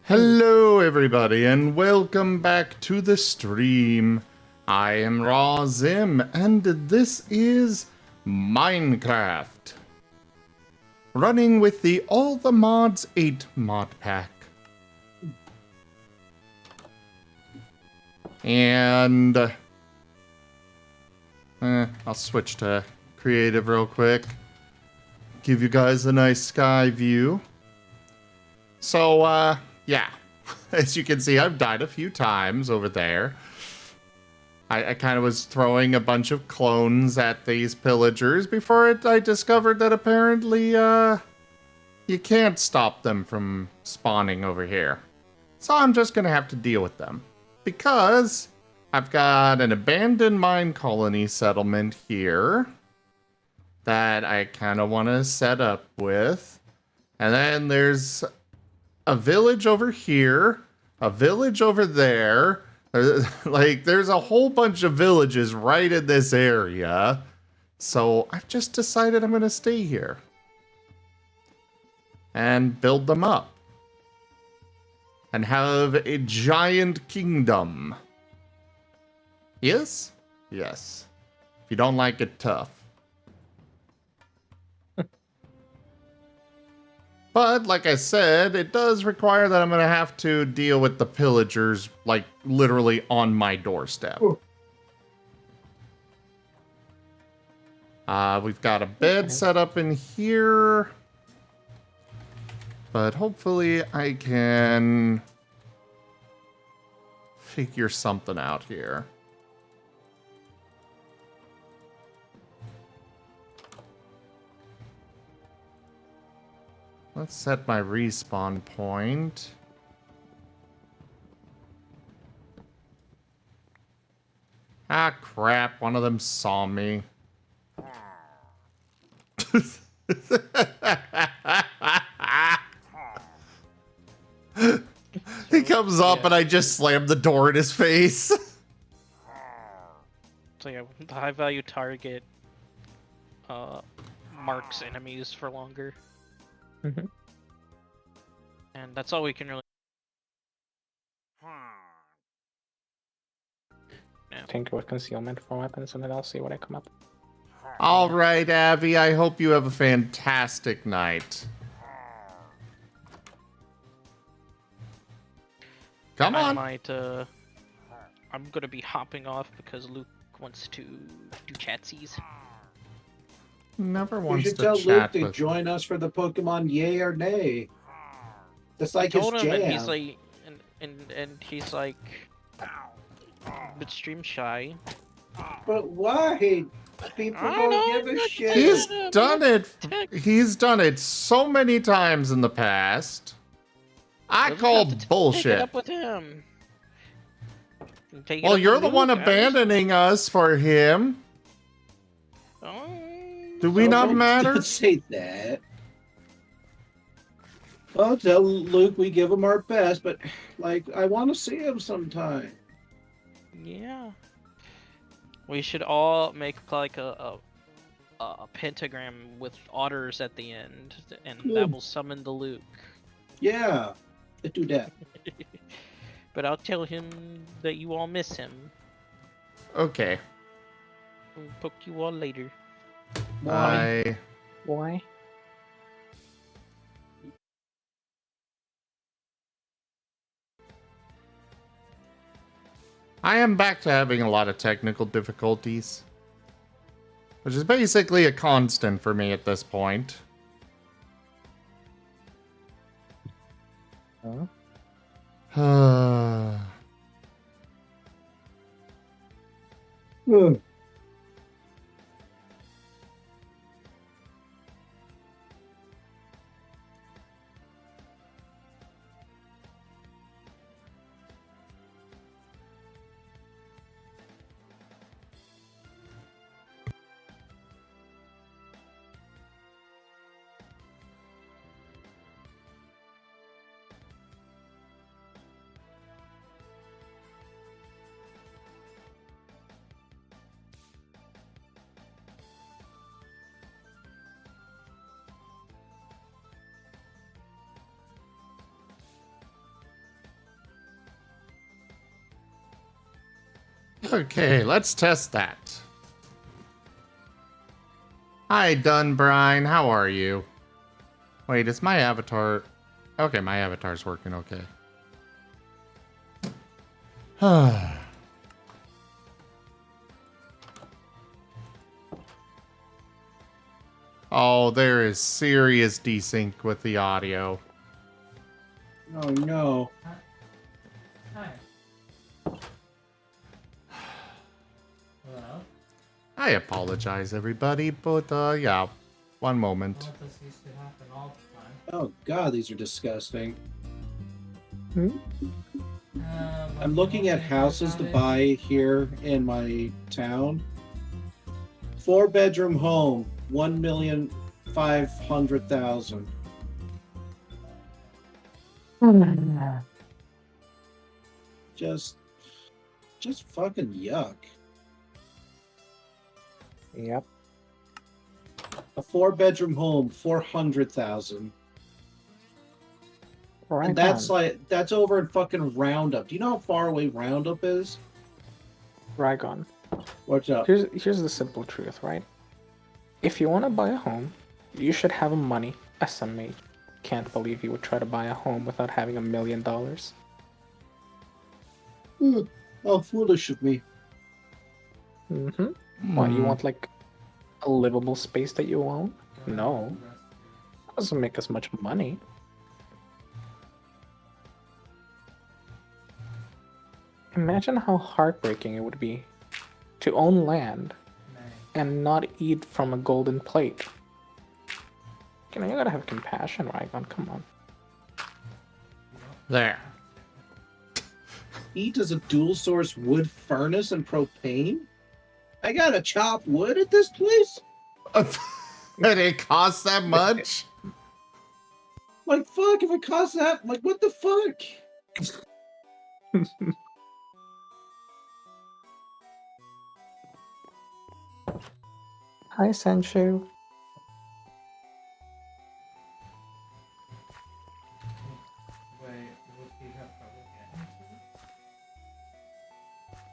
Hello everybody and welcome back to the stream. I am Raw Zim and this is Minecraft. Running with the All the Mods 8 mod pack. And I'll switch to creative real quick. Give you guys a nice sky view. So yeah, as you can see, I've died a few times over there. I kind of was throwing a bunch of clones at these pillagers before I discovered that apparently, you can't stop them from spawning over here. So I'm just gonna have to deal with them. Because I've got an abandoned mine colony settlement here that I kind of want to set up with. And then there's a village over here, a village over there. Like, there's a whole bunch of villages right in this area. So I've just decided I'm going to stay here and build them up and have a giant kingdom. Yes? Yes. If you don't like it, tough. But, like I said, it does require that I'm going to have to deal with the pillagers, like, literally on my doorstep. We've got a bed set up in here. But hopefully I can figure something out here. Let's set my respawn point. Ah, crap. One of them saw me. He comes up and I just slam the door in his face. So yeah, the high value target marks enemies for longer. Mm-hmm. And that's all we can really... Tinker with concealment for weapons, and then I'll see when I come up. All right, Abby, I hope you have a fantastic night. Come on. I'm gonna be hopping off because Luke wants to do chatsies. Never You wants should to tell chat Luke to with join us for the Pokemon Yay or Nay. That's like I his told him, jam. and he's like, and he's like, but stream shy. But why? People I don't know, give a not shit. He's Yeah, done it. Tech. He's done it so many times in the past. I Doesn't call have to Take it bullshit. up with him. Take it Well, up you're with the one Luke, abandoning us for him. Oh, Do we Oh, not don't- matter? Don't say that. Well, tell Luke we give him our best, but like I want to see him sometime. Yeah. We should all make like a pentagram with otters at the end, and that will summon the Luke. Yeah, let's do that. But I'll tell him that you all miss him. Okay. We'll poke you all later. Why? Why? I am back to having a lot of technical difficulties, which is basically a constant for me at this point. Huh? Okay, let's test that. Hi, Dunbrine. How are you? Wait, is my avatar... Okay, my avatar's working okay. Oh, there is serious desync with the audio. Oh no. Hi. Hello? I apologize, everybody, but, yeah. One moment. Well, this used to happen all the time. Oh god, these are disgusting. Hmm? I'm looking at houses to buy here in my town. 4-bedroom home, 1,500,000. Just fucking yuck. Yep. A 4-bedroom home, 400,000. Right And that's on. like that's over in fucking Roundup. Do you know how far away Roundup is? Rygon. What's up? Here's the simple truth, right? If you want to buy a home, you should have money estimate. Can't believe you would try to buy a home without having $1 million. How foolish of me. Mm-hmm. What, you want like a livable space that you own? No. Doesn't make as much money. Imagine how heartbreaking it would be to own land and not eat from a golden plate. You know, you gotta have compassion, Rygon. Come on. There. Eat as a dual source wood furnace and propane? I gotta chop wood at this place? And it costs that much? Like, fuck, if it costs that, like, what the fuck? Hi, Senshu. Wait, would he have trouble getting to it?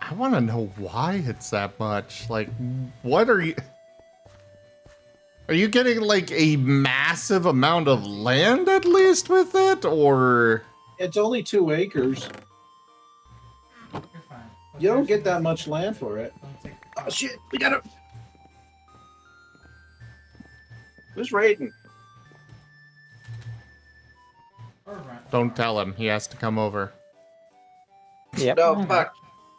I want to know why it's that much. Like, what are you... Are you getting, like, a massive amount of land, at least, with it? Or... It's only 2 acres. You're fine. You don't get that much land for it. Don't take Oh, shit, we gotta... Who's raiding? or run. Don't tell him. He has to come over. Yep. No, fuck.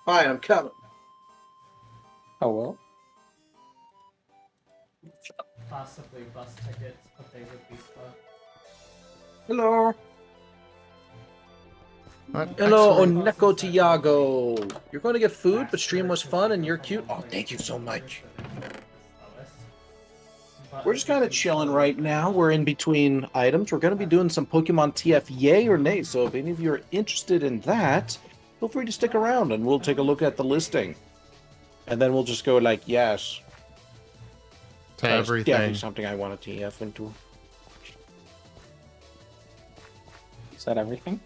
Fine, I'm coming. Oh well. Possibly bus tickets, but they would be stuck. Hello. What? Hello, Excellent. Oneko Tiago. You're going to get food, but stream was fun and you're cute. Oh, thank you so much. We're just kind of chilling right now. We're in between items. We're going to be doing some Pokemon TF yay or nay. So if any of you are interested in that, feel free to stick around and we'll take a look at the listing. And then we'll just go like, yes. To That's everything. definitely something I want to TF into. Is that everything?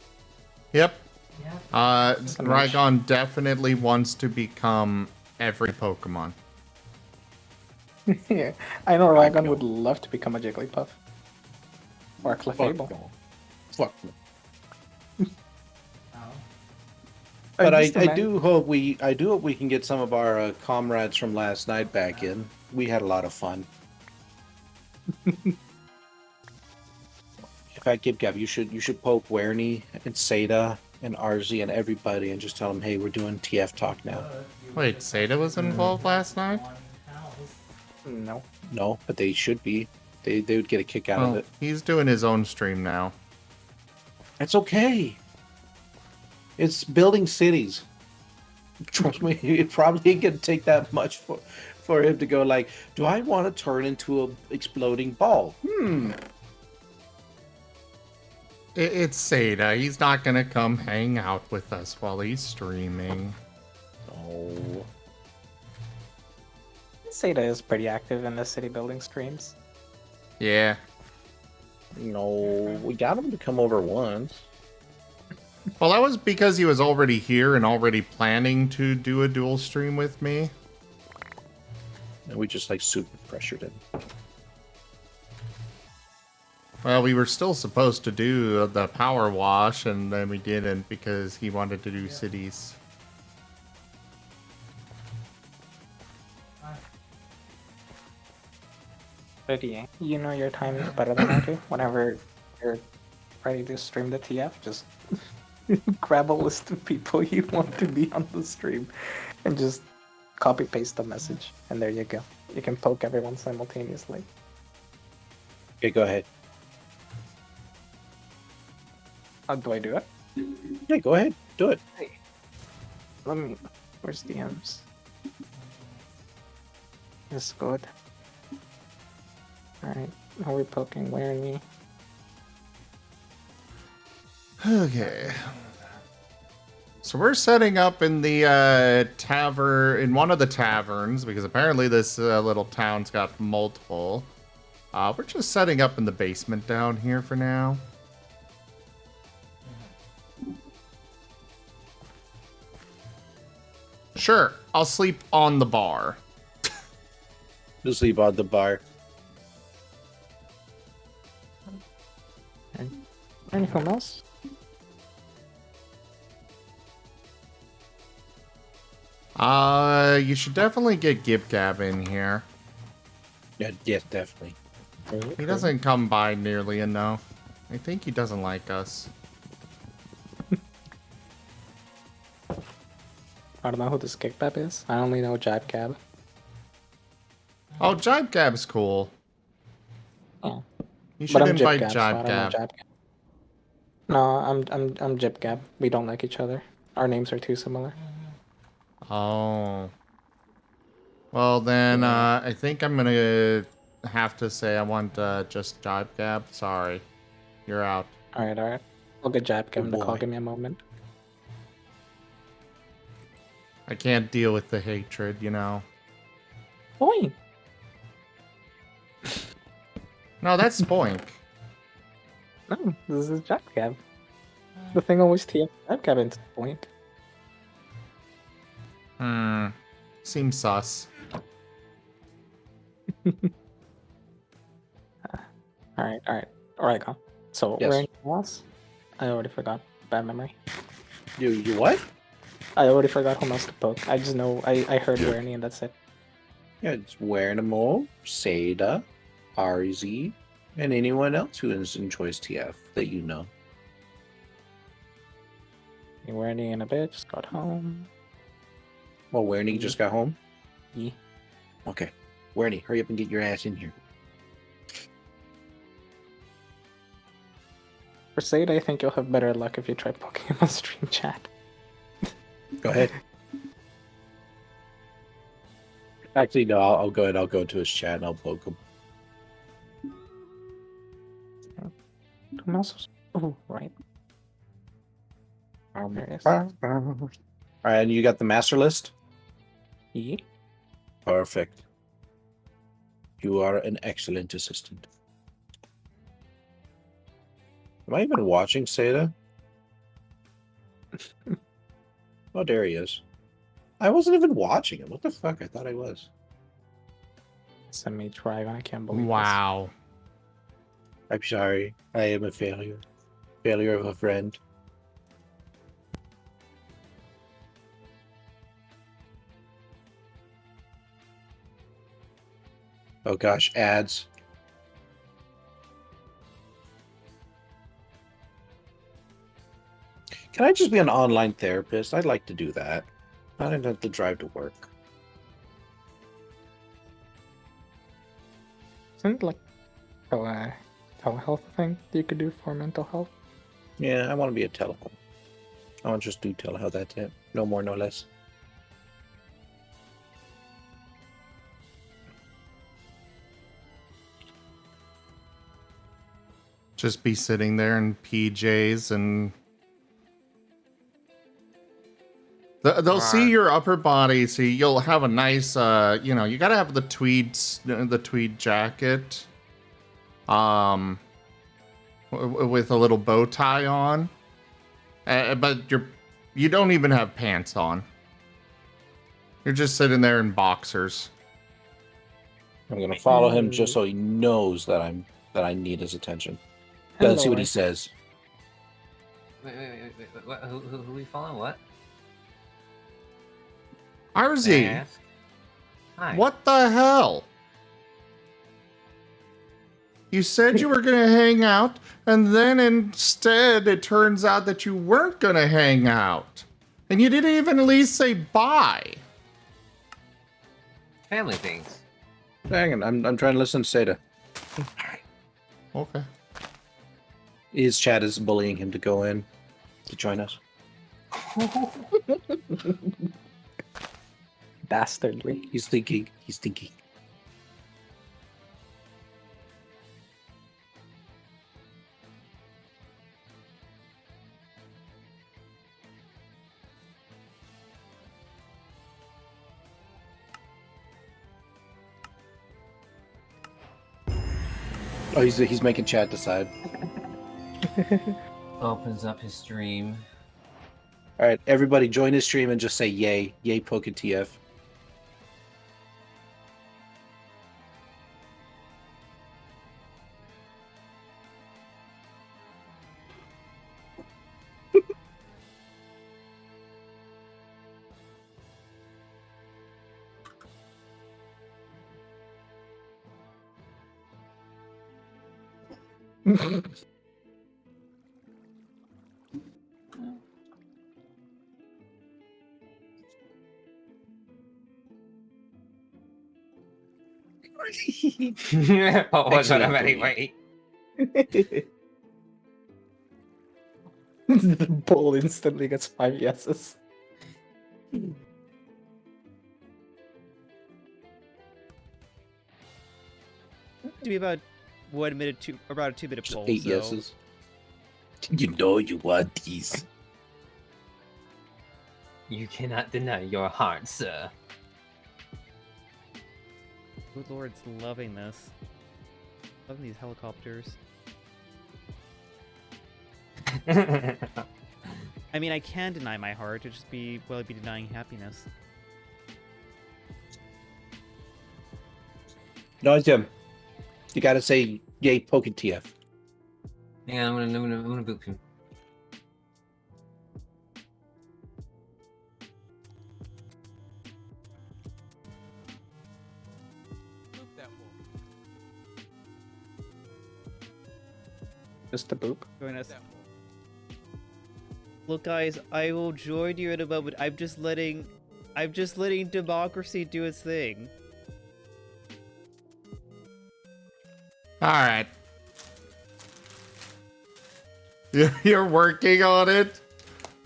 Yep. Yeah. So much. Rygon definitely wants to become every Pokemon. Yeah. I know Rygon would love to become a Jigglypuff. Or a Clefable. Fuck no. Oh. But I just imagine- do hope we can get some of our comrades from last night back in. We had a lot of fun. In fact, Gab, you should poke Werny and Seda and Arzi and everybody and just tell them, hey, we're doing TF talk now. Wait, Seda was involved last night? No. No, but they should be. They would get a kick out of Well, it. he's doing his own stream now. It's okay. It's building cities. Trust me, it probably ain't gonna take that much for him to go like, do I want to turn into a exploding ball? It's Seda. He's not gonna come hang out with us while he's streaming. No. Seda is pretty active in the city building streams. Yeah. No, we got him to come over once. Well, that was because he was already here and already planning to do a dual stream with me. And we just like super pressured him. Well, we were still supposed to do the power wash, and then we didn't because he wanted to do cities. But yeah, you know your timing better than I do. Whenever you're ready to stream the TF, just grab a list of people you want to be on the stream and just copy paste the message, and there you go. You can poke everyone simultaneously. Okay, go ahead. How do I do it? Yeah, go ahead. Do it. Let me. Where's DMs? Discord. Alright, how are we poking? Where in me? Okay. So we're setting up in the tavern, in one of the taverns, because apparently this little town's got multiple. We're just setting up in the basement down here for now. Sure, I'll sleep on the bar. You'll sleep on the bar. Anything else? You should definitely get Gib Gab in here. Yeah, yes, definitely. He doesn't come by nearly enough. I think he doesn't like us. I don't know who this kickback is. I only know Jibe Cab. Oh, Jibe Gab's cool. Yeah. You should But I'm invite Jib Gab, so I Jibe don't know Gab. Jibe Cab. No, I'm Jib Gab. We don't like each other. Our names are too similar. Oh. Well, then, I think I'm gonna have to say I want just Jibe Gab. Sorry. You're out. Alright. I'll get Jibe Cab to call. boy. Give me a moment. I can't deal with the hatred, you know. Boing! No, that's Spoink. No, this is Jibe Cab. The thing always TF Jibe Cab into Boink. Seems sus. Alright, go. So, Yes. where anything else? I already forgot. Bad memory. You what? I already forgot who else to poke. I just know I heard Werny and that's it. Yeah, it's Werenamo, Seda, RZ, and anyone else who enjoys TF that you know. Werny and a bit just got home. Well, Werny just got home. Yeah. Okay. Werny, hurry up and get your ass in here. For Sade, I think you'll have better luck if you try poking him on stream chat. Go ahead. Actually, no, I'll go ahead. I'll go to his chat and I'll poke him. Who else? Oh, right. There it is. All right, and you got the master list? Yeah. Perfect. You are an excellent assistant. Am I even watching Seda? Oh, there he is. I wasn't even watching him. What the fuck? I thought I was. Send me Trigon. I can't believe Wow. I'm sorry. I am a failure. Failure of a friend. Oh gosh, ads. Can I just be an online therapist? I'd like to do that. I don't have to drive to work. this. Isn't it like telehealth thing that you could do for mental health? Yeah, I want to be a telehealth. I want to just do telehealth. That's it. No more, no less. Just be sitting there in PJs and they'll see your upper body, so you'll have a nice, you gotta have the tweed jacket, with a little bow tie on. But you don't even have pants on. You're just sitting there in boxers. I'm gonna follow him just so he knows that I need his attention. Let's see what he says. Wait. What, who we following? What? May I Arzy, ask? Hi. what the hell? You said you were gonna hang out, and then instead it turns out that you weren't gonna hang out. And you didn't even at least say bye. Family things. Hang on, I'm trying to listen to Seda. Okay. His chat is bullying him to go in to join us. Dastardly. He's thinking. Oh, he's making chat decide. Opens up his stream. All right, everybody join his stream and just say yay. Yay, Poke TF. Oh, what's Excellent. up anyway? The bull instantly gets 5 yeses. To be about what admitted to about a 2-minute Just poll. 8 so yeses. You know you want these. You cannot deny your heart, sir. Good Lord's loving this. Loving these helicopters. I mean, I can deny my heart. It'd just be, well, I'd be denying happiness. No, Jim. You gotta say yay, Poke TF. Yeah, I'm gonna boop him. Just a boop. Join us. Look, guys, I will join you in a moment. I'm just letting democracy do its thing. All right. You're working on it?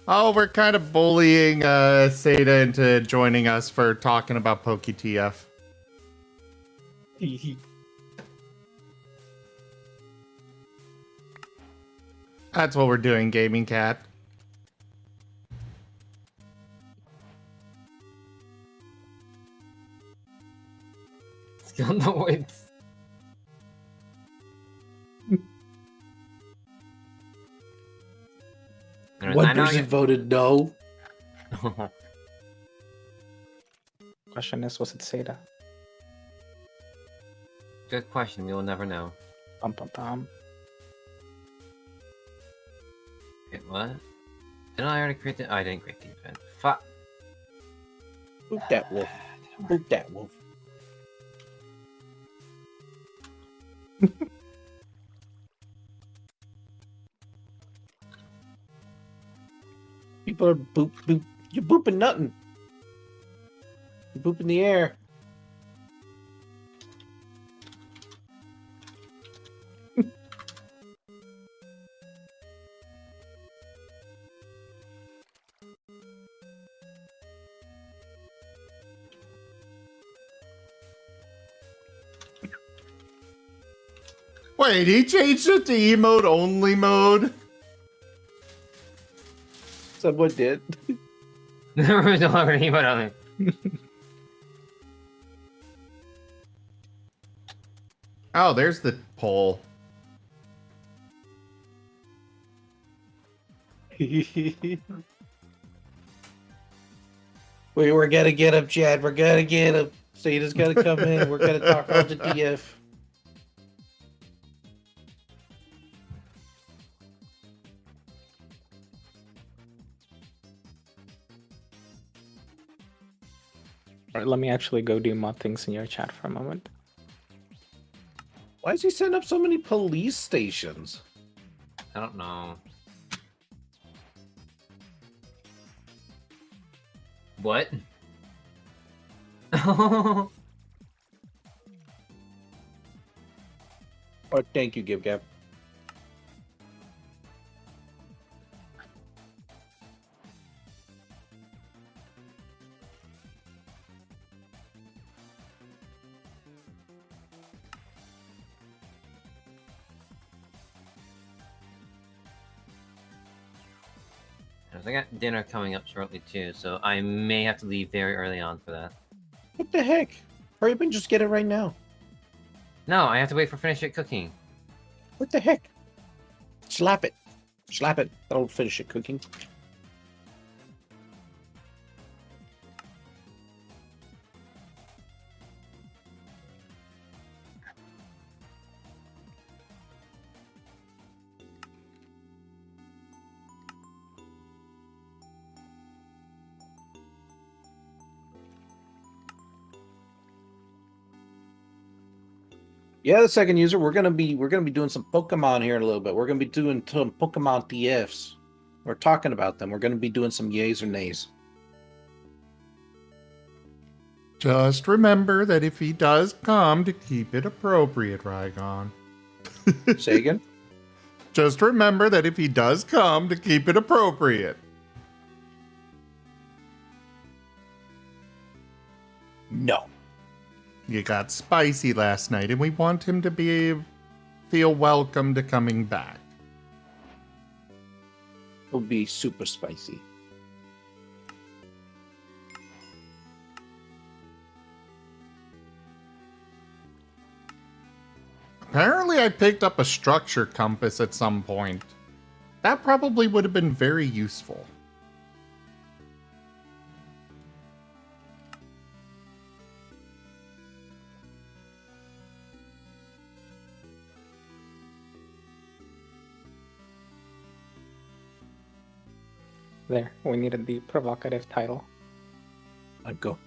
Oh, we're kind of bullying Seda into joining us for talking about PokeTF. That's what we're doing, Gaming Cat. Still no wins. Wonders voted no. Question is, was it Seda? Good question. We will never know. Bum bum bum. Wait, what? Didn't I already create the? I didn't create the event. Fuck. Boop that wolf. Boop that wolf. People are boop. You're booping nothing. You're booping the air. Wait, he changed it to emote only mode? Someone did. There was no longer an emote on it. Oh, there's the poll. We're gonna get him, Chad. We're gonna get him. Sata's gonna come in. We're gonna talk all to DF. Alright, let me actually go do mod things in your chat for a moment. Why is he setting up so many police stations? I don't know. What? Oh, thank you, Gib Gab. I got dinner coming up shortly too, so I may have to leave very early on for that. What the heck? Hurry up and just get it right now. No, I have to wait for finish it cooking. What the heck? Slap it. Slap it. That'll finish it cooking. Yeah, the second user, we're gonna be doing some Pokemon here in a little bit. We're gonna be doing some Pokemon TFs. We're talking about them. We're gonna be doing some yays or nays. Just remember that if he does come, to keep it appropriate, Rygon. Say again? Just remember that if he does come, to keep it appropriate. No. You got spicy last night, and we want him to feel welcome to coming back. It'll be super spicy. Apparently, I picked up a structure compass at some point. That probably would have been very useful. There, we needed the provocative title. I'd go.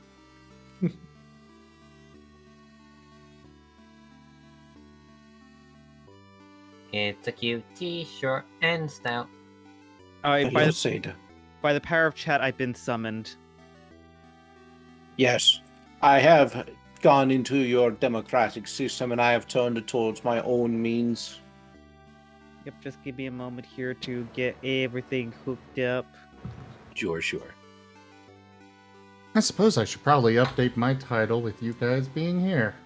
It's a cutie, short and stout. Alright, Hello, Seda. by the power of chat, I've been summoned. Yes, I have gone into your democratic system and I have turned it towards my own means. Yep, just give me a moment here to get everything hooked up. Sure, sure. I suppose I should probably update my title with you guys being here.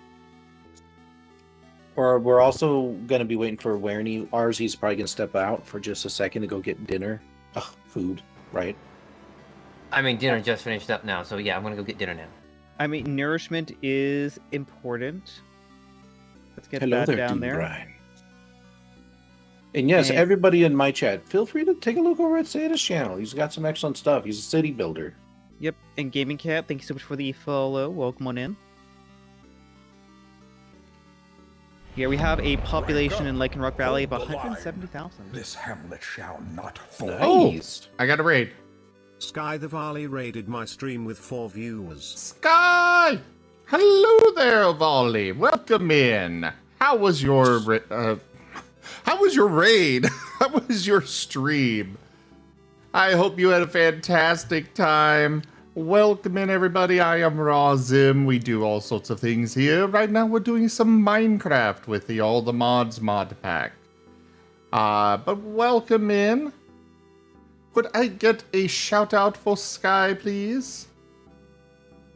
We're also going to be waiting for Werny. Ours, he's probably going to step out for just a second to go get dinner. Ugh, food, right? I mean, dinner just finished up now, so yeah, I'm gonna go get dinner now. I mean, nourishment is important. Let's get Hello that there, down Doom there. Brian. And yes, And- everybody in my chat, feel free to take a look over at Sada's channel. He's got some excellent stuff. He's a city builder. Yep, and Gaming Cat, thank you so much for the follow. Welcome on in. Yeah, we have a population in Lake and Rock Valley of 170,000. This hamlet shall not fall. Nice. I got a raid. Sky the Valley raided my stream with 4 viewers. Sky! Hello there, Volley. Welcome in. How was your raid? How was your stream? I hope you had a fantastic time. Welcome in, everybody. I am Razim. We do all sorts of things here. Right now, we're doing some Minecraft with the All the Mods mod pack. But welcome in. Could I get a shout out for Sky, please?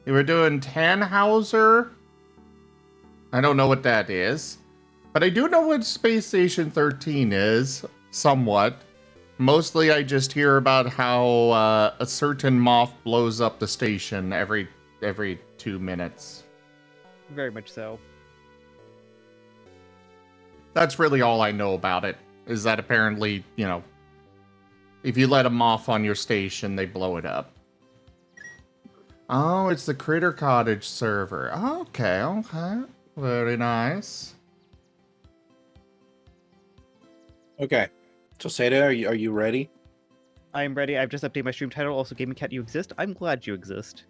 You were doing Tannhauser. I don't know what that is. But I do know what Space Station 13 is, somewhat. Mostly I just hear about how a certain moth blows up the station every 2 minutes. Very much so. That's really all I know about it, is that apparently, If you let them off on your station, they blow it up. Oh, it's the Critter Cottage server. Okay, okay. Very nice. Okay. So, Seda, are you ready? I'm ready. I've just updated my stream title. Also, Gaming Cat, you exist. I'm glad you exist.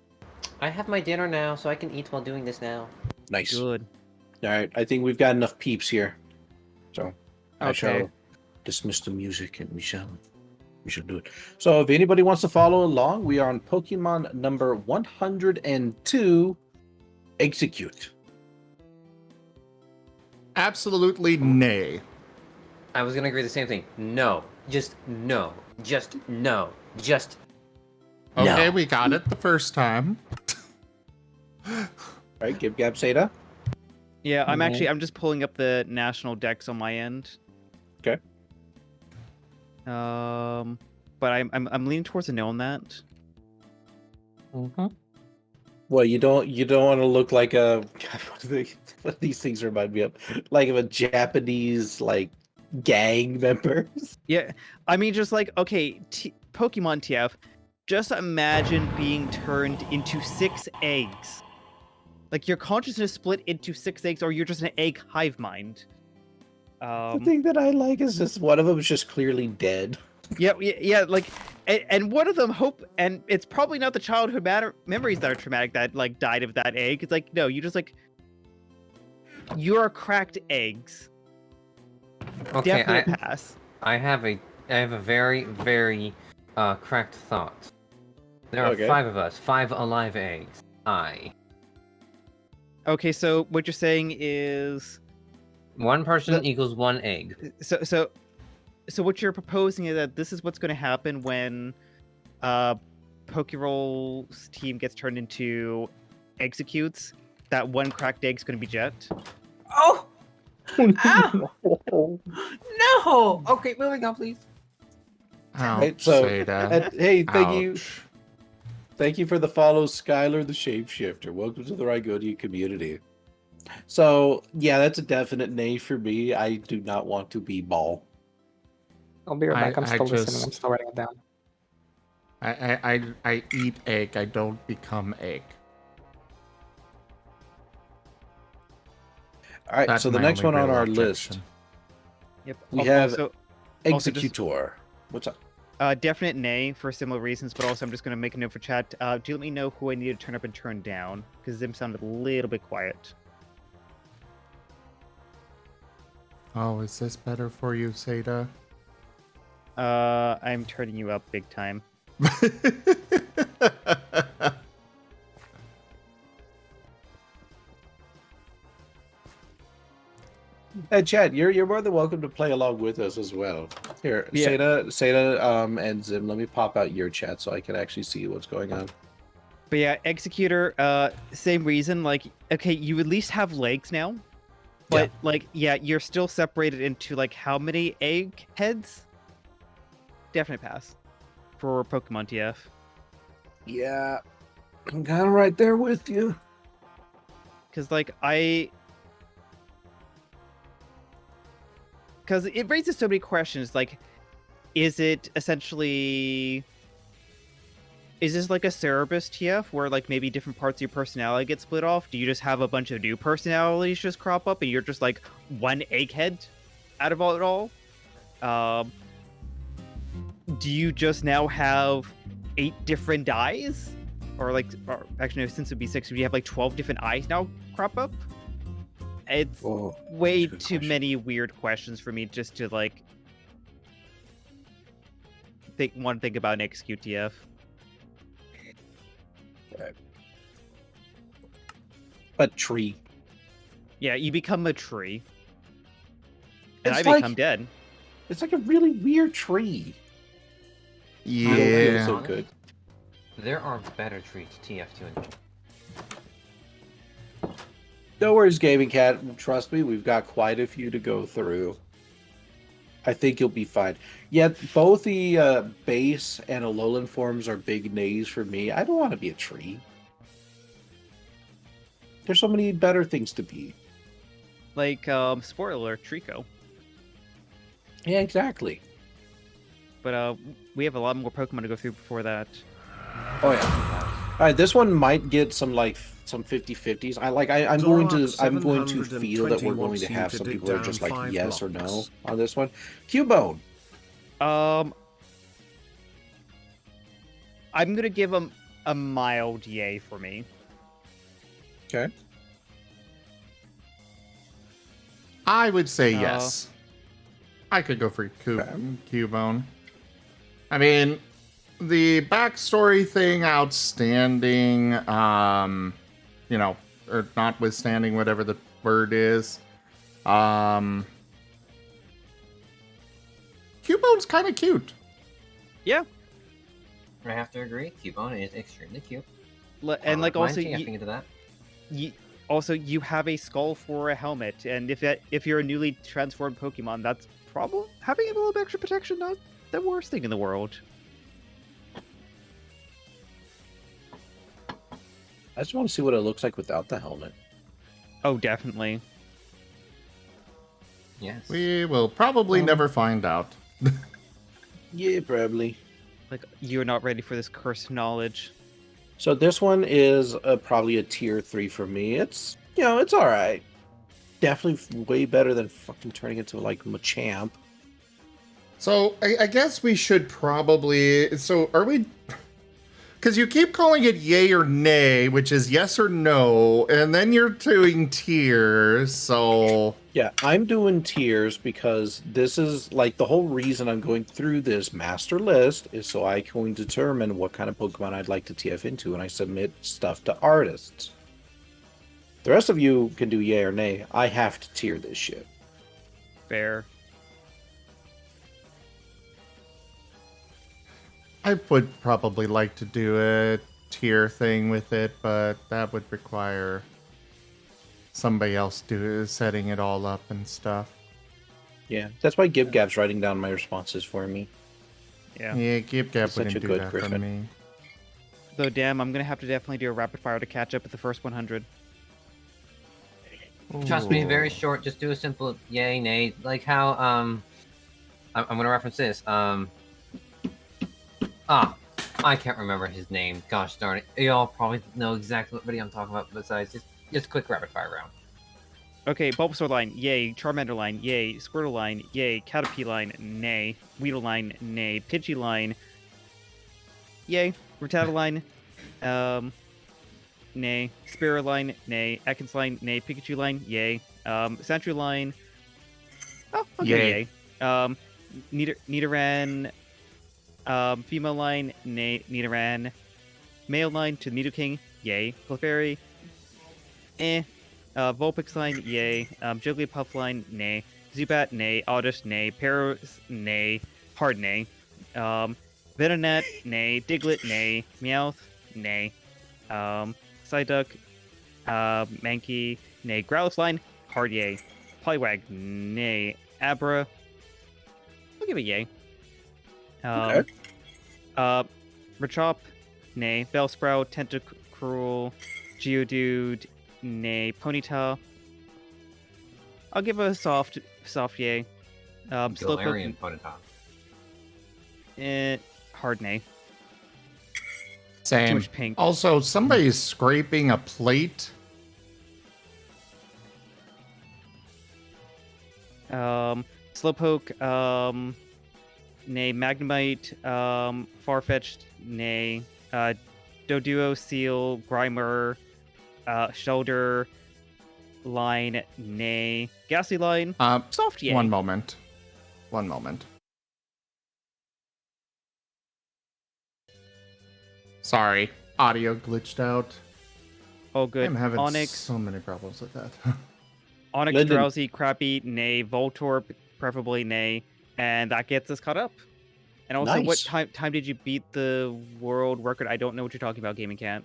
I have my dinner now, so I can eat while doing this now. Nice. Good. All right. I think we've got enough peeps here. So, I Okay. shall dismiss the music and we shall do it. So, if anybody wants to follow along, we are on Pokemon number 102, Execute. Absolutely nay. I was gonna agree the same thing. No. Just no. Just no. Just Okay, no. we got it the first time. All right, Gib Gab Seda. Yeah, I'm just pulling up the national decks on my end. Okay. But I'm leaning towards a no on that. Well, you don't want to look like a what these things remind me of, like of a Japanese like gang members. Yeah, I mean, just like, okay, Pokemon TF, just imagine being turned into 6 eggs. Like, your consciousness split into 6 eggs, or you're just an egg hive mind. The thing that I like is just one of them is just clearly dead. Yeah, like, and one of them and it's probably not the childhood memories that are traumatic that, like, died of that egg. It's like, no, you just, like, you're cracked eggs. Okay, Definite pass. I have a very, very cracked thought. There are 5 of us, 5 alive eggs. Okay, so what you're saying is 1 person equals 1 egg. So what you're proposing is that this is what's going to happen when Pokeroll's team gets turned into Executes. That 1 cracked egg's going to be Jet. Oh! Ow! No! Okay, moving on, please. Right, so, hey, thank you. Ouch. Thank you for the follow, Skylar the Shapeshifter. Welcome to the Rygonian community. So, yeah, that's a definite nay for me. I do not want to be Ball. I'll be right back. I'm still listening. I'm still writing it down. I eat egg. I don't become egg. All right, That's so the my next only one on real our objection. list, Yep. we have also Executor. What's up? Definite nay for similar reasons, but also I'm just going to make a note for chat. Do let me know who I need to turn up and turn down, because Zim sounded a little bit quiet. Oh, is this better for you, Seda? I'm turning you up big time. Hey, Chad, you're more than welcome to play along with us as well. Here, Yeah. Seda, and Zim, let me pop out your chat so I can actually see what's going on. But yeah, Executor, same reason. Like, okay, you at least have legs now, but like, yeah, you're still separated into like how many egg heads? Definite pass for Pokemon TF. Yeah, I'm kind of right there with you. Because because it raises so many questions. Like, is it essentially? Is this like a Cerebus TF where like maybe different parts of your personality get split off? Do you just have a bunch of new personalities just crop up and you're just like 1 egghead out of it all? Do you just now have 8 different eyes? Or actually no, since it'd be 6, would you have like 12 different eyes now crop up? It's way too many weird questions for me just to like think about an Execute TF. A tree. Yeah, you become a tree. And It's I like- become dead. It's like a really weird tree. Yeah. So good. There are better treats TF to enjoy. No worries, Gaming Cat. Trust me, we've got quite a few to go through. I think you'll be fine. Yet both the base and Alolan forms are big nays for me. I don't want to be a tree. There's so many better things to be. Like, spoiler alert, Trico. Yeah, exactly. But we have a lot more Pokemon to go through before that. Oh yeah. All right, this one might get some like some 50-50s. I'm going to feel that we're going to have some people that are just like yes or no on this one. Cubone. I'm gonna give him a mild yay for me. Okay. I would say yes. I could go for Cubone. I mean, the backstory thing, outstanding. You know, or notwithstanding whatever the word is. Cubone's kind of cute. Yeah. I have to agree. Cubone is extremely cute. And like also, into that. Also, you have a skull for a helmet, and if you're a newly transformed Pokemon, that's probably having a little bit extra protection. Not the worst thing in the world. I just want to see what it looks like without the helmet. Oh, definitely. Yes. We will probably never find out. Yeah, probably. Like, you're not ready for this cursed knowledge. So this one is probably a tier 3 for me. It's, you know, it's all right. Definitely way better than fucking turning into like Machamp. So I guess we should probably. So are we? Because you keep calling it yay or nay, which is yes or no, and then you're doing tiers. So yeah, I'm doing tiers because this is like the whole reason I'm going through this master list is so I can determine what kind of Pokemon I'd like to TF into, and I submit stuff to artists. The rest of you can do yay or nay. I have to tier this shit. Fair. I would probably like to do a tier thing with it, but that would require somebody else setting it all up and stuff. Yeah, that's why GibGab's writing down my responses for me. Yeah. Yeah, GibGab wouldn't do that for me. Though, damn, I'm gonna have to definitely do a rapid fire to catch up with the first 100. Trust me, very short. Just do a simple yay, nay. Like how I'm gonna reference this. I can't remember his name. Gosh darn it! Y'all probably know exactly what video I'm talking about. Besides, just quick rapid fire round. Okay, Bulbasaur line, yay. Charmander line, yay. Squirtle line, yay. Caterpie line, nay. Weedle line, nay. Pidgey line, yay. Rattata line, nay. Spearow line, nay. Ekans line, nay. Pikachu line, yay. Sandshrew line, I'll give it yay. Nidoran, female line, nay. Nidoran. Male line to Nidoking, yay. Clefairy, Vulpix line, yay. Jigglypuff line, nay. Zubat, nay. Oddish, nay. Paros, nay. Hard, nay. Venonat, nay. Diglett, nay. Meowth, nay. Psyduck, Mankey, nay. Growlithe line, hard, yay. Poliwag, nay. Abra, I'll give it yay. Okay. Machop, nay. Bellsprout, Tentacruel, Geodude, nay. Ponyta, I'll give a soft yay. Galarian Ponyta. Hard nay. Same. Too much pink. Also, somebody's scraping a plate. Slowpoke, nay. Magnemite, Farfetch'd, nay. Doduo, Seal, Grimer, Shoulder line, nay. Ghastly line, soft yay. One moment. Sorry, audio glitched out. Oh, good. I'm having Onyx, so many problems with that. Onyx, Linden. Drowsy, Crappy, nay. Voltorb, preferably nay. And that gets us caught up. And also, Nice. what time did you beat the world record? I don't know what you're talking about, Gaming Cat.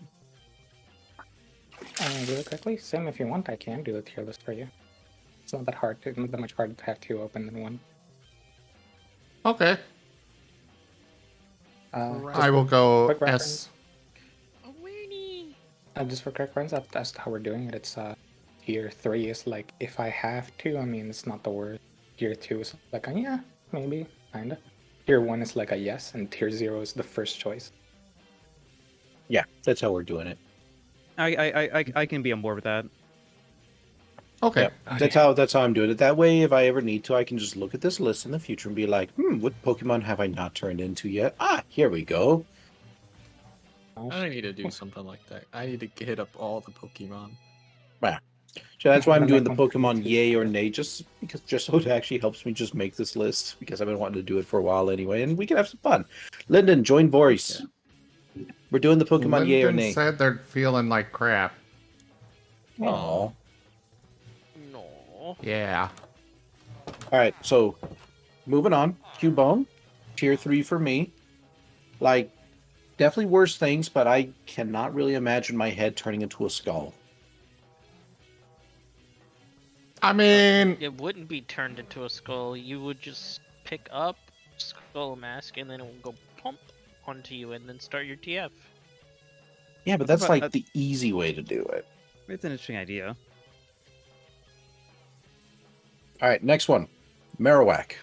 Really quickly, Sim, if you want, I can do the tier list for you. It's not that hard. It's not that much harder to have two open than one. Okay, I will quick go reference. S. Just for quick reference, that's how we're doing it. It's tier 3 is like if I have to. I mean, it's not the worst. Tier 2 is like yeah, maybe, kinda. Tier 1 is like a yes, and tier 0 is the first choice. Yeah, that's how we're doing it. I can be on board with that. Okay. Yep. That's how I'm doing it. That way, if I ever need to, I can just look at this list in the future and be like, what Pokemon have I not turned into yet? Ah, here we go. I need to do something like that. I need to hit up all the Pokemon. Yeah. So that's why I'm doing the Make one for me Pokemon too. yay or nay, just so it actually helps me just make this list, because I've been wanting to do it for a while anyway, and we can have some fun. Lyndon, join voice. We're doing the Pokemon yay or Lyndon nay. said they're feeling like crap. Oh. No. Yeah. All right, so moving on. Cubone, tier 3 for me. Like, definitely worse things, but I cannot really imagine my head turning into a skull. I mean, It wouldn't be turned into a skull. You would just pick up Skull Mask and then it will go pump onto you and then start your TF. Yeah, but that's like the easy way to do it. It's an interesting idea. All right, next one. Marowak.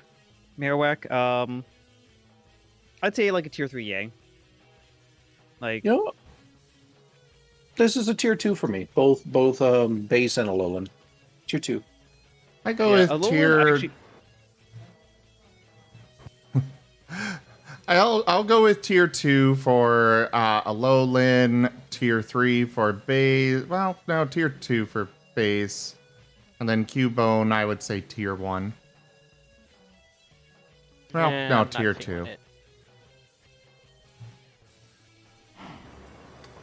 Marowak, I'd say like a tier 3 yay. Like, You know, this is a tier 2 for me. Both base and Alolan. Tier 2. I go with Alolan tier. actually- I'll go with tier 2 for Alolan, tier 3 for base. Well, no, tier 2 for base, and then Cubone. I would say tier 1. Well, Yeah, no, I'm not tier feeling 2. it.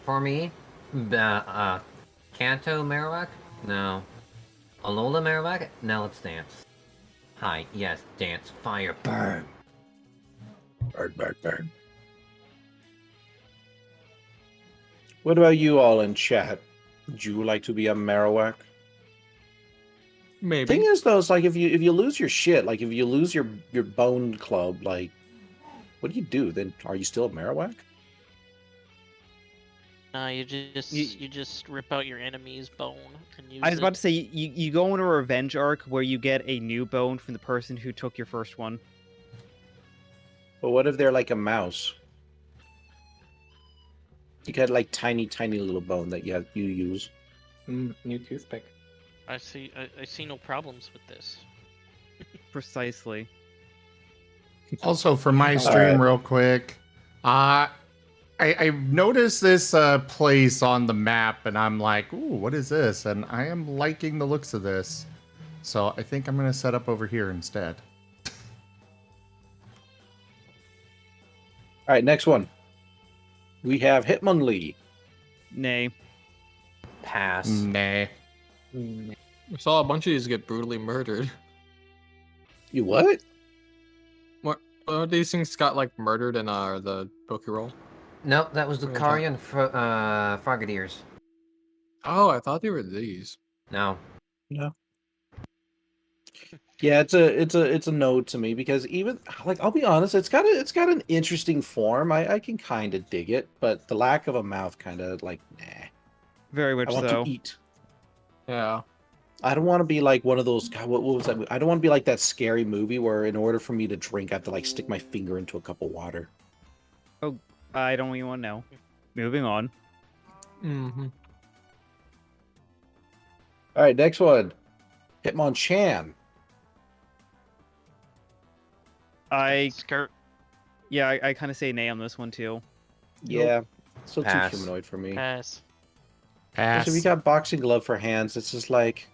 For me, Kanto Marowak? No. Alola Marowak? Now let's dance. Hi, yes, dance, fire, burn. Burn, burn, burn. What about you all in chat? Would you like to be a Marowak? Maybe. Thing is, though, it's like if you lose your shit, like if you lose your bone club, like, what do you do? Then are you still a Marowak? No, you just rip out your enemy's bone and use I was it. about to say, you go on a revenge arc where you get a new bone from the person who took your first one. But what if they're like a mouse? You get like tiny little bone that you use. New toothpick. I see no problems with this. Precisely. Also, for my stream, Alright. real quick, I noticed this place on the map, and I'm like, ooh, what is this? And I am liking the looks of this. So I think I'm going to set up over here instead. All right, next one. We have Hitmonlee. Nay. Pass. Nah. We saw a bunch of these get brutally murdered. You what? What these things got like murdered in the Pokeroll? Nope, that was What are you Lucario and Frogadiers. Oh, I thought they were these. No. No. Yeah, it's a no to me, because even like, I'll be honest, it's got an interesting form. I can kind of dig it, but the lack of a mouth kind of like, nah. Very much I want so. to eat. Yeah. I don't want to be like one of those. God, what was that? I don't want to be like that scary movie where in order for me to drink, I have to like stick my finger into a cup of water. Oh, I don't even want to know. Moving on. Mm-hmm. All right, next one. Hitmonchan. Skirt. Yeah, I kind of say nay on this one too. Yeah, still too Pass. humanoid for me. Pass. Pass. So we got boxing glove for hands. It's just like,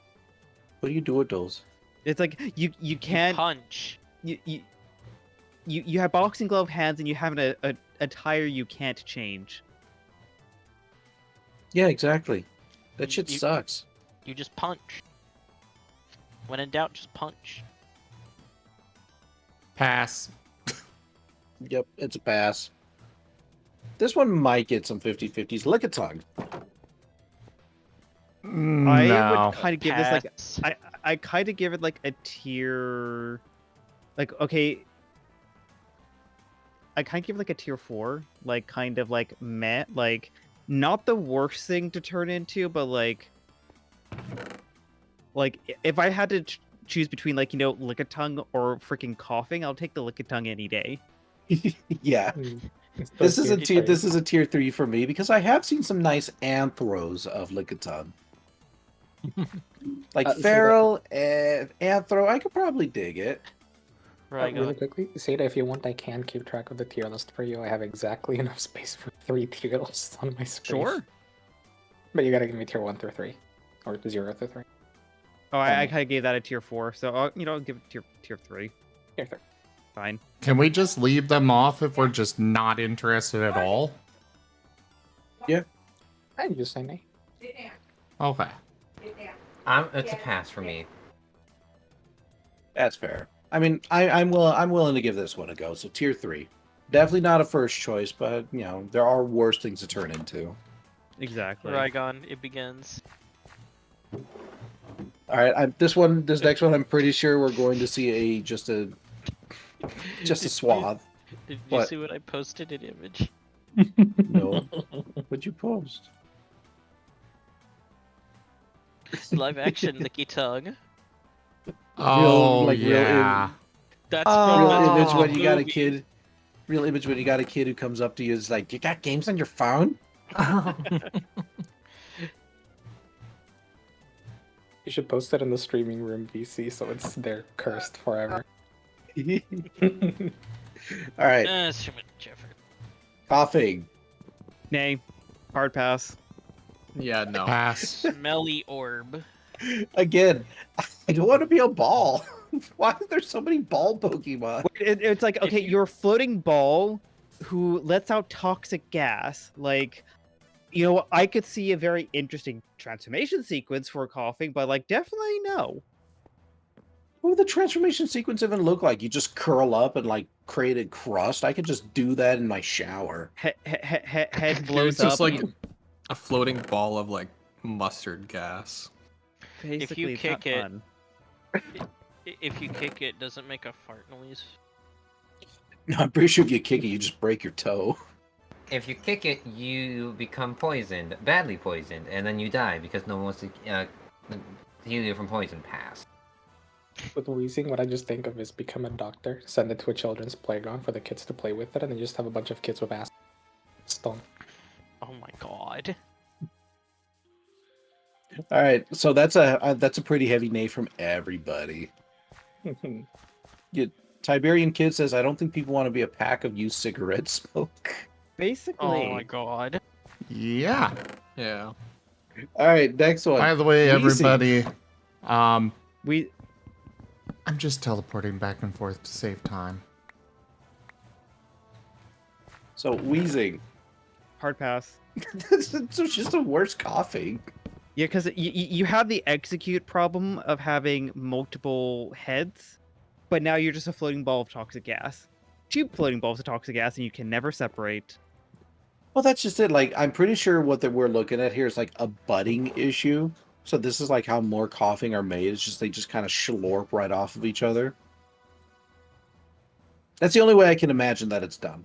what do you do with those? It's like you can't Punch. you have boxing glove hands and you have a attire you can't change. Yeah, exactly. That shit You- sucks. You just punch. When in doubt, just punch. Pass. Yep, it's a pass. This one might get some 50-50s. Lickitung. I No. would kind of give this Pass. like I kind of give it like a tier, like okay. I kind of give it like a tier 4, like kind of like meh, like not the worst thing to turn into, but like if I had to choose between like Lickitung or freaking coughing, I'll take the Lickitung any day. Yeah. This is a tier. This is a tier 3 for me because I have seen some nice anthros of Lickitung. Like feral anthro, I could probably dig it. Right, really quickly, Seda, if you want, I can keep track of the tier list for you. I have exactly enough space for 3 tier lists on my screen. Sure. But you gotta give me tier 1 through 3. Or 0 through 3. Oh, I kind of gave that a tier 4, so I'll give it tier 3. Tier 3. Fine. Can we just leave them off if we're just not interested at all? Yeah. I just say nay. Okay. It's a pass for me. That's fair. I mean, I'm willing to give this one a go. So tier 3, definitely not a first choice, but you know there are worse things to turn into. Exactly. Rygon, it begins. All right, this next one, I'm pretty sure we're going to see just a swath. Did you see what I posted an image? No. What'd you post? It's live action Lickitung. Oh, real yeah. That's real from image when the you got a movie. kid. Real image when you got a kid who comes up to you is like, "You got games on your phone?" You should post it in the streaming room VC so it's there cursed forever. All right. It's too much effort. Coughing. Nay. Hard pass. Yeah, no. Pass. Smelly orb. Again, I don't want to be a ball. Why are there so many ball Pokemon? It's like, okay, you're a floating ball who lets out toxic gas. Like, I could see a very interesting transformation sequence for coughing, but like, definitely no. What would the transformation sequence even look like? You just curl up and like create a crust? I could just do that in my shower. Head Dude, blows it's just up. like a floating ball of like mustard gas. Basically, If you it's kick not it, fun. if you kick it, does it make a fart noise? No, I'm pretty sure if you kick it, you just break your toe. If you kick it, you become poisoned, badly poisoned, and then you die because no one wants to heal you from poison. Pass. With wheezing, what I just think of is become a doctor, send it to a children's playground for the kids to play with it, and then just have a bunch of kids with ass stone. Oh my god. All right, so that's a pretty heavy nay from everybody. Tiberian Kid says, "I don't think people want to be a pack of used cigarette smoke." Basically. Oh my god. Yeah. Yeah. All right, next one. By the way, Wheezing. everybody, We I'm just teleporting back and forth to save time. So wheezing. hard pass. It's just a worse coughing. Yeah, because you have the execute problem of having multiple heads, but now you're just a floating ball of toxic gas. 2 floating balls of toxic gas, and you can never separate. Well, that's just it. Like, I'm pretty sure what that we're looking at here is like a budding issue. So this is like how more coughing are made. It's just they just kind of slurp right off of each other. That's the only way I can imagine that it's done.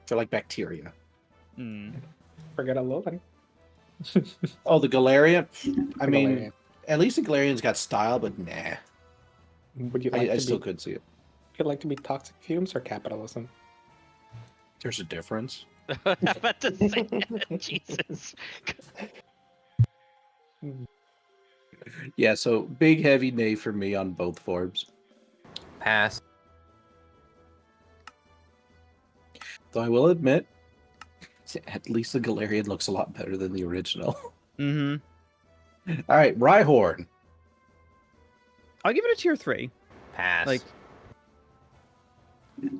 For like bacteria. Forget a Alolan. Oh, the Galarian? I The mean, Galarian. at least the Galarian's got style, but nah. Would you like I to still be, could see it. Would you like to be toxic fumes or capitalism? There's a difference. I'm about to say that. Jesus. Yeah, so big heavy nay for me on both forms. Pass. Though I will admit, at least the Galarian looks a lot better than the original. Mm-hmm. All right, Rhyhorn. I'll give it a tier 3. Pass. Like,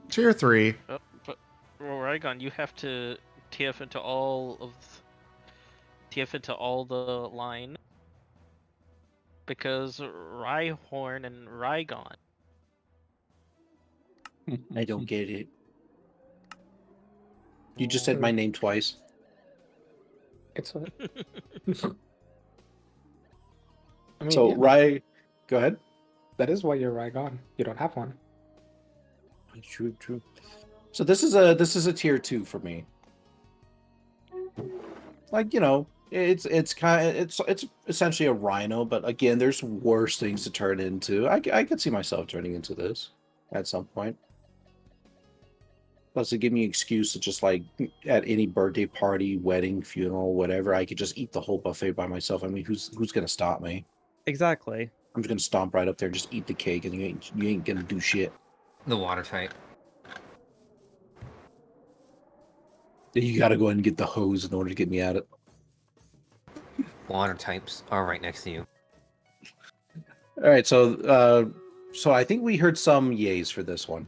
Tier 3. Oh, but Rygon, you have to TF into all the line because Rhyhorn and Rygon. I don't get it. You just said my name twice. It's a... I mean, So, yeah, go ahead. that is why you're Rygon. You don't have one. True, true. So this is a tier 2 for me. Like, it's essentially a rhino, but again, there's worse things to turn into. I could see myself turning into this at some point. Plus, it give me an excuse to just like at any birthday party, wedding, funeral, whatever, I could just eat the whole buffet by myself. I mean, who's gonna stop me? Exactly. I'm just gonna stomp right up there, and just eat the cake, and you ain't gonna do shit. The water type. You gotta go ahead and get the hose in order to get me at it. Water types are right next to you. All right, so I think we heard some yays for this one.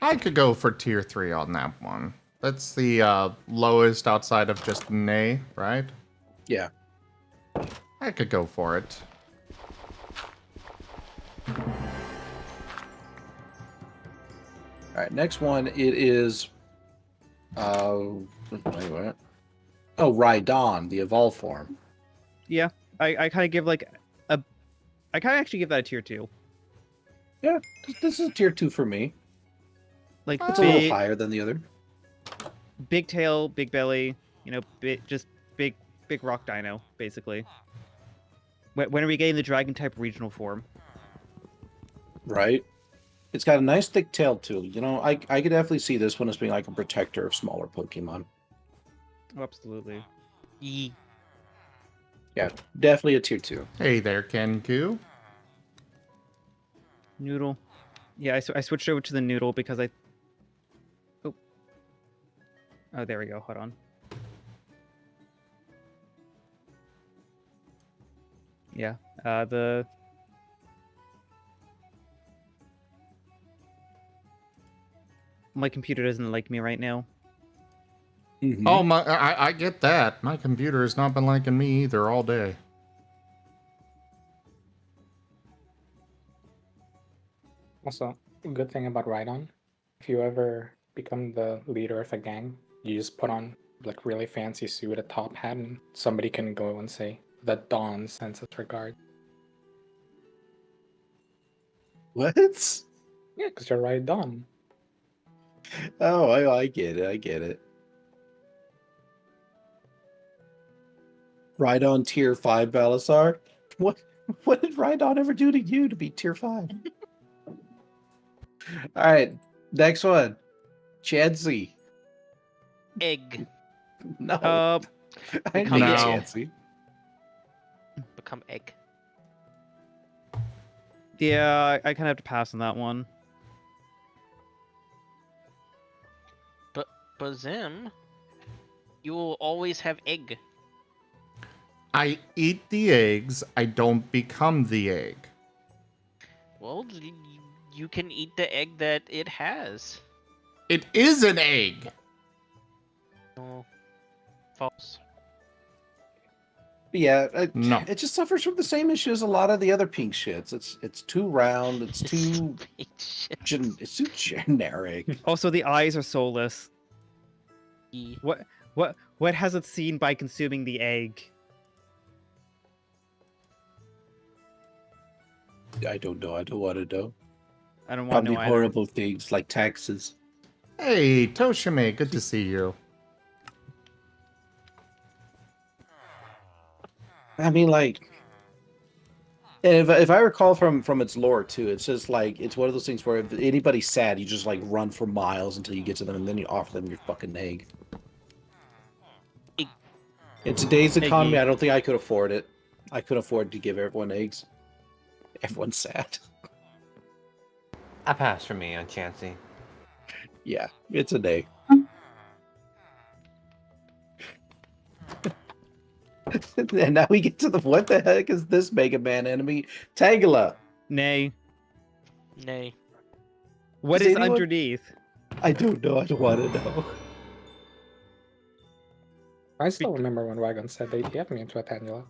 I could go for tier 3 on that one. That's the lowest outside of just nay, right? Yeah. I could go for it. All right, next one, it is wait, what? Oh, Rhydon, the evolve form. Yeah, I kind of give like a, I kind of actually give that a tier 2. Yeah, this is tier 2 for me. Like It's a little higher than the other. Big tail, big belly, you know, just big rock dino, basically. When are we getting the dragon type regional form? Right. It's got a nice thick tail too. You know, I could definitely see this one as being like a protector of smaller Pokemon. Oh, absolutely. Yee. Yeah, definitely a tier 2. Hey there, Kenku. Noodle. Yeah, I switched over to the noodle because I... Oh, there we go. Hold on. Yeah, my computer doesn't like me right now. Mm-hmm. Oh, I get that. My computer has not been liking me either all day. Also, a good thing about Rhydon, if you ever become the leader of a gang, you just put on like really fancy suit, a top hat, and somebody can go and say, "The Dawn sends its regard." What? Yeah, because you're Rhydon. Oh, I get it. I get it. Rhydon tier 5 Balasar? What did Rhydon ever do to you to be tier 5? Alright, next one. Chansey. Egg. No. I Become know egg. Chansey. Become egg. Yeah, I kind of have to pass on that one. But Zim, you will always have egg. I eat the eggs, I don't become the egg. Well, you can eat the egg that it has. It is an egg! No. False. Yeah, No. it just suffers from the same issue as a lot of the other pink shits. It's too round, it's too generic. Also, the eyes are soulless. Yee. What has it seen by consuming the egg? I don't know. I don't want to know. I don't want to Probably know either. horrible things like taxes. Hey, Toshime, good to see you. I mean, like, if I recall from its lore too, it's just like it's one of those things where if anybody's sad, you just like run for miles until you get to them, and then you offer them your fucking egg. In today's economy, I don't think I could afford it. I could afford to give everyone eggs. Everyone's sad. A pass for me on Chansey. Yeah, it's a day. And now we get to the what the heck is this Mega Man enemy? Tangela. Nay. Nay. What Does is anyone- underneath? I don't know. I don't want to know. I still remember when Rhydon said that he had me into a Tangela.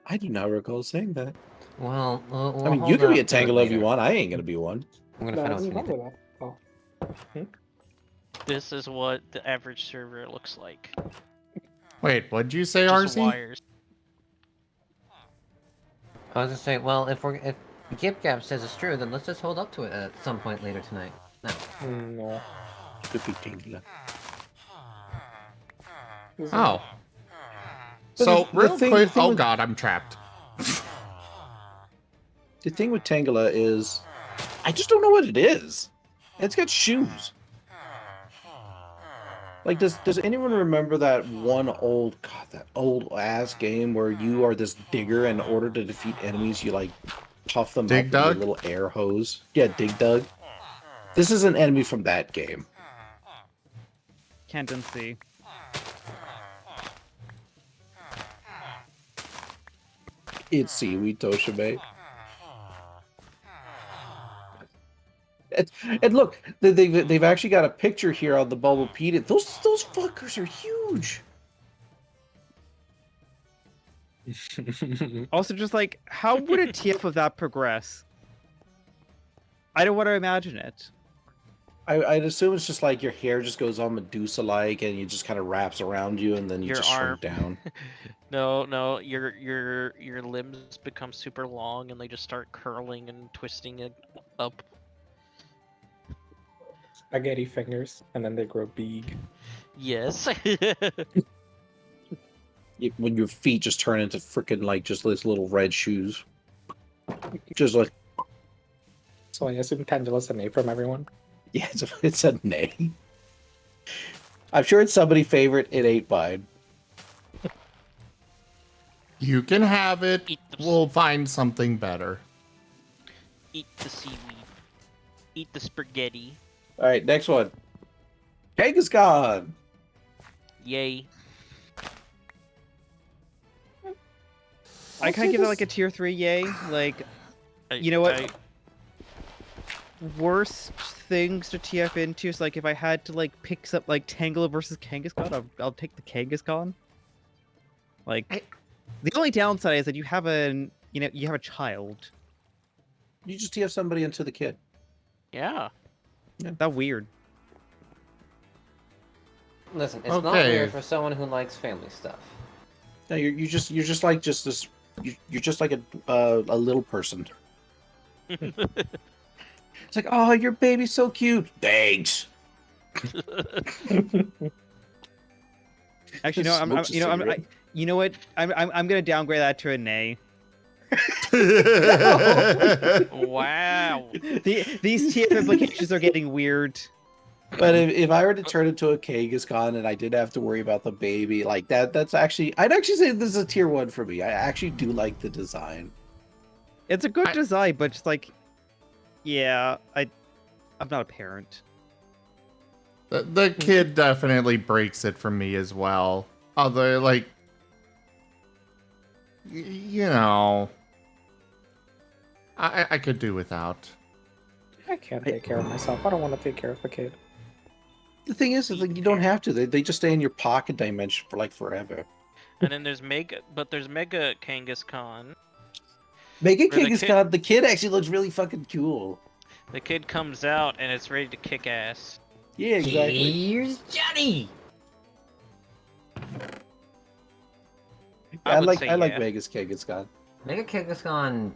I do not recall saying that. Well, I mean, you can be a Tangela if you want. I ain't gonna be one. I'm gonna No, I find out don't soon. remember that. Oh. This is what the average server looks like. Wait, what'd you say, Just RC? wires. I was gonna say, well, if Gip Gap says it's true, then let's just hold up to it at some point later tonight. No. No. Could be Tangela. Oh. But So, the real thing quick. Oh with- god, I'm trapped. The thing with Tangela is I just don't know what it is. It's got shoes. Like, does anyone remember that one that old ass game where you are this digger and in order to defeat enemies, you like puff them Dig up with your Dug? little air hose? Yeah, Dig Dug. This is an enemy from that game. Can't unsee. It's seaweed Toshime. And look, they've actually got a picture here on the Bulbapedia. Those fuckers are huge. Also, just like, how would a TF of that progress? I don't want to imagine it. I'd assume it's just like your hair just goes on Medusa-like, and it just kind of wraps around you, and then you Your just arm. shrink down. No, your limbs become super long and they just start curling and twisting it up. Spaghetti fingers, and then they grow big. Yes. When your feet just turn into freaking like just this little red shoes, just like So I assume Tangela's an A from everyone. yeah, it's a nay. I'm sure it's somebody's favorite. It ain't mine. You can have it. Eat the We'll find something better. Eat the seaweed. Eat the spaghetti. All right, next one. Kangaskhan. Yay. I kind of give it like a tier 3 yay. Like, you know what? Worst things to TF into is like if I had to like pick up like Tangela versus Kangaskhan, I'll take the Kangaskhan. Like, the only downside is that you have a child. You just TF somebody into the kid. Yeah. That weird. Listen, it's not Okay. weird for someone who likes family stuff. No, you're just like this. You're just like a little person. It's like, oh, your baby's so cute. Thanks. Actually, Just no, smokes a cigarette. you know what? I'm gonna downgrade that to a nay. Wow. These TF implications are getting weird. But if I were to turn into a Kangaskhan and I didn't have to worry about the baby, like that's actually, I'd actually say this is a tier 1 for me. I actually do like the design. It's a good design, but just like, yeah, I'm not a parent. The kid definitely breaks it for me as well. Although, like, you know, I could do without. I can't take care of myself. I don't want to take care of the kid. The thing is like you don't have to. They just stay in your pocket dimension for like forever. And then there's Mega Kangaskhan. Mega Where the Kangaskhan, the kid actually looks really fucking cool. The kid comes out and it's ready to kick ass. Yeah, exactly. Here's Johnny. I would like say Mega yeah. Kangaskhan. Mega Kangaskhan.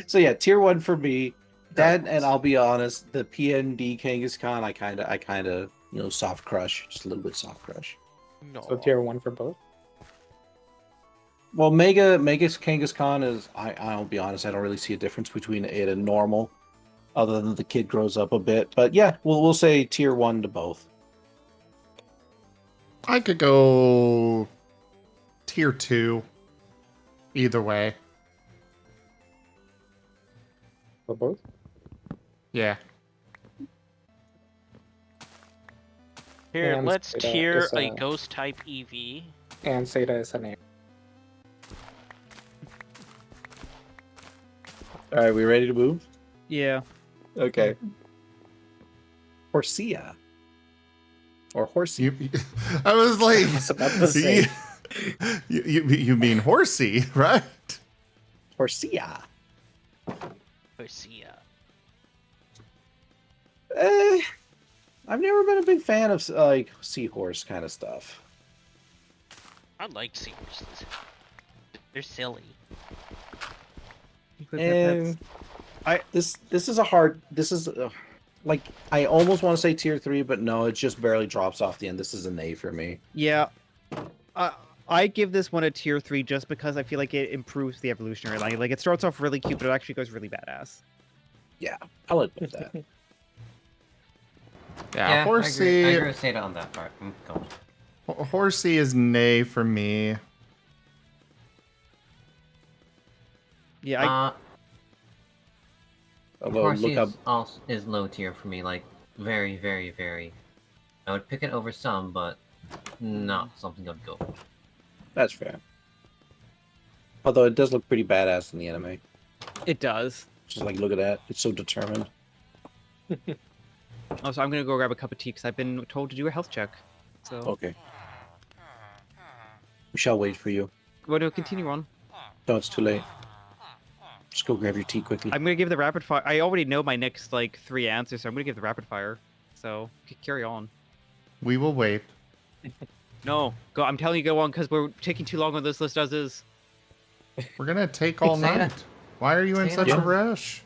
So yeah, tier 1 for me. That, and I'll be honest, the PND Kangaskhan, I kind of, soft crush, just a little bit soft crush. No. So tier 1 for both. Well, Mega Kangaskhan is, I'll be honest, I don't really see a difference between it and normal, other than the kid grows up a bit. But yeah, we'll say tier 1 to both. I could go tier 2. Either way. For both? Yeah. Here, And let's Seda tier is, a ghost type EV. And Seda is an A. All right, we ready to move? Yeah. Okay. Horsia. Or Horsey. I was like, It's about the same. you mean horsey, right? Horsia. Garcia. I've never been a big fan of like seahorse kind of stuff. I like seahorses. They're silly. And this is a hard. This is like I almost want to say tier 3, but no, it just barely drops off the end. This is an A for me. Yeah. I give this one a tier 3 just because I feel like it improves the evolutionary line. Like it starts off really cute, but it actually goes really badass. Yeah, I'll admit that. Yeah, I Horsey. agree with Seda on that part. Go on. Horsey is nay for me. Yeah, Although, Horsey look up. is low tier for me, like very, very, very. I would pick it over some, but not something I'd go for. That's fair. Although it does look pretty badass in the anime. it does. Just like, look at that. It's so determined. Also, I'm gonna go grab a cup of tea because I've been told to do a health check. So, Okay. We shall wait for you. want to continue on? No, it's too late. Just go grab your tea quickly. I'm gonna give the rapid fire. I already know my next like 3 answers, so I'm gonna give the rapid fire. So carry on. We will wait. No, go. I'm telling you, go on because we're taking too long on this list as is. We're gonna take all Say night. that. Why are you in Say such that. a rush?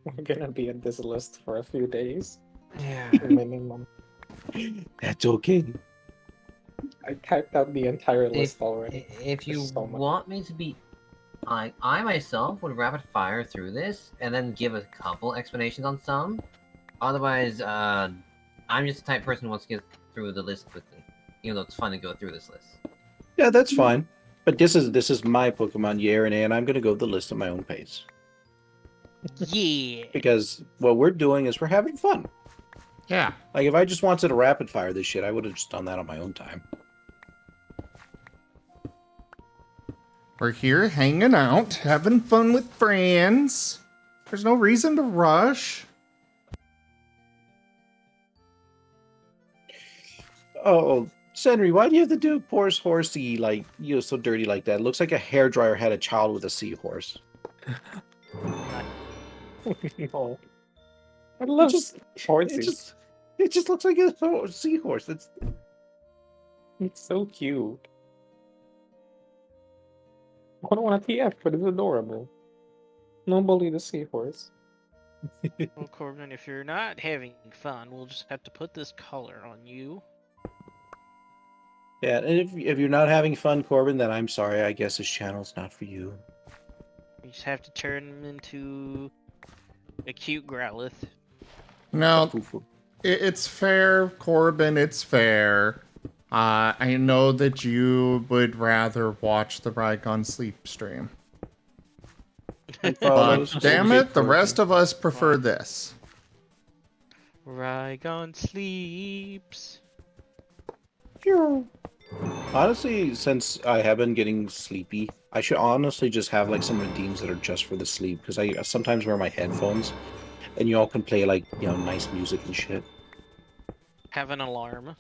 We're gonna be at this list for a few days. Yeah. Minimum. That's okay. I typed out the entire list already. If you There's so much. want me to be, I myself would rapid fire through this and then give a couple explanations on some. Otherwise, I'm just the type of person who wants to get through the list quickly, even though it's fun to go through this list. Yeah, that's fine. But this is my Pokemon year, and I'm gonna go the list at my own pace. Yeah. Because what we're doing is we're having fun. Yeah. Like, if I just wanted to rapid fire this shit, I would have just done that on my own time. We're here hanging out, having fun with friends. There's no reason to rush. Oh, Senri, why do you have to do poor Horsey, like, so dirty like that? It looks like a hairdryer had a child with a seahorse. No. I love just- horses. It just looks like a seahorse. It's so cute. I don't want a TF, but it's adorable. No bully the seahorse. Well, Corbin, if you're not having fun, we'll just have to put this color on you. Yeah, and if you're not having fun, Corbin, then I'm sorry. I guess this channel's not for you. You just have to turn him into a cute Growlithe. No, it's fair, Corbin. It's fair. I know that you would rather watch the Raygon sleep stream. But damn it, the rest of us prefer this. Raygon sleeps. Honestly, since I have been getting sleepy, I should honestly just have like some redeems that are just for the sleep, because I sometimes wear my headphones, and you all can play like, nice music and shit. Have an alarm.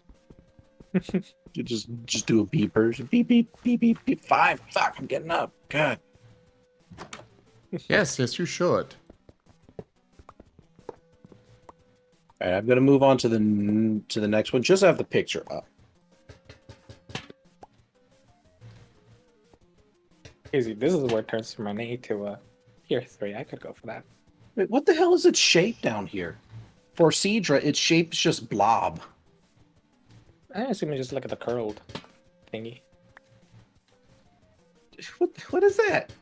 You just do a beeper, beep beep beep beep beep. 5, fuck, I'm getting up. God. Yes, you should. All right, I'm gonna move on to the next one. Just have the picture up. Easy. This is where it turns from an A to a tier 3. I could go for that. Wait, what the hell is its shape down here? For Seadra, its shape is just blob. I assume you just look at the curled thingy. What is that?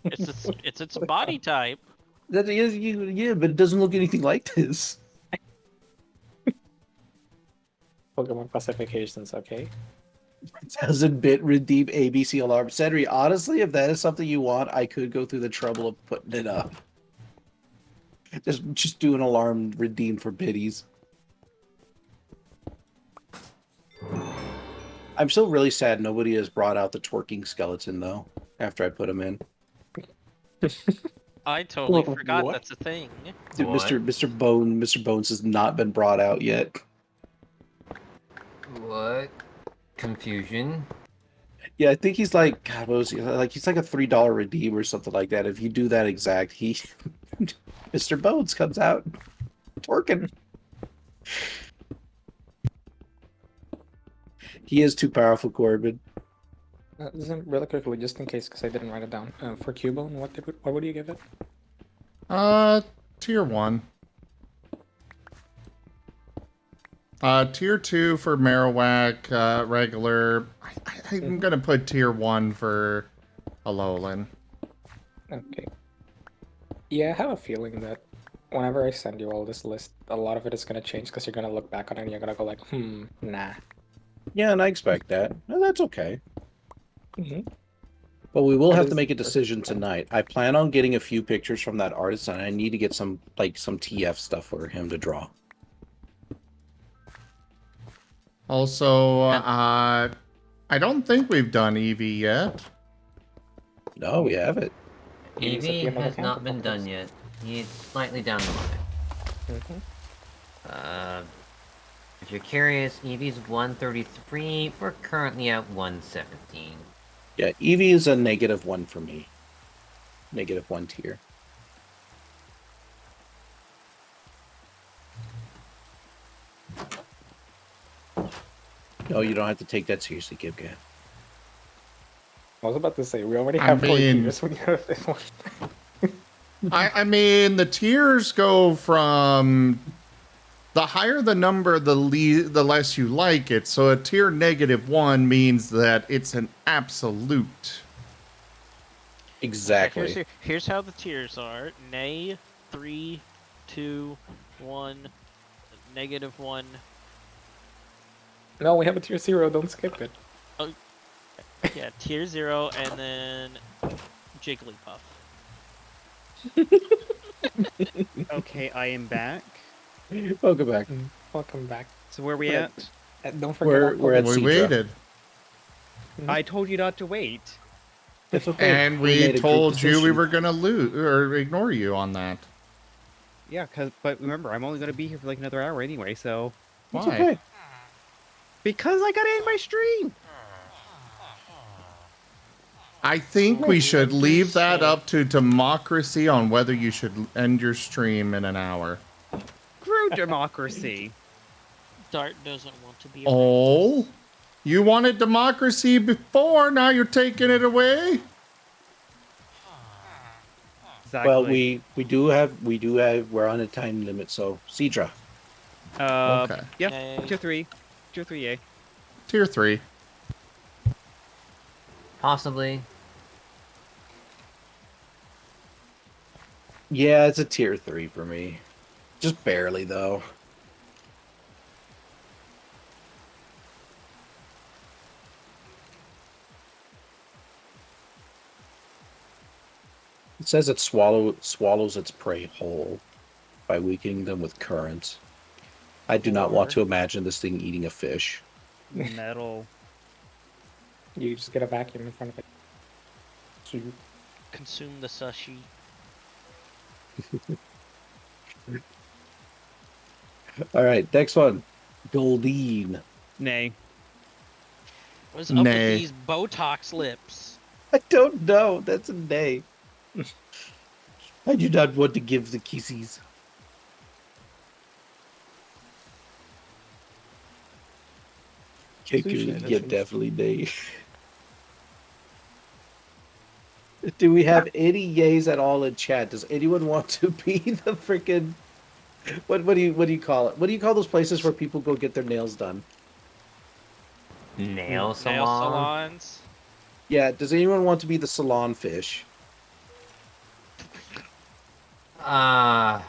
It's its body type. That is, yeah, but it doesn't look anything like this. Pokemon classifications, okay? 1000-bit redeem ABC alarm. Cedric, honestly, if that is something you want, I could go through the trouble of putting it up. Just do an alarm redeem for biddies. I'm still really sad nobody has brought out the twerking skeleton, though, after I put him in. I totally What? forgot that's a thing. Dude, What? Mr. Bones has not been brought out yet. What? Confusion. Yeah, I think he's like, God, what was he? Like, he's like a $3 redeem or something like that. If you do that exact, Mr. Bones comes out twerking. He is too powerful, Corbin. Really quickly, just in case, because I didn't write it down. For Cubone, what would you give it? Tier 1. Tier 2 for Marowak, regular. I'm gonna put tier 1 for Alolan. Okay. Yeah, I have a feeling that whenever I send you all this list, a lot of it is gonna change because you're gonna look back on it and you're gonna go like, nah. Yeah, and I expect that. No, that's okay. Mm-hmm. But we will What have is to make a the- decision tonight. I plan on getting a few pictures from that artist, and I need to get some TF stuff for him to draw. Also, I don't think we've done Eevee yet. No, we haven't. He's at the Eevee end of the has camp not for been done days. yet. He's slightly down the line. Mm-hmm. If you're curious, Eevee's 133. We're currently at 117. Yeah, Eevee is a -1 for me. -1 tier. No, you don't have to take that seriously, Gibgan. I was about to say, we already I have 4 mean- tiers when you have this one. I mean, the tiers go from the higher the number, the less you like it. So a tier -1 means that it's an absolute. Exactly. Here's how the tiers are: nay, 3, 2, 1, -1. No, we have a tier 0, don't skip it. Yeah, tier 0, and then Jigglypuff. Okay, I am back. Welcome back. Welcome back. So where are we Right. at? Don't forget We're at We Cedra. waited. I told you not to wait. It's okay. And We made we a told group you we decision. were gonna lose or ignore you on that. Yeah, but remember, I'm only gonna be here for like another hour anyway, so. It's Why? okay. Because I gotta end my stream! I think we should leave that up to democracy on whether you should end your stream in an hour. Screw democracy. Dart doesn't want to be. Oh, you wanted democracy before, now you're taking it away? Exactly. Well, we do have we're on a time limit, so Cedra. Okay. Yeah, Nay. tier 3. Tier 3A. Tier 3. Possibly. Yeah, it's a tier 3 for me. Just barely though. It says it swallows its prey whole by weakening them with currents. I do not want to imagine this thing eating a fish. Metal. You just get a vacuum in front of it. So you Consume the sushi. All right, next one. Goldeen. Nay. What's up Nay. with these Botox lips? I don't know. That's a nay. I do not want to give the kisses. Sushi, Yeah, that's definitely nay. Do we have any yays at all in chat? Does anyone want to be the freaking what do you call it? What do you call those places where people go get their nails done? Nail salon. Nail salons. Yeah, does anyone want to be the salon fish? No.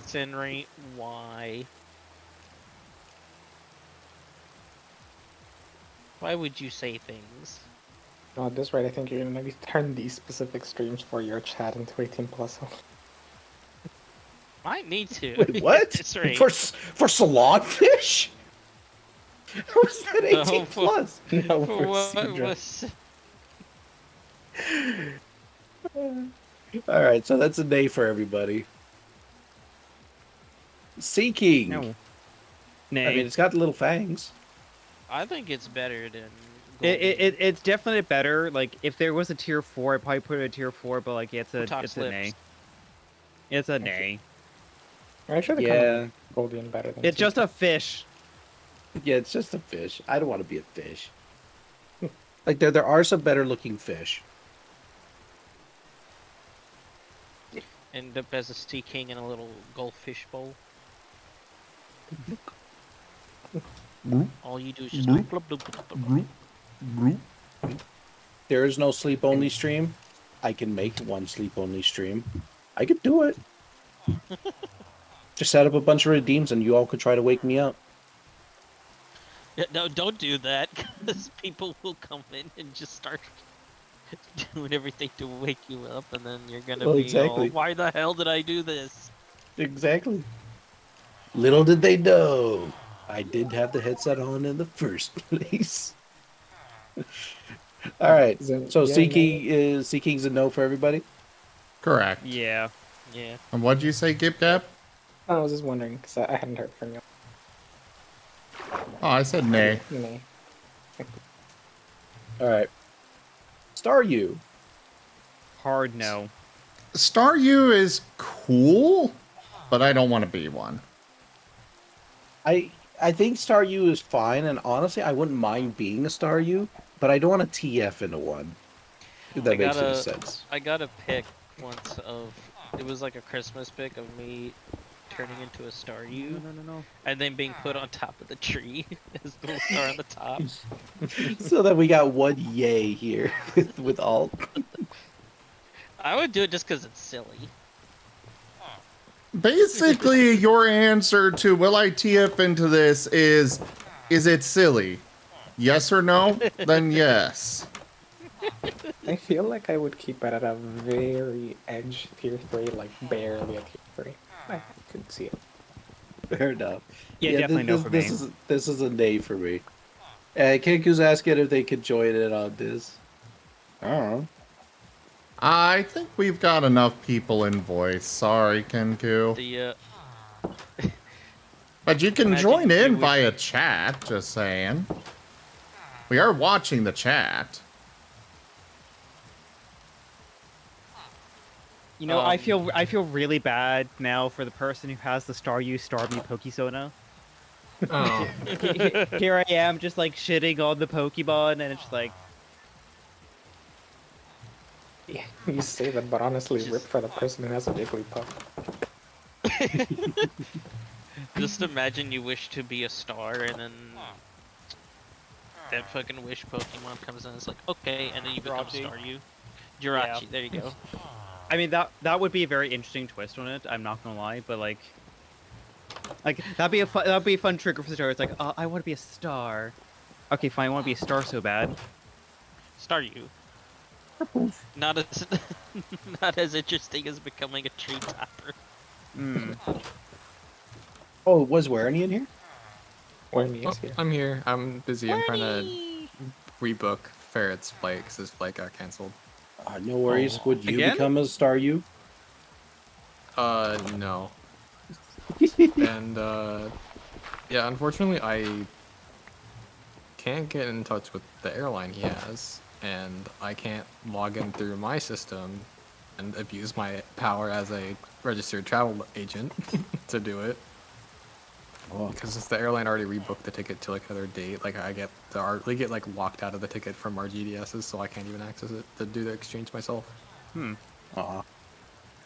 Senri, why? Why would you say things? No, at this rate, I think you're gonna maybe turn these specific streams for your chat into 18+. Might need to. Wait, what? That's right. For salon fish? How is that 18 plus? No, For for what Cedra. was... All right, so that's a nay for everybody. Sea King. No. Nay. I mean, it's got the little fangs. I think it's better than... It's definitely better. Like, if there was a tier 4, I'd probably put it at tier 4, but like, it's a Botox nay. lips. It's a nay. Actually, Yeah. kind of Golden better than It's just Cedra. a fish. Yeah, it's just a fish. I don't want to be a fish. Like there are some better looking fish. End up as a Sea King in a little goldfish bowl. All you do is just go blub, blub, blub, blub. There is no sleep only stream. I can make one sleep only stream. I could do it. Just set up a bunch of redeems and you all could try to wake me up. Yeah, no, don't do that, because people will come in and just start doing everything to wake you up, and then you're gonna Well, be exactly. all, why the hell did I do this? Exactly. Little did they know, I did have the headset on in the first place. All right. So Seeking's a no for everybody. Correct. Yeah. Yeah. And what'd you say, Gip Gap? I was just wondering because I hadn't heard from you. Oh, I said nay. Nay. All right. Star you. Hard no. Star U is cool, but I don't want to be one. I think Star U is fine, and honestly, I wouldn't mind being a Star U, but I don't want to TF into one. If that makes any sense. I got a pic once of, it was like a Christmas pic of me turning into a Star U, No. and then being put on top of the tree as the little star on the top. So that we got one yay here with alt. I would do it just because it's silly. Basically, your answer to will I TF into this is it silly? Yes or no? Then yes. I feel like I would keep it at a very edge tier 3, like barely a tier 3. I could see it. Fair enough. Yeah, definitely no for me. This is a nay for me. Kenku's asking if they could join in on this. I don't know. I think we've got enough people in voice. Sorry, Kenku. The But you can Imagine join if you in wish- via chat, just saying. We are watching the chat. You know, I feel really bad now for the person who has the Star U Star Me Pokesona. Oh. Here I am, just like shitting on the Pokemon, and it's just like, Yeah, you say that, but honestly, rip for the person who has a Jigglypuff. just imagine you wish to be a star, and then that fucking wish Pokemon comes in. It's like, okay, and then you become Jirachi. Star U. Jirachi, Yeah. there you go. I mean that would be a very interesting twist on it. I'm not gonna lie, but like that'd be a fun trigger for the star. It's like, I want to be a star. Okay, fine, I want to be a star so bad. Star U. Not as not as interesting as becoming a tree topper. Hmm. Oh, was Warren in here? When he Oh, is here. I'm here. I'm busy. I'm trying to rebook Ferret's flight because his flight got canceled. No worries. Would you Again? become a Star U? No. And, yeah, unfortunately, I can't get in touch with the airline he has, and I can't log in through my system and abuse my power as a registered travel agent to do it. Because since the airline already rebooked the ticket to like another date, like we get like locked out of the ticket from our GDSs, so I can't even access it to do the exchange myself. Very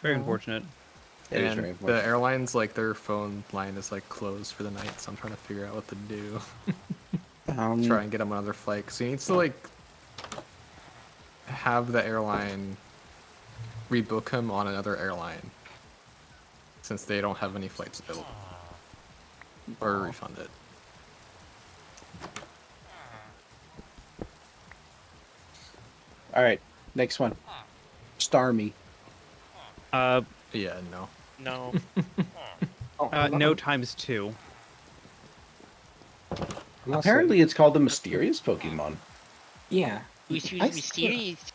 unfortunate. It is And very the unfortunate. airlines, like their phone line is like closed for the night, so I'm trying to figure out what to do. Try and get him another flight. So he needs to like have the airline rebook him on another airline, since they don't have any flights available, or refund it. All right, next one. Star me. Yeah, no. No. No times 2. Apparently, it's called the mysterious Pokemon. Yeah. We choose I mysterious.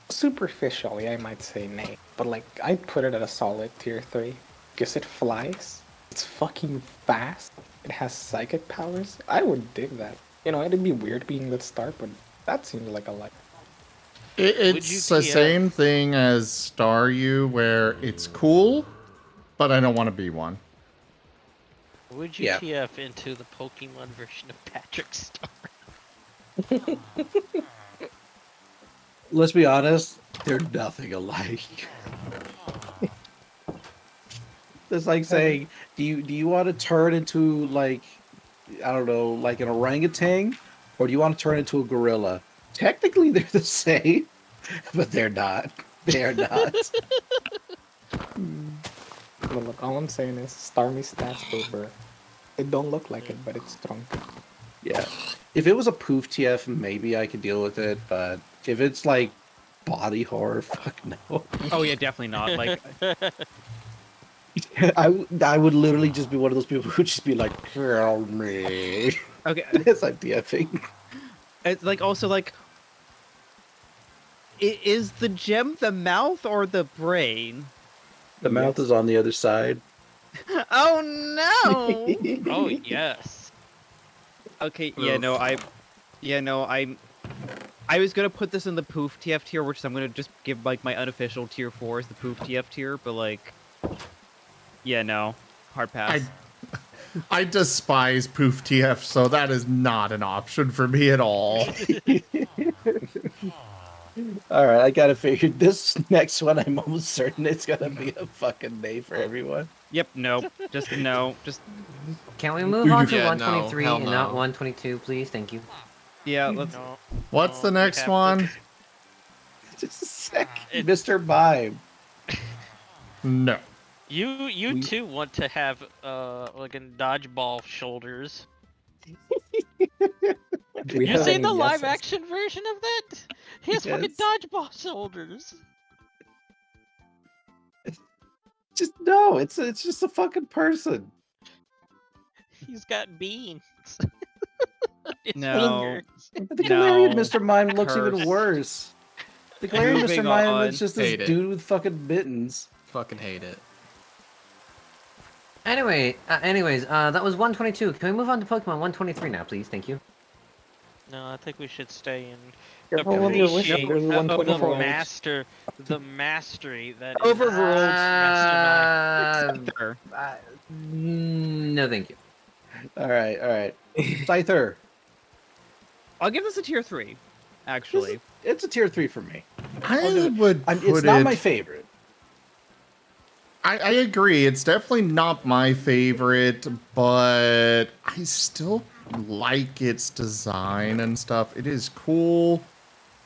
Superficially, I might say nay, but like, I'd put it at a solid tier 3. Because it flies, it's fucking fast, it has psychic powers. I would dig that. You know, it'd be weird being the start, but that seems like a like. It's the same thing as Staryu, where it's cool, but I don't want to be one. Would you TF into the Pokemon version of Patrick Star? Let's be honest, they're nothing alike. It's like saying, do you want to turn into like, I don't know, like an orangutan, or do you want to turn into a gorilla? Technically, they're the same, but they're not. They are not. Well, look, all I'm saying is Starmie stats over. It don't look like it, but it's strong. Yeah. If it was a poof TF, maybe I could deal with it, but if it's like body horror, fuck no. Oh yeah, definitely not. Like, I would literally just be one of those people who would just be like, kill me. okay, As I'm TFing. it's like also like, is the gem the mouth or the brain? The mouth is on the other side. Oh no! Oh yes. Okay, yeah, no, I was gonna put this in the poof TF tier, which I'm gonna just give like my unofficial tier 4 as the poof TF tier, but like, yeah, no, hard pass. I despise poof TF, so that is not an option for me at all. All right, I gotta figure this next one. I'm almost certain it's gonna be a fucking nay for everyone. Yep, no, just no, just Can we move on to Yeah, no, 123 hell and not no. 122, please? Thank you. yeah, let's. No, What's the we next have to- one? Just a sec, It- Mr. Mime. No. You too want to have like a dodgeball shoulders. We You have see any the live guesses? action version of that? He has fucking Yes. dodgeball shoulders. Just no, it's just a fucking person. He's got beans. His No. fingers. The Galarian No. Mr. Mime looks even Curse. worse. The Galarian Moving Mr. Mime on. is just this Hate it. dude with fucking mittens. Fucking hate it. Anyways, that was 122. Can we move on to Pokemon 123 now, please? Thank you. No, I think we should stay in Careful with your wish. appreciate There's the 124. the mastery that is Overruled. Mastermind. Sure. No, thank you. All right. Scyther. I'll give this a tier 3, actually. It's a tier 3 for me. I would It's put not it- my favorite. I agree. It's definitely not my favorite, but I still like its design and stuff. It is cool.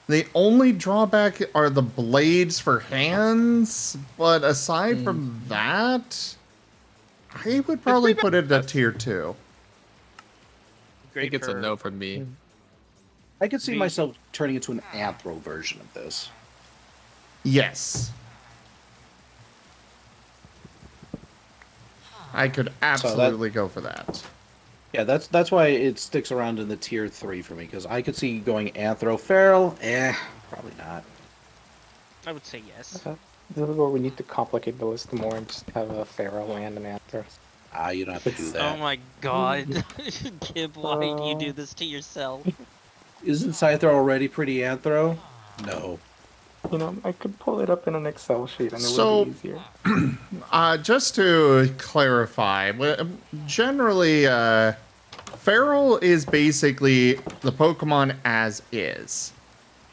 The only drawback are the blades for hands, but aside from that, I would probably put it at tier 2. I think it's a no from me. I could see myself turning into an Anthro version of this. Yes. I could absolutely go for that. Yeah, that's why it sticks around in the tier 3 for me, because I could see going Anthro Feral. Probably not. I would say yes. This is where we need to complicate the list more and just have a Pharaoh and an Anthro. You don't have to do that. Oh my god. Kib, why do you do this to yourself? Isn't Scyther already pretty Anthro? No. You know, I could pull it up in an Excel sheet and it So- would be easier. Just to clarify, generally, Feral is basically the Pokemon as is.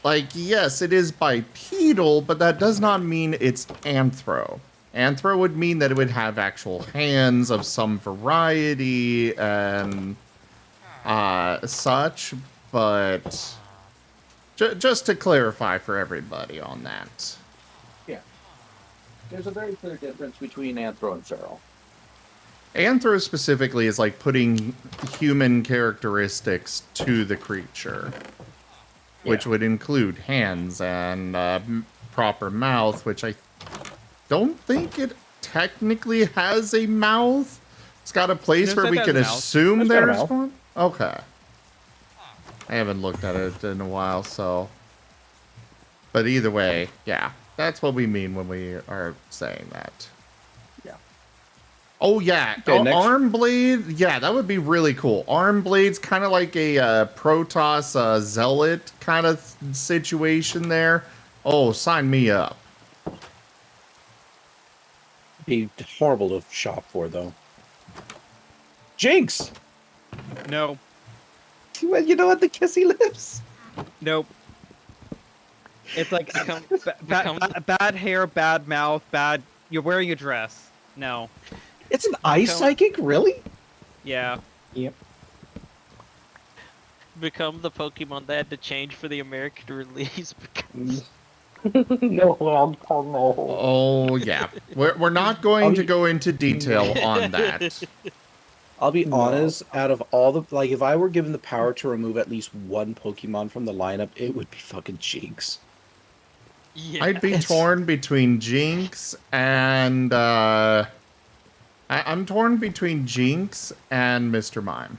Like, yes, it is bipedal, but that does not mean it's Anthro. Anthro would mean that it would have actual hands of some variety and such, but just to clarify for everybody on that. There's a very clear difference between Anthro and Feral. Anthro specifically is like putting human characteristics to the creature, which would include hands and proper mouth, which I don't think it technically has a mouth. It's got a place No, where it we has can a mouth. assume It's got a there's mouth. one. Okay. I haven't looked at it in a while, so. But either way, yeah. That's what we mean when we are saying that. Yeah. Oh, yeah. Okay, next. Arm blade. Yeah, that would be really cool. Arm blade's kind of like a Protoss Zealot kind of situation there. Oh, sign me up. Be horrible to shop for, though. Jinx! No, Well, you know what? The kissy lips. nope. It's like Become- bad hair, bad mouth, bad. You're wearing a dress. No. It's an ice psychic, really? Yeah. Yep. Become the Pokemon that had to change for the American release because No, oh no. Oh yeah, we're not going to go into detail on that. I'll be No. honest, out of all the like if I were given the power to remove at least one Pokemon from the lineup, it would be fucking Jinx. yeah. I'd be It's- torn between Jinx and I'm torn between Jinx and Mr. Mime.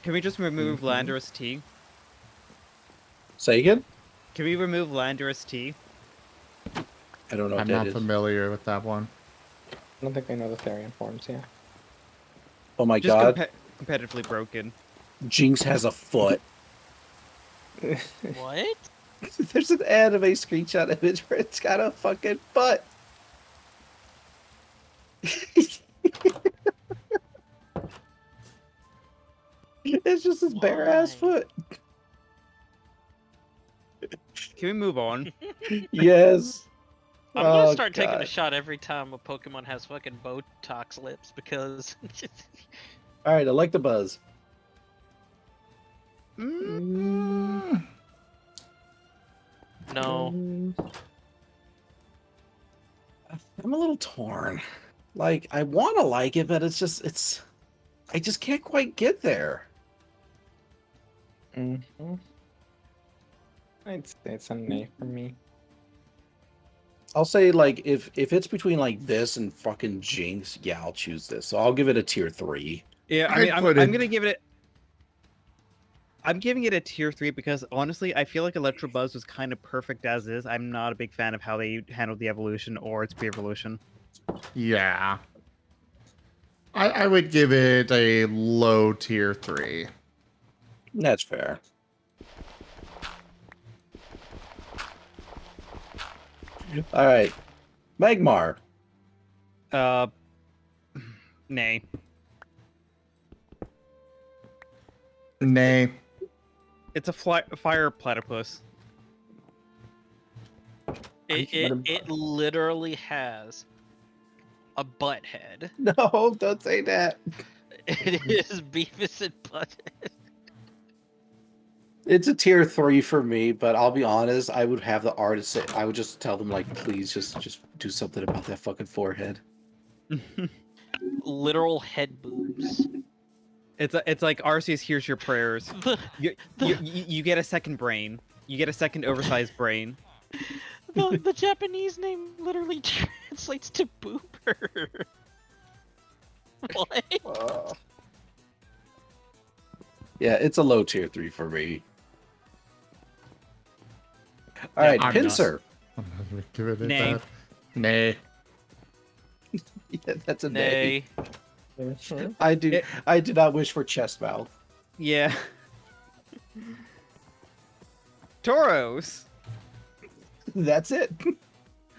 Can we just remove Landorus T? Say again? Can we remove Landorus T? I don't know what I'm that not is. familiar with that one. I don't think I know the Therian forms, yeah. Oh my Just god. competitively broken. Jinx has a foot. What? There's an anime screenshot image where it's got a fucking foot. It's just his bare ass Why? foot. Can we move on? Yes. I'm gonna Oh, start taking a God. shot every time a Pokemon has fucking Botox lips because All right, I like the buzz. Mm, no. I'm a little torn. Like, I want to like it, but I just can't quite get there. Mm-hmm. I'd say it's an A for me. I'll say, like, if it's between, like, this and fucking Jinx, yeah, I'll choose this. So I'll give it a tier 3. Yeah, I I'd mean, I'm put it- gonna give it. I'm giving it a tier 3 because honestly, I feel like Electabuzz was kind of perfect as is. I'm not a big fan of how they handled the evolution or its pre-evolution. yeah. I would give it a low tier 3. That's fair. All right. Magmar. Nay. Nay. It's a fire platypus. It literally has a butt head. No, don't say that. It is Beavis and Butthead. It's a tier 3 for me, but I'll be honest, I would have the artist say, I would just tell them, like, please just do something about that fucking forehead. Literal head boobs. It's like Arceus. Here's your prayers. The, You get a second brain. You get a second oversized brain. the Japanese name literally translates to boober. What? Yeah, it's a low tier 3 for me. All right, I'm Pinsir. I'm not gonna give it Nay. that. Nay. Yeah, that's a nay. Nay. I do not wish for chest mouth. Yeah. Tauros. That's it.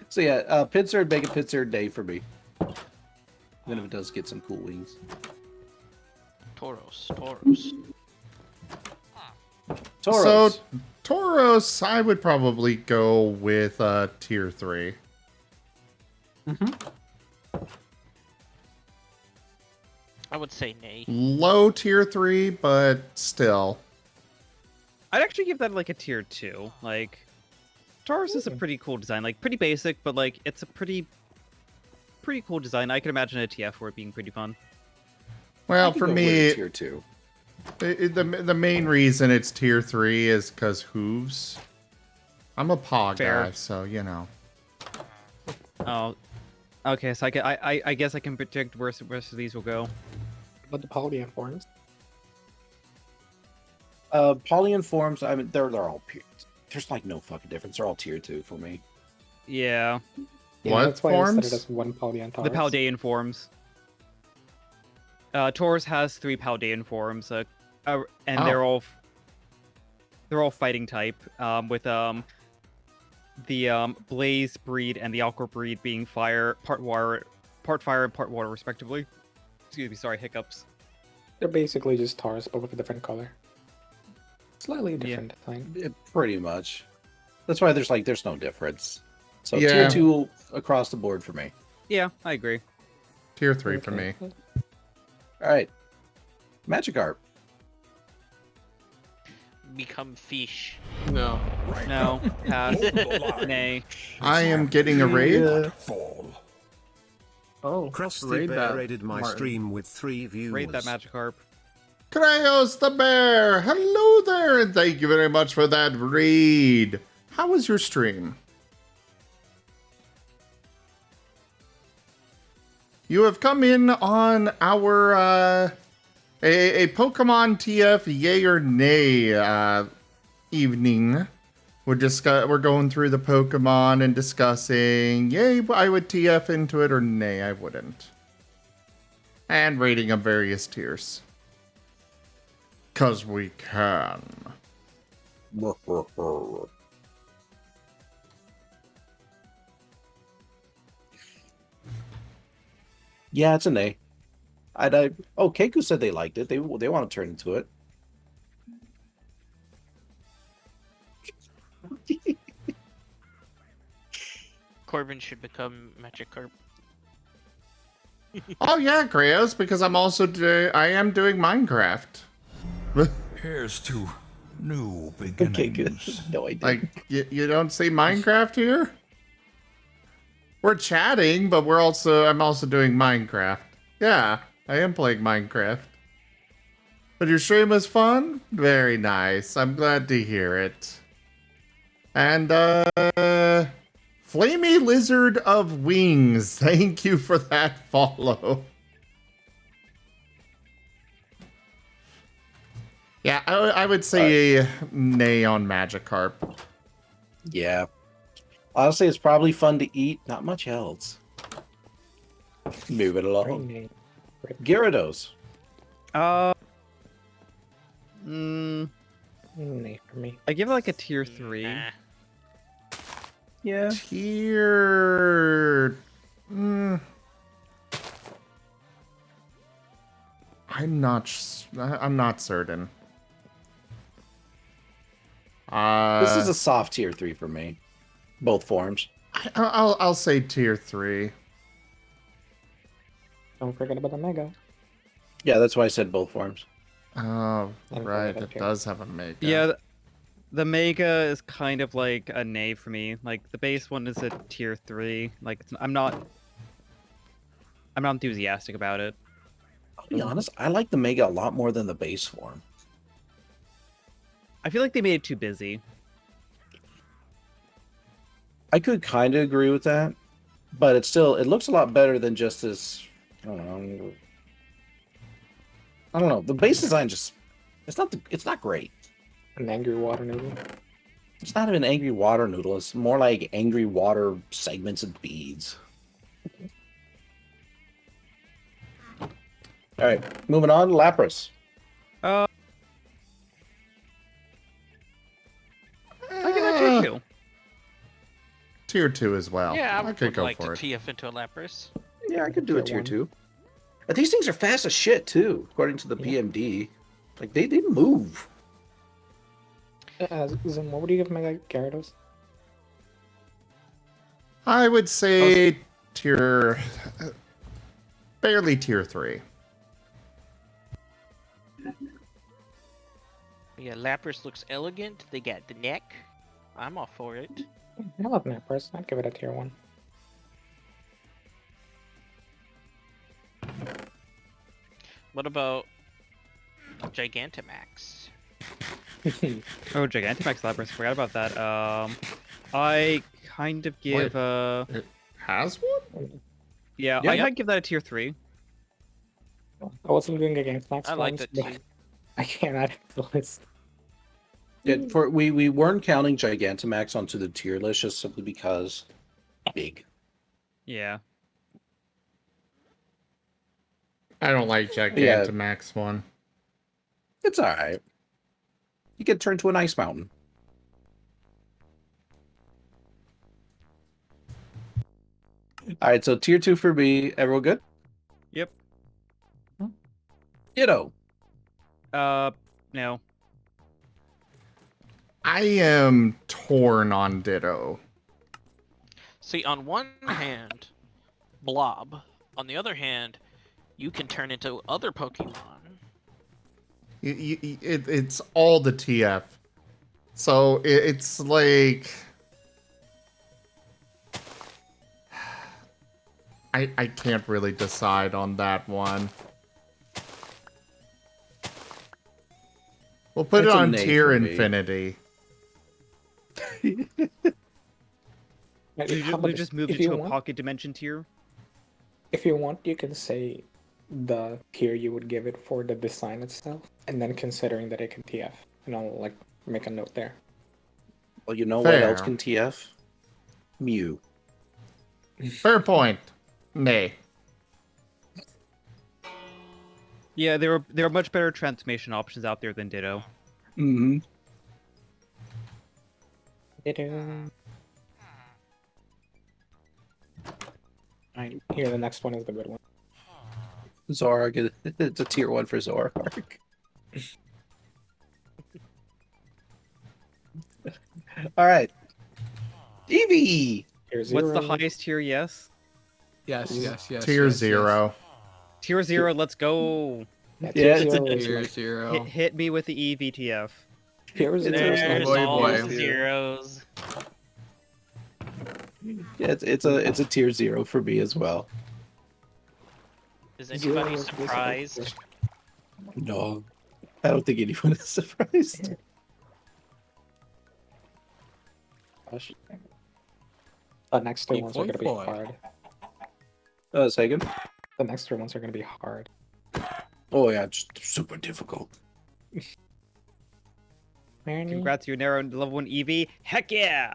So yeah, Pinsir and Mega Pinsir day for me. Even if it does get some cool wings. Tauros. Tauros. So Tauros, I would probably go with tier 3. I would say nay. Low tier 3, but still. I'd actually give that like a tier 2. Like, Tauros is a pretty cool design. Like, pretty basic, but like it's a pretty cool design. I can imagine a TF for it being pretty fun. Well, I can for go with me, a tier 2. the main reason it's tier 3 is because hooves. I'm a paw Fair. guy, so you know. Oh, okay. So I guess I can predict where the rest of these will go. But the Paldean forms. Polyan forms, I mean, they're all there's like no fucking difference. They're all tier 2 for me. Yeah, Yeah, What that's why I forms? said it as one Paldean Taurus. the Paldean forms. Taurus has 3 Paldean forms, and Oh. they're all fighting type. With the Blaze breed and the Alcor breed being fire, part fire and part water, respectively. Excuse me, sorry, hiccups. They're basically just Taurus, but with a different color. Slightly different design. Pretty much. That's why there's no difference. So Yeah. tier 2 across the board for me. Yeah, I agree. Tier 3 for me. All right. Magikarp. Become fish. No. No, pass. Hold the line. Nay. I am getting a raid. Fall. Oh, Krusty Raid Bear that, raided my Marten. stream with 3 viewers. Raid that Magikarp. Kraos the Bear, hello there, and thank you very much for that raid. How was your stream? You have come in on our a Pokemon TF yay or nay evening. We're going through the Pokemon and discussing yay I would TF into it or nay I wouldn't. And rating of various tiers. 'Cause we can. Yeah, it's an A. Oh, Keiko said they liked it. They want to turn into it. Corbin should become Magikarp. Oh yeah, Kraos, because I'm also I am doing Minecraft. Here's to new Okay, good. beginnings. No, I didn't. Like you don't see Minecraft here? We're chatting, but I'm also doing Minecraft. Yeah, I am playing Minecraft. But your stream was fun? Very nice. I'm glad to hear it. And Flamey Lizard of Wings, thank you for that follow. Yeah, I would say nay on Magikarp. Yeah. Honestly, it's probably fun to eat. Not much else. Move it along. Gyarados. Nay for me. I give it like a tier 3. Nah. Yeah. Tier. I'm not certain. This is a soft tier 3 for me. Both forms. I'll say tier 3. Don't forget about the Mega. Yeah, that's why I said both forms. Oh, And right. Mega It too. does have a Mega. Yeah, the Mega is kind of like a nay for me. Like the base one is a tier 3. Like I'm not enthusiastic about it. I'll be honest, I like the Mega a lot more than the base form. I feel like they made it too busy. I could kind of agree with that, but it looks a lot better than just this. I don't know. The base design it's not great. An angry water noodle. It's not an angry water noodle. It's more like angry water segments and beads. All right, moving on. Lapras. I give that tier 2. Tier 2 as well. Yeah, I I would could go like for to it. TF into a Lapras. Yeah, I could do a tier one. 2. But these things are fast as shit too, according to the PMD. Like they move. Zim, what would you give Mega Gyarados? I would say barely tier 3. Yeah, Lapras looks elegant. They got the neck. I'm all for it. I love Nappers. I'd give it a tier 1. What about Gigantamax? Oh, Gigantamax Lapras. Forgot about that. I kind of give It has one? yeah, Yeah. I might give that a tier 3. I wasn't doing against Max I like forms, that but too. I can't add it to the list. We weren't counting Gigantamax onto the tier list just simply because big. Yeah. I don't like Gigantamax one. It's all right. You get turned to an ice mountain. All right, so tier 2 for me. Everyone good? Yep. Ditto. No. I am torn on Ditto. See, on one hand, blob. On the other hand, you can turn into other Pokemon. It's all the TF. So it's like... I can't really decide on that one. We'll put It's it a on nay tier for me. infinity. Maybe We how about this? just moved If it you to a want- pocket dimension tier. If you want, you can say the tier you would give it for the design itself, and then considering that it can TF, and I'll like make a note there. Well, you know what else Fair. can TF? Mew. Fair point. Nay. Yeah, there are much better transformation options out there than Ditto. Mm-hmm. Alright, here the next one is the good one. Zorg, it's a tier 1 for Zorg. Alright. Eevee! Tier What's zero. the highest tier? Yes. Yes, yes, yes. Tier yes, 0. Tier 0. Let's go. Yeah, Yeah, tier it's a zero is Tier like 0. Hit me with the EVTF. tier zero is There's boy, all boy. zeros. Yeah, it's a tier 0 for me as well. Is Zero anybody is basically surprised? first. No. I don't think anyone is surprised. Gosh. The next three Hey, ones are gonna be boy. hard. Second. The next three ones are gonna be hard. Oh yeah, just super difficult. Congrats, you're narrowed to level 1 EV. Heck yeah!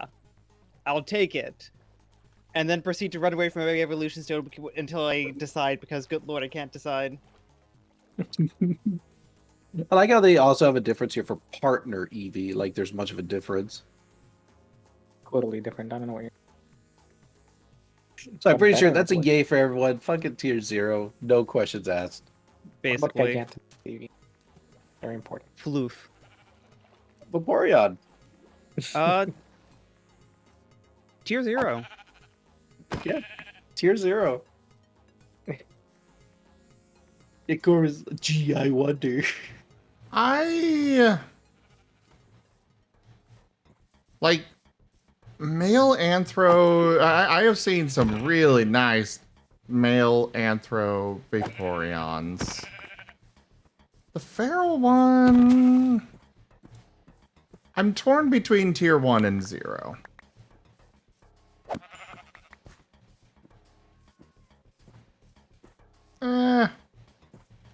I'll take it. And then proceed to run away from every evolution stone until I decide, because good lord, I can't decide. I like how they also have a difference here for partner Eevee. Like, there's much of a difference. Totally different. I don't know what you're. So I'm A pretty sure better that's a one. yay for everyone. Fucking tier 0. No questions asked. What about Basically. Gigantic TV? Very important. Floof. Vaporeon. Tier 0. Tier 0. Icarus. Gee, I wonder. Like, male anthro... I have seen some really nice male anthro Vaporeons. The feral one... I'm torn between tier 1 and 0.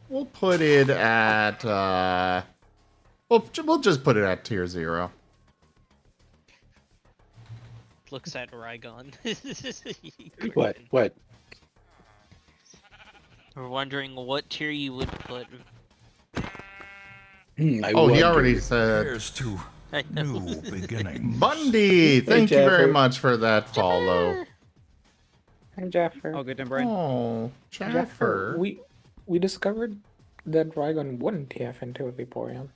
We'll put it at, we'll just put it at tier 0. Looks at Raygon. What? We're wondering what tier you would put. I Oh, he wonder. already said... Here's to I know. new beginnings. Bundy! Thank you very Jaffer. much for that follow. I'm Jaffer. Oh, good, then, Brian. Oh, Jaffer. We discovered that Raygon wouldn't TF into a Vaporeon.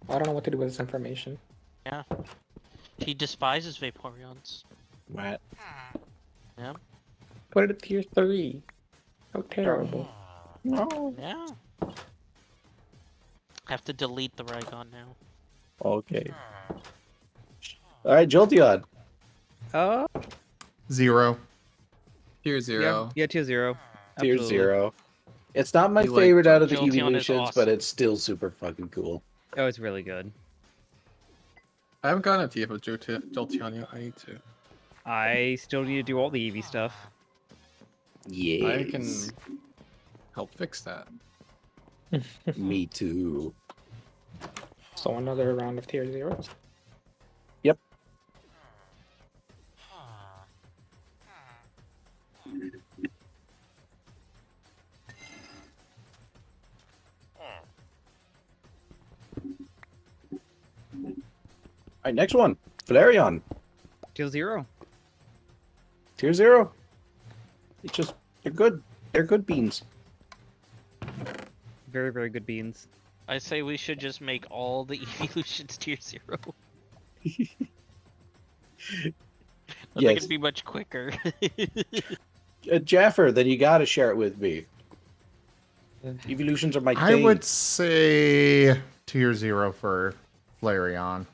I don't know what to do with this information. Yeah. He despises Vaporeons. What? Yeah. Put it at tier 3. How terrible. No. Yeah. Have to delete the Raygon now. Okay. Alright, Jolteon. 0. Tier Yeah, 0. yeah, tier 0. Tier Absolutely. 0. It's not my You like favorite out of the Jolteon is evolutions, awesome. but it's still super fucking cool. Oh, it's really good. I haven't gotten a TF with Jolteon yet. I need to. I still need to do all the EV stuff. Yeah. I can help fix that. Me too. So another round of tier 0s. Yep. Alright, next one. Flareon. Tier 0. Tier 0. It's just, they're good. They're good beans. Very, very good beans. I say we should just make all the evolutions tier 0. I think Yes. it'd be much quicker. Jaffer, then you gotta share it with me. Evolutions are my I thing. would say tier 0 for Flareon.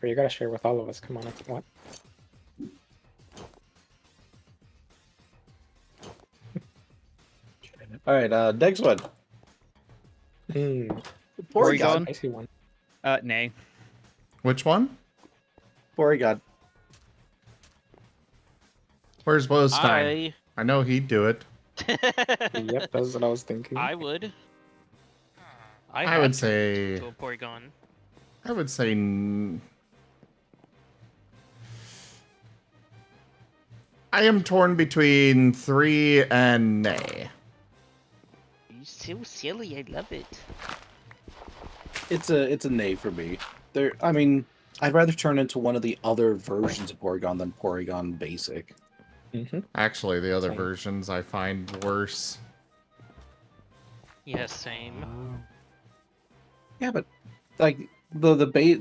You gotta share with all of us. Come on, what? All right, next one. Porygon? Spicy one. Nay. Which one? Porygon. Where's Blowstein? I know he'd do it. Yep, that's what I was thinking. I would. I would say. To a Porygon. I would say. I am torn between 3 and nay. You're so silly. I love it. It's a nay for me. I mean, I'd rather turn into one of the other versions of Porygon than Porygon Basic. Actually, the other versions I find worse. Yeah, same. Yeah, but like the base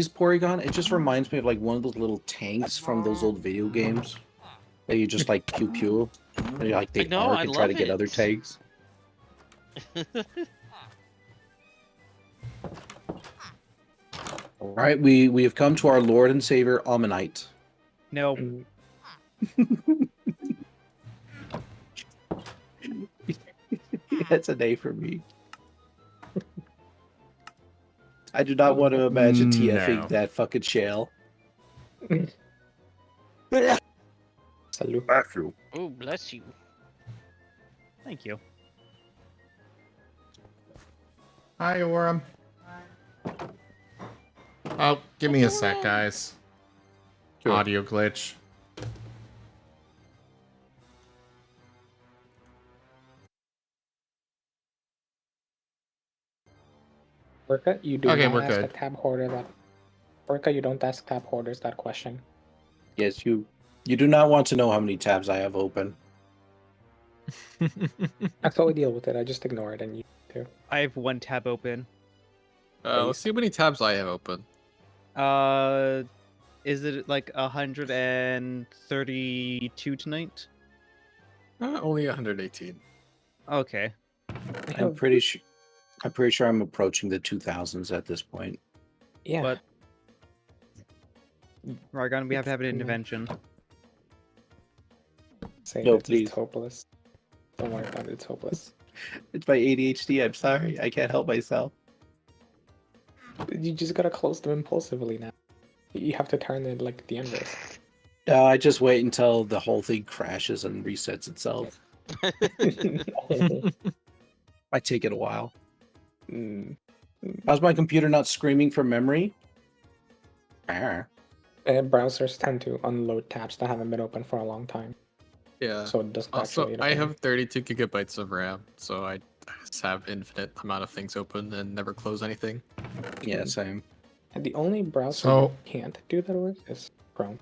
Porygon, it just reminds me of like one of those little tanks from those old video games that you just like pew pew, and you like they arc and try to get other tanks. All right, we have come to our Lord and Savior Ammonite. No. That's a day for me. I do not want to imagine TFing that fucking shell. Salute. Oh, bless you. Thank you. Hi, Orem. Oh, give me a sec, guys. Sure. Audio glitch. Burka, you do Okay, not we're ask a good. tab hoarder that. Burka, you don't ask tab hoarders that question. Yes, you do not want to know how many tabs I have open. I totally deal with it. I just ignore it, and you do. I have one tab open. Let's see how many tabs I have open. Is it like 132 tonight? Only 118. Okay. I'm pretty sure I'm approaching the 2000s at this point. Yeah. But Rygon, we have to have an intervention. Say No, it's please. hopeless. Don't worry about it. It's hopeless. It's my ADHD. I'm sorry. I can't help myself. You just gotta close them impulsively now. You have to turn it like the inverse. No, I just wait until the whole thing crashes and resets itself. Might take it a while. How's my computer not screaming for memory? Browsers tend to unload tabs that haven't been open for a long time. Yeah. So it doesn't Also, actually. I have 32 gigabytes of RAM, so I just have infinite amount of things open and never close anything. Yeah, same. And the only browser So- that can't do that with is Chrome.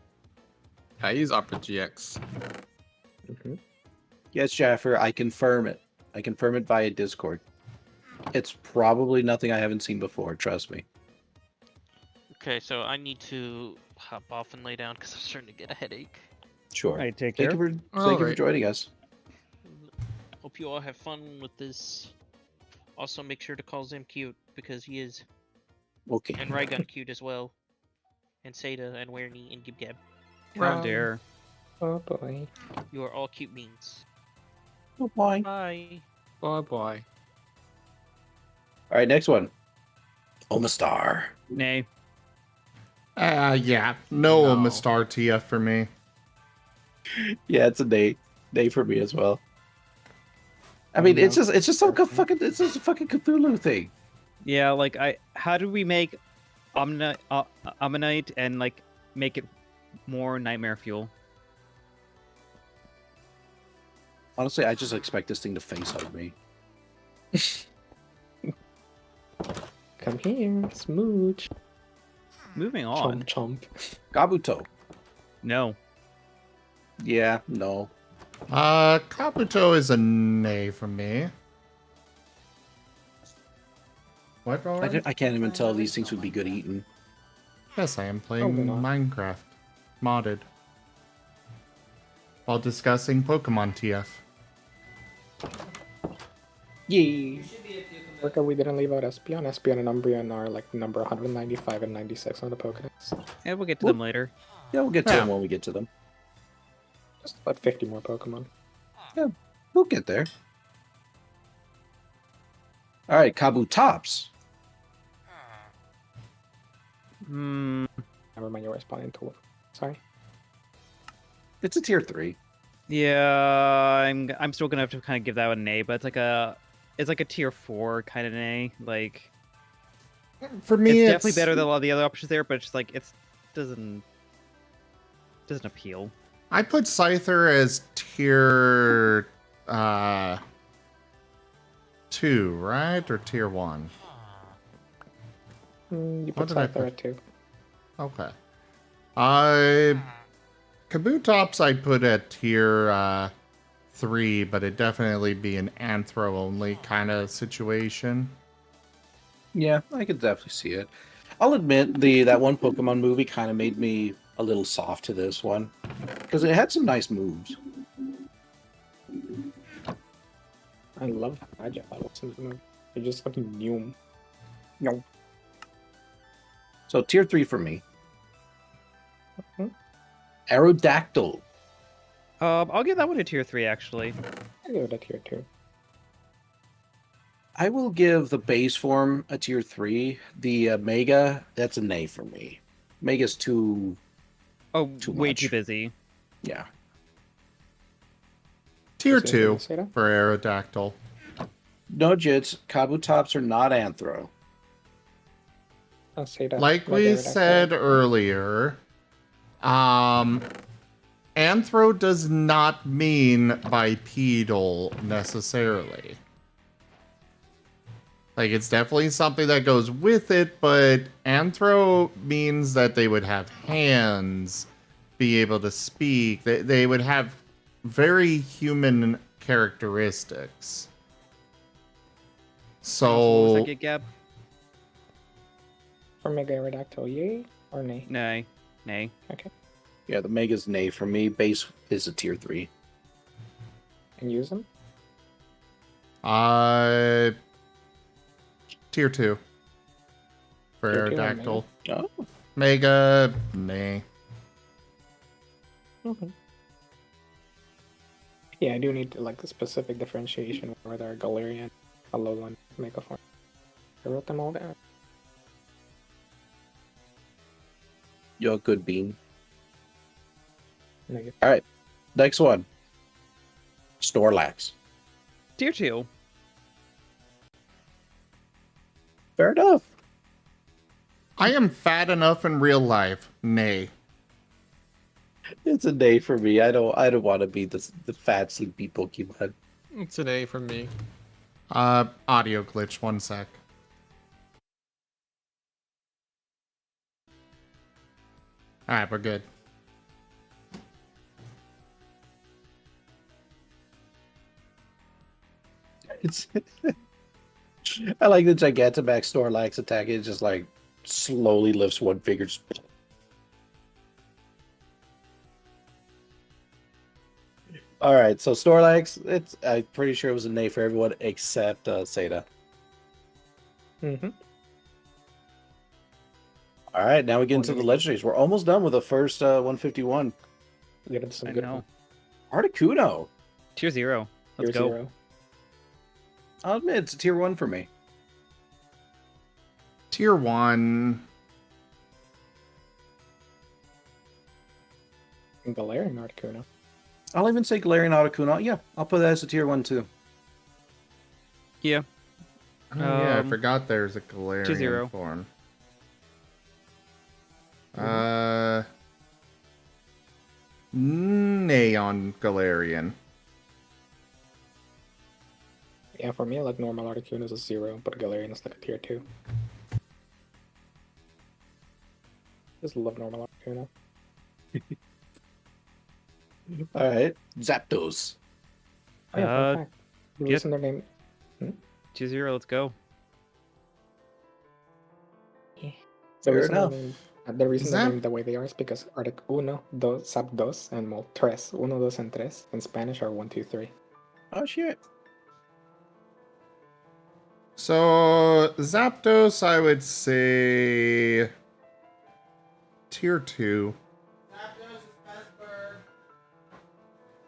I use Opera GX. Yes, Jaffer, I confirm it. I confirm it via Discord. It's probably nothing I haven't seen before, trust me. Okay, so I need to hop off and lay down because I'm starting to get a headache. Sure. Alright, take Thank care. you for Alright. joining us. Hope you all have fun with this. Also, make sure to call Zim cute because he is, Okay. and Rygun cute as well, and Seda and Werny and Gibgab. How dare. Oh boy. You are all cute beans. Oh, boy. Bye. Bye bye. All right, next one. Omastar. Nay. Yeah. No, No. Omastar TF for me. Yeah, it's a day. Day for me as well. I mean, it's just some fucking it's just a fucking Cthulhu thing. Yeah, like how do we make Ammonite and like make it more nightmare fuel? Honestly, I just expect this thing to face hug me. Come here, smooch. Moving on. Chomp chomp. Kabuto. No. Yeah, no. Kabuto is a nay from me. What, Rory? I can't even tell these things would be good eaten. Yes, I am playing Probably not. Minecraft. Modded. While discussing Pokemon TF. Yay! Okay, we didn't leave out Espeon. Espeon and Umbreon are like number 195 and 96 on the Pokédex. Yeah, we'll get to them later. Yeah, we'll get to Yeah. them when we get to them. Just about 50 more Pokemon. Yeah, we'll get there. All right, Kabutops. Hmm. Never mind, you're responding to. Sorry. It's a tier 3. Yeah, I'm still gonna have to kind of give that one an A, but it's like a tier 4 kind of an A. Like For me, it's definitely better than a lot of the other options there, but it's like doesn't appeal. I put Scyther as tier 2, right? Or tier 1? You What put did I Scyther put? at 2. Okay. Kabutops I'd put at tier 3, but it'd definitely be an Anthro only kind of situation. Yeah, I could definitely see it. I'll admit that one Pokemon movie kind of made me a little soft to this one because it had some nice moves. I love Magic levels in the movie. They just fucking knew him. No. So tier 3 for me. Mhm. Aerodactyl. I'll give that one a tier 3 actually. I give it a tier 2. I will give the base form a tier 3. The Mega, that's an A for me. Mega's too Way much. too busy. Yeah. Tier Is there anything 2 to say to? for Aerodactyl. No jits, Kabutops are not Anthro. I'll say that. Like we Aerodactyl. said earlier, Anthro does not mean bipedal necessarily. Like, it's definitely something that goes with it, but Anthro means that they would have hands, be able to speak. They would have very human characteristics. What So, was that get, Gab? For Mega Aerodactyl, yay or nay? Nay. Okay. Yeah, the Mega's an A for me. Base is a tier 3. And use them? tier 2 for Tier 2 on Aerodactyl. Oh. Mega, nay. Okay. Yeah, I do need like a specific differentiation where there are Galarian, Alolan, Mega form. I wrote them all down. You're a good bean. Negative. All right, next one. Snorlax. Tier 2. Fair enough. I am fat enough in real life. Nay. It's a day for me. I don't want to be the fat sleepy Pokemon. It's an A from me. Audio glitch, 1 sec. Alright, we're good. It's I like the Gigantamax Snorlax attack. It just like slowly lifts one finger. All right, so Snorlax, I'm pretty sure it was an A for everyone except Seda. Mm-hmm. All right, now we get into the legendaries. We're almost done with the first 151. We got some I good know. Articuno. Tier 0. Let's Tier go. 0. I'll admit it's a tier 1 for me. Tier 1. And Galarian Articuno. I'll even say Galarian Articuno. Yeah, I'll put that as a tier 1 too. Yeah. Oh, yeah, I Um, forgot there's a Galarian 2-0. form. Nay on Galarian. Yeah, for me, like normal Articuno is a 0, but Galarian is like a tier 2. Just love normal Articuno. All right, Zapdos. Oh, yeah, Uh, fun fact. The reason their name. 2-0. Let's go. The Fair reason their enough. name The reason they're Zap- named the way they are is because Artic uno, dos, sub dos, and well, tres. Uno, dos, and tres in Spanish are 1, 2, 3. Oh shit. So Zapdos, I would say tier 2.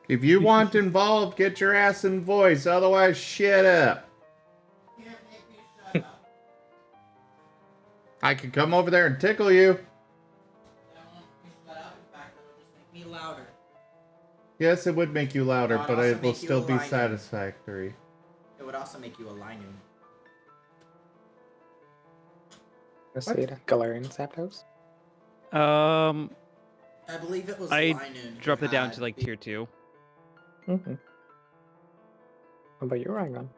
If you want involved, get your ass in voice. Otherwise, shut up. I could come over there and tickle you. Me louder. Yes, it would make you louder, No, but it'd it also will make you still a be lion. satisfactory. It would also make you a Linu. Let's see it. Galarian Zapdos. I believe it was I Linu. dropped it down to like tier 2. Mm-hmm. How about you, Ryan?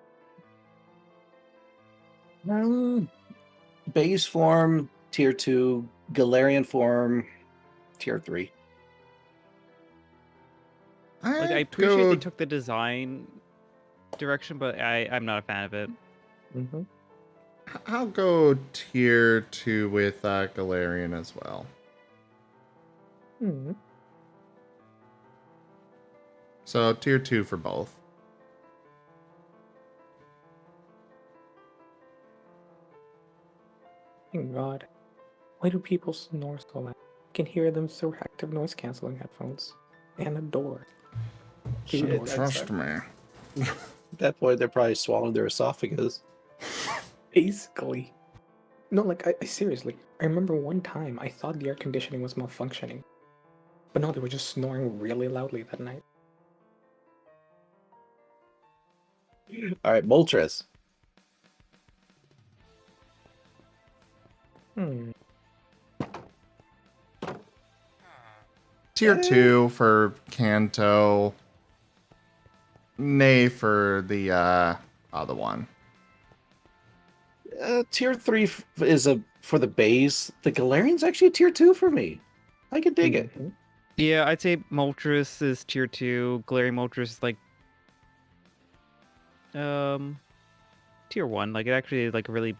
Base form, tier 2. Galarian form, tier 3. Like, I appreciate they took the design direction, but I'm not a fan of it. Mm-hmm. I'll go tier 2 with Galarian as well. Mm-hmm. So tier 2 for both. Thank God. Why do people snore so loud? I can hear them through active noise canceling headphones. And a door. Shit, trust me. At that point, they're probably swallowing their esophagus. Basically. No, like, I seriously, I remember one time I thought the air conditioning was malfunctioning. But no, they were just snoring really loudly that night. Alright, Moltres. Tier 2 for Kanto. Nay for the other one. Tier 3 is for the base. The Galarian's actually a tier 2 for me. I can dig it. Yeah, I'd say Moltres is tier 2. Galarian Moltres is like tier 1. Like, it actually is like a really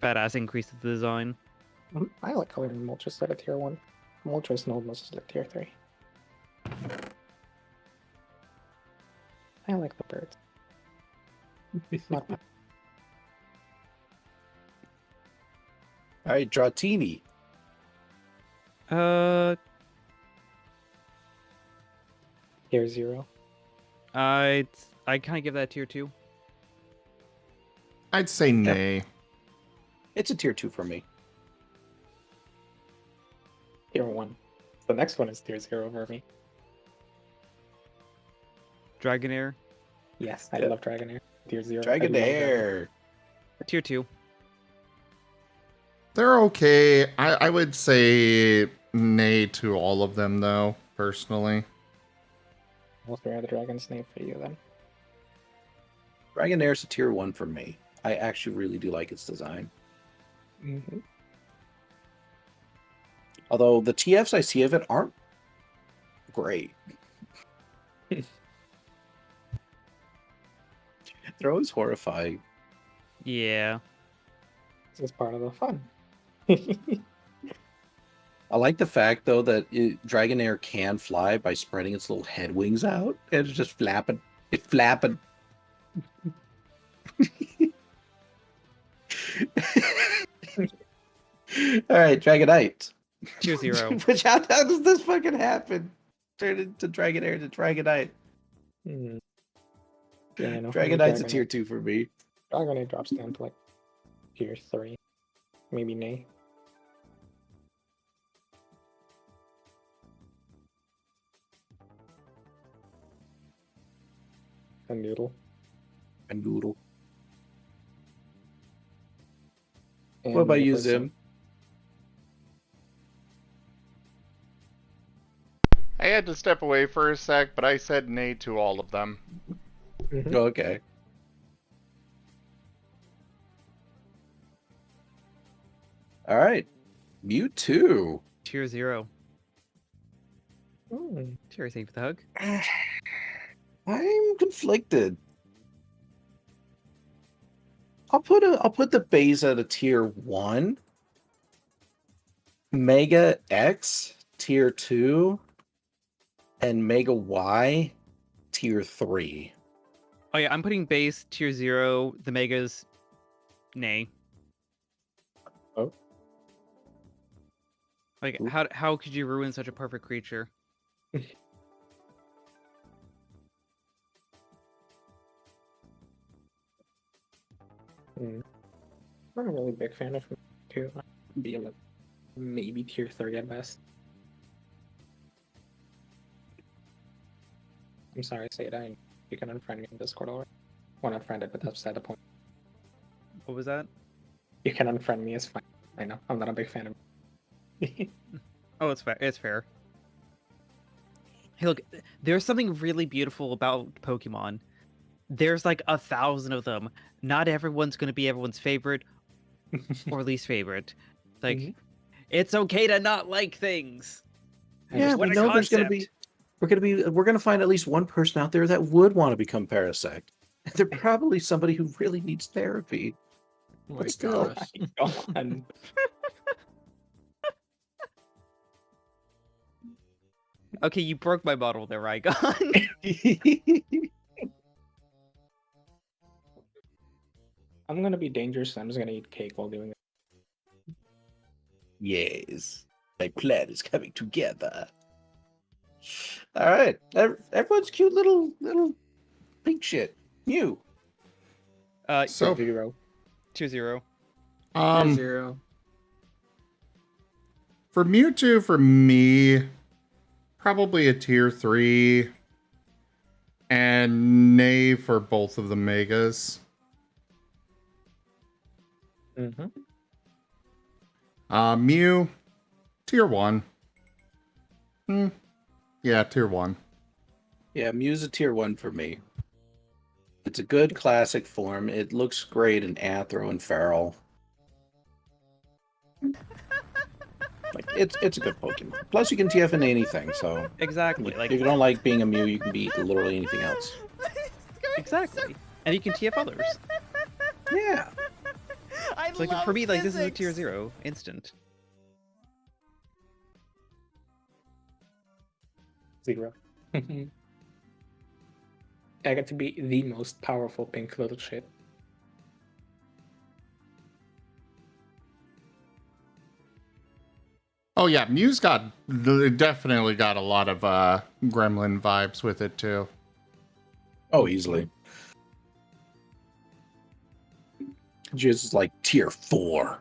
badass increase to the design. I like Galarian Moltres at a tier 1. Moltres and Oldmus is like tier 3. I like the birds. Modpack. Alright, Dratini. Tier 0. I kind of give that tier 2. I'd say nay. It's a tier 2 for me. Tier 1. The next one is tier 0 for me. Dragonair. Yes, I love Dragonair. Tier 0. Dragonair. Tier 2. They're okay. I would say nay to all of them, though, personally. What are the dragon's name for you, then? Dragonair's a tier 1 for me. I actually really do like its design. Mm-hmm. Although the TFs I see of it aren't great. They're always horrifying. Yeah. This is part of the fun. I like the fact, though, that Dragonair can fly by spreading its little head wings out, and it's just flapping. It's flapping. Alright, Dragonite. Tier 0. Which, how does this fucking happen? Turn into Dragonair to Dragonite. Yeah, no, Dragonite's a tier 2 for me. Dragonite drops down to like tier 3. Maybe nay. A noodle. A noodle. And What about the you, first Zim? I had to step away for a sec, but I said nay to all of them. Mhm. Okay. Alright. Mewtwo. Tier 0. Mm. Tier 8 for the hug. I'm conflicted. I'll put the base at a tier 1. Mega X tier 2 and Mega Y tier 3. Oh yeah, I'm putting base tier 0, the megas, nay. Oh. Like, Ooh. how could you ruin such a perfect creature? I'm not a really big fan of too. Be like maybe tier 3 at best. I'm sorry, say it. You can unfriend me in Discord already. Well, not friended, but that's beside the point. What was that? You can unfriend me, it's fine. I know, I'm not a big fan of Oh, it's fair. It's fair. Hey, look, there's something really beautiful about Pokemon. There's like 1,000 of them. Not everyone's going to be everyone's favorite or least favorite. Like, it's okay to not like things. Yeah, What we a know there's gonna concept. be we're gonna find at least one person out there that would want to become Parasect. And they're probably somebody who really needs therapy. Oh But my still. gosh. God. Okay, you broke my bottle there, Rygon. I'm gonna be dangerous. I'm just gonna eat cake while doing it. Yes, my plan is coming together. All right, everyone's cute little pink shit. You. So, Tier 0. um, 0. for Mewtwo, for me, probably a tier 3. And nay for both of the megas. Mew, tier 1. Yeah, tier 1. Yeah, Mew's a tier 1 for me. It's a good classic form. It looks great in Anthro and Feral. Like it's a good Pokemon. Plus, you can TF in anything. So Exactly. Like, if you don't like being a Mew, you can be literally anything else. exactly. And you can TF others. Yeah. It's like, for me, like, this is a tier 0 instant. 0. I got to be the most powerful pink little shit. Oh yeah, Mew's definitely got a lot of gremlin vibes with it too. Oh, easily. Just like tier 4.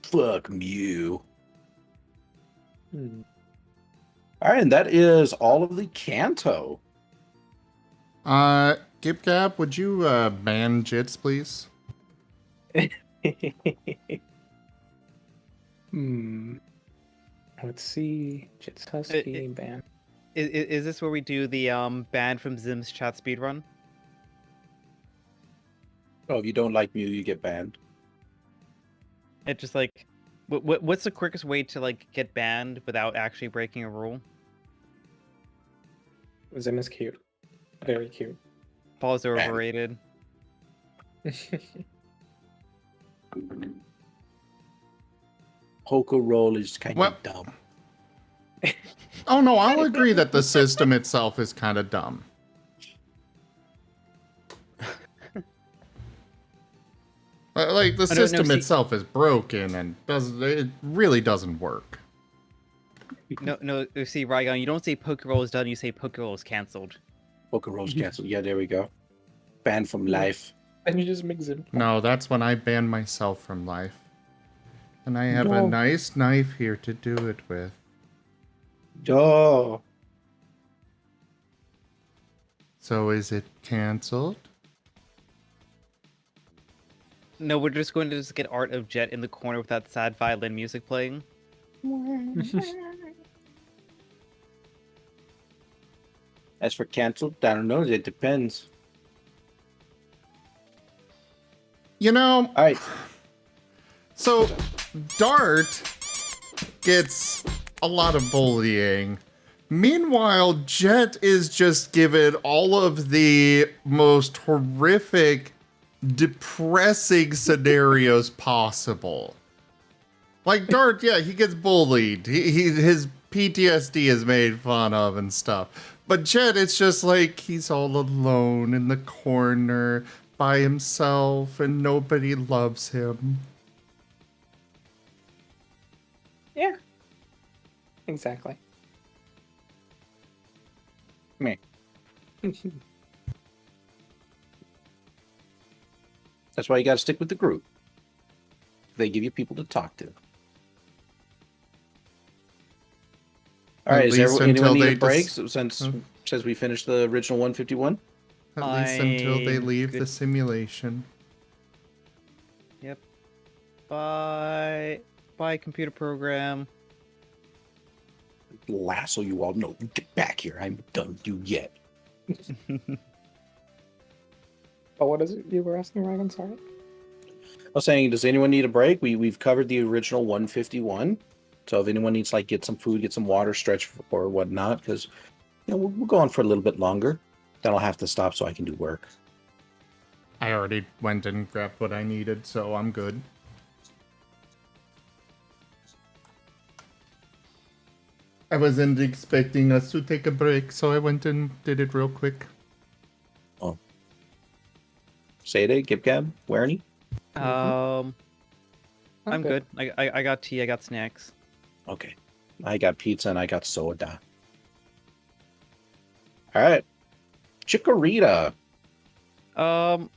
Fuck Mew. All right, and that is all of the Kanto. Gibgab, would you ban Jits, please? Let's see. Jitsuski ban. Is this where we do the ban from Zim's chat speedrun? Oh, if you don't like Mew, you get banned. It just like, what's the quickest way to like get banned without actually breaking a rule? Zim is cute. Very cute. Balls are overrated. Poker roll is kind Well- of dumb. Oh no, I'll agree that the system itself is kind of dumb. Like the system itself is broken and it really doesn't work. No, see, Rygon, you don't say Pokeroll is done, you say Pokeroll is cancelled. Poker roll's canceled. Yeah, there we go. Banned from life. And you just make Zim. No, that's when I ban myself from life. And I have a No. nice knife here to do it with. Oh. So is it cancelled? No, we're just going to just get art of Jet in the corner with that sad violin music playing. As for canceled, I don't know. It depends. You know, All right. so Dart gets a lot of bullying. Meanwhile, Jet is just given all of the most horrific, depressing scenarios possible. Like Dart, yeah, he gets bullied. His PTSD is made fun of and stuff. But Jet, it's just like he's all alone in the corner by himself and nobody loves him. Yeah. Exactly. Me. That's why you got to stick with the group. They give you people to talk to. All right, does anyone need a break since we finished the original 151? At least until they leave the simulation. Yep. Bye. Bye, computer program. Lasso you all. No, get back here. I'm done with you yet. But what is it you were asking, Ryan? Sorry. I was saying, does anyone need a break? We've covered the original 151. So if anyone needs like get some food, get some water, stretch or whatnot, because we'll go on for a little bit longer. Then I'll have to stop so I can do work. I already went and grabbed what I needed, so I'm good. I wasn't expecting us to take a break, so I went and did it real quick. Oh. Say it, Gib Gab, where any? I'm good. I got tea, I got snacks. Okay. I got pizza and I got soda. All right. Chikorita. I'd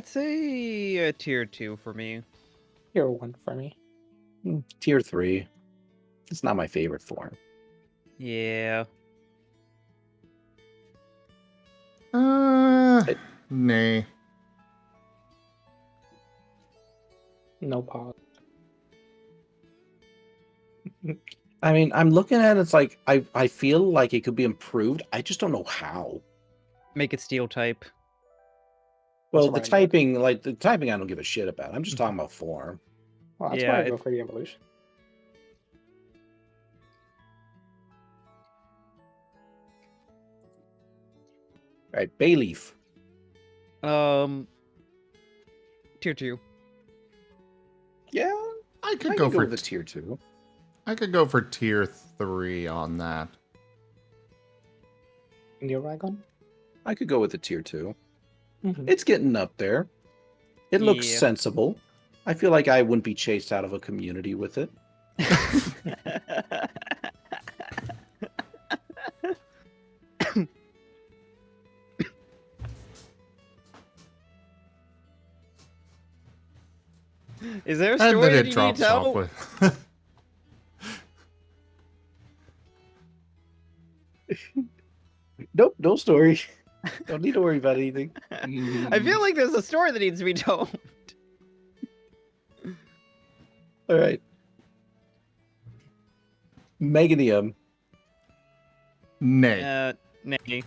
say a tier 2 for me. Tier 1 for me. Tier 3. It's not my favorite form. Yeah. Nay. No pause. I mean, I'm looking at it, it's like I feel like it could be improved. I just don't know how. Make it steel type. Well, the typing I don't give a shit about. I'm just talking about form. Well, that's why I go for the evolution. All right, Bayleaf. Tier 2. Yeah, I could go for the tier 2. I could go for tier 3 on that. And your Raygon? I could go with the tier 2. It's getting up there. It looks sensible. I feel like I wouldn't be chased out of a community with it. Is there a story that you need to tell? Nope, no story. Don't need to worry about anything. I feel like there's a story that needs to be told. All right. Meganium. Nay. Nay.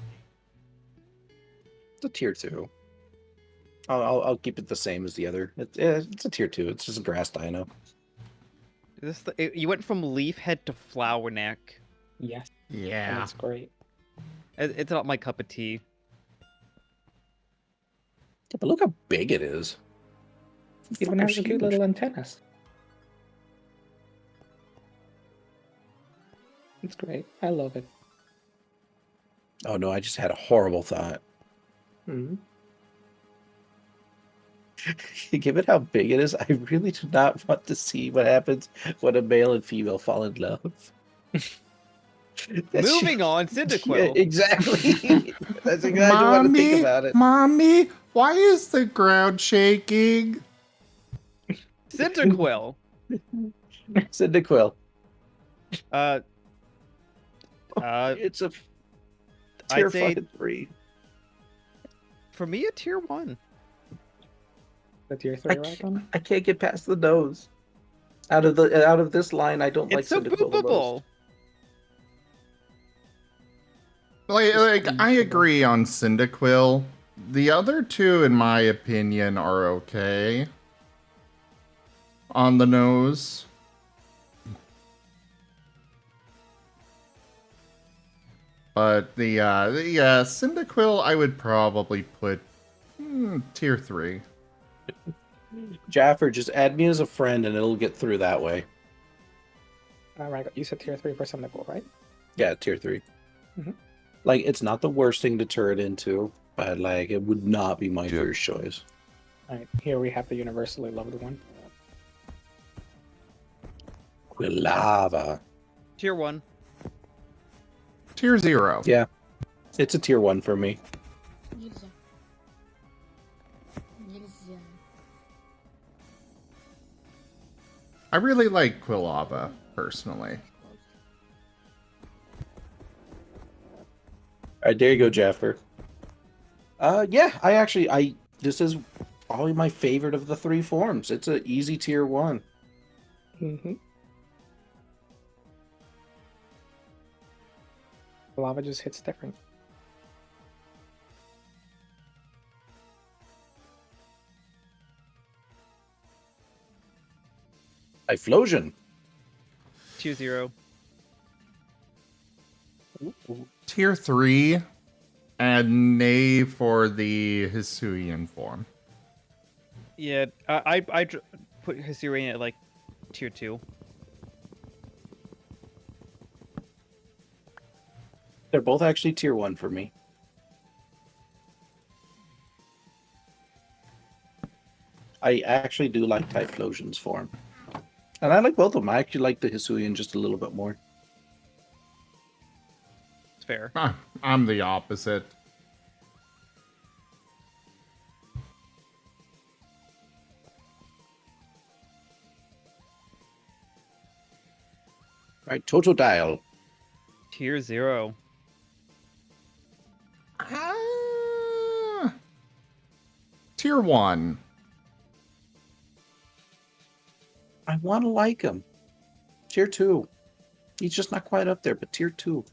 It's a tier 2. I'll keep it the same as the other. It's a tier 2. It's just a grass dino. You went from leaf head to flower neck. Yes. Yeah. That's great. It's not my cup of tea. Yeah, but look how big it is. Even has a cute little antennas. It's great. I love it. Oh no, I just had a horrible thought. Given how big it is, I really do not want to see what happens when a male and female fall in love. Moving on, Cyndaquil. Yeah, exactly. That's exactly what I think about it. Mommy, why is the ground shaking? Cyndaquil. Cyndaquil. It's a tier 3. For me, a tier 1. The tier 3 Raygon? I can't get past the nose. Out of this line, I don't like Cyndaquil the most. Like I agree on Cyndaquil. The other two, in my opinion, are okay on the nose. But the Cyndaquil, I would probably put tier 3. Jaffer, just add me as a friend and it'll get through that way. Right, you said tier 3 for Cynical, right? Yeah, tier 3. Mhm. Like, it's not the worst thing to turn it into, but like, it would not be my first choice. Alright, here we have the universally loved one. Quilava. Tier 1. Tier 0. Yeah, it's a tier 1 for me. I really like Quilava, personally. All right, there you go, Jaffer. Yeah, this is probably my favorite of the 3 forms. It's an easy tier 1. Mm-hmm. Lava just hits different. Typhlosion. Tier 0. Tier 3, and nay for the Hisuian form. Yeah, I put Hisuian at like tier 2. They're both actually tier 1 for me. I actually do like Typhlosion's form. And I like both of them. I actually like the Hisuian just a little bit more. It's fair. I'm the opposite. All right, Totodile. Tier 0. Tier 1. I want to like him. Tier 2. He's just not quite up there, but tier 2.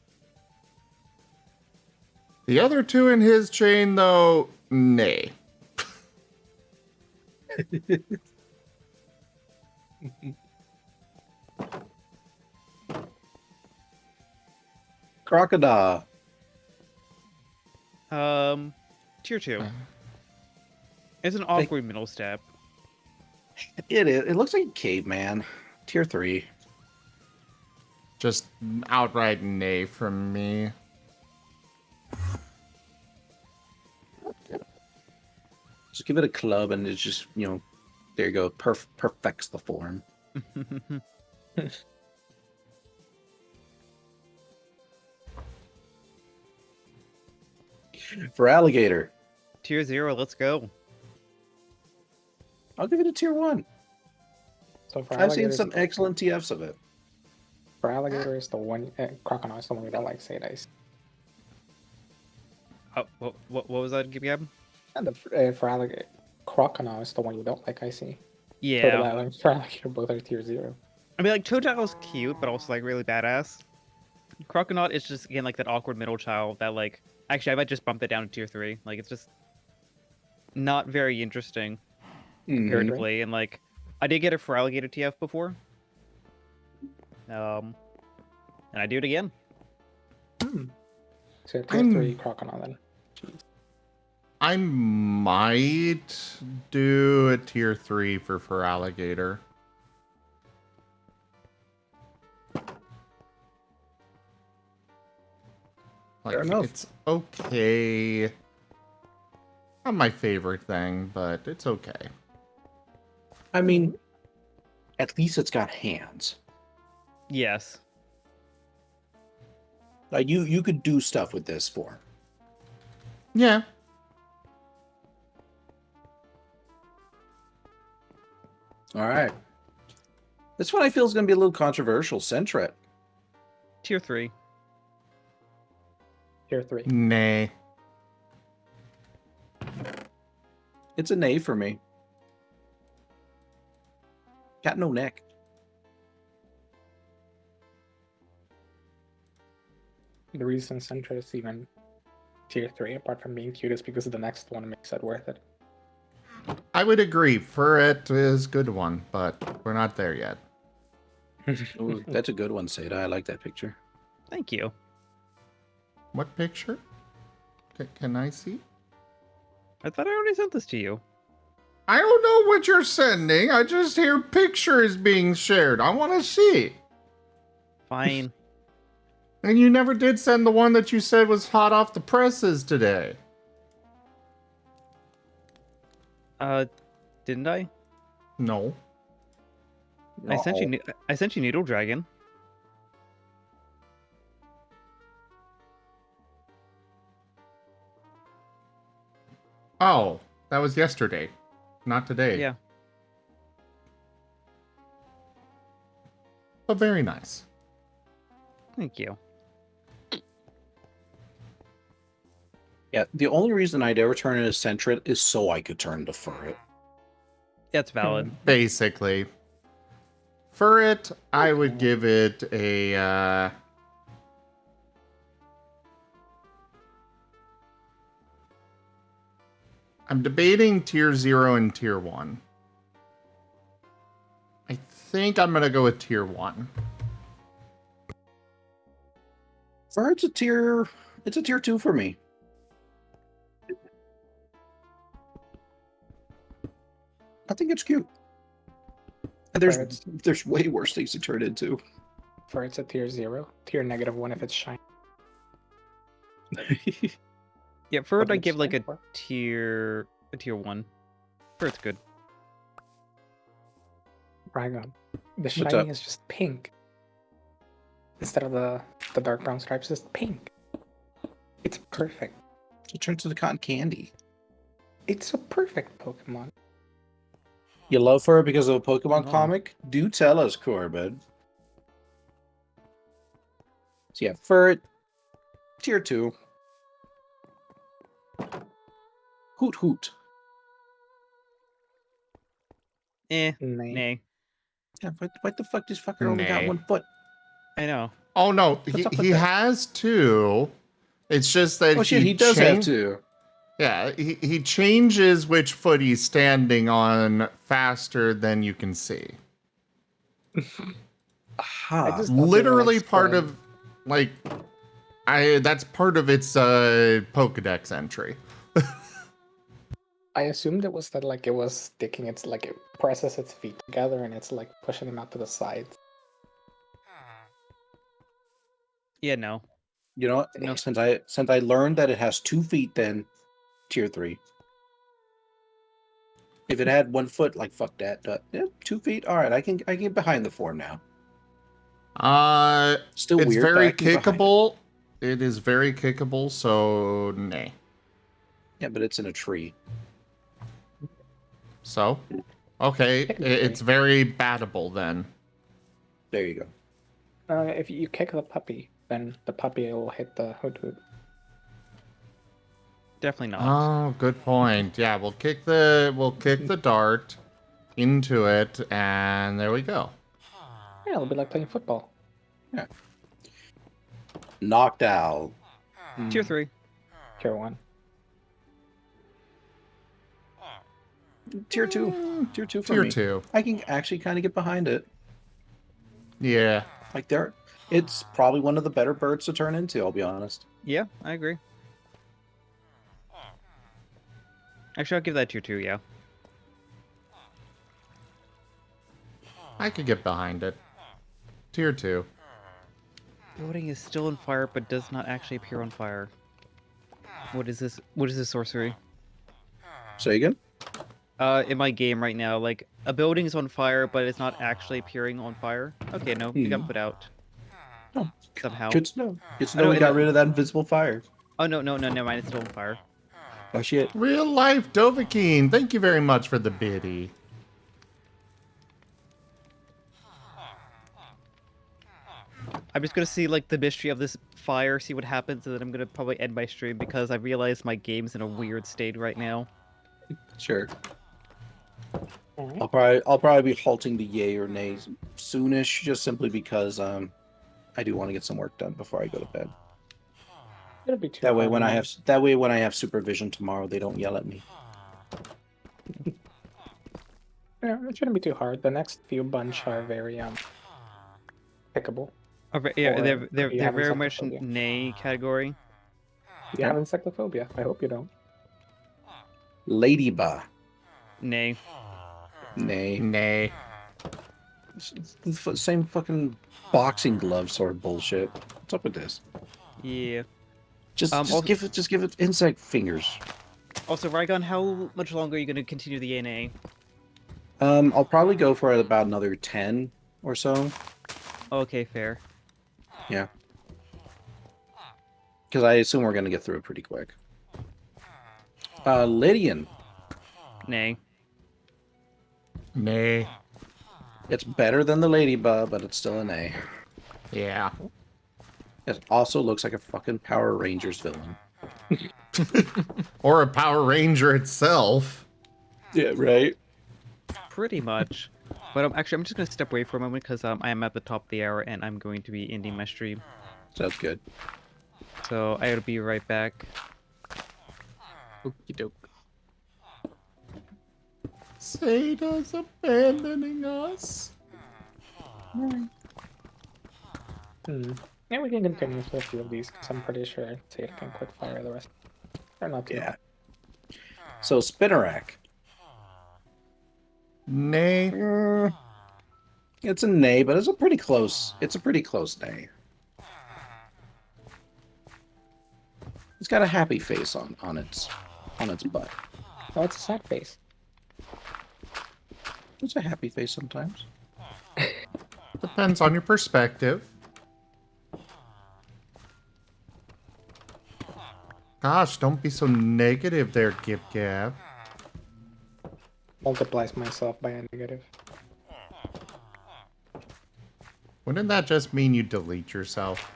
The other 2 in his chain, though, nay. Crocodile. Tier 2. It's an awkward middle step. It is. It looks like a caveman. Tier 3. Just outright nay from me. Just give it a club and it's just, there you go. Perfects the form. For alligator. Tier 0, let's go. I'll give it a tier 1. So for I've seen alligators, some excellent TFs of it. for alligator is the one, crocodile is the one we don't like, say dice. What was that, Gab? And for alligator, crocodile is the one you don't like, I see. Yeah. Totodile and for alligator both are tier 0. I mean, like, Totodile's cute, but also, like, really badass. Croconaut is just, again, like, that awkward middle child that, like... Actually, I might just bump it down to tier 3. Like, it's just... not very interesting, comparatively. And, like, I did get it for alligator TF before. And I do it again. So tier 3 crocodile then. I might do a tier 3 for alligator. Like, Fair enough. it's okay. Not my favorite thing, but it's okay. I mean, at least it's got hands. Yes. Like, you could do stuff with this form. Yeah. All right. This one I feel is going to be a little controversial. Sentret. Tier 3. Tier 3. Nay. It's a nay for me. Got no neck. The reason Sentra is even tier 3, apart from being cute, is because the next one makes it worth it. I would agree. Furret is a good one, but we're not there yet. Ooh, that's a good one, Seda. I like that picture. Thank you. What picture? Can I see? I thought I already sent this to you. I don't know what you're sending. I just hear pictures being shared. I want to see. Fine. And you never did send the one that you said was hot off the presses today. Didn't I? No. I sent you. I sent you Needle Dragon. Oh, that was yesterday, not today. Yeah. But very nice. Thank you. Yeah, the only reason I'd ever turn into Sentret is so I could turn into Furry. That's valid. Basically. For it, I would give it a... I'm debating tier 0 and tier 1. I think I'm going to go with tier 1. Fur, it's a tier 2 for me. I think it's cute. And there's way worse things to turn into. For it's a tier 0, tier -1 if it's shiny. Yeah, for it, What I did it give like a stand for? tier 1. For it's good. Dragon. The What's shiny up? is just pink. Instead of the dark brown stripes, it's pink. It's perfect. It turns into cotton candy. It's a perfect Pokemon. You love Fur because of a Pokemon No. comic? Do tell us, Corbin. So yeah, Fur, tier 2. Hoot hoot. Nay. Nay. Yeah, what the fuck? This fucker only got Nay. 1 foot. I know. Oh, no. What's up with He that? has 2. It's just that Oh shit, he does have 2. Yeah, he changes which foot he's standing on faster than you can see. Aha. I just don't Literally like part spread. of, like, that's part of its Pokedex entry. I assumed it was that like it was sticking its like it presses its feet together and it's like pushing them out to the sides. Yeah, no. You know what? No. Since I learned that it has 2 feet, then tier 3. If it had 1 foot, like fuck that. Yeah, 2 feet. All right, I can get behind the form now. Still it's weird. But very I can get behind it. kickable. It is very kickable, so nay. Yeah, but it's in a tree. So, okay, it's very battable then. There you go. If you kick the puppy, then the puppy will hit the hoot hoot. Definitely not. Oh, good point. Yeah, we'll kick the dart into it, and there we go. Yeah, it'll be like playing football. Yeah. Knocked out. Tier 3. Tier 1. Tier 2. Tier 2 for Tier me. 2. I can actually kind of get behind it. Yeah. Like it's probably one of the better birds to turn into, I'll be honest. Yeah, I agree. Actually, I'll give that tier 2, yeah. I could get behind it. Tier 2. Building is still on fire, but does not actually appear on fire. What is this? What is this sorcery? Say again? In my game right now, like, a building is on fire, but it's not actually appearing on fire. Okay, no, it got put out. Oh, somehow. Good to know. Good to I know we don't- got rid of that invisible fire. Oh, no, never mind, it's still on fire. Oh shit. Real life Dovahkiin, thank you very much for the biddy. I'm just gonna see, like, the mystery of this fire, see what happens, and then I'm gonna probably end my stream because I realize my game's in a weird state right now. Sure. I'll probably be halting the yay or nays soonish, just simply because I do want to get some work done before I go to bed. It'll be too That way hard when on I me. have supervision tomorrow, they don't yell at me. Yeah, it shouldn't be too hard. The next few bunch are very pickable. Yeah, Or they're you have very much encyclopedia. nay category. You have encyclophobia. I hope you don't. Ladybug. Nay. Nay. Nay. Same fucking boxing glove sort of bullshit. What's up with this? Yeah. Just Also, give it insect fingers. Also, Rygon, how much longer are you going to continue the NA? I'll probably go for about another 10 or so. Okay, fair. Yeah. Because I assume we're going to get through it pretty quick. Lydian. Nay. Nay. It's better than the ladybug, but it's still an A. Yeah. It also looks like a fucking Power Rangers villain. Or a Power Ranger itself. Yeah, right? Pretty much. But actually, I'm just going to step away for a moment because I am at the top of the hour and I'm going to be ending my stream. Sounds good. So I'll be right back. Okie doke. Sada's abandoning us. Yeah, we can continue with a few of these because I'm pretty sure Sada can quick fire the rest. They're not too Yeah. So, Spinnerack. Nay. It's a nay, but it's a pretty close. It's a pretty close nay. It's got a happy face on its butt. Oh, it's a sad face. It's a happy face sometimes. Depends on your perspective. Gosh, don't be so negative there, Gib Gab. Multiplies myself by a negative. Wouldn't that just mean you delete yourself?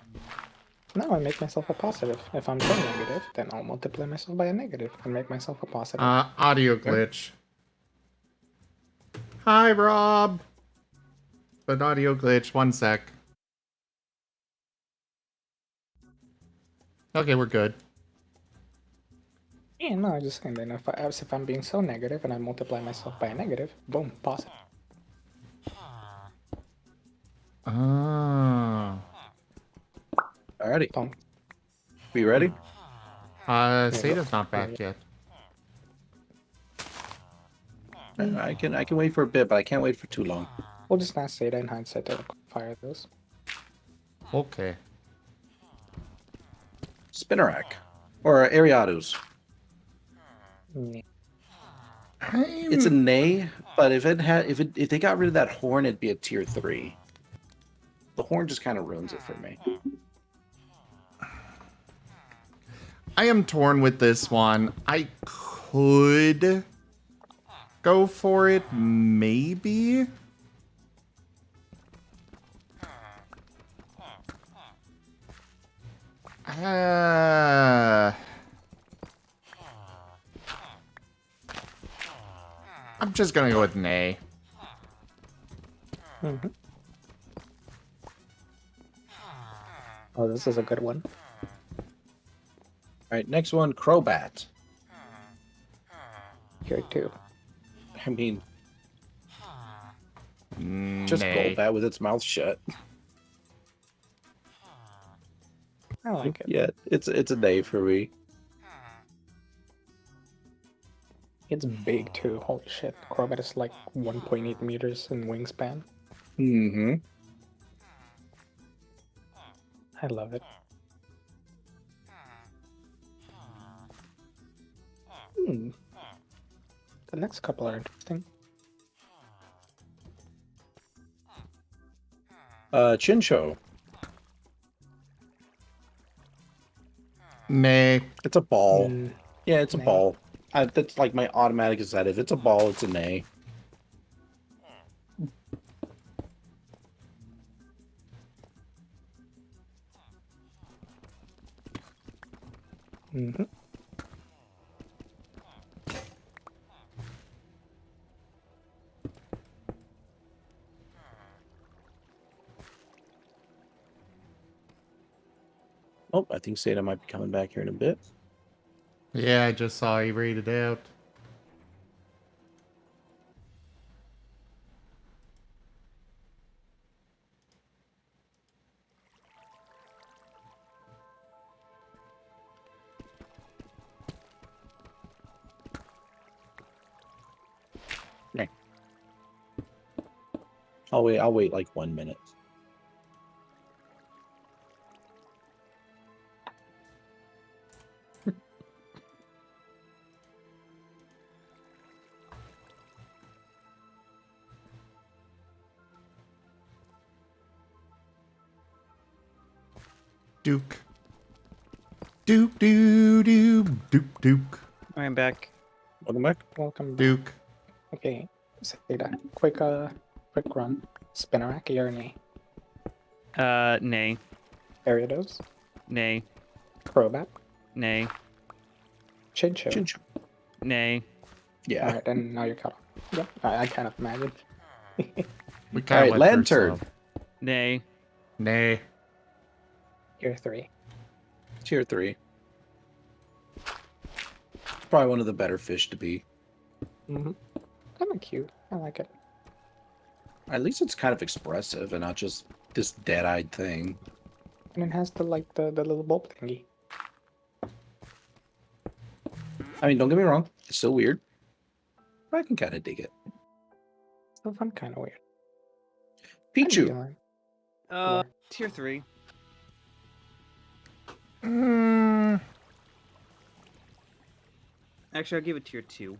No, I make myself a positive. If I'm so negative, then I'll multiply myself by a negative and make myself a positive. Audio glitch. Hi, Rob. But audio glitch. 1 sec. Okay, we're good. Yeah, no, I just saying then if I'm being so negative and I multiply myself by a negative, boom, positive. Oh. Alrighty. Boom. Are you ready? Sada's not back yet. I can wait for a bit, but I can't wait for too long. We'll just ask Sada in hindsight to fire those. Okay. Spinnerack. Or Ariados. Yeah. It's a nay, but if they got rid of that horn, it'd be a tier 3. The horn just kind of ruins it for me. I am torn with this one. I could go for it, maybe. I'm just gonna go with nay. Mm-hmm. Oh, this is a good one. Alright, next one, Crobat. Here too. I mean, just nay. Crobat with its mouth shut. I like it. Yeah, it's a nay for me. It's big too. Holy shit. Crobat is like 1.8 meters in wingspan. Mm-hmm. I love it. The next couple are interesting. Chincho. Nay. It's a ball. Yeah, it's a nay. ball. That's like my automatic is that if it's a ball, it's a nay. Mm-hmm. Oh, I think Sada might be coming back here in a bit. Yeah, I just saw you read it out. I'll wait like 1 minute. Duke. Duke, Duke, Duke, Duke, Duke. I'm back. Welcome back. Welcome back. Duke. Okay, Zeta, quick run. Spinnerack, yeah or nay? Nay. Ariados, Nay. Crobat, Nay. Chincho. Chincho. Nay. Yeah. Alright, and now you're cut off. Yep, I kind of imagined. We All kind right, of Lantern. Nay. Nay. Tier 3. Tier 3. It's probably one of the better fish to be. Mm-hmm. Kind of cute. I like it. At least it's kind of expressive and not just this dead-eyed thing. And it has the little bulb thingy. I mean, don't get me wrong. It's still weird. But I can kind of dig it. So I'm kind of weird. Pichu. Tier 3. Actually, I'll give it tier 2.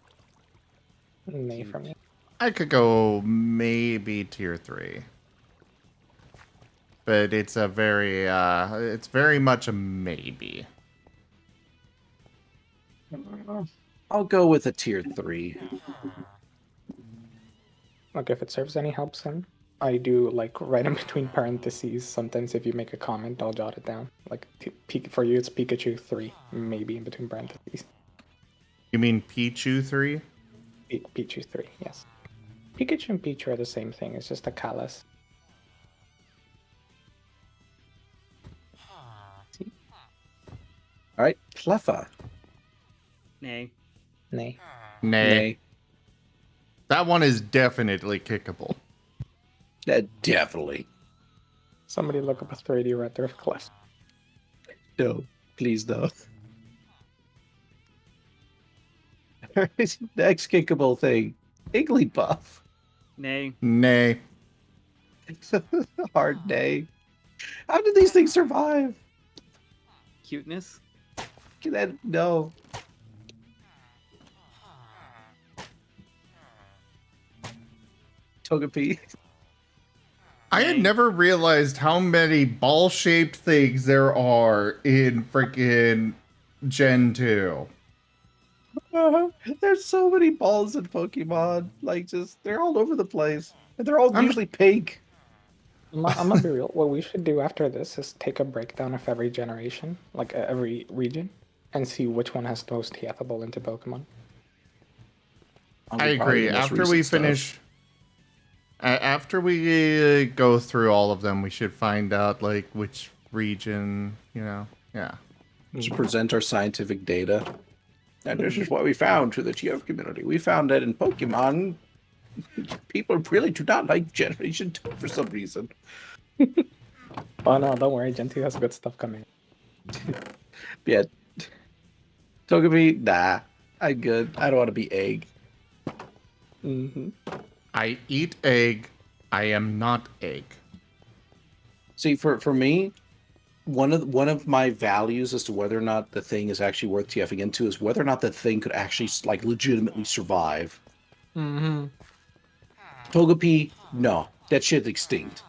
Nay from me. I could go maybe tier 3. But it's very much a maybe. I'll go with a tier 3. Like if it serves any helps him, I do like right in between parentheses. Sometimes if you make a comment, I'll jot it down. Like for you, it's Pikachu 3, maybe in between parentheses. You mean Pichu 3? Pichu 3, yes. Pikachu and Pichu are the same thing. It's just a callus. All right, Cleffa. Nay. Nay. Nay. That one is definitely kickable. Definitely. Somebody look up a 3D render of Clef. No, please no. Next kickable thing. Igglybuff. Nay. Nay. Hard nay. How did these things survive? Cuteness. No. Togepi. I had never realized how many ball-shaped things there are in freaking Gen 2. There's so many balls in Pokemon. Like, just, they're all over the place. And they're all usually pink. I'm gonna be real. What we should do after this is take a breakdown of every generation, like every region, and see which one has the most TFable into Pokemon. I agree. After we finish... After we go through all of them, we should find out, like, which region, yeah. Just present our scientific data. And this is what we found to the TF community. We found that in Pokemon, people really do not like Generation 2 for some reason. Oh no, don't worry, Gen 2 has good stuff coming. Yeah. Togepi, nah. I'm good. I don't want to be egg. Mm-hmm. I eat egg. I am not egg. See, for me, one of my values as to whether or not the thing is actually worth TFing into is whether or not the thing could actually like legitimately survive. Mm-hmm. Togepi, no, that shit's extinct.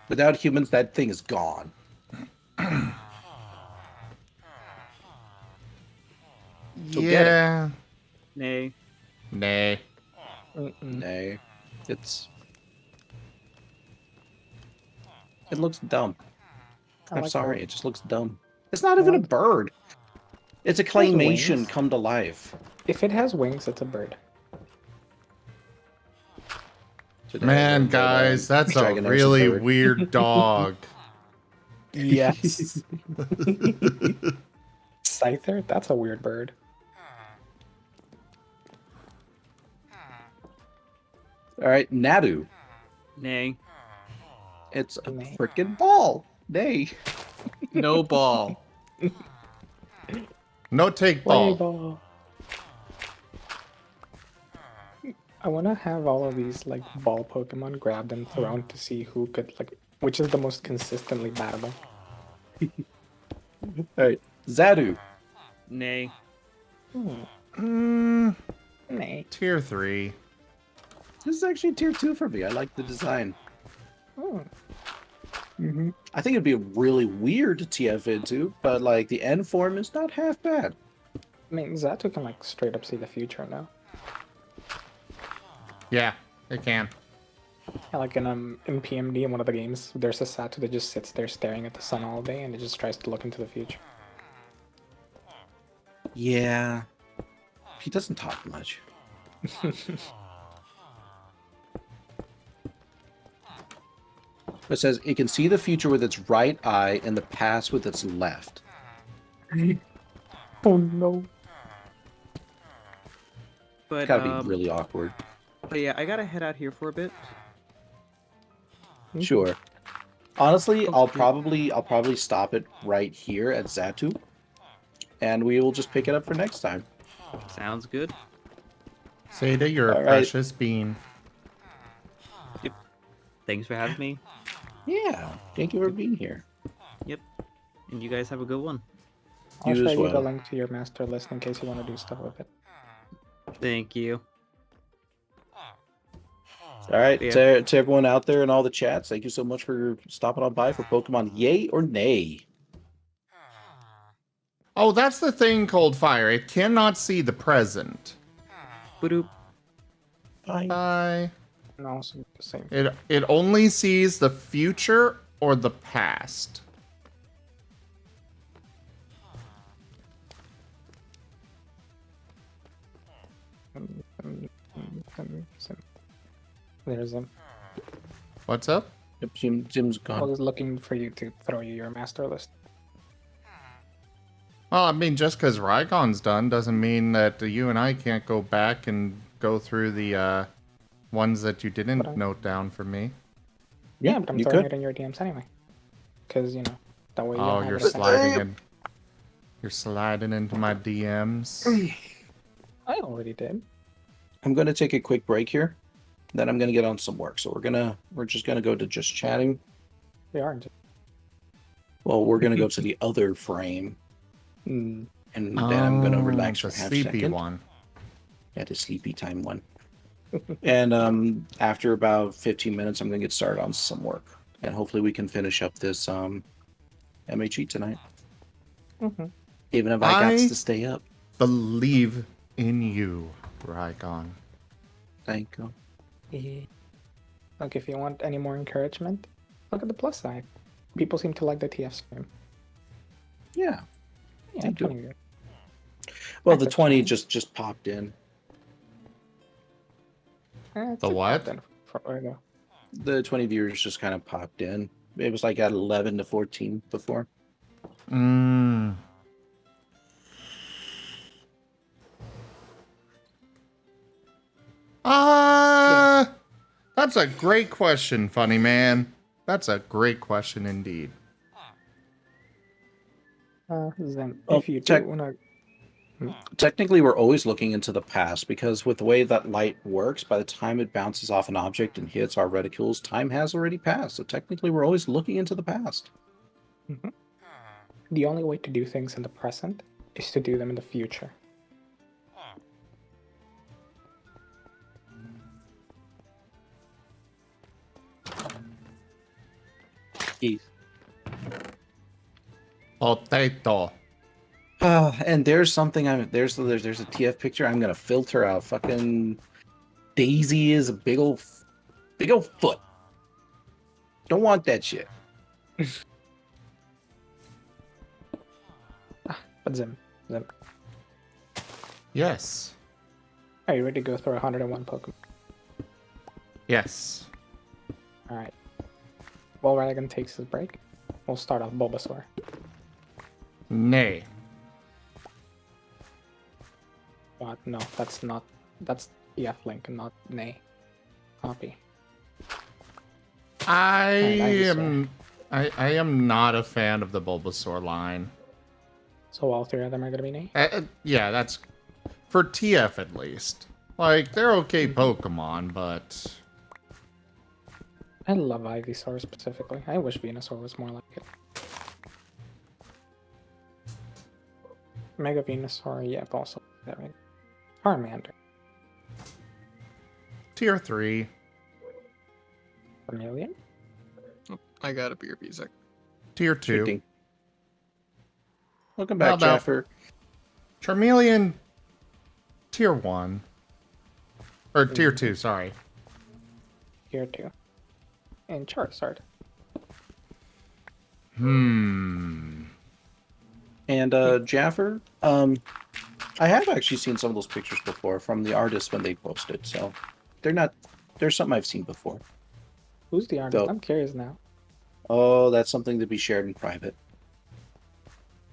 Without humans, that thing is gone. So yeah. Nay. Nay. Nay. It looks dumb. I'm sorry, it just looks dumb. It's not even a bird. It's a claymation come to life. If it has wings, it's a bird. Man, guys, that's a really weird dog. Yes. Scyther? That's a weird bird. All right, Nadu. Nay. It's a freaking ball. Nay. No ball. No take ball. I want to have all of these like ball Pokemon grabbed and thrown to see who could like which is the most consistently battable. Alright, Zadu. Nay. Nay. Tier 3. This is actually tier 2 for me. I like the design. I think it'd be really weird to TF into, but like the end form is not half bad. I mean, Zatu can like straight up see the future now. Yeah, it can. Yeah, like in PMD in one of the games, there's a Zatu that just sits there staring at the sun all day and it just tries to look into the future. Yeah. He doesn't talk much. It says it can see the future with its right eye and the past with its left. Oh no. But Gotta be really awkward. But yeah, I gotta head out here for a bit. Sure. Honestly, I'll probably stop it right here at Zatu, and we will just pick it up for next time. Sounds good. Seda, you're All a right. precious bean. Yep. Thanks for having me. Yeah. Thank you for being here. Yep. And you guys have a good one. I'll You show as you the well. link to your master list in case you want to do stuff with it. Thank you. All right, Yeah. to everyone out there in all the chats, thank you so much for stopping on by for Pokemon Yay or Nay. Oh, that's the thing, Coldfire. It cannot see the present. Boop. Bye. Bye. And also the same. It only sees the future or the past. There's him. What's up? Yep, Jim's I gone. was looking for you to throw you your master list. Well, I mean, just because Raigon's done doesn't mean that you and I can't go back and go through the ones that you didn't note down for me. Yeah, but I'm you throwing could. it in your DMs anyway. Because, you know, that way you Oh, don't you're have it. sliding in. You're sliding into my DMs. I already did. I'm going to take a quick break here. Then I'm going to get on some work. So we're just going to go to just chatting. We aren't. Well, we're going to go to the other frame. And then I'm going to relax the for half a sleepy second. one. Yeah, the sleepy time one. And after about 15 minutes, I'm going to get started on some work. And hopefully we can finish up this MHE tonight. Even if I got to stay up. Believe in you, Raigon. Thank you. Look, if you want any more encouragement, look at the plus side. People seem to like the TF stream. Yeah. Yeah, They do. 20 views. Well, the 20 just popped in. It's The a what? top 10 for right now. The 20 viewers just kind of popped in. It was like at 11 to 14 before. Mmm. That's a great question, funny man. That's a great question indeed. Then Well, if you do want to... Technically, we're always looking into the past because with the way that light works, by the time it bounces off an object and hits our reticules, time has already passed. So technically, we're always looking into the past. The only way to do things in the present is to do them in the future. Keith. Potato. And there's something there's a TF picture I'm gonna filter out. Fucking Daisy is a big old foot. Don't want that shit. But Zim. Yes. Are you ready to go through 101 Pokemon? Yes. Alright. While Radigan takes his break, we'll start off Bulbasaur. Nay. But no, that's not... That's EF Link, not Nay. Copy. I Ivysaur. am not a fan of the Bulbasaur line. So all three of them are gonna be Nay? Yeah, that's for TF at least. Like, they're okay Pokemon, but I love Ivysaur specifically. I wish Venusaur was more like it. Mega Venusaur, yep, also. Charmander. tier 3. Vermilion? I got a beer music. Tier 2. Shifting. Welcome How back, about Jaffer. Charmeleon, tier 1. Or tier 2, sorry. Tier 2. And Charizard. Hmm. And Jaffer, I have actually seen some of those pictures before from the artists when they posted, so they're something I've seen before. Who's the artist? Dope. I'm curious now. Oh, that's something to be shared in private.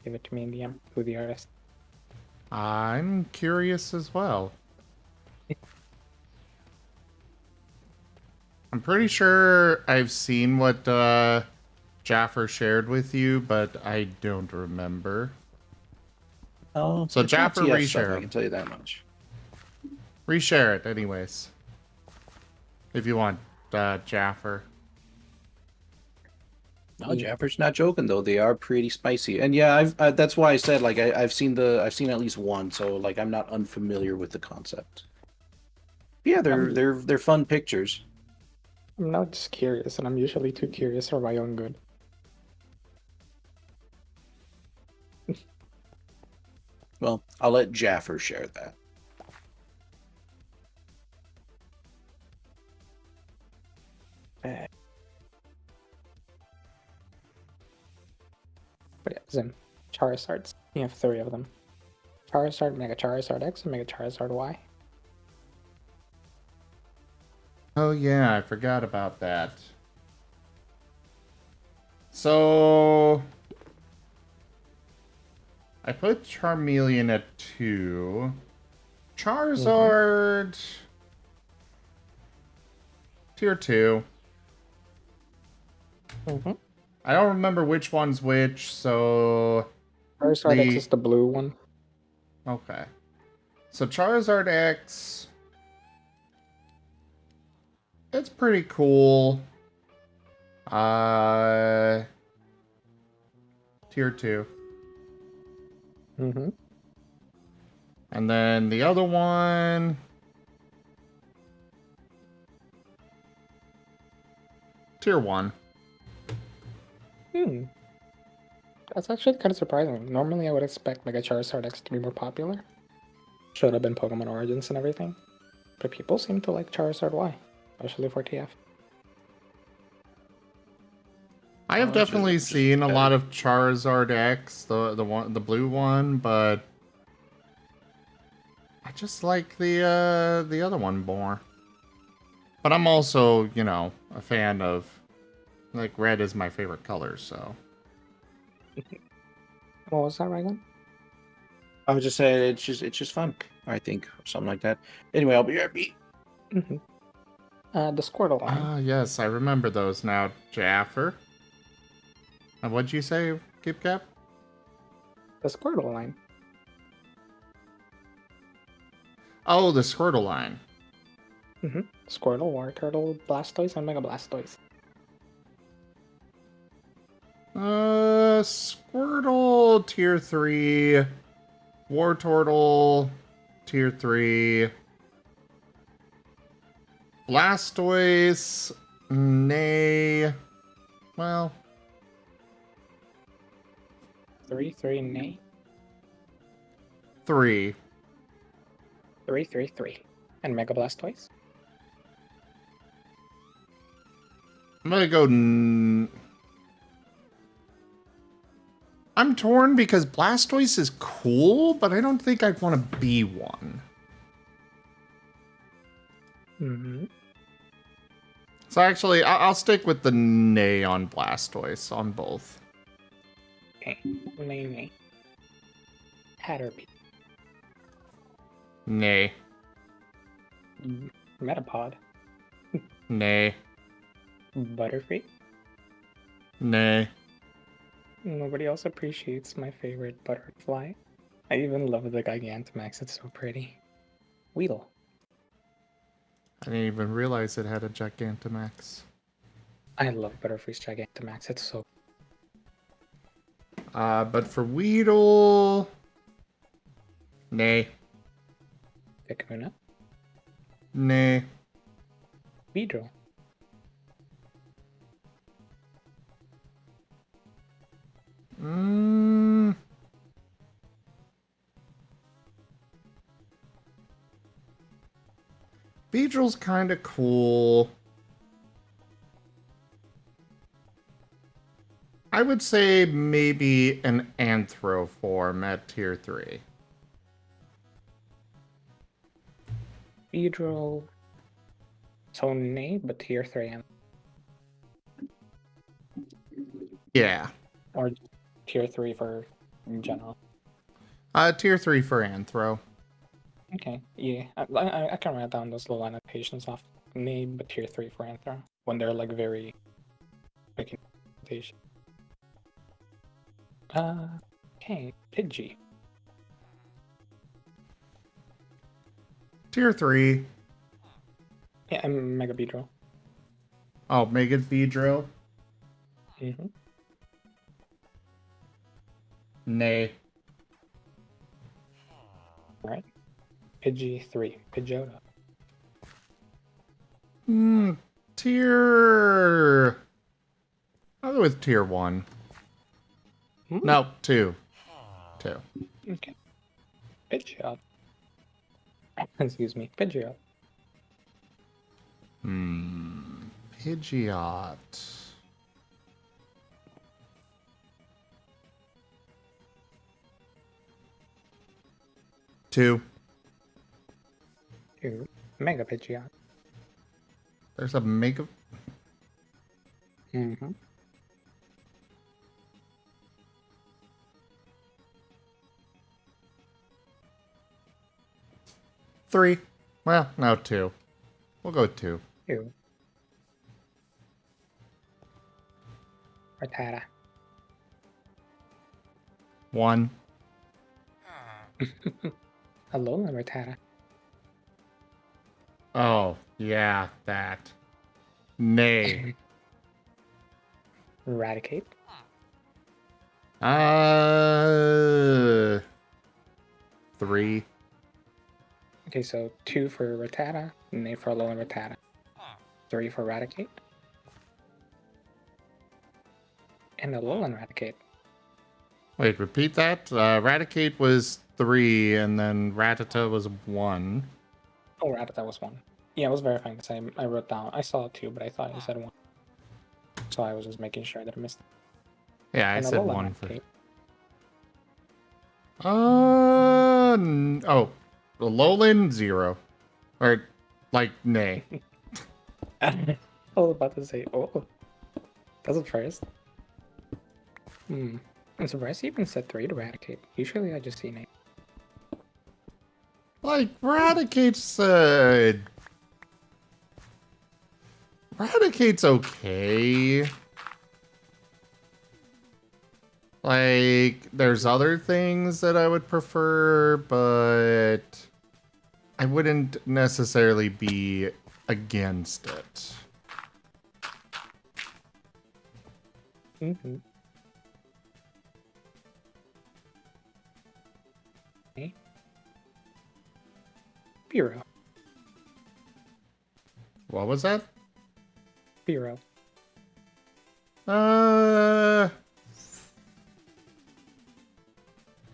Give it to me in DM. Who the artist? I'm curious as well. I'm pretty sure I've seen what Jaffer shared with you, but I don't remember. Oh, So it's not Jaffer TF stuff, reshare. I can tell you that much. Reshare it, anyways. If you want, Jaffer. No, Jaffer's not joking though. They are pretty spicy, and yeah, that's why I said like I've seen at least one, so like I'm not unfamiliar with the concept. Yeah, they're fun pictures. I'm now just curious, and I'm usually too curious for my own good. Well, I'll let Jaffer share that. But yeah, Zim. Charizards. You have 3 of them. Charizard, Mega Charizard X, and Mega Charizard Y. Oh yeah, I forgot about that. So I put Charmeleon at 2. Charizard tier 2. I don't remember which one's which, so Charizard X is the blue one. Okay. So Charizard X, it's pretty cool. Tier 2. And then the other one, tier 1. That's actually kind of surprising. Normally I would expect Mega Charizard X to be more popular. Should have been Pokemon Origins and everything. But people seem to like Charizard Y, especially for TF. I have definitely seen a lot of Charizard X, the blue one, but I just like the other one more. But I'm also, you know, a fan of, like, red is my favorite color, so. What was that, Raylan? I was just saying it's just fun. I think or something like that. Anyway, I'll be happy. The Squirtle line. Ah, yes, I remember those now, Jaffer. And what'd you say, Kip Cap? The Squirtle line. Oh, the Squirtle line. Squirtle, Wartortle, Blastoise, and Mega Blastoise. Squirtle, tier 3. Wartortle, tier 3. Blastoise, nay. Well. 3, nay. 3. 3. And Mega Blastoise? I'm gonna go. I'm torn because Blastoise is cool, but I don't think I'd want to be one. So actually, I'll stick with the nay on Blastoise on both. Okay, nay. Caterpie. Nay. Metapod. Nay. Butterfree. Nay. Nobody else appreciates my favorite butterfly. I even love the Gigantamax, it's so pretty. Weedle. I didn't even realize it had a Gigantamax. I love Butterfree's Gigantamax. It's so. But for Weedle... Nay. Vicuna. Nay. Beedrill. Mm. Beedrill's kind of cool. I would say maybe an Anthroform at tier 3. Beedrill. So nay, but tier 3. Yeah. Or tier 3 for in general. Tier 3 for Anthro. Okay, yeah. I can write down those little annotations off nay, but tier 3 for Anthro. When they're like very quick annotation. Okay, Pidgey. Tier 3. Yeah, I'm Mega Beedrill. Oh, Mega Beedrill? Mm-hmm. Nay. Alright. Pidgey 3. Pidgeotto. Tier... I'll go with tier 1. No, 2. 2. Okay. Pidgeot. Excuse me. Pidgeot. Pidgeot. Two. Mega Pidgeot. There's a Mega... Mm-hmm. Three. Well, no, 2. We'll go with 2. 2. Rattata. 1. Alolan Rattata. Oh, yeah, that. Nay. Eradicate. 3. Okay, so 2 for Rattata, nay for Alolan Rattata. 3 for Eradicate. And Alolan Eradicate. Wait, repeat that? Raticate was 3, and then Rattata was 1. Oh, Rattata was 1. Yeah, I was verifying because I wrote down. I saw 2, but I thought I said 1. So I was just making sure that I missed it. Yeah, I And said Alolan 1 for... Eradicate. Oh, Alolan 0. Or, like, nay. I was about to say, oh. That's a first. I'm surprised you even said 3 to Eradicate. Usually I just see 8. Like, Raticate's okay. Like, there's other things that I would prefer, but I wouldn't necessarily be against it. Mm-hmm. Okay. Bureau. What was that? Bureau.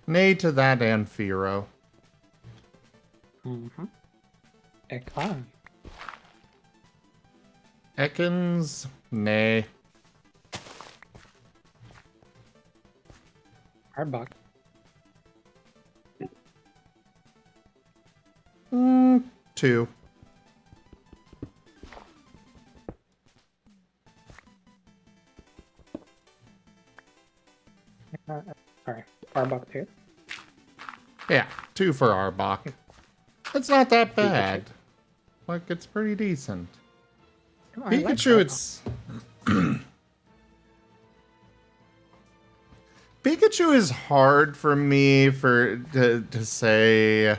Nay to that and Firo. Mm-hmm. Eklan. Ekans, nay. Arbok. 2. Sorry. Arbok 2. Yeah, 2 for Arbok. It's not that bad. Like, it's pretty decent. Oh, I like Pikachu, Arbok. it's... Pikachu is hard for me to say...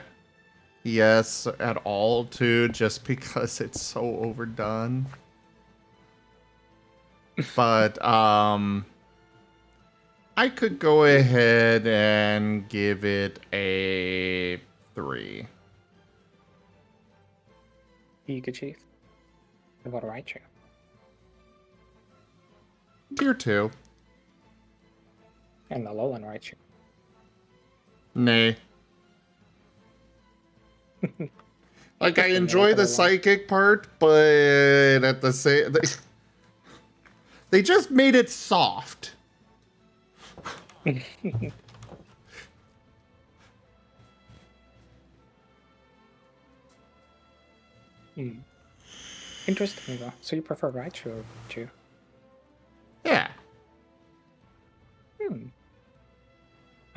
yes at all too, just because it's so overdone. But I could go ahead and give it a 3. Giga Chief. What about Raichu? Tier 2. And the Alolan Raichu. Nay. Like, I Interesting, enjoy like the Alolan. psychic part, but at the same... They just made it soft. Interesting, though. So you prefer Raichu or Raichu? Yeah.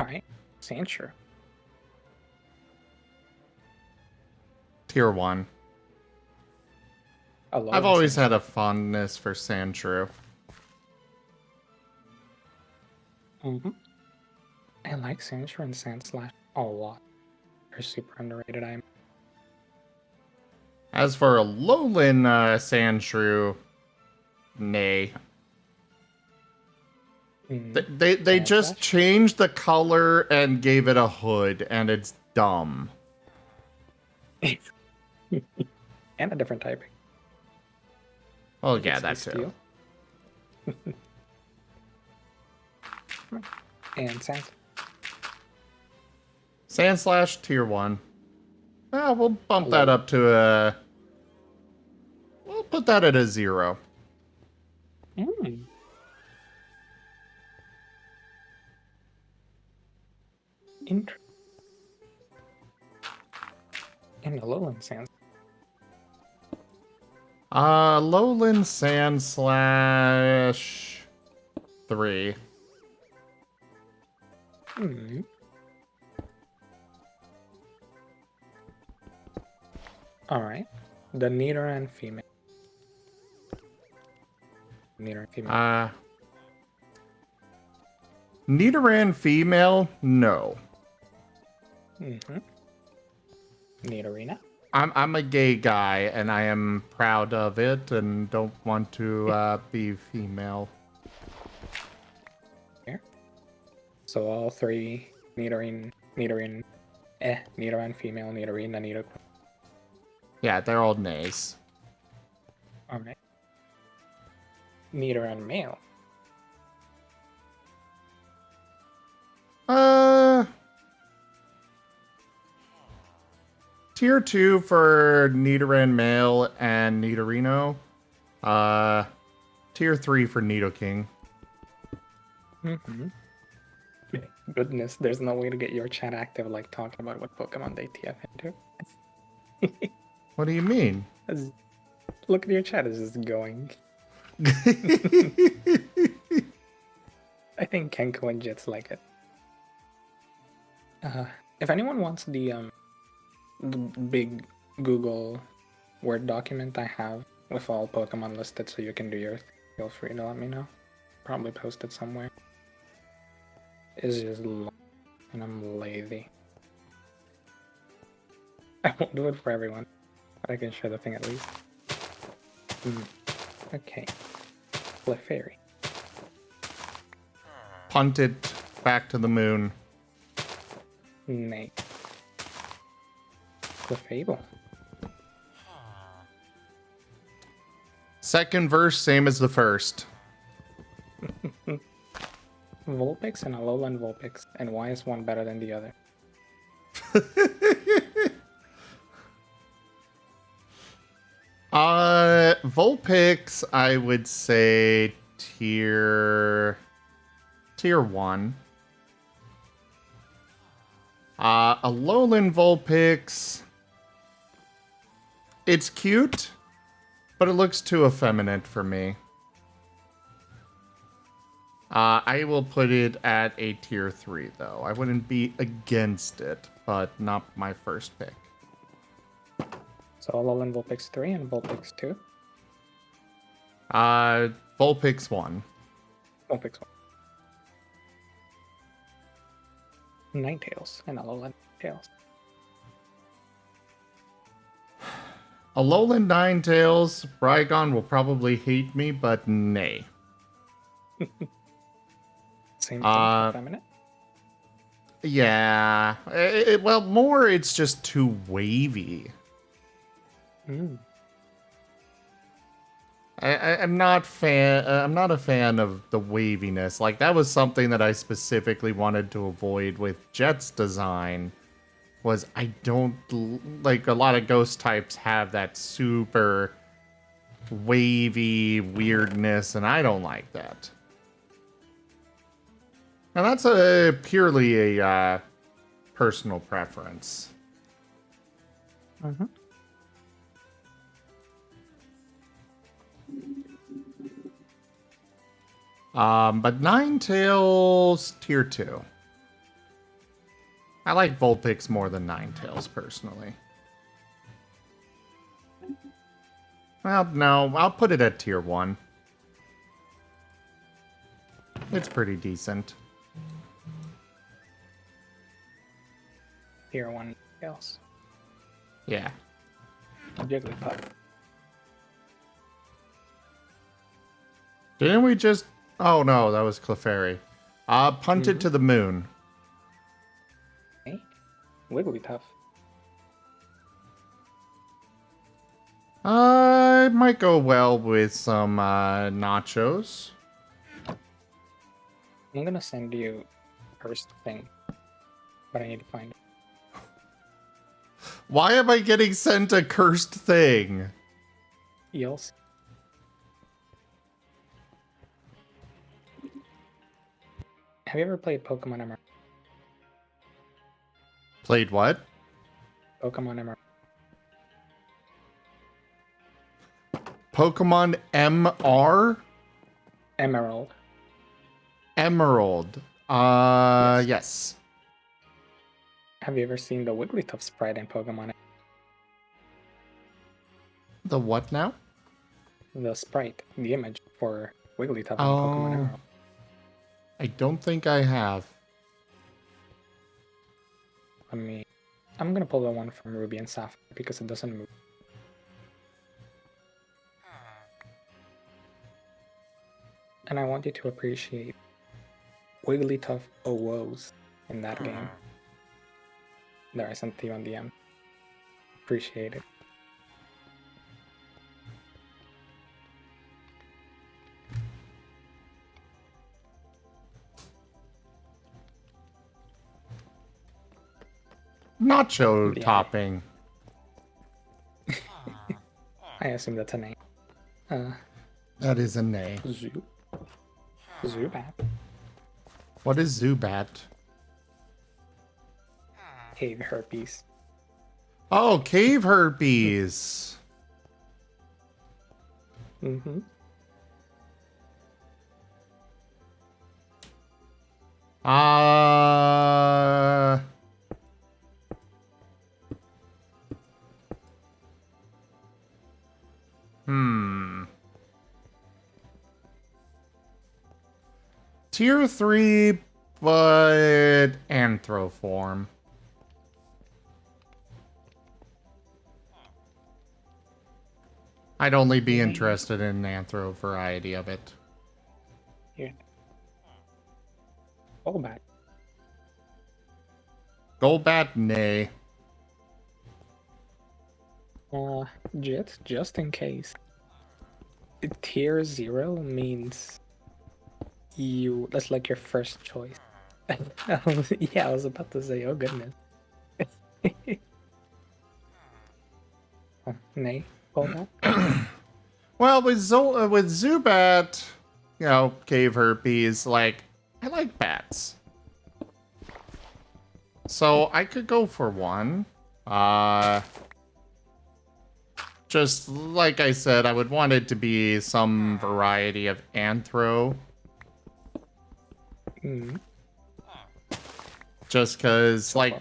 Alright. Sandshrew. Tier 1. Alolan I've always Sandshrew. had a fondness for Sandshrew. I like Sandshrew and Sandslash a lot. They're super underrated. As for a Alolan Sandshrew, nay. They just Sandslash? changed the color and gave it a hood, and it's dumb. And a different typing. Oh yeah, It's that Steel. too. And Sandslash. Sandslash tier 1. We'll bump that Alolan. up to a... We'll put that at a 0. Interesting. And Alolan Sandslash. Alolan Sandslash 3. Alright. The Nidoran female. Nidoran female. Nidoran female? No. Nidorina? I'm a gay guy, and I am proud of it, and don't want to be female. Here. So all three Nidoran female, Nidorina, Nidoqueen. Yeah, they're all nays. Alright. Nidoran male. Tier 2 for Nidoran male and Nidorino. Tier 3 for Nidoking. Goodness, there's no way to get your chat active like talking about what Pokemon they TF into. What do you mean? Look at your chat, it's just going. I think Kenko and Jits like it. If anyone wants the big Google Word document I have with all Pokemon listed so you can do yours, feel free to let me know. Probably post it somewhere. It's just long and I'm lazy. I won't do it for everyone, but I can share the thing at least. Okay. Clefairy. Punt it back to the moon. Nay. Clefable. Second verse, same as the first. Vulpix and Alolan Vulpix, and why is one better than the other? Vulpix, I would say tier 1. Alolan Vulpix, it's cute, but it looks too effeminate for me. I will put it at a tier 3, though. I wouldn't be against it, but not my first pick. So Alolan Vulpix 3 and Vulpix 2? Vulpix 1. Vulpix 1. Ninetales and Alolan Ninetales. Alolan Ninetales, Rhygon will probably hate me, but nay. Same thing for feminine. Yeah. Well, more it's just too wavy. Mm. I'm not a fan of the waviness. Like that was something that I specifically wanted to avoid with Jet's design. Was I don't like a lot of ghost types have that super wavy weirdness, and I don't like that. And that's purely a personal preference. Mm-hmm. But Ninetales tier 2. I like Vulpix more than Ninetales personally. Well, no, I'll put it at tier 1. It's pretty decent. Tier 1 else. Yeah. Jigglypuff. Didn't we just... Oh no, that was Clefairy. Punted to the moon. Okay. Wigglytuff. It might go well with some nachos. I'm gonna send you first thing, but I need to find it. Why am I getting sent a cursed thing? Eels. Have you ever played Pokemon Emerald? Played what? Pokemon Emerald. Pokemon MR? Emerald. Emerald. Yes. Have you ever seen the Wigglytuff sprite in Pokemon? The what now? The sprite, the image for Wigglytuff in Oh. Pokemon Emerald. I don't think I have. I'm gonna pull the one from Ruby and Sapphire because it doesn't move. And I want you to appreciate Wigglytuff OOs in that game. There, I sent to you on DM. Appreciate it. Nacho Yeah. topping. I assume that's a name. That is a nay. Zubat. What is Zubat? Cave herpes. Oh, cave herpes. Mm-hmm. Tier 3, but Anthroform. I'd only be interested in Anthro variety of it. Here. Golbat. Golbat, nay. Just in case. Tier 0 means that's like your first choice. Yeah, I was about to say, oh goodness. Nay, Golbat. Well, with Zubat, you know, cave herpes, like, I like bats. So I could go for one. Just like I said, I would want it to be some variety of Anthro. Just because, like,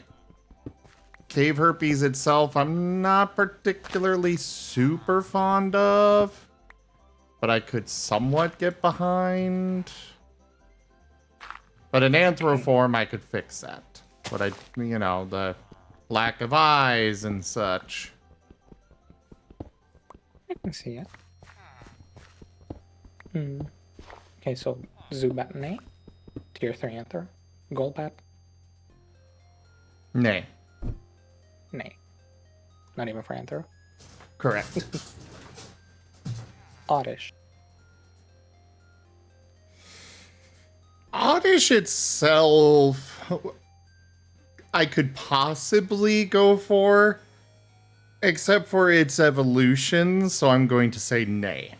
cave herpes itself, I'm not particularly super fond of. But I could somewhat get behind. But in Anthro form, I could fix that. But the lack of eyes and such. Let's see it. Okay, so Zubat Nay, Tier 3 Enter, Golbat, Nay. Nay. Not even for Enter. Correct. Oddish. Oddish itself, I could possibly go for, except for its evolution, so I'm going to say nay.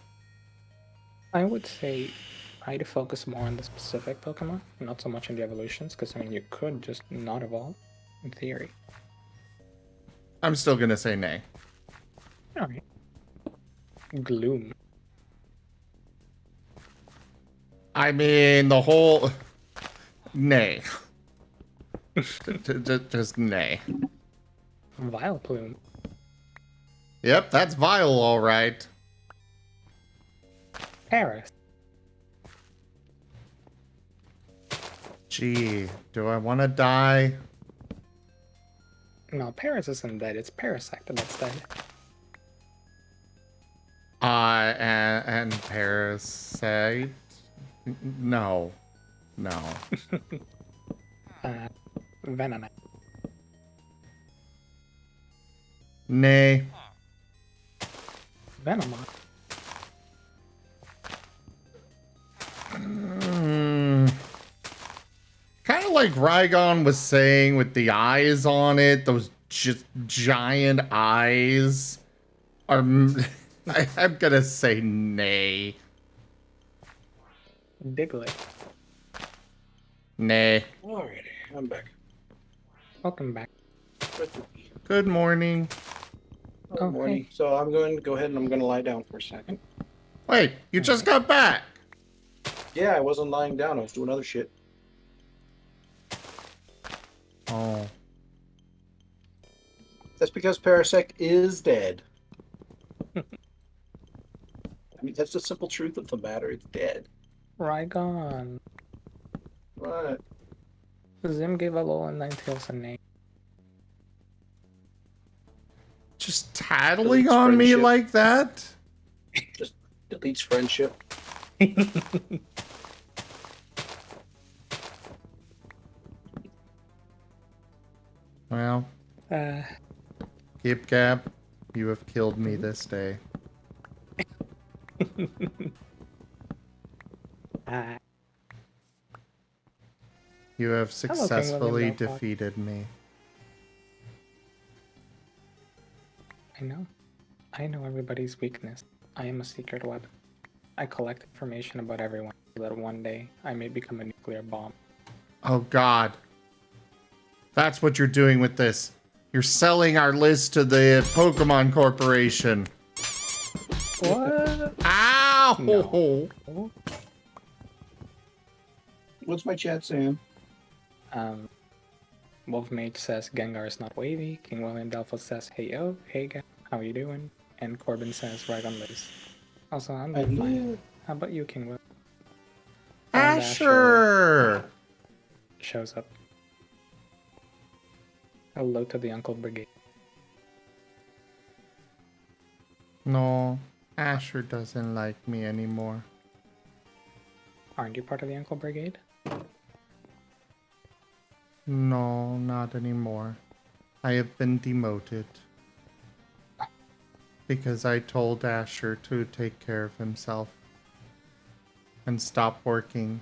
I would say try to focus more on the specific Pokemon, not so much on the evolutions, because I mean you could just not evolve, in theory. I'm still going to say nay. Alright. Gloom. I mean, the whole... Nay. Just nay. Vileplume. Yep, that's vile, all right. Paris. Gee, do I want to die? No, Paris isn't dead, it's Parasect that's dead. And Parasite? No. No. Venonat. Nay. Venomoth. Kind of like Raygon was saying with the eyes on it, those just giant eyes are... I'm gonna say nay. Diglett. Nay. Alrighty, I'm back. Welcome back. Good morning. Good morning. Hey. So I'm going to go ahead and I'm going to lie down for a second. Wait, you just got back. Yeah, I wasn't lying down. I was doing other shit. Oh. That's because Parasect is dead. I mean, that's the simple truth of the matter. It's dead. Raygon. What? Zim gave a lol and Ninetales a name. Just tattling Deletes on me friendship. like that? Just deletes friendship. Well, Gib Gab, you have killed me this day. You have successfully defeated me. I know. I know everybody's weakness. I am a secret weapon. I collect information about everyone so that one day I may become a nuclear bomb. Oh god. That's what you're doing with this. You're selling our list to the Pokemon Corporation. What? Ow! No. What's my chat saying? Wolfmage says Gengar is not wavy. King William Delphos says, hey yo, hey guy, how you doing? And Corbin says, Raygon lives. Also, I'm doing fine. How about you, King William? Asher! Shows up. Hello to the Uncle Brigade. No, Asher doesn't like me anymore. Aren't you part of the Uncle Brigade? No, not anymore. I have been demoted. Because I told Asher to take care of himself. And stop working.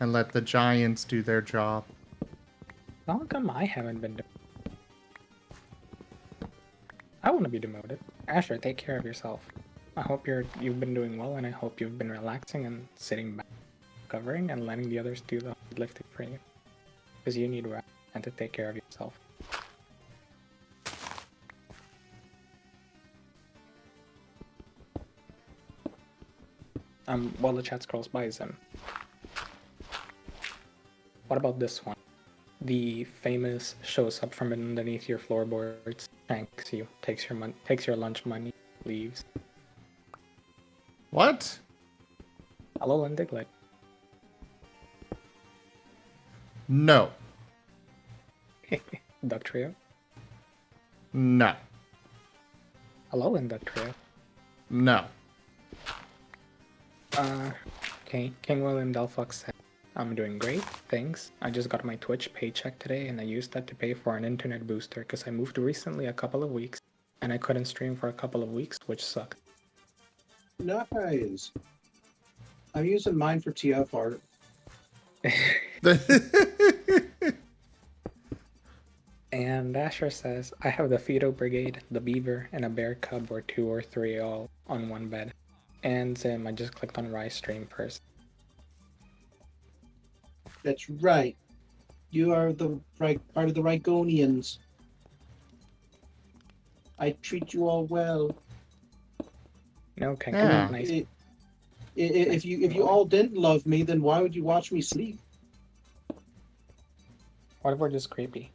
And let the giants do their job. How come I haven't been demoted? I want to be demoted. Asher, take care of yourself. I hope you've been doing well, and I hope you've been relaxing and sitting back, covering, and letting the others do the hard lifting for you. Because you need rest and to take care of yourself. While the chat scrolls by Zim. What about this one? The famous shows up from underneath your floorboards, thanks you, takes your lunch money, leaves. What? Hello, Diglett. No. Duck Trio. No. Hello, Duck Trio. No. Okay. King William Delphox said, I'm doing great, thanks. I just got my Twitch paycheck today and I used that to pay for an internet booster because I moved recently a couple of weeks and I couldn't stream for a couple of weeks, which sucked. Nice. I'm using mine for TF art. And Asher says, I have the Feto Brigade, the Beaver, and a Bear Cub or 2 or 3 all on one bed. And Zim, I just clicked on Rise stream first. That's right. You are the right part of the Rygonians. I treat you all well. No, okay, Yeah. nice. If you all didn't love me, then why would you watch me sleep? What if we're just creepy?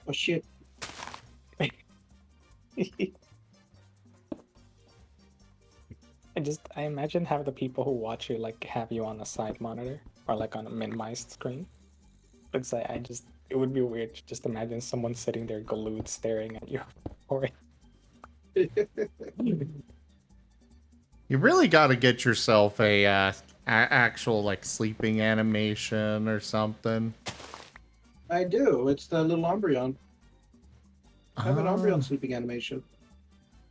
Oh shit. I imagine have the people who watch you like have you on a side monitor or like on a minimized screen. It's like it would be weird to just imagine someone sitting there glued staring at you. Or You really got to get yourself a actual like sleeping animation or something. I do. It's the little Umbreon. I have an Umbreon Ah. sleeping animation.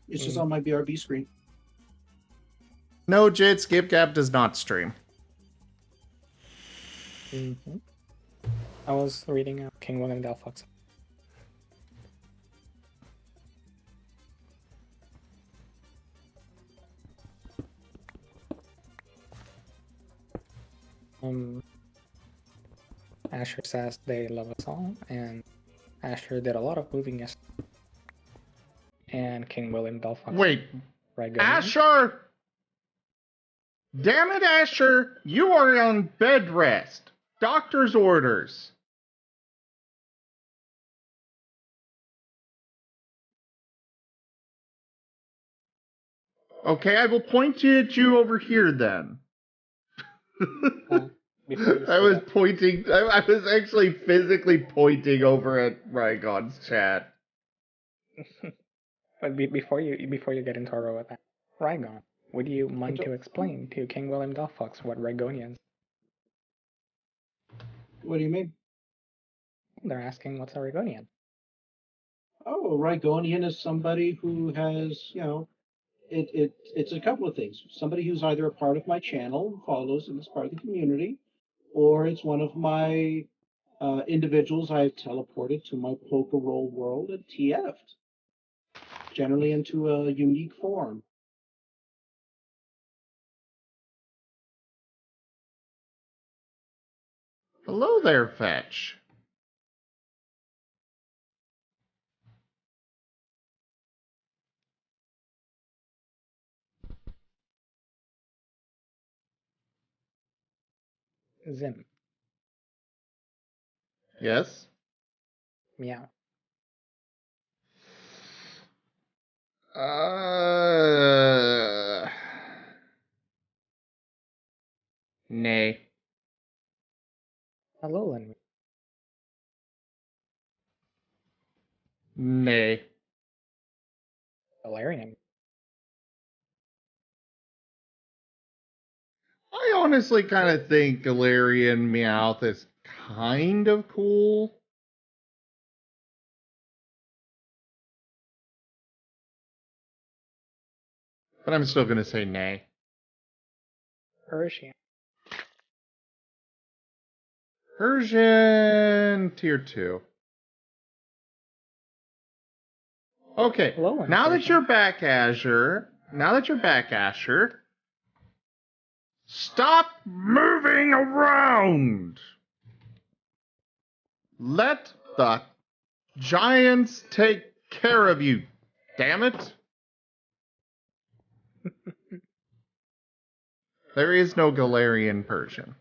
It's just on my BRB screen. No, Jit, SkipGap does not stream. I was reading King William Delphox. Asher says they love us all, and Asher did a lot of moving yesterday. And King William Delphox. Wait, Right, Asher! Damn it, Asher! You are on bed rest. Doctor's orders. Okay, I will point at you over here then. I was pointing. I was actually physically pointing over at Rygon's chat. But before you get into a row with that, Rygon, would you mind to explain to King William Delphox what Rygonians? What do you mean? They're asking what's a Rygonian. Oh, Rygonian is somebody who has, it's a couple of things. Somebody who's either a part of my channel, follows and is part of the community, or it's one of my individuals I've teleported to my poker roll world and TF'd, generally into a unique form. Hello there, Fetch. Zim. Yes? Meow. Nay. Hello, Lenny. Nay. Valerian. I honestly kind of think Galarian Meowth is kind of cool. But I'm still going to say nay. Persian. Persian tier 2. Okay, Hello, now that Persian. you're back, Asher, stop moving around! Let the giants take care of you, damn it! There is no Galarian Persian.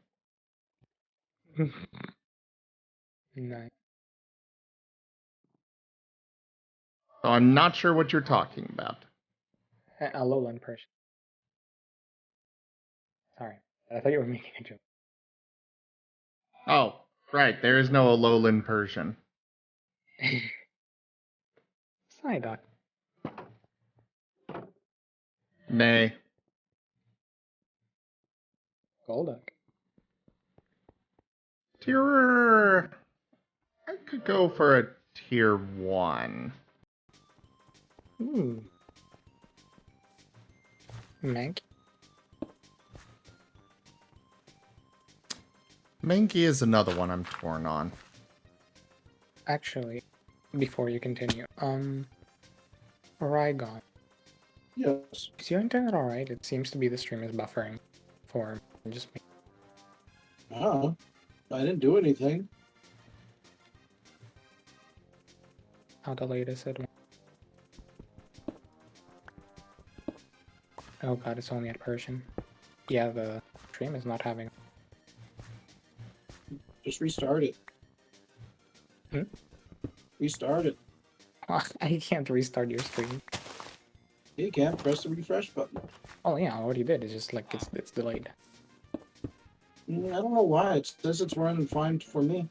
Nice. So I'm not sure what you're talking about. Alolan Persian. Sorry, I thought you were making a joke. Oh, right, there is no Alolan Persian. Psyduck. Nay. Golduck. Tier. I could go for a tier 1. Ooh. Mank. Mankey is another one I'm torn on. Actually, before you continue, Rygon. Yes. Is your internet alright? It seems to be the stream is buffering for just me. I didn't do anything. How delayed is it? Oh god, it's only at Persian. Yeah, the stream is not having. Just restart it. Hmm? Restart it. I can't restart your screen. You can't press the refresh button. Oh yeah, I already did. It's just like it's delayed. I don't know why. It says it's running fine for me.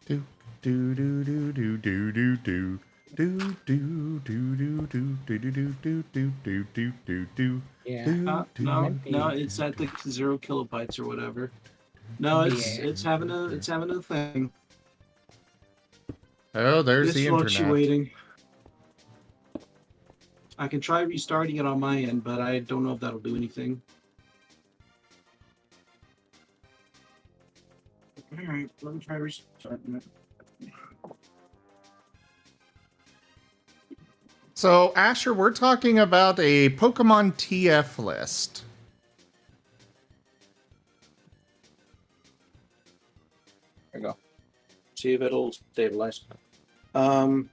Do do do do do do do do. Do do do do do do do do do do do do do. Yeah. No, it's at the 0 kilobytes or whatever. No, it's having a thing. Oh, there's It's the internet. fluctuating. I can try restarting it on my end, but I don't know if that'll do anything. Alright, let me try restarting it. So, Asher, we're talking about a Pokemon TF list. There you go. See if it'll stabilize. Well,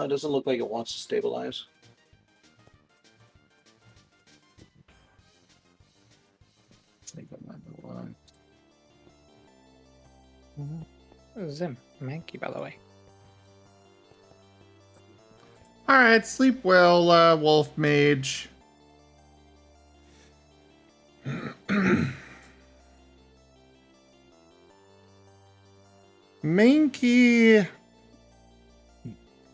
it doesn't look like it wants to stabilize. I think I might know why. Zim, Mankey, by the way. Alright, sleep well, Wolf Mage. Mankey.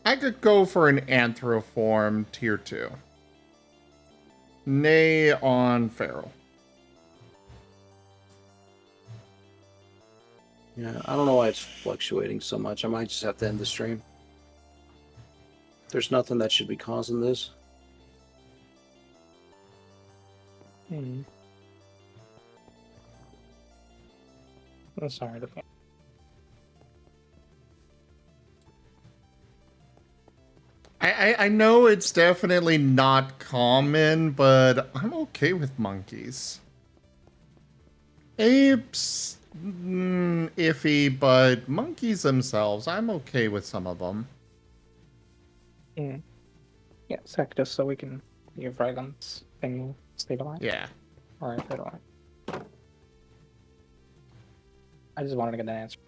I could go for an Anthroform tier 2. Nay on Feral. Yeah, I don't know why it's fluctuating so much. I might just have to end the stream. There's nothing that should be causing this. I'm sorry. I know it's definitely not common, but I'm okay with monkeys. Apes, iffy, but monkeys themselves, I'm okay with some of them. Yeah, sec, just so we can give Rygon's thing stabilize. Yeah. Alright, fair enough. I just wanted to get an answer.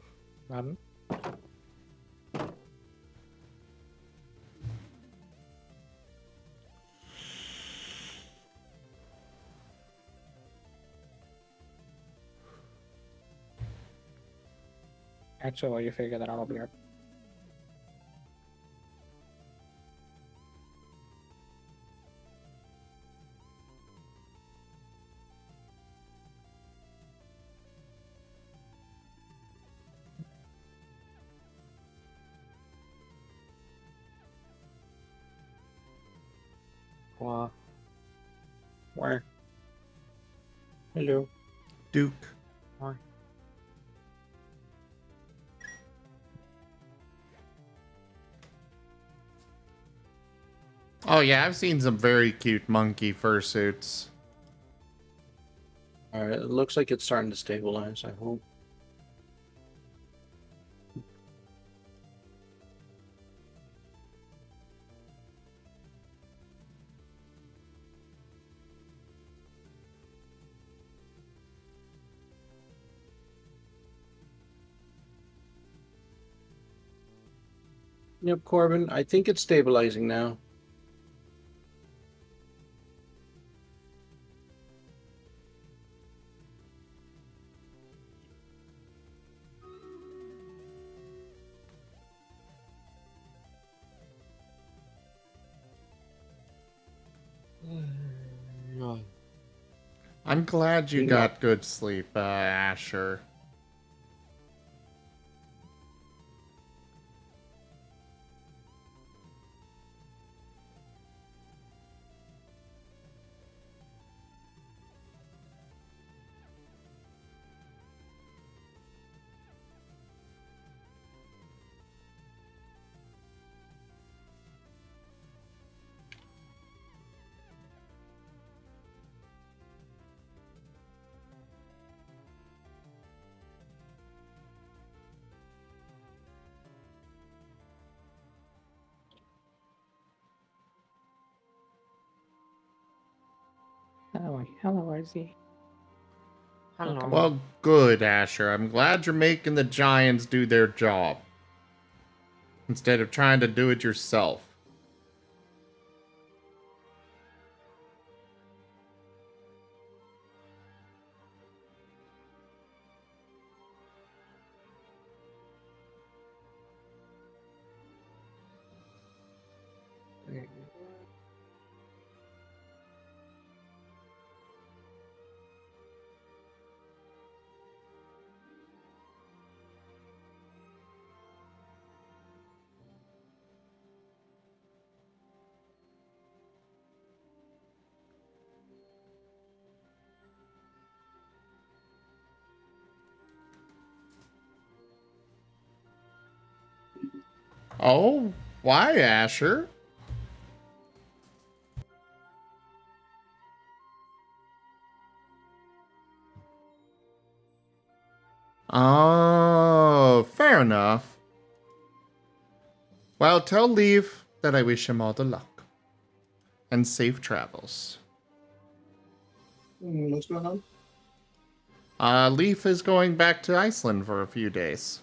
Actually, while you figure that out, I'll be right. Wow. Where? Hello. Duke. Hi. Oh yeah, I've seen some very cute monkey fursuits. Alright, it looks like it's starting to stabilize, I hope. Yep, Corbin, I think it's stabilizing now. I'm glad you Yeah. got good sleep, Asher. Hello, RZ. Welcome. Well, good, Asher. I'm glad you're making the Giants do their job instead of trying to do it yourself. Oh, why, Asher? Oh, fair enough. Well, tell Leaf that I wish him all the luck. And safe travels. What's going on? Leaf is going back to Iceland for a few days.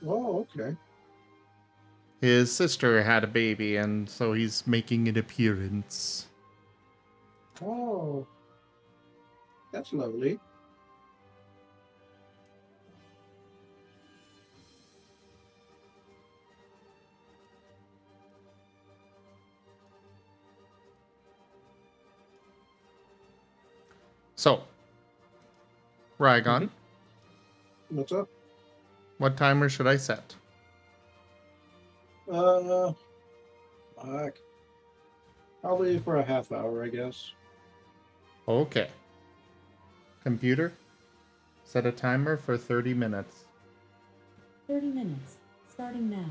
Oh, okay. His sister had a baby, and so he's making an appearance. Oh, that's lovely. So, Rygon, What's up? what timer should I set? Fuck. Probably for a half hour, I guess. Okay. Computer, set a timer for 30 minutes. 30 minutes, starting now.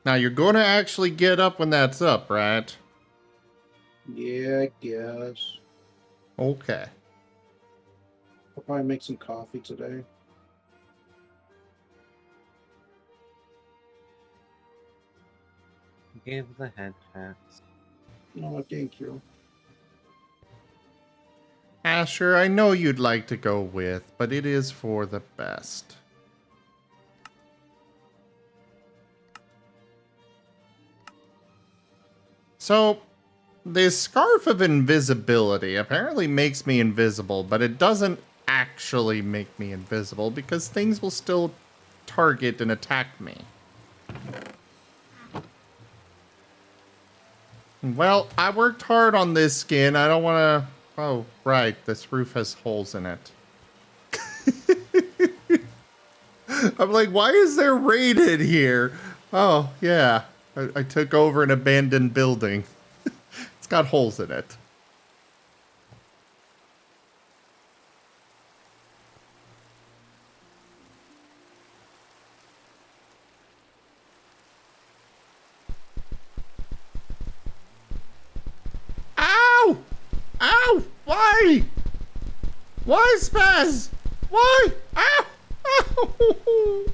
Now, you're going to actually get up when that's up, right? Yeah, I guess. Okay. I'll probably make some coffee today. Give the head pats. No, thank you. Asher, I know you'd like to go with, but it is for the best. So, this scarf of invisibility apparently makes me invisible, but it doesn't actually make me invisible because things will still target and attack me. Well, I worked hard on this skin. I don't want to... Oh, right. This roof has holes in it. I'm like, why is there raided here? Oh, yeah. I took over an abandoned building. It's got holes in it. Ow! Ow! Why? Why, Spaz? Why? Ow! Ow!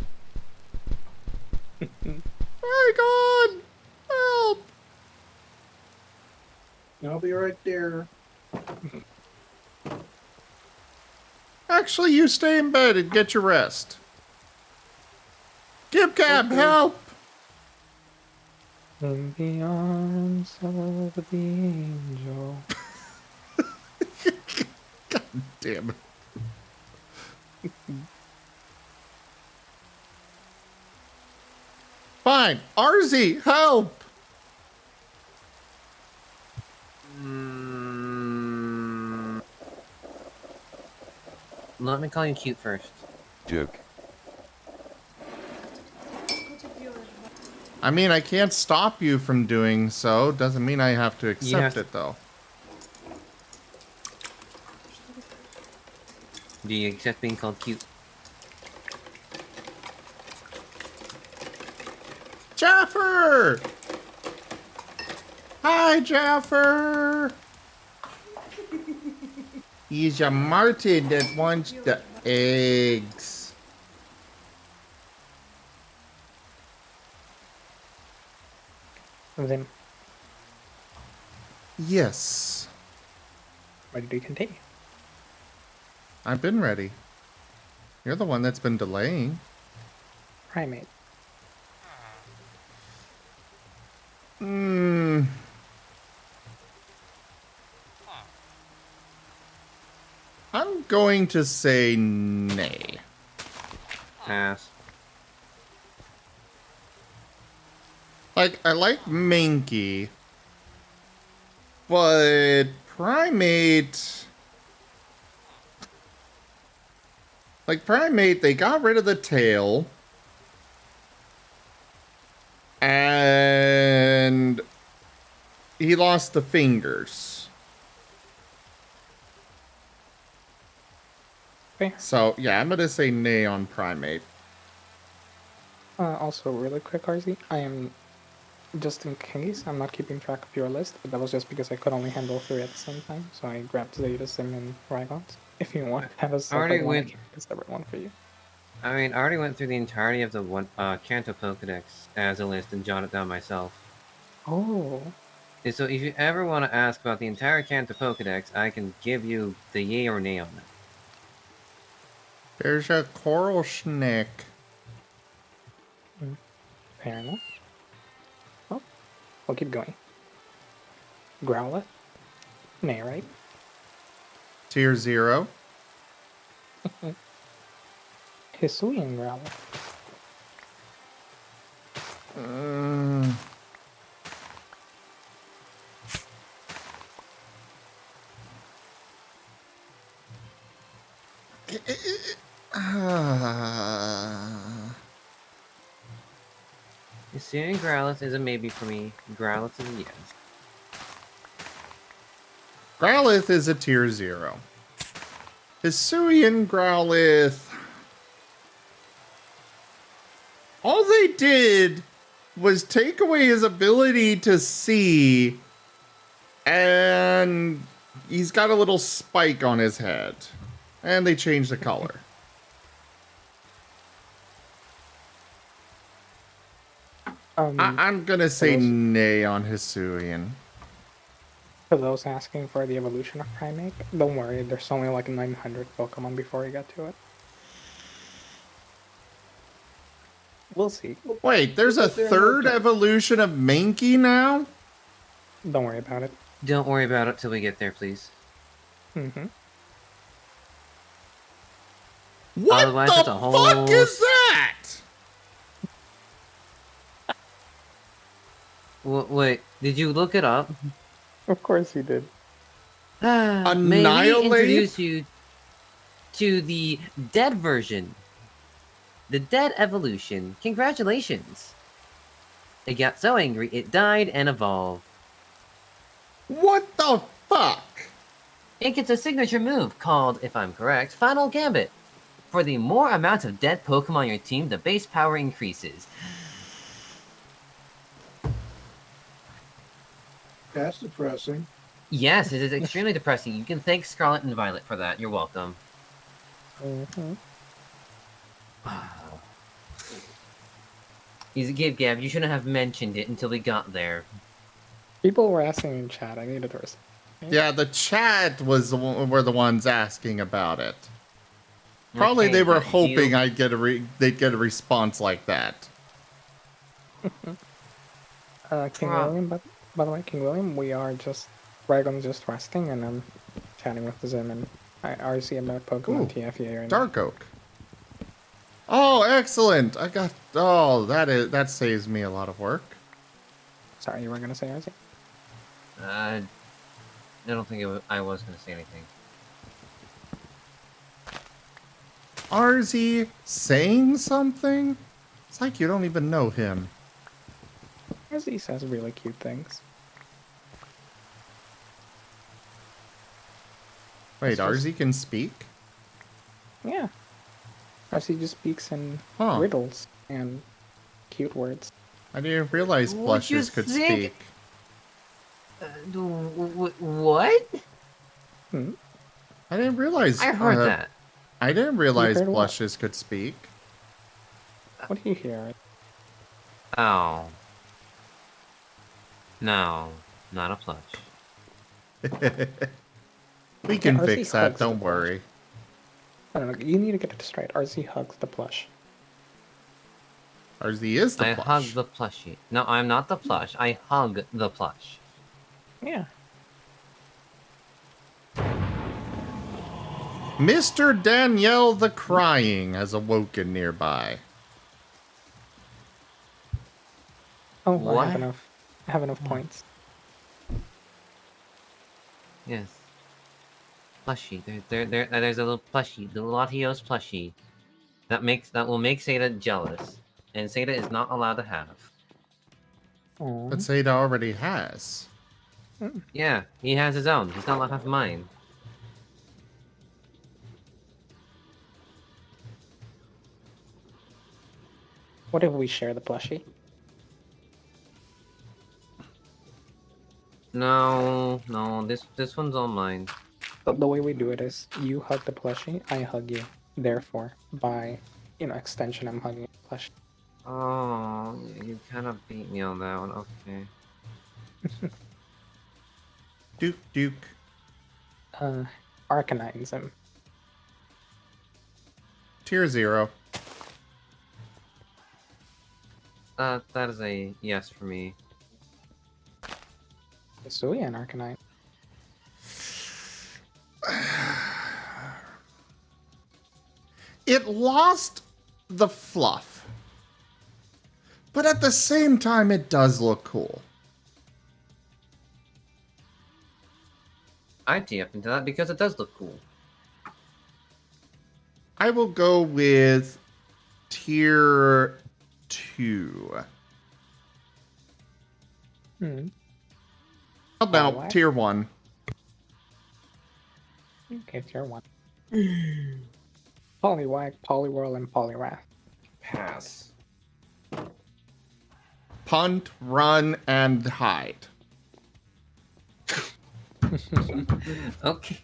My God! Help! I'll be right there. Actually, you stay in bed and get your rest. Gib Cab, help! In the arms of the angel. God damn it. Fine. RZ, help! let me call you cute first. Joke. I mean, I can't stop you from doing so. Doesn't mean I have to accept it, though. Do you accept being called cute? Jaffer! Hi, Jaffer! He's a Marten that wants the eggs. Then, Yes. ready to continue. I've been ready. You're the one that's been delaying. Primate. Hmm. I'm going to say nay. Pass. Like, I like Minky, but Primate... Like, Primate, they got rid of the tail. And he lost the fingers. Okay. So, yeah, I'm going to say nay on Primate. Also, really quick, RZ, I am, just in case, I'm not keeping track of your list, but that was just because I could only handle 3 at the same time, so I grabbed Zeta, Sim, and Rygons. If you want to have a separate one, I can make a separate one for you. I mean, I already went through the entirety of the Kanto Pokedex as a list and jotted it down myself. Oh. And so if you ever want to ask about the entire Kanto Pokedex, I can give you the yay or nay on it. There's a coral snake. Fair enough. Well, we'll keep going. Growlithe? Nay, right? Tier 0. Hisuian Growlithe. Hisuian Growlithe is a maybe for me. Growlithe is a yes. Growlithe is a tier 0. Hisuian Growlithe... All they did was take away his ability to see, and he's got a little spike on his head. And they changed the color. I'm gonna say nay on Hisuian. For those asking for the evolution of Primate, don't worry, there's only like 900 Pokemon before we get to it. We'll see. Wait, there's a third evolution of Mankey now? Don't worry about it. Don't worry about it till we get there, please. Mm-hmm. What Otherwise, the it's a whole... fuck is that? Wait, did you look it up? Of course he did. May we introduce you to the dead version. The dead evolution. Congratulations. It got so angry, it died and evolved. What the fuck? It gets a signature move called, if I'm correct, Final Gambit. For the more amount of dead Pokemon on your team, the base power increases. That's depressing. Yes, it is extremely depressing. You can thank Scarlet and Violet for that. You're welcome. Mm-hmm. Easy Gabe Gab, you shouldn't have mentioned it until we got there. People were asking in chat. I needed to respond. Yeah, the chat were the ones asking about it. Probably Okay, they were but hoping they'd get a response like that. King William, by the way, King William, we are just Dragon's just resting, and I'm chatting with Zim and RC about Pokemon TFA right now. Dark Oak. Oh, excellent! That saves me a lot of work. Sorry, you were gonna say RC? I don't think I was going to say anything. Arzy saying something? It's like you don't even know him. Arzy says really cute things. Wait, It's just- Arzy can speak? Yeah. Arzy just speaks in Huh. riddles and cute words. I didn't realize Would you plushes could think- speak. What? Hmm? I didn't realize. I heard that. I didn't realize heard what? plushes could speak. What do you hear? Oh. No, not a plush. We can Yeah, Arzy fix that, hugs the don't plush. worry. I don't know. You need to get this right. Arzy hugs the plush. Arzy is the I plush. hug the plushie. No, I'm not the plush. I hug the plush. Yeah. Mr. Danielle the Crying has awoken nearby. Oh, I What? have enough. I have enough points. Yes. Plushie. There's a little plushie, the Latios plushie, that will make Seda jealous, and Seda is not allowed to have. Aw. But Seda already has. Yeah, he has his own. He's not allowed to have mine. What if we share the plushie? No, this one's all mine. But the way we do it is you hug the plushie, I hug you. Therefore, by extension, I'm hugging the plushie. Oh, you kind of beat me on that one. Okay. Duke. Arcanines him. Tier 0. That is a yes for me. Suya and Arcanine. It lost the fluff. But at the same time, it does look cool. I TF into that because it does look cool. I will go with tier 2. Hmm. How about Alright. tier 1? Okay, tier 1. Poliwag, Poliwhirl, and Poliwrath. Pass. Punt, run, and hide. Okay.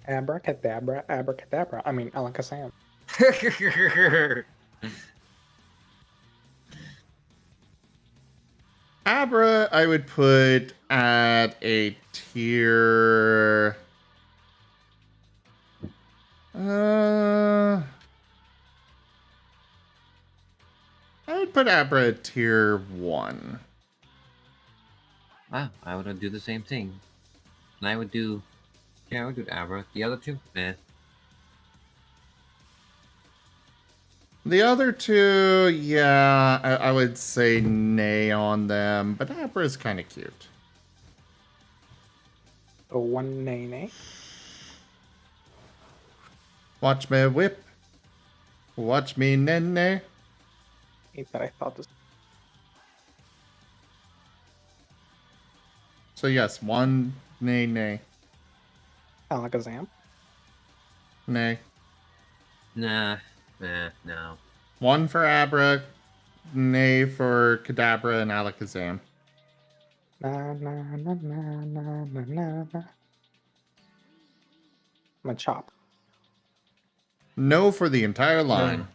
Abracadabra, abracadabra. I mean, Alakazam. Abra, I would put at a tier. I would put Abra at tier 1. Wow, I would do the same thing. And I would do... Yeah, I would do Abra. The other two? Eh. The other two, yeah, I would say nay on them, but Abra is kind of cute. So one nay. Watch me whip. Watch me nene. Hate that I thought this. So yes, one nay nay. Alakazam. Nay. Nah. No. One for Abra, nay for Kadabra and Alakazam. Na na na na na na na na. Machop. No for the entire line.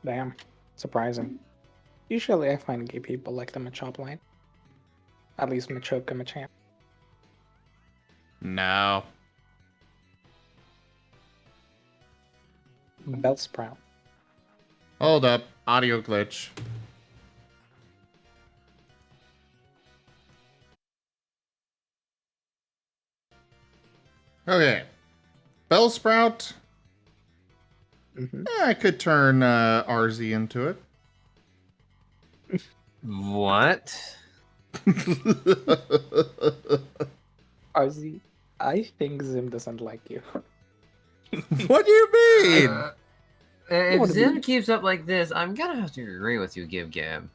Damn. Surprising. Usually I find gay people like the Machop line. At least Machoke and Machamp. No. Bellsprout. Hold up. Audio glitch. Okay. Bellsprout. I could turn RZ into it. What? RZ. I think Zim doesn't like you. What do you mean? If wanna Zim be- keeps up like this, I'm gonna have to agree with you, Gib Gab.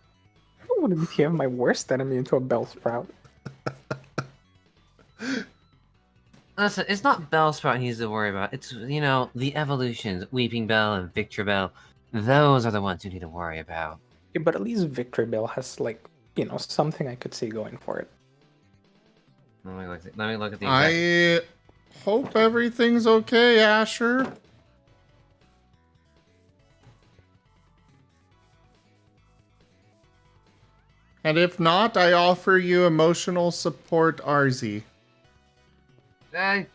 I don't want to become my worst enemy into a Bellsprout. Listen, it's not Bellsprout he needs to worry about. It's, you know, the evolutions, Weeping Bell and Victor Bell. Those are the ones you need to worry about. Yeah, but at least Victory Bell has, like, something I could see going for it. Let me look at the exact... I hope everything's okay, Asher. And if not, I offer you emotional support, Arzi. You're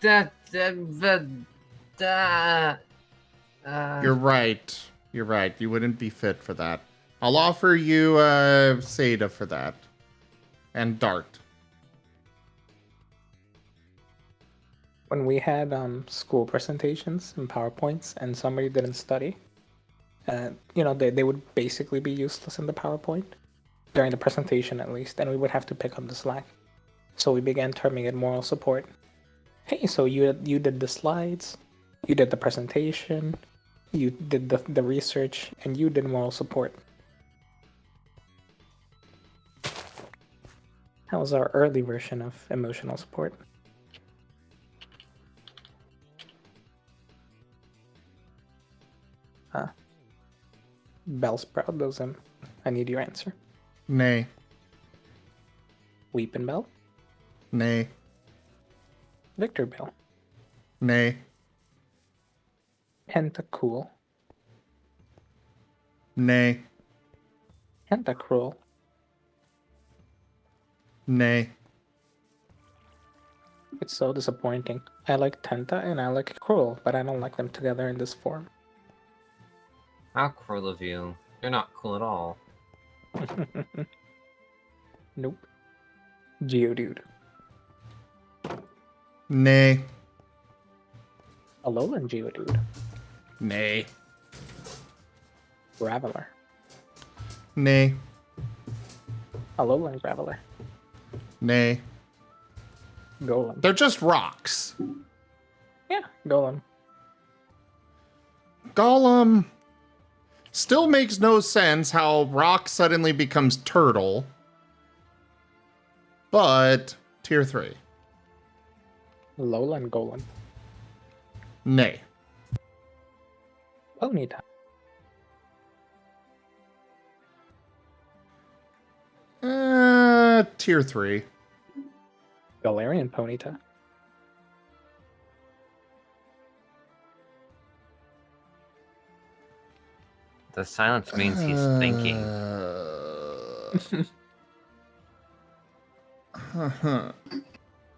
right. You're right. You wouldn't be fit for that. I'll offer you Seda for that. And Dart. When we had school presentations and PowerPoints and somebody didn't study, they would basically be useless in the PowerPoint, during the presentation at least, and we would have to pick up the slack. So we began terming it moral support. Hey, so you did the slides, you did the presentation, you did the research, and you did moral support. That was our early version of emotional support. Bellsprout does him. I need your answer. Nay. Weepin' Bell? Nay. Victor Bell? Nay. Pentacool? Nay. Pentacruel? Nay. It's so disappointing. I like Tenta and I like Cruel, but I don't like them together in this form. How cruel of you. You're not cool at all. Nope. Geodude. Nay. Alolan Geodude. Nay. Graveler. Nay. Alolan Graveler. Nay. Golem. They're just rocks. Yeah, Golem. Golem. Still makes no sense how rock suddenly becomes turtle. But tier 3. Alolan Golem. Nay. Ponyta. Tier 3. Galarian Ponyta. The silence means he's thinking.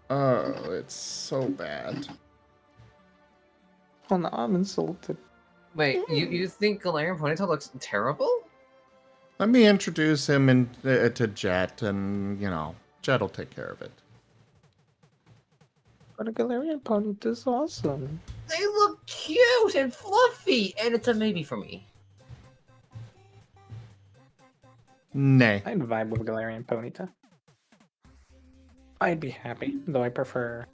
Oh, it's so bad. Oh no, I'm insulted. Wait, you think Galarian Ponyta looks terrible? Let me introduce him to Jet, and, Jet will take care of it. But a Galarian Ponyta is awesome. They look cute and fluffy, and it's a maybe for me. Nay. I'd vibe with Galarian Ponyta. I'd be happy, though I prefer...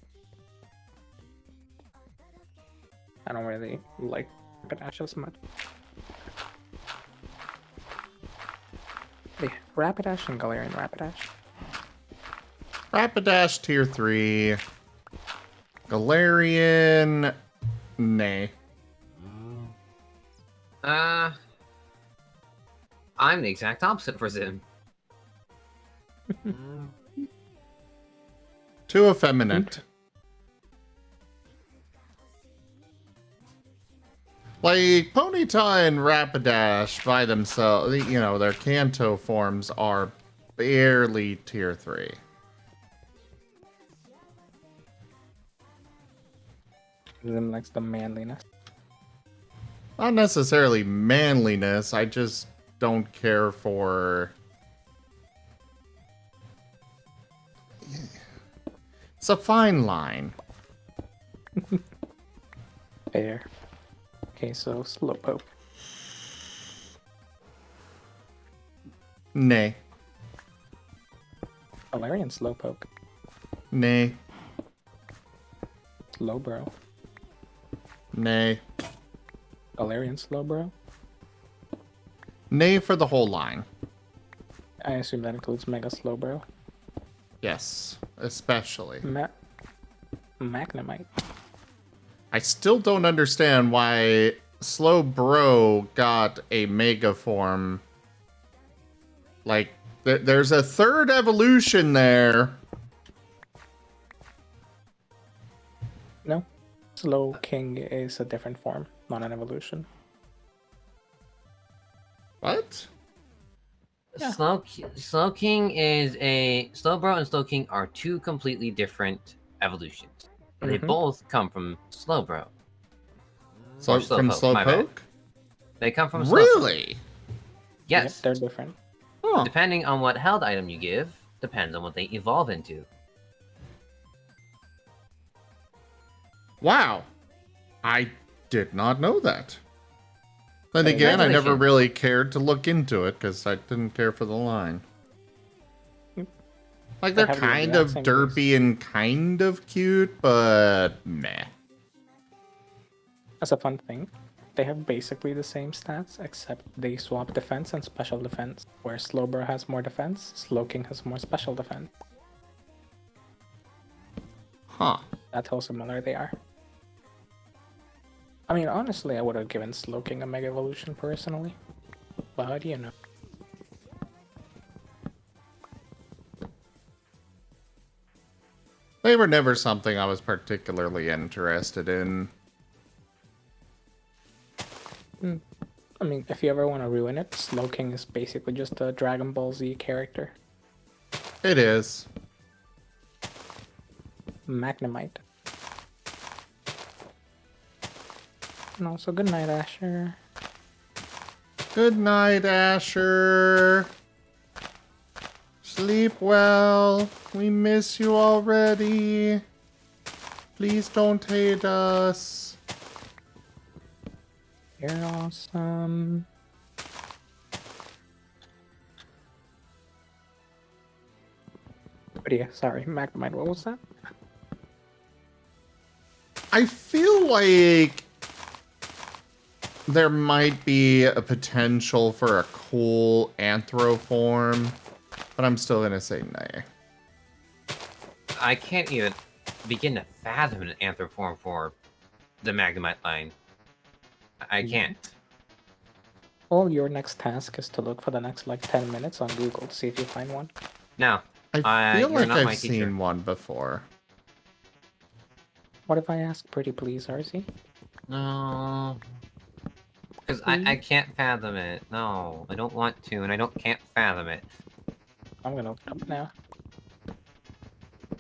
I don't really like Rapidash as much. Yeah, Rapidash and Galarian Rapidash. Rapidash tier 3. Galarian. Nay. I'm the exact opposite for Zim. Too effeminate. Like, Ponyta and Rapidash by themselves, their Kanto forms are barely tier 3. Zim likes the manliness. Not necessarily manliness, I just don't care for... It's a fine line. Fair. Okay, so Slowpoke. Nay. Galarian Slowpoke. Nay. Slowbro. Nay. Galarian Slowbro. Nay for the whole line. I assume that includes Mega Slowbro. Yes, especially. Magnemite. I still don't understand why Slowbro got a Mega form. Like, there's a third evolution there. No. Slow King is a different form, not an evolution. What? Yeah. Slow King is a Slowbro and Slow King are two completely different evolutions. They both come from Slowbro. So Or from Slowpoke, my bad. Slowpoke? They come from Slowpoke. Really? Yes. Yep, they're different. Huh. Depending on what held item you give, depends on what they evolve into. Wow. I did not know that. Then again, I never Congratulations. really cared to look into it because I didn't care for the line. Like, they're They have the kind exact of same derpy and kind of cute, but meh. That's a fun thing. They have basically the same stats, except they swap defense and special defense. Where Slowbro has more defense, Slowking has more special defense. Huh. That's how similar they are. I mean, honestly, I would have given Slowking a Mega Evolution personally. But how do you know? They were never something I was particularly interested in. I mean, if you ever want to ruin it, Slowking is basically just a Dragon Ball Z character. It is. Magnemite. And also, good night, Asher. Good night, Asher. Sleep well. We miss you already. Please don't hate us. You're awesome. But yeah, sorry, Magnemite, what was that? I feel like there might be a potential for a cool anthro form, but I'm still gonna say nay. I can't even begin to fathom an anthroform for the Magnemite line. I can't. Well, your next task is to look for the next, like, 10 minutes on Google to see if you find one. No. I feel you're like not my I've teacher. seen one before. What if I ask pretty please, RC? No. Because I can't fathom it. No, I don't want to, and I can't fathom it. I'm gonna look it up now.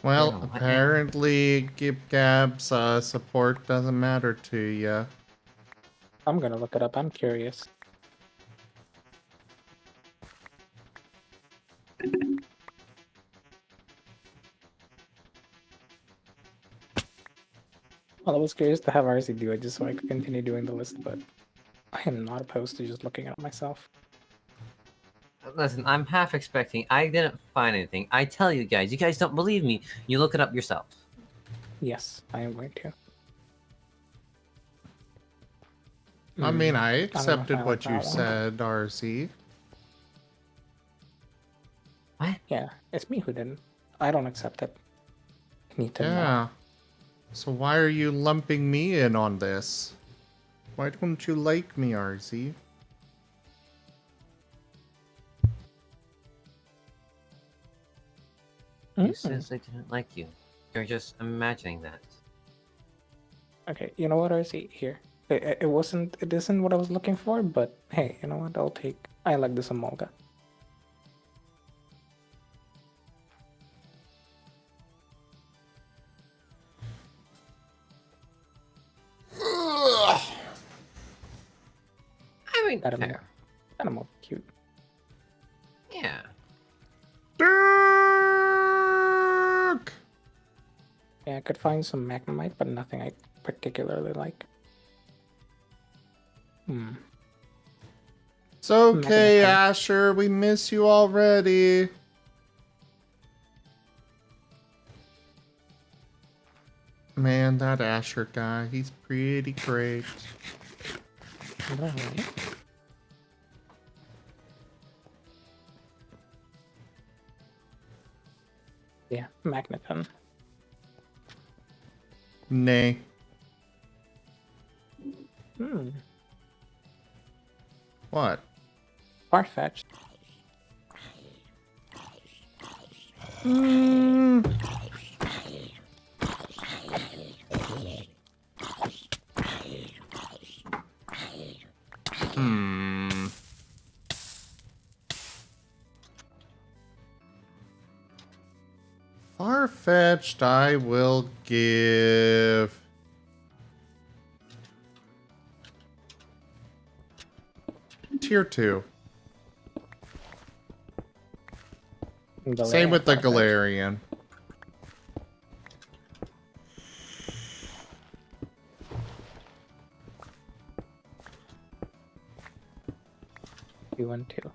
Well, No, what now? apparently Gib Gab's support doesn't matter to you. I'm gonna look it up, I'm curious. Well, I was curious to have RC do it just so I could continue doing the list, but I am not opposed to just looking at it myself. Listen, I'm half expecting. I didn't find anything. I tell you guys don't believe me. You look it up yourself. Yes, I am going to. I mean, I I don't know if accepted I what like you that one. said, RC. What? Yeah, it's me who didn't. I don't accept it. I need to know. Yeah. So why are you lumping me in on this? Why don't you like me, RC? Who says I didn't like you? You're just imagining that. Okay, you know what, RC? Here. It isn't what I was looking for, but hey, you know what? I like this Amolga. I mean, That fair. Amolga cute. Yeah. Yeah, I could find some Magnemite, but nothing I particularly like. It's okay, Magnemite. Asher. We miss you already. Man, that Asher guy, he's pretty great. Alright. Yeah, Magneton. Nay. Hmm. What? Farfetch'd. Hmm. Hmm. Far-fetched, I will give... Tier 2. Same with the Galarian. Two and two.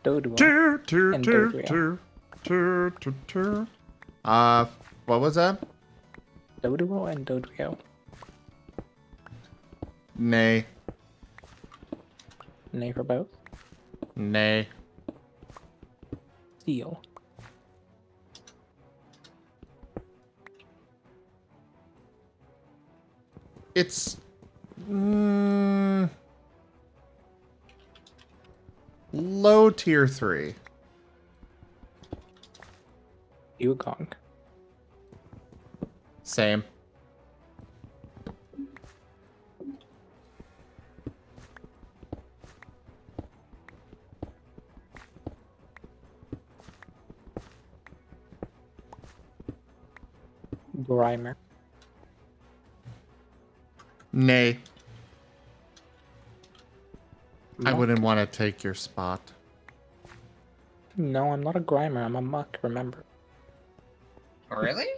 Doduo. Two, and two, Dodrio. two, two, two, two. What was that? Doduo and Dodrio. Nay. Nay for both. Nay. Steel. It's... low tier 3. Yugong. Same. Grimer. Nay. I Muck. wouldn't want to take your spot. No, I'm not a Grimer. I'm a Muck, remember. Really?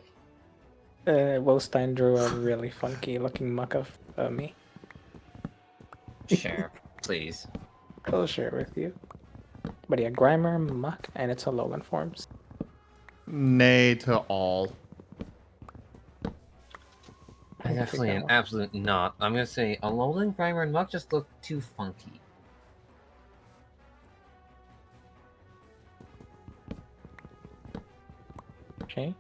Wostein drew a really funky looking Muck of me. Sure, please. I'll share it with you. But yeah, Grimer, Muck, and it's a Alolan forms. Nay to all. Definitely an absolute not. I'm gonna say Alolan, Grimer, and Muck just look too funky. Okay.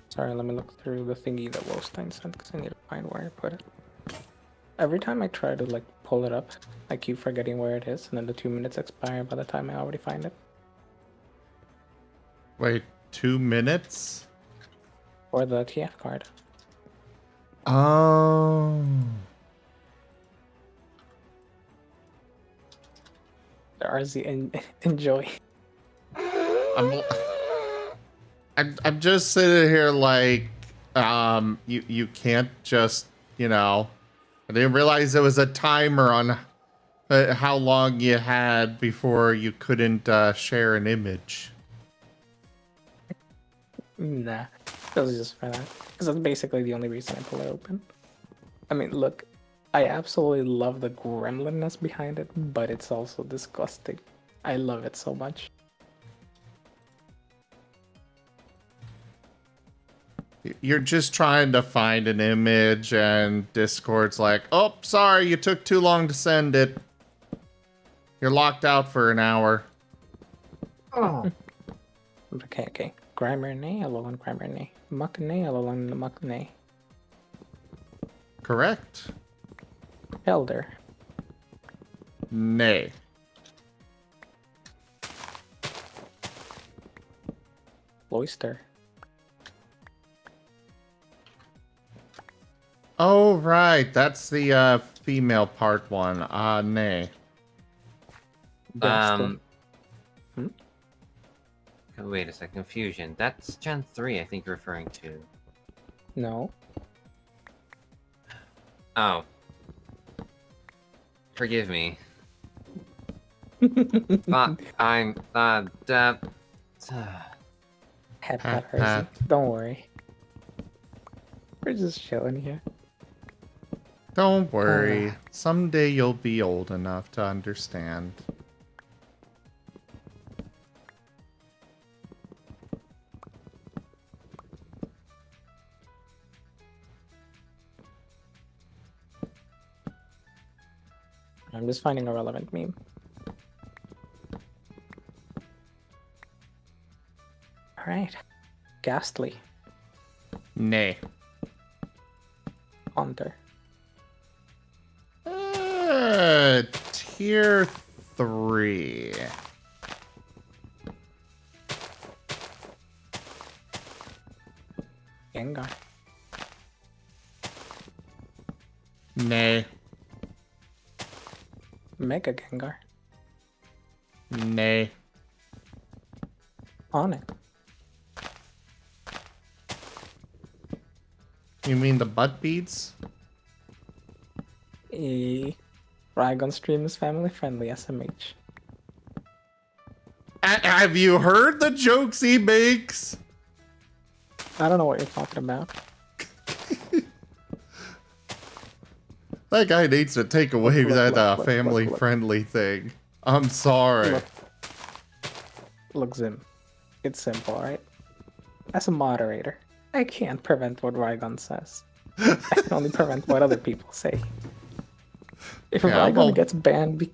Sorry, let me look through the thingy that Wolstein sent because I need to find where I put it. Every time I try to like pull it up, I keep forgetting where it is, and then the 2 minutes expire by the time I already find it. Wait, 2 minutes? Or the TF card. Oh. The RZ enjoy. I'm just sitting here like, you can't just, you know, I didn't realize there was a timer on how long you had before you couldn't share an image. Nah, it was just for that. Because that's basically the only reason I pull it open. I mean, look, I absolutely love the gremlinness behind it, but it's also disgusting. I love it so much. You're just trying to find an image and Discord's like, oh, sorry, you took too long to send it. You're locked out for an hour. Oh. Okay. Grimer nay, Alolan Grimer nay. Muck nay, Alolan Muck nay. Correct. Elder. Nay. Oyster. Oh, right. That's the female part one. Nay. Boston. Oh, wait a second, Fusion. That's Gen 3 I think you're referring to. No. Oh. Forgive me. I'm, Hat Pat. Hersey. Don't worry. We're just chilling here. Don't worry. Someday you'll be old enough to understand. I'm just finding a relevant meme. Alright. Ghastly. Nay. Haunter. Tier 3. Gengar. Nay. Mega Gengar. Nay. Onyx. You mean the butt beads? Rygon stream is family friendly, SMH. Have you heard the jokes he makes? I don't know what you're talking about. That guy needs to take away that look, family-friendly thing. I'm sorry. Look, Zim. It's simple, right? As a moderator, I can't prevent what Rygon says. I can only prevent what other people say. If Rygon gets banned,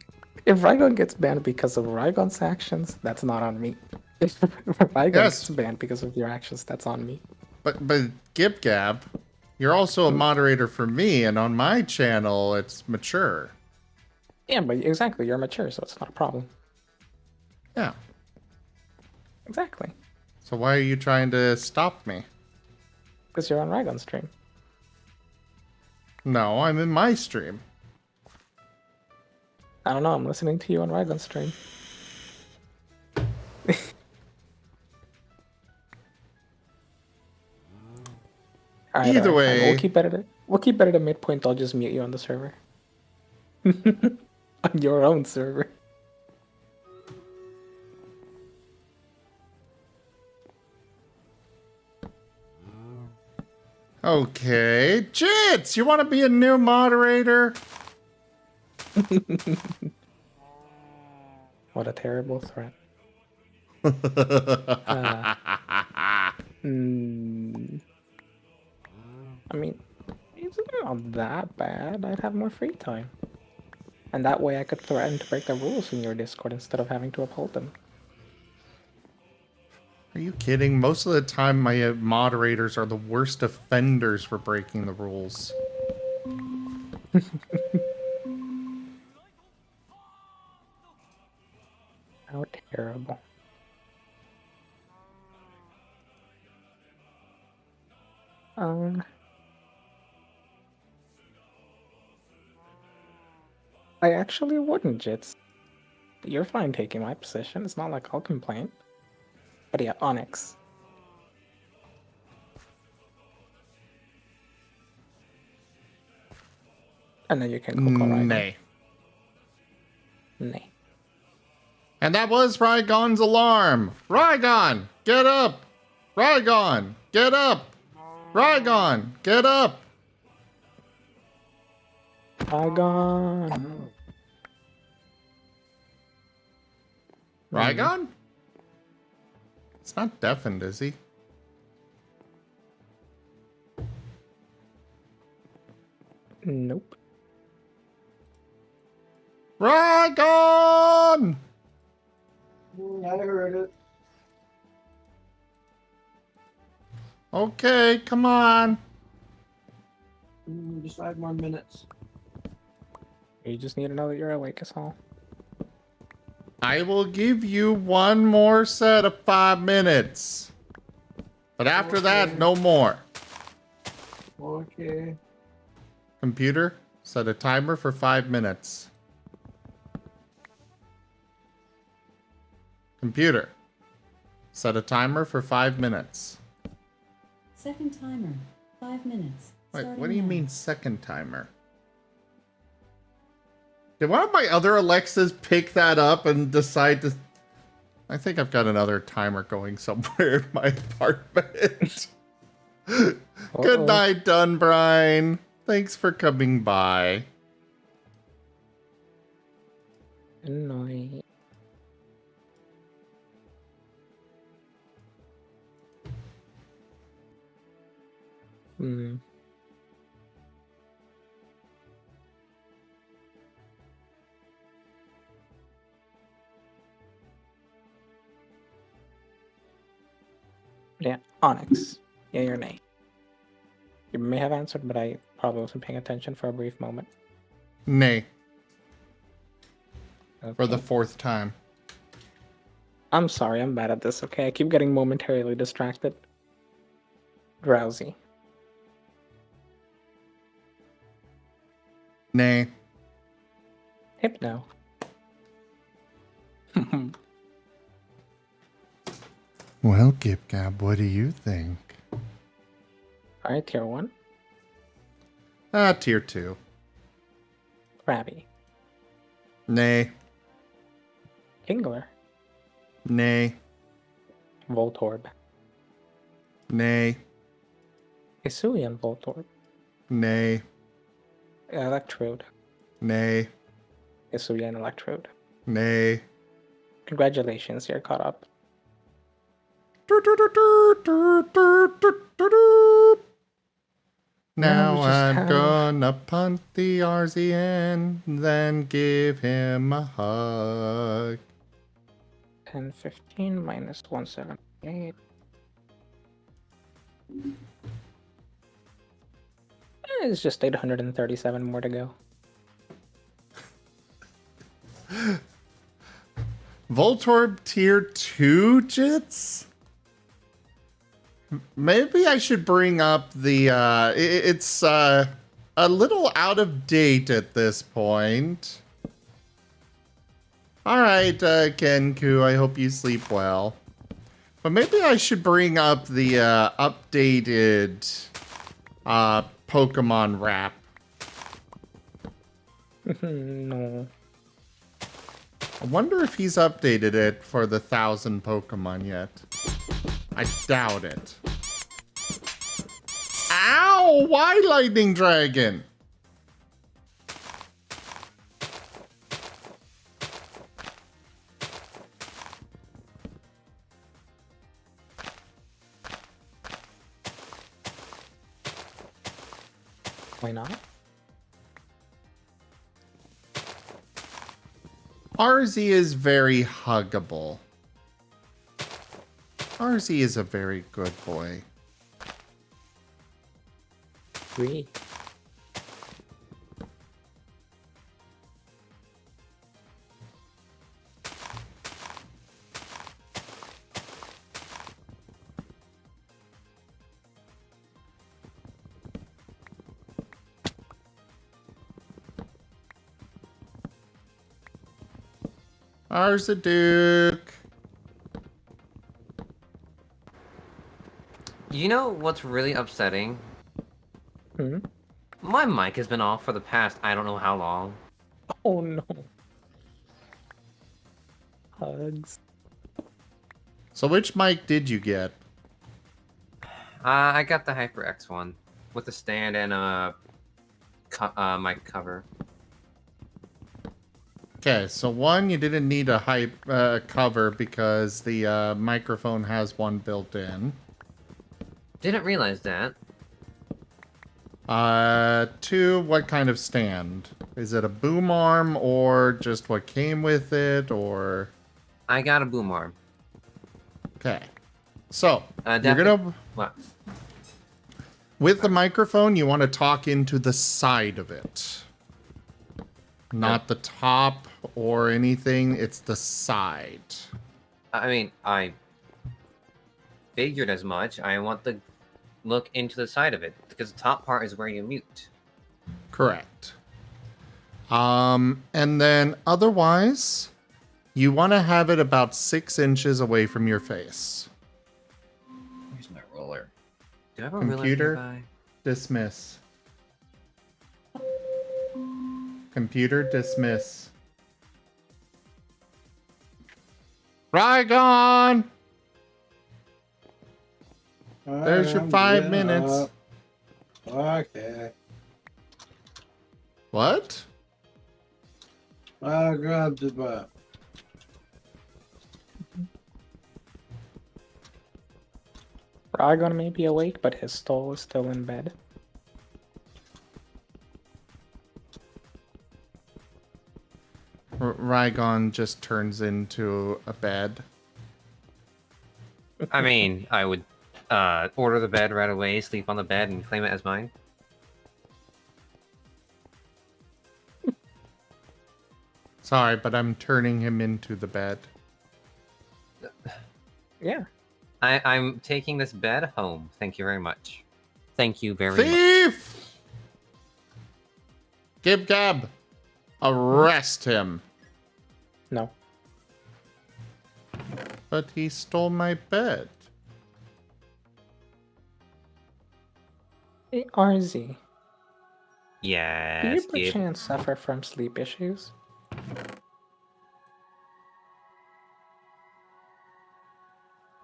if Rygon gets banned because of Rygon's actions, that's not on me. If Rygon gets banned because of your actions, that's on me. But Gib Gab, you're also a moderator for me, and on my channel, it's mature. Yeah, but exactly, you're mature, so it's not a problem. Yeah. Exactly. So why are you trying to stop me? Because you're on Rygon stream. No, I'm in my stream. I don't know, I'm listening to you on Rygon stream. Either way, we'll keep it at a midpoint. I'll just mute you on the server. On your own server. Okay, Jits, you want to be a new moderator? What a terrible threat. I mean, it's not that bad. I'd have more free time. And that way I could threaten to break the rules in your Discord instead of having to uphold them. Are you kidding? Most of the time, my moderators are the worst offenders for breaking the rules. How terrible. I actually wouldn't, Jits. You're fine taking my position. It's not like I'll complain. But yeah, Onyx. And then you can cook all right. Nay. Nay. And that was Rygon's alarm. Rygon, get up. Rygon, get up. Rygon, get up. Rygon. Rygon? It's not deafened, is he? Nope. Rygon! I heard it. Okay, come on. Just 5 more minutes. You just need to know that you're awake, is all. I will give you one more set of 5 minutes. But after that, no more. Okay. Computer, set a timer for 5 minutes. Computer, set a timer for 5 minutes. Second timer, 5 minutes. Wait, Starting what do you now. mean second timer? Did one of my other Alexas pick that up and decide to... I think I've got another timer going somewhere in my apartment. Good night, Dunbrine. Thanks for coming by. Good night. Yeah, Onyx. Yay or nay? You may have answered, but I probably wasn't paying attention for a brief moment. Nay. For the Okay. 4th time. I'm sorry, I'm bad at this, okay? I keep getting momentarily distracted. Drowsy. Nay. Hypno. Well, Gib-Gab, what do you think? Alright, tier 1. Tier 2. Krabby. Nay. Kingler. Nay. Voltorb. Nay. Hisuian Voltorb. Nay. Electrode. Nay. Hisuian Electrode. Nay. Congratulations, you're caught up. Now we just I'm have- gonna punt the RZN, then give him a hug. 1015 minus 178. It's just 837 more to go. Voltorb tier 2 jits? Maybe I should bring up the, it's a little out of date at this point. Alright, Kenku, I hope you sleep well. But maybe I should bring up the, updated, Pokemon rap. No. I wonder if he's updated it for the 1,000 Pokemon yet. I doubt it. Ow! Why Lightning Dragon? Why not? RZ is very huggable. RZ is a very good boy. Three. Arzaduke. You know what's really upsetting? Hmm? My mic has been off for the past I don't know how long. Oh no. Hugs. So which mic did you get? I got the HyperX one with the stand and a mic cover. Okay, so one, you didn't need a cover because the microphone has one built in. Didn't realize that. Two, what kind of stand? Is it a boom arm or just what came with it, or? I got a boom arm. Okay. So, you're definitely- gonna... What? With the microphone, you want to talk into the side of it. Not the top or anything, it's the side. I mean, I figured as much. I want to look into the side of it because the top part is where you mute. Correct. And then otherwise, you want to have it about 6 inches away from your face. Where's my roller? Do I have a Computer, ruler nearby? dismiss. Computer, dismiss. Rygon! There's your 5 minutes. Okay. What? I grabbed it back. Ragon may be awake, but his stall is still in bed. Rygon just turns into a bed. I mean, I would order the bed right away, sleep on the bed, and claim it as mine? Sorry, but I'm turning him into the bed. Yeah. I'm taking this bed home. Thank you very much. Thank you very much. Thief! Gib Gab, arrest him. No. But he stole my bed. Hey, RZ. Do Yes, you Gib. perchance suffer from sleep issues?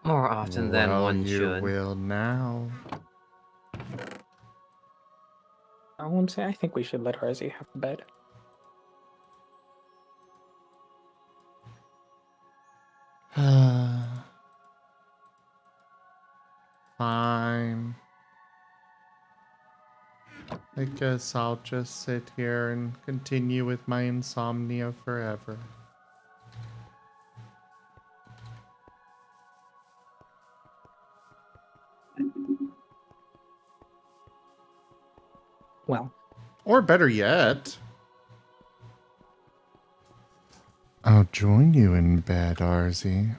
More often than Well, one you should. will now. I won't say I think we should let RZ have the bed. Fine. I guess I'll just sit here and continue with my insomnia forever. Well. Or better yet, I'll join you in bed, RZ.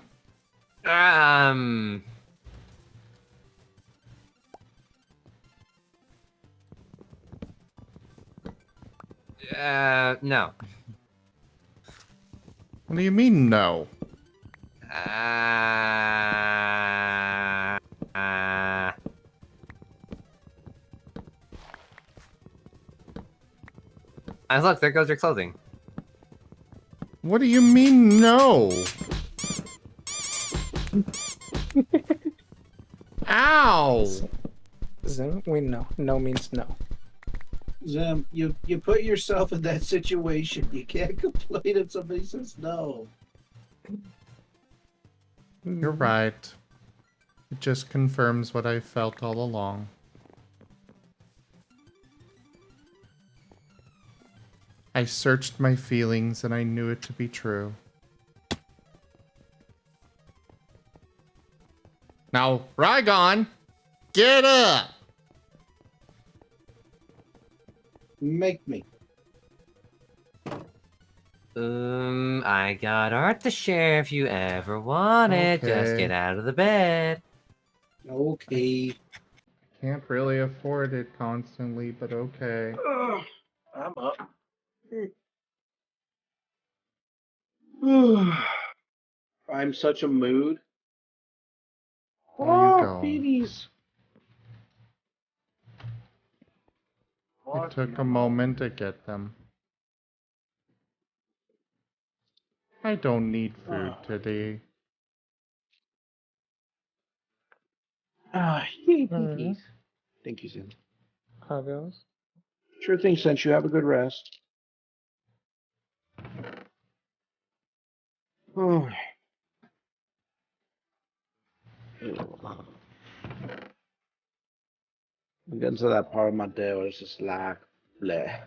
No. What do you mean, no? Look, there goes your clothing. What do you mean, no? Ow! Zim, we know. No means no. Zim, you put yourself in that situation. You can't complain if somebody says no. You're right. It just confirms what I felt all along. I searched my feelings and I knew it to be true. Now, Rygon, get up! Make me. I got art to share if you ever want it. Just Okay. get out of the bed. Okay. Can't really afford it constantly, but okay. I'm up. I'm such a mood. There you go. Beanies. It took a moment to get them. I don't need food today. Beanies. Thank you, Zim. How goes? Sure thing, since you have a good rest. Oh. I'm getting to that part of my day where it's just like, bleh.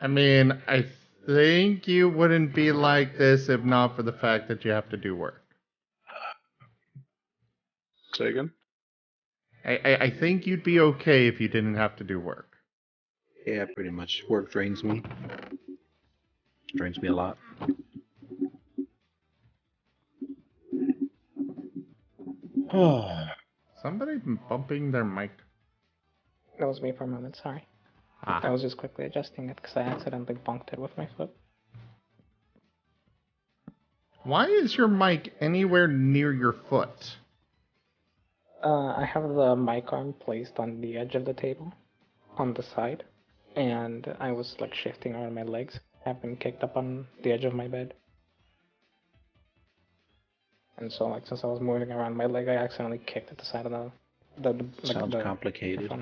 I mean, I think you wouldn't be like this if not for the fact that you have to do work. Say again? I think you'd be okay if you didn't have to do work. Yeah, pretty much. Work drains me. Drains me a lot. Oh. Somebody bumping their mic. That was me for a moment, sorry. I was just quickly adjusting it because I accidentally bonked it with my foot. Why is your mic anywhere near your foot? I have the mic arm placed on the edge of the table, on the side, and I was like shifting around my legs, having kicked up on the edge of my bed. And so, like, since I was moving around my leg, I accidentally kicked at the side of the Sounds complicated.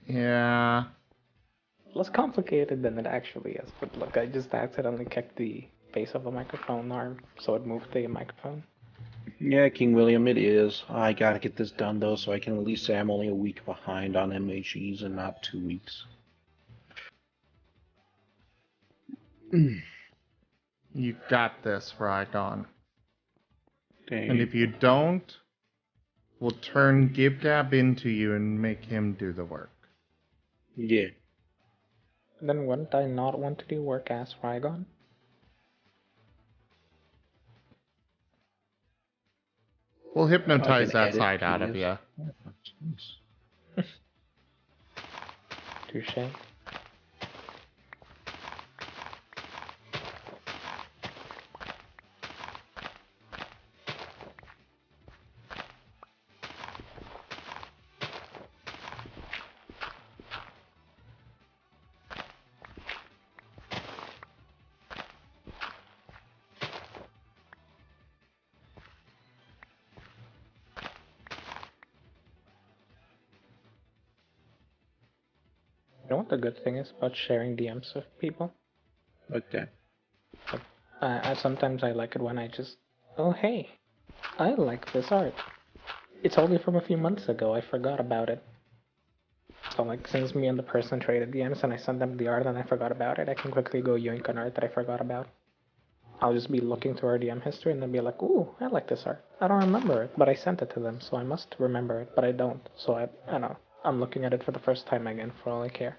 Yeah. Less complicated than it actually is, but look, I just accidentally kicked the base of the microphone arm, so it moved the microphone. Yeah, King William, it is. I gotta get this done, though, so I can at least say I'm only a week behind on MHEs and not 2 weeks. You got this, Rygon. Dang. And if you don't, will turn Gib Gab into you and make him do the work. Yeah. Then wouldn't I not want to do work as Rygon? We'll hypnotize can that edit side out of PDFs. you. Touche. You know what the good thing is about sharing DMs with people? Okay. Sometimes I like it when I just, oh hey, I like this art. It's only from a few months ago, I forgot about it. So like, since me and the person traded DMs and I sent them the art and I forgot about it, I can quickly go yoink an art that I forgot about. I'll just be looking through our DM history and then be like, ooh, I like this art. I don't remember it, but I sent it to them, so I must remember it, but I don't. So I know, I'm looking at it for the first time again for all I care.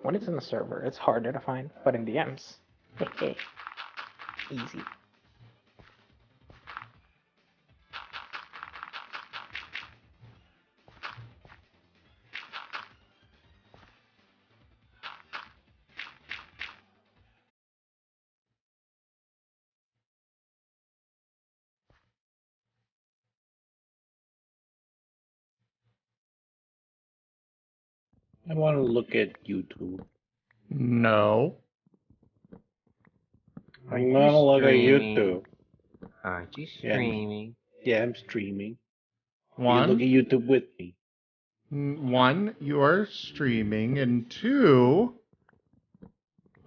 When it's in the server, it's harder to find, but in DMs, easy. I want to look at YouTube. No. I'm gonna look at YouTube. Aren't you Yeah, streaming? Yeah, I'm streaming. You One, look at YouTube with me. one, you are streaming, and two,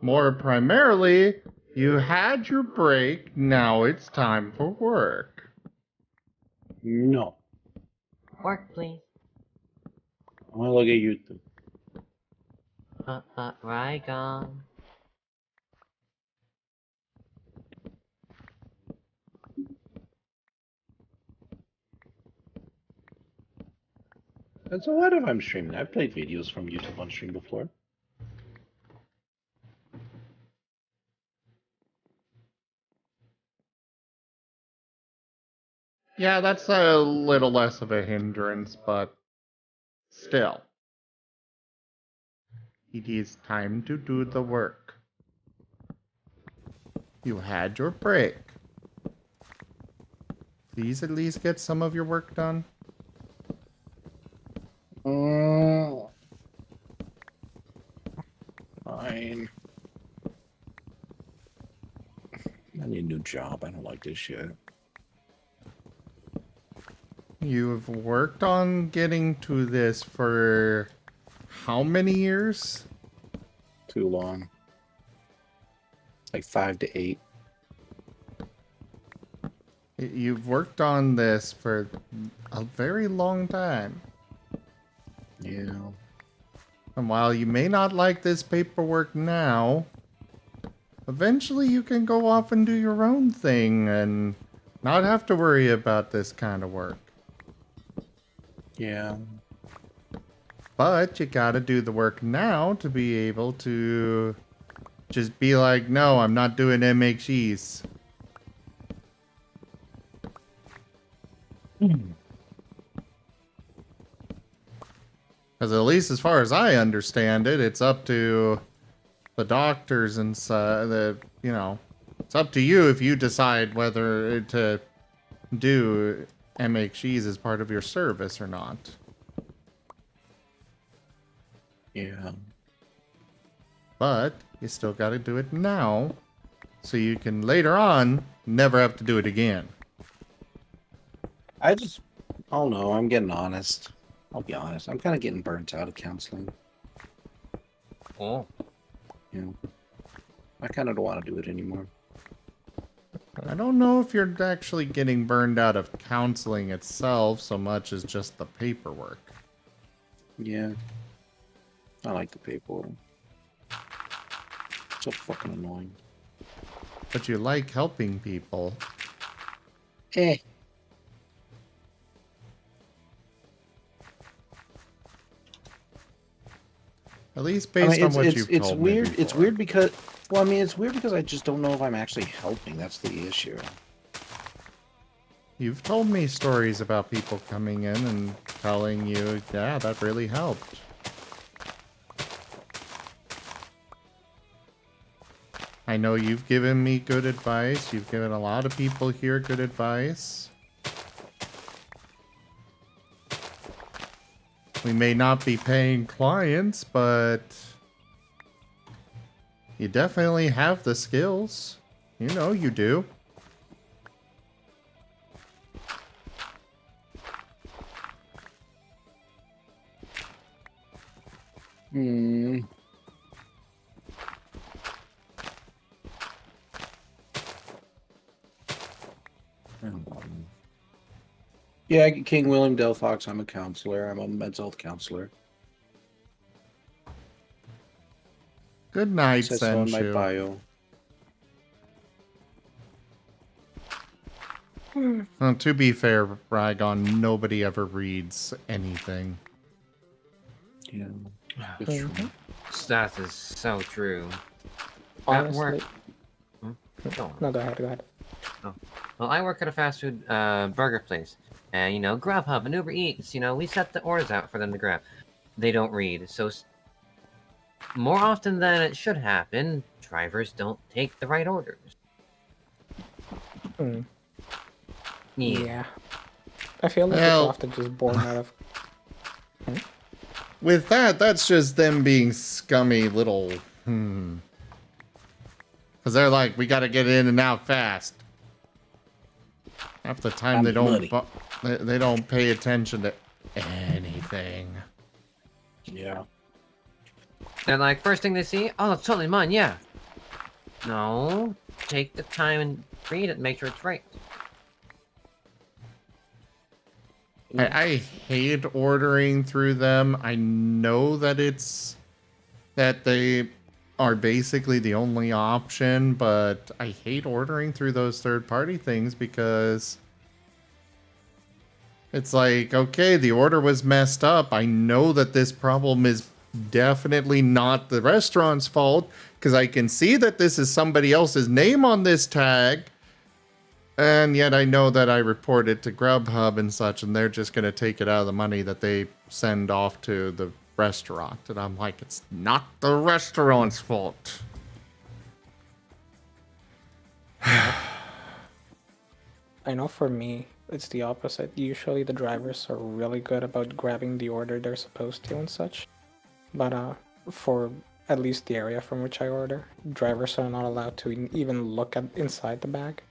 more primarily, you had your break, now it's time for work. No. Work, please. I want to look at YouTube. Rygon. That's a lot if I'm streaming. I've played videos from YouTube on stream before. Yeah, that's a little less of a hindrance, but still. It is time to do the work. You had your break. Please at least get some of your work done. Fine. I need a new job. I don't like this shit. You've worked on getting to this for how many years? Too long. Like 5 to 8. You've worked on this for a very long time. Yeah. And while you may not like this paperwork now, eventually you can go off and do your own thing and not have to worry about this kind of work. Yeah. But you gotta do the work now to be able to just be like, no, I'm not doing MHEs. Because at least as far as I understand it, it's up to the doctors and it's up to you if you decide whether to do MHEs as part of your service or not. Yeah. But you still got to do it now so you can later on never have to do it again. I don't know. I'm getting honest. I'll be honest. I'm kind of getting burnt out of counseling. Oh. Yeah. I kind of don't want to do it anymore. I don't know if you're actually getting burned out of counseling itself so much as just the paperwork. Yeah. I like the paperwork. So fucking annoying. But you like helping people. Eh. At least I mean, based on what you've it's told me weird. before. It's weird because, well, I mean, it's weird because I just don't know if I'm actually helping. That's the issue. You've told me stories about people coming in and telling you, yeah, that really helped. I know you've given me good advice. You've given a lot of people here good advice. We may not be paying clients, but you definitely have the skills. You know you do. Hmm. Yeah, King William Delphox. I'm a counselor. I'm a mental health counselor. Good night, Says so in my Senshu. bio. Well, to be fair, Rygon, nobody ever reads anything. Yeah, it's true. That is so true. At work. Honestly. Go on. No, go ahead, go ahead. Oh. Well, I work at a fast food burger place. And, you know, Grubhub and Uber Eats, you know, we set the orders out for them to grab. They don't read. So, more often than it should happen, drivers don't take the right orders. Hmm. Yeah. Yeah. I feel like Well, it's often just born out of... with that, that's just them being scummy little... Because they're like, we gotta get in and out fast. Half the time they don't they don't pay attention to anything. Yeah. They're like, first thing they see, oh, that's totally mine, yeah. No, take the time and read it, make sure it's right. I hate ordering through them. I know that it's that they are basically the only option, but I hate ordering through those third-party things because it's like, okay, the order was messed up. I know that this problem is definitely not the restaurant's fault because I can see that this is somebody else's name on this tag. And yet I know that I report it to Grubhub and such, and they're just going to take it out of the money that they send off to the restaurant. And I'm like, it's not the restaurant's fault. I know for me, it's the opposite. Usually the drivers are really good about grabbing the order they're supposed to and such. But for at least the area from which I order, drivers are not allowed to even look at inside the bag.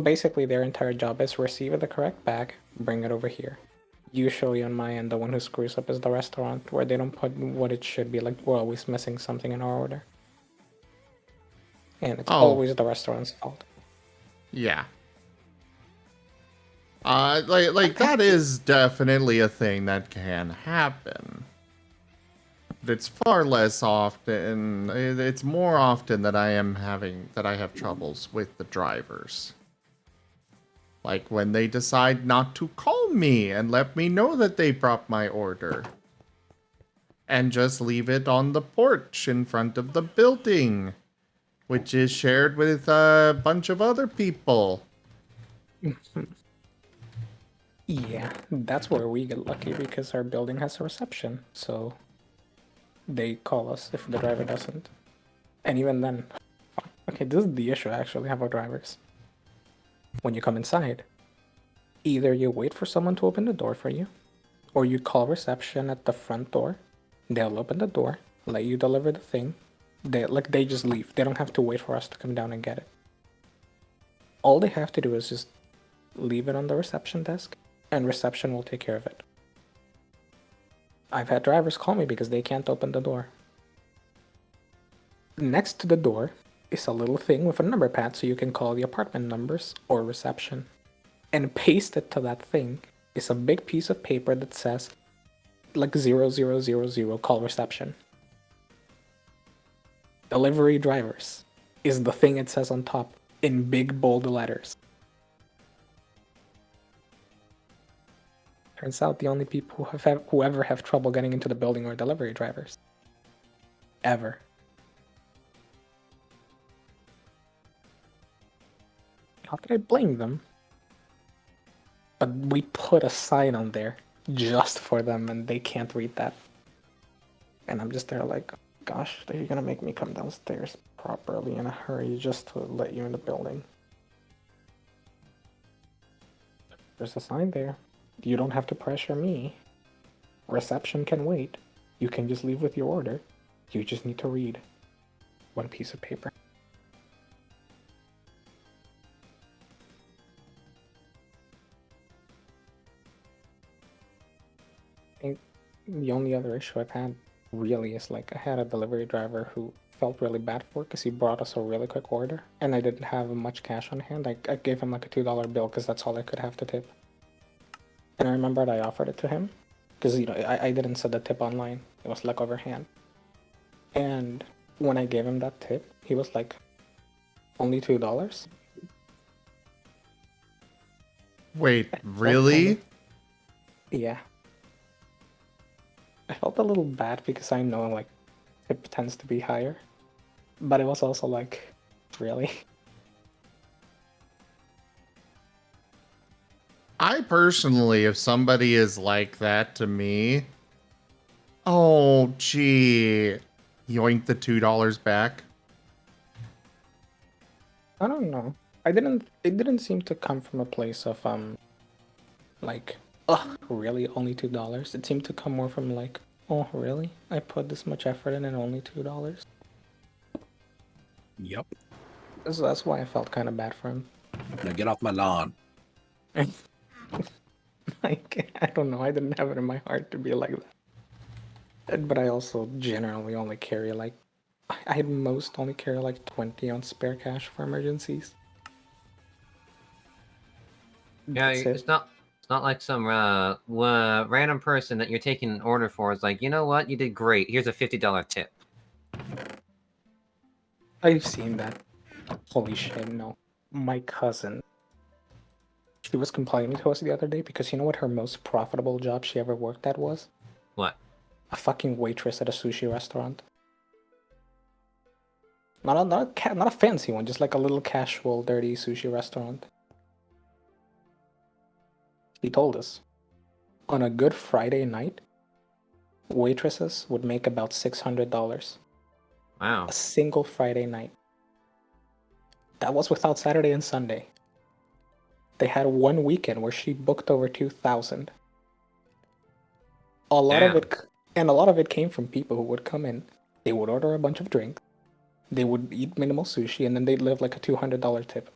Basically, their entire job is receive the correct bag, bring it over here. Usually on my end, the one who screws up is the restaurant, where they don't put what it should be, like we're always missing something in our order. And it's always the restaurant's fault. Yeah. Like that is definitely a thing that can happen. But it's far less often, it's more often that I have troubles with the drivers. Like when they decide not to call me and let me know that they brought my order. And just leave it on the porch in front of the building, which is shared with a bunch of other people. Yeah, that's where we get lucky because our building has a reception, so they call us if the driver doesn't. And even then, okay, this is the issue I actually have with drivers. When you come inside, either you wait for someone to open the door for you, or you call reception at the front door, they'll open the door, let you deliver the thing, they just leave. They don't have to wait for us to come down and get it. All they have to do is just leave it on the reception desk, and reception will take care of it. I've had drivers call me because they can't open the door. Next to the door is a little thing with a number pad so you can call the apartment numbers or reception. And pasted to that thing is a big piece of paper that says like 0000 call reception. Delivery drivers is the thing it says on top in big bold letters. Turns out the only people who ever have trouble getting into the building are delivery drivers. Ever. How could I blame them? But we put a sign on there just for them and they can't read that. And I'm just there like, gosh, are you gonna make me come downstairs properly in a hurry just to let you in the building? There's a sign there. You don't have to pressure me. Reception can wait. You can just leave with your order. You just need to read one piece of paper. I think the only other issue I've had really is like I had a delivery driver who felt really bad for because he brought us a really quick order and I didn't have much cash on hand. I gave him like a $2 bill because that's all I could have to tip. And I remembered I offered it to him because I didn't set the tip online. It was like overhand. And when I gave him that tip, he was like, only $2? Wait, really? Yeah. I felt a little bad because I know like tip tends to be higher. But it was also like, really? I personally, if somebody is like that to me, oh gee, yoink the $2 back. I don't know. It didn't seem to come from a place of like, ugh, really only $2? It seemed to come more from like, oh really? I put this much effort in and only $2? Yep. So that's why I felt kind of bad for him. Now get off my lawn. Like, I don't know, I didn't have it in my heart to be like that. But I also generally only carry like, I at most only carry like 20 on spare cash for emergencies. Yeah, That's it. it's not like some random person that you're taking an order for is like, you know what, you did great. Here's a $50 tip. I've seen that. Holy shit, no. My cousin, she was complaining to us the other day because you know what her most profitable job she ever worked at was? What? A fucking waitress at a sushi restaurant. Not a fancy one, just like a little casual, dirty sushi restaurant. He told us, on a good Friday night, waitresses would make about $600. Wow. A single Friday night. That was without Saturday and Sunday. They had one weekend where she booked over 2,000. A lot of it came from people who would come in. They would order a bunch of drinks. They would eat minimal sushi, and then they'd live like a $200 tip.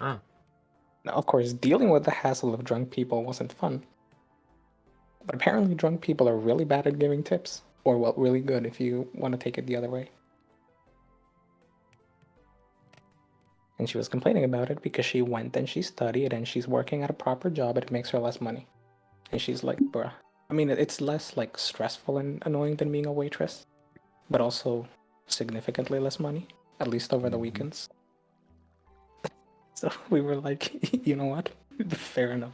Oh. Now, of course, dealing with the hassle of drunk people wasn't fun. But apparently drunk people are really bad at giving tips. Or, well, really good if you want to take it the other way. And she was complaining about it because she went and she studied and she's working at a proper job and it makes her less money. And she's like, bruh. I mean, it's less like stressful and annoying than being a waitress. But also significantly less money. At least over the weekends. So we were like, you know what? Fair enough.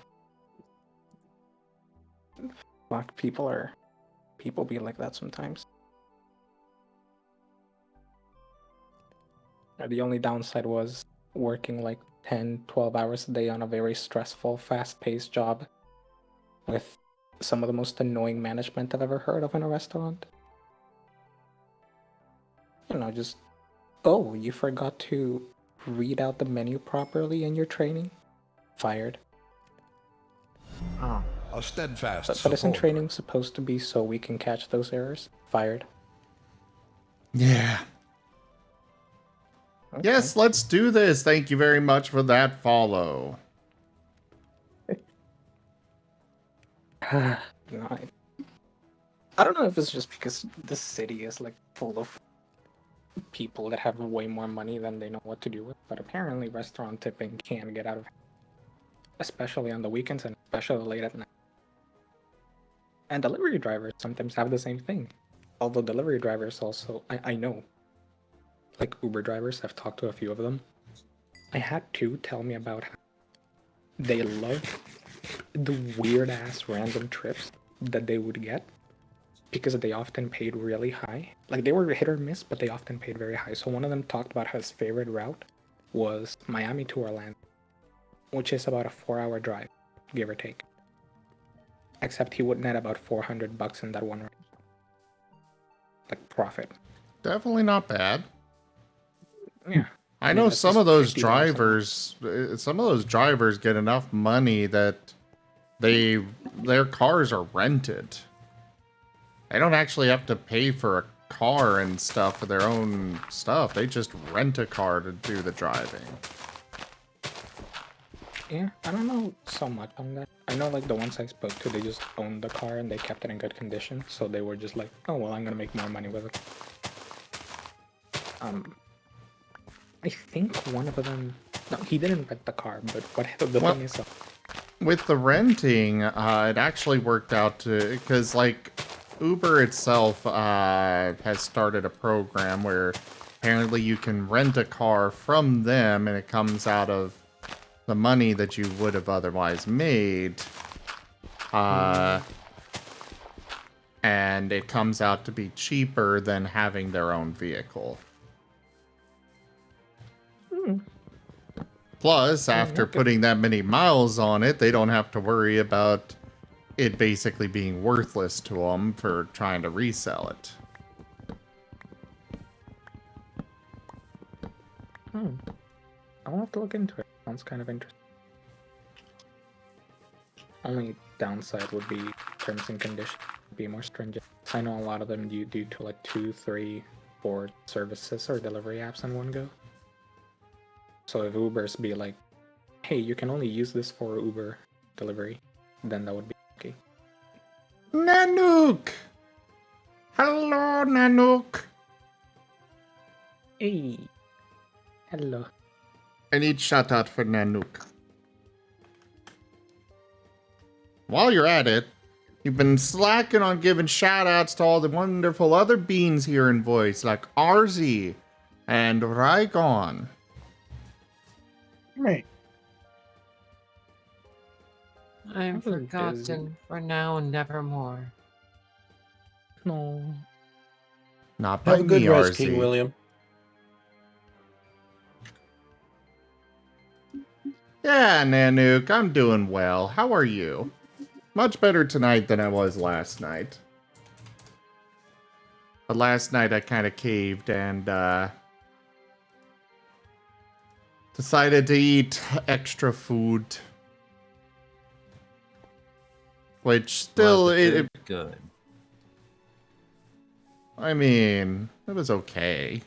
Fuck, people be like that sometimes. The only downside was working like 10, 12 hours a day on a very stressful, fast-paced job with some of the most annoying management I've ever heard of in a restaurant. You know, just, oh, you forgot to read out the menu properly in your training? Fired. Oh. A steadfast But isn't supporter. training supposed to be so we can catch those errors? Fired. Yeah. Okay. Yes, let's do this. Thank you very much for that follow. No, I don't know if it's just because this city is like full of people that have way more money than they know what to do with, but apparently restaurant tipping can get out of hand, especially on the weekends and especially late at night. And delivery drivers sometimes have the same thing. Although delivery drivers also, I know, like Uber drivers, I've talked to a few of them. I had two tell me about how they love the weird ass random trips that they would get because they often paid really high. Like they were hit or miss, but they often paid very high. So one of them talked about his favorite route was Miami to Orlando, which is about a 4-hour drive, give or take. Except he would net about $400 in that one route. Like profit. Definitely not bad. Yeah. I I mean, know that's some just of those $50 a month. drivers get enough money that their cars are rented. They don't actually have to pay for a car and stuff for their own stuff. They just rent a car to do the driving. Yeah, I don't know so much on that. I know like the ones I spoke to, they just owned the car and they kept it in good condition. So they were just like, oh, well, I'm gonna make more money with it. I think one of them, no, he didn't rent the car, but the thing is, with the renting, it actually worked out because like Uber itself has started a program where apparently you can rent a car from them and it comes out of the money that you would have otherwise made. And it comes out to be cheaper than having their own vehicle. Plus, after putting that many miles on it, they don't have to worry about it basically being worthless to them for trying to resell it. I'll have to look into it. Sounds kind of interesting. Only downside would be terms and conditions be more stringent. I know a lot of them you do to like 2, 3, 4 services or delivery apps in one go. So if Uber's be like, hey, you can only use this for Uber delivery, then that would be okay. Nanook! Hello, Nanook! Hey. Hello. I need shout out for Nanook. While you're at it, you've been slacking on giving shout outs to all the wonderful other beans here in voice, like Arzi and Rygon. Right. I'm forgotten for now and nevermore. No. Not by Have a good me, rest, Arzi. King William. Yeah, Nanook, I'm doing well. How are you? Much better tonight than I was last night. But last night I kind of caved and decided to eat extra food. Which still, good. I mean, it was okay.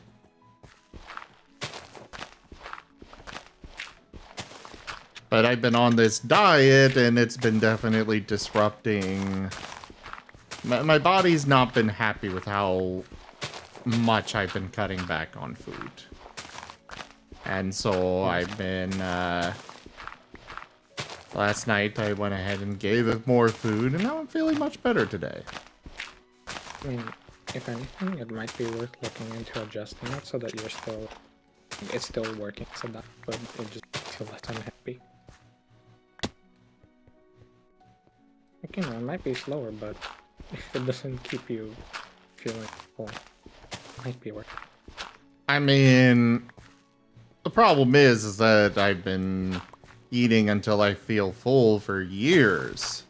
But I've been on this diet, and it's been definitely disrupting. My body's not been happy with how much I've been cutting back on food. And so I've been, last night I went ahead and gave it more food, and now I'm feeling much better today. I mean, if anything, it might be worth looking into adjusting it so that it's still working so that, but it just feels less unhappy. Like, you know, it might be slower, but if it doesn't keep you feeling full, it might be worth it. I mean, the problem is that I've been eating until I feel full for years.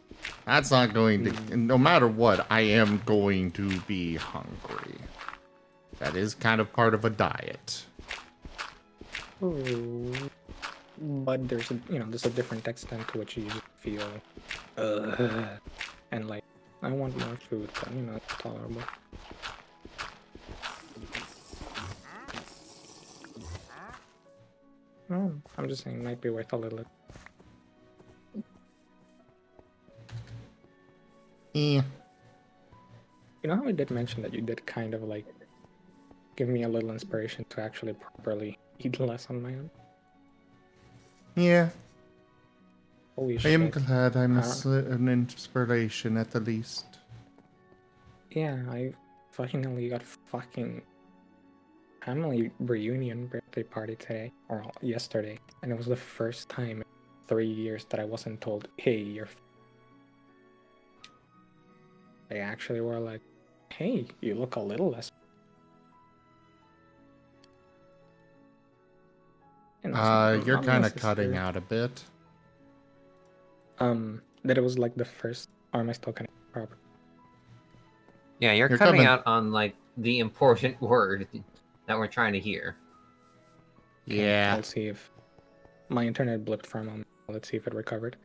That's not going to, no matter what, I am going to be hungry. That is kind of part of a diet. Ooh. But there's a different extent to which you just feel, and like, I want more food, but it's tolerable. No, I'm just saying it might be worth a little. Yeah. You know how I did mention that you did kind of like give me a little inspiration to actually properly eat less on my own? Yeah. Holy I shit. am glad I'm an inspiration at the least. Yeah, I finally got fucking family reunion birthday party today, or yesterday, and it was the first time 3 years that I wasn't told, hey, you're. They actually were like, hey, you look a little less. And it's You're not kind of cutting necessary. out a bit. That it was like the first. Or am I still connected properly? Yeah, you're You're cutting coming- out on like the important word that we're trying to hear. Okay, Yeah. I'll see if my internet blipped for a moment. Let's see if it recovered.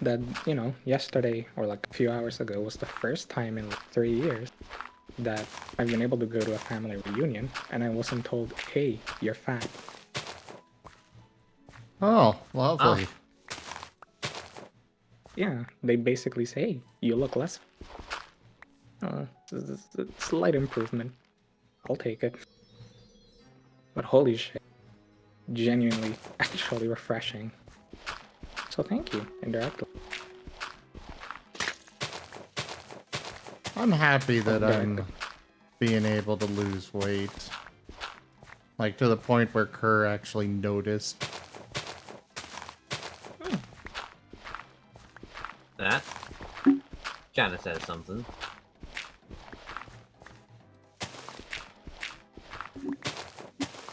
That, you know, yesterday or like a few hours ago was the first time in like 3 years that I've been able to go to a family reunion and I wasn't told, hey, you're fat. Oh, lovely. Yeah, they basically say, hey, you look less. It's a slight improvement. I'll take it. But holy shit. Genuinely, actually refreshing. So thank you, indirectly. I'm happy that Indirectly. I'm being able to lose weight. Like, to the point where Kerr actually noticed. That? Jana said something.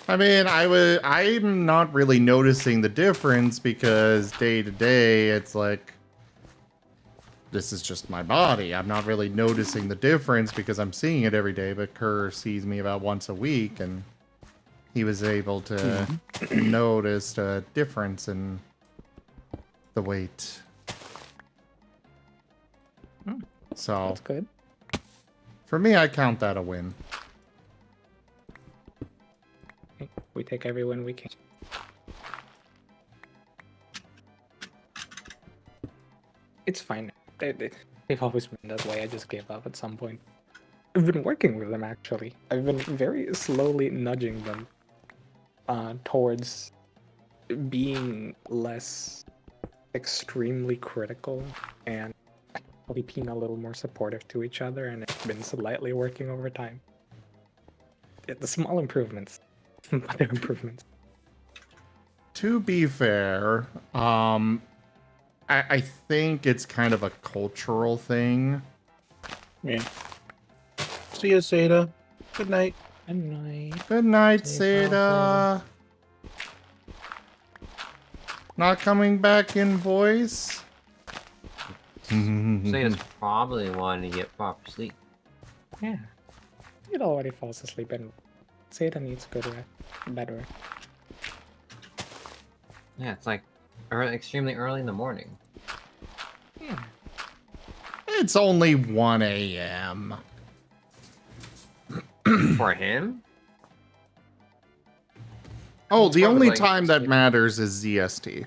I mean, I'm not really noticing the difference because day to day, it's like, this is just my body. I'm not really noticing the difference because I'm seeing it every day, but Kerr sees me about once a week, and he was able to notice a difference in the weight. So, That's good. for me, I count that a win. We take every win we can. It's fine. They've always been that way. I just gave up at some point. I've been working with them, actually. I've been very slowly nudging them towards being less extremely critical and actually being a little more supportive to each other, and it's been slightly working over time. The small improvements, but they're improvements. To be fair, I think it's kind of a cultural thing. Yeah. See you, Seda. Good night. Good night. Good night, Safe Seda. Not coming back in voice? Seda's probably wanting to get proper sleep. Yeah. It already falls asleep and Seda needs good rest. Better. Yeah, it's like extremely early in the morning. Yeah. It's only 1 a.m. For him? Oh, It's the probably only like time that sleep. matters is ZST.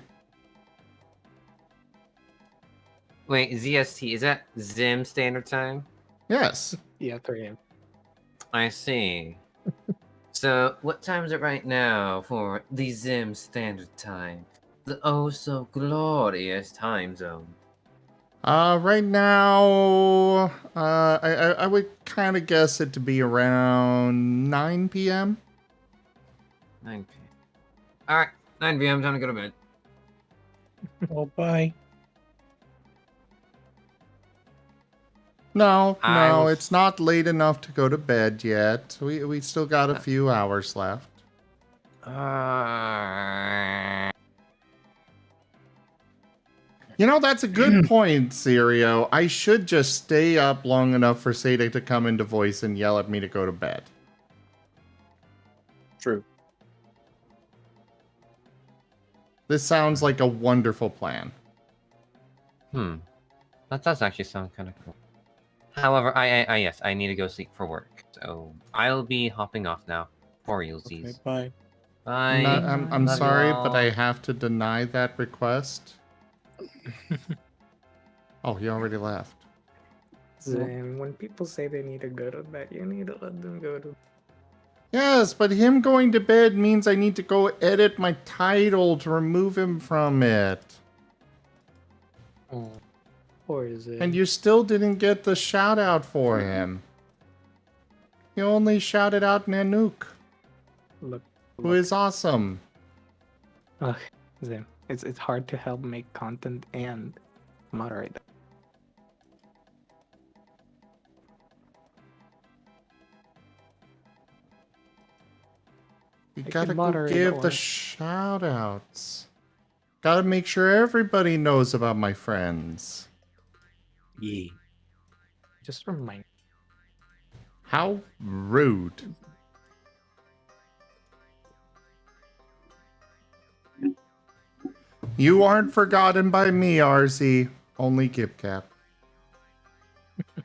Wait, ZST, is that Zim Standard Time? Yes. Yeah, 3 a.m. I see. So, what time is it right now for the Zim Standard Time? The oh so glorious time zone. Right now, I would kind of guess it to be around 9 p.m. 9 p.m. Alright, 9 p.m. time to go to bed. Well, bye. No, I no, was- it's not late enough to go to bed yet. We still got a few hours left. You know, that's a good point, Sirio. I should just stay up long enough for Seda to come into voice and yell at me to go to bed. True. This sounds like a wonderful plan. That does actually sound kind of cool. However, yes, I need to go sleep for work. So, I'll be hopping off now. For realsies. Okay, bye. Bye. I'm Love you sorry, all. but I have to deny that request. Oh, he already left. Then when people say they need to go to bed, you need to let them go to. Yes, but him going to bed means I need to go edit my title to remove him from it. Or is it? And you still didn't get the shout out for him. You only shouted out Nanook, Look. who is awesome. Okay. It's hard to help make content and moderate. You I gotta can go moderate give the or shout outs. Gotta make sure everybody knows about my friends. Yeah. just remind. How rude. You aren't forgotten by me, RZ. Only GipCap.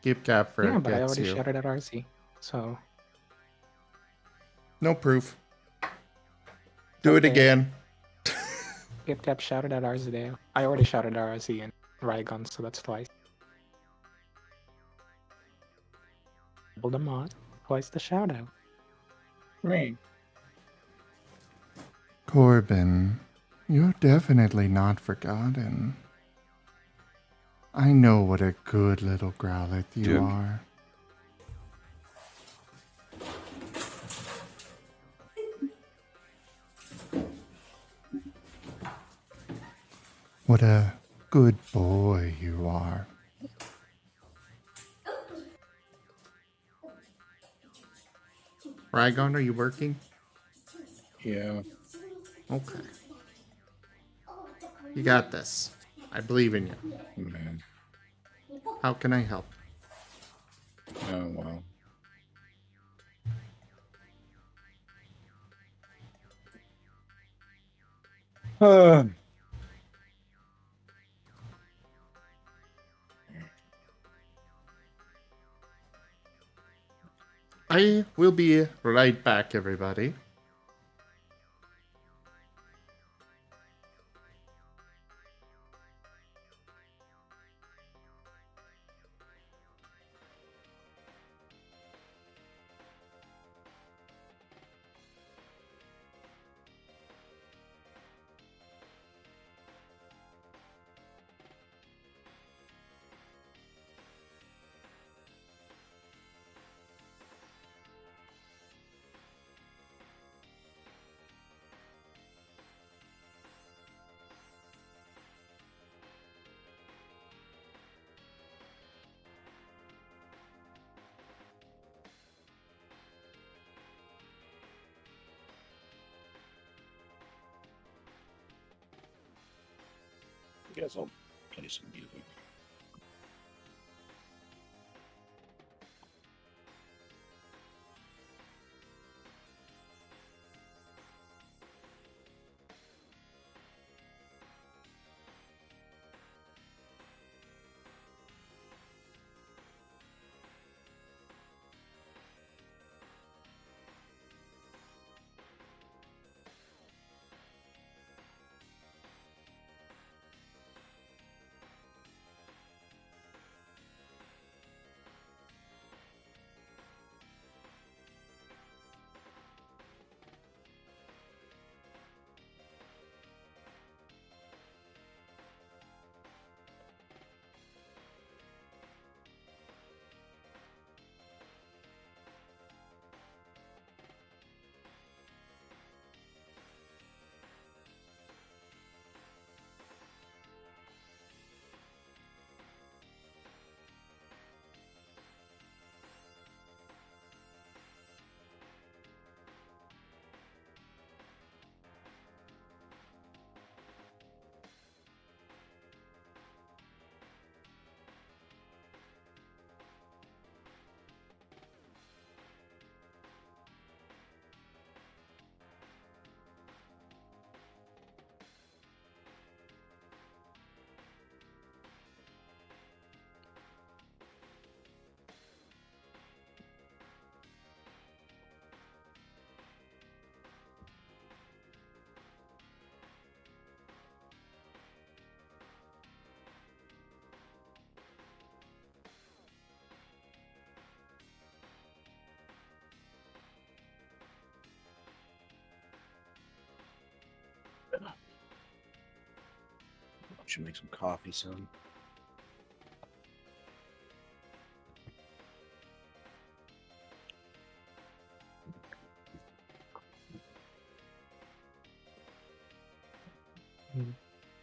GipCap Yeah, but I forgets already you. shouted at RC, so No proof. Do it okay. again. GipCap shouted at RC there. I already shouted at RC and Rygon, so that's twice. Double the mod, twice the shout out. Right. Corbin, you're definitely not forgotten. I know what a good little growlith you are. What a good boy you are. Rygon, are you working? Yeah. Okay. You got this. I believe in you. Man. How can I help? Oh, well. I will be right back, everybody. I guess I'll play some music. Should make some coffee soon.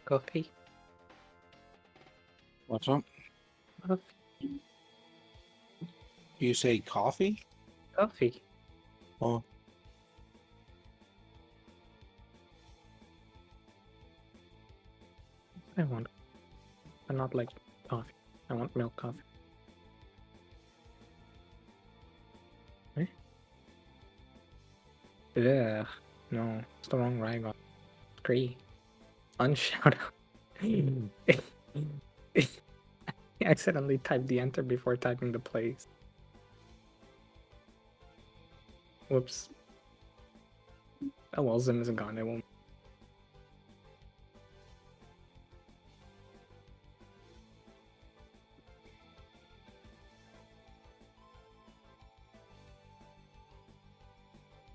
Coffee. What's up? You say coffee? Coffee. Oh. I want. I not like coffee. I want milk coffee. Eh? Yeah. No, it's the wrong Rygon. 3. Unshout out. I accidentally typed the enter before typing the place. Whoops. Oh well, Zim is gone. It won't.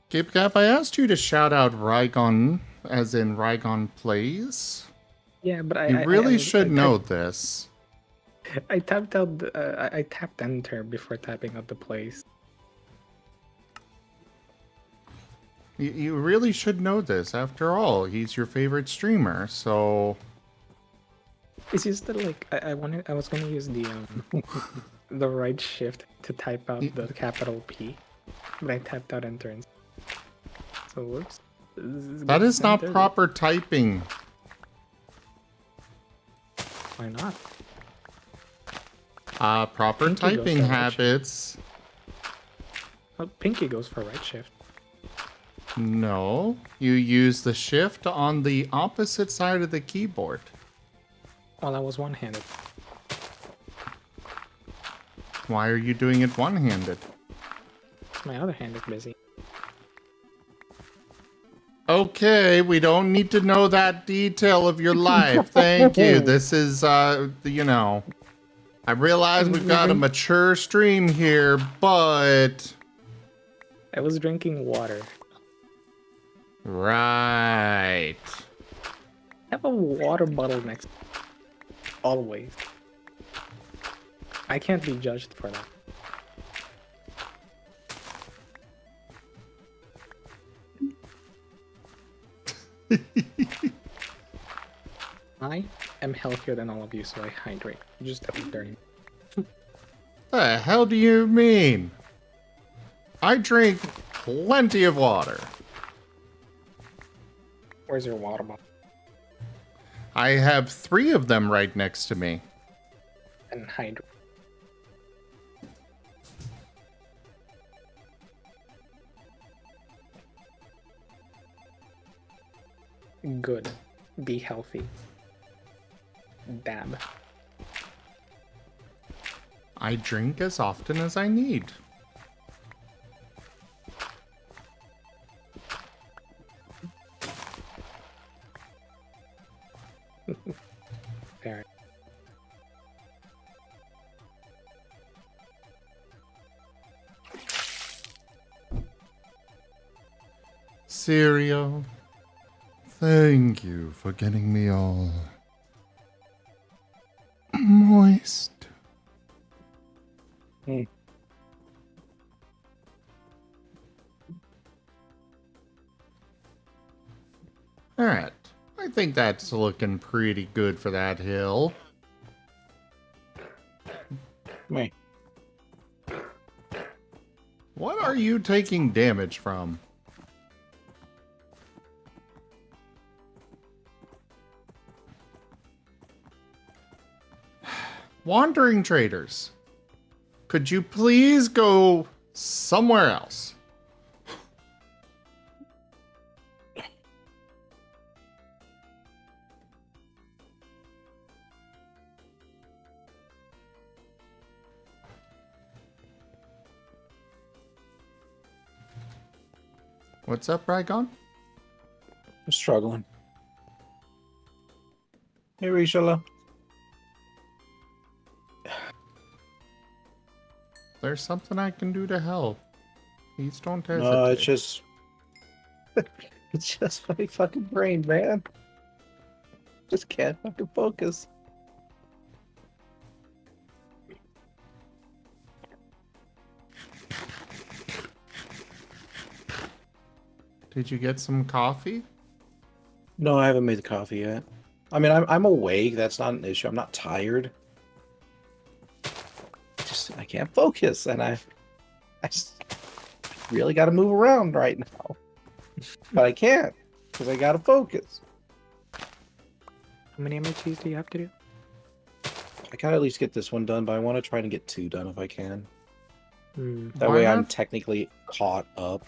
Cape Cap, I asked you to shout out Rygon, as in Rygon Plays. Yeah, but You really should know this. I tapped out. I tapped enter before typing out the place. You really should know this. After all, he's your favorite streamer, so... It's just that like I was gonna use the the right shift to type out the capital P, but I tapped out enter. So whoops. That is not proper typing. Why not? Proper Pinky goes typing for right habits. Oh, Pinky goes for right shift. No, you use the shift on the opposite side of the keyboard. Well, I was one-handed. Why are you doing it one-handed? My other hand is busy. Okay, we don't need to know that detail of your life. Thank you. This is, you know, I realize we've got a mature stream here, but... I was drinking water. Right. Have a water bottle next. Always. I can't be judged for that. I am healthier than all of you, so I hydrate. You just have to dirty. The hell do you mean? I drink plenty of water. Where's your water bottle? I have 3 of them right next to me. And hydrate. Good. Be healthy. Dab. I drink as often as I need. Fair. Cereal. Thank you for getting me all moist. Alright. I think that's looking pretty good for that hill. Me. What are you taking damage from? Wandering traders, could you please go somewhere else? What's up, Rygon? I'm struggling. Hey, Rishala. There's something I can do to help. Please don't hesitate. No, it's just... it's just my fucking brain, man. Just can't fucking focus. Did you get some coffee? No, I haven't made the coffee yet. I mean, I'm awake. That's not an issue. I'm not tired. Just I can't focus, and I just really got to move around right now. But I can't because I got to focus. How many MHCs do you have to do? I gotta at least get this one done, but I want to try and get 2 done if I can. That Why way I'm not? technically caught up.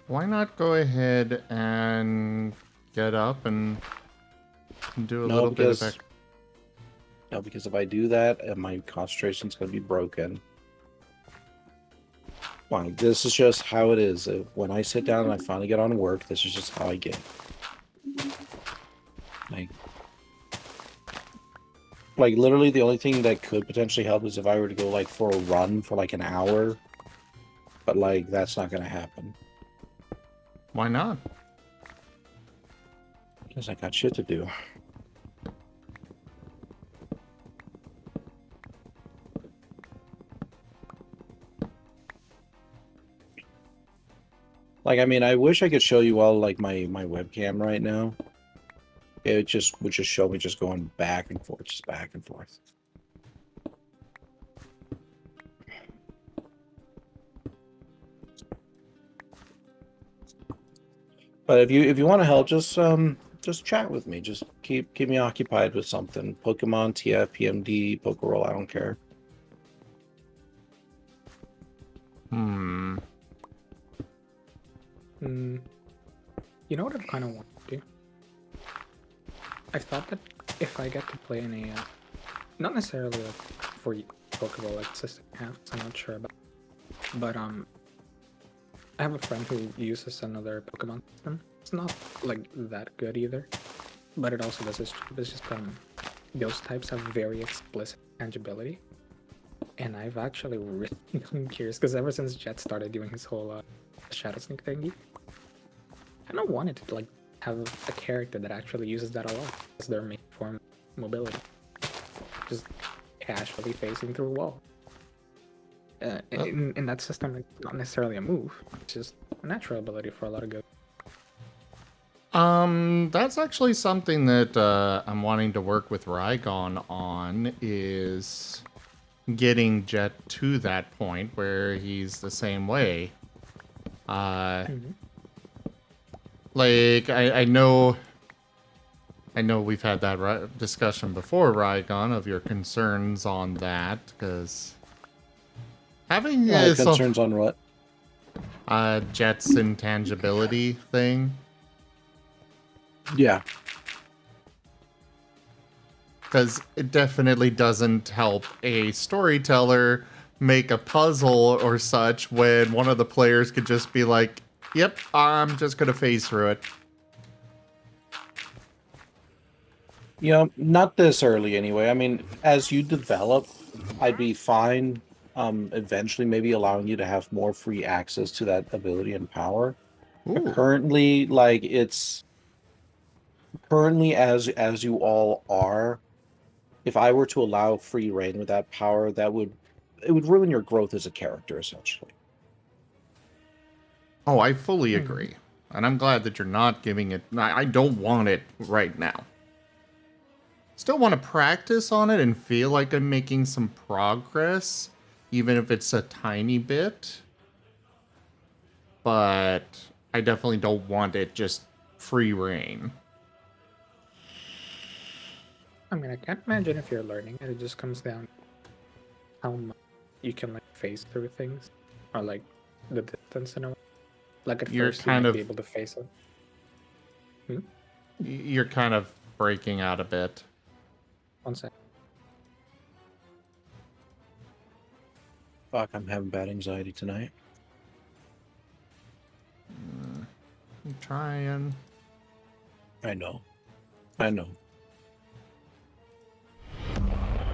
Why not go ahead and get up and do a No, little bit of because no, because if I do that, my concentration's gonna be broken. Like this is just how it is. When I sit down and I finally get on work, this is just how I get. Like literally, the only thing that could potentially help is if I were to go like for a run for like an hour, but like that's not gonna happen Why not? because I got shit to do. Like, I mean, I wish I could show you all like my webcam right now. It just would just show me just going back and forth, just back and forth. But if you want to help, just chat with me. Just keep me occupied with something. Pokemon, TF, PMD, Pokeroll, I don't care. You know what I kind of want to do? I thought that if I get to play in a, not necessarily like for Pokeball like system half, I'm not sure about, but I have a friend who uses another Pokemon system. It's not like that good either, but it also does its job. It's just those types have very explicit tangibility, and I've actually really been curious because ever since Jet started doing his whole Shadow Sneak thingy, I don't want it to like have a character that actually uses that a lot as their main form of mobility. Just casually facing through a wall. In that system, it's not necessarily a move. It's just a natural ability for a lot of good. That's actually something that I'm wanting to work with Rygon on, is getting Jet to that point where he's the same way. Like, I know we've had that discussion before, Rygon, of your concerns on that, because having concerns on what? Jet's intangibility thing. Yeah. Because it definitely doesn't help a storyteller make a puzzle or such when one of the players could just be like, yep, I'm just going to phase through it. You know, not this early anyway. I mean, as you develop, I'd be fine eventually maybe allowing you to have more free access to that ability and power. But currently, like, it's... Currently, as you all are, if I were to allow free reign with that power, it would ruin your growth as a character, essentially. Oh, I fully agree. And I'm glad that you're not giving it... I don't want it right now. Still want to practice on it and feel like I'm making some progress, even if it's a tiny bit. But I definitely don't want it just free reign. I mean, I can't imagine if you're learning it. It just comes down to how much you can like phase through things, or like the distance in a way. Like at first, you might be able to face it. You're kind of breaking out a bit. One sec. Fuck, I'm having bad anxiety tonight. I'm trying. I know.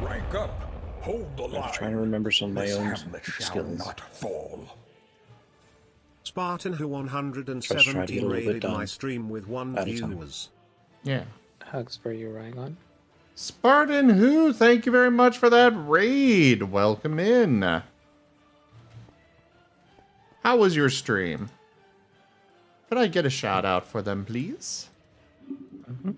Rank up. Hold the line. I'm trying to remember some of my own shall skills. not fall. Spartan who Just try to get 117 a little bit raided my done stream with 1 at a time. viewers. Yeah. Hugs for you, Rygon. Spartan Who, thank you very much for that raid. Welcome in. How was your stream? Could I get a shout out for them, please? Mhm.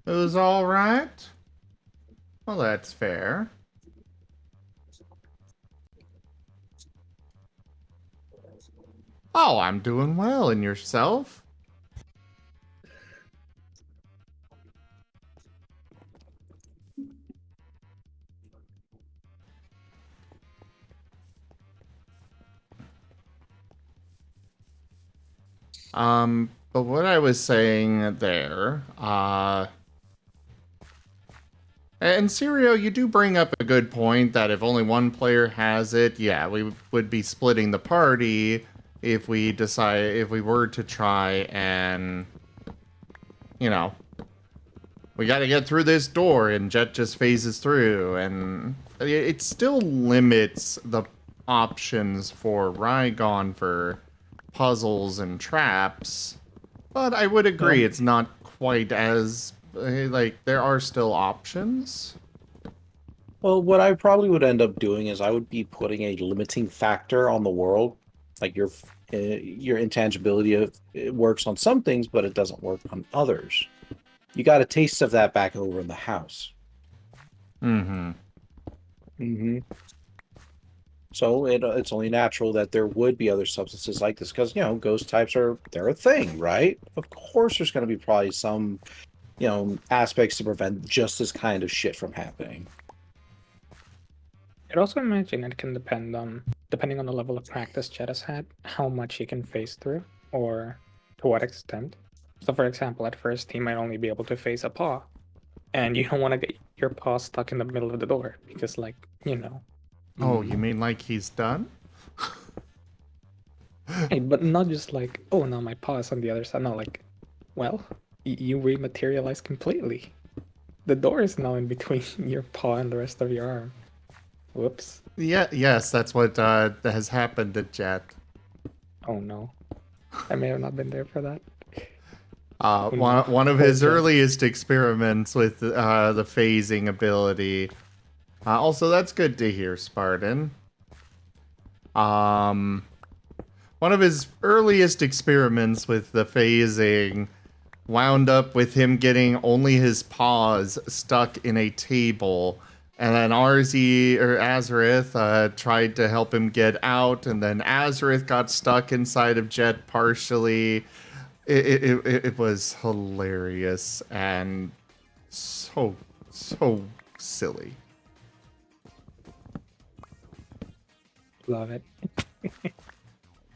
It was all right. Well, that's fair. Oh, I'm doing well. And yourself? But what I was saying there, and Sirio, you do bring up a good point that if only one player has it, yeah, we would be splitting the party if we were to try and, you know, we got to get through this door and Jet just phases through, and it still limits the options for Rygon for puzzles and traps, but I would agree it's not quite as, like, there are still options. Well, what I probably would end up doing is I would be putting a limiting factor on the world, like your intangibility of it works on some things, but it doesn't work on others. You got a taste of that back over in the house. Mm-hmm. Mm-hmm. So it's only natural that there would be other substances like this because, you know, ghost types they're a thing, right? Of course there's going to be probably some, you know, aspects to prevent just this kind of shit from happening. I'd also imagine it can depend on, depending on the level of practice Jet has had, how much he can phase through, or to what extent. So for example, at first he might only be able to phase a paw, and you don't want to get your paw stuck in the middle of the door, because, like, you know. Oh, you mean like he's done? Hey, but not just like, oh, no, my paw is on the other side. No, like, well, you rematerialize completely. The door is now in between your paw and the rest of your arm. Whoops. Yeah, yes, that's what has happened to Jet. Oh no. I may have not been there for that. One of his earliest experiments with the phasing ability. Also, that's good to hear, Spartan. One of his earliest experiments with the phasing wound up with him getting only his paws stuck in a table. And then Azareth tried to help him get out, and then Azareth got stuck inside of Jet partially. It was hilarious and so silly. Love it.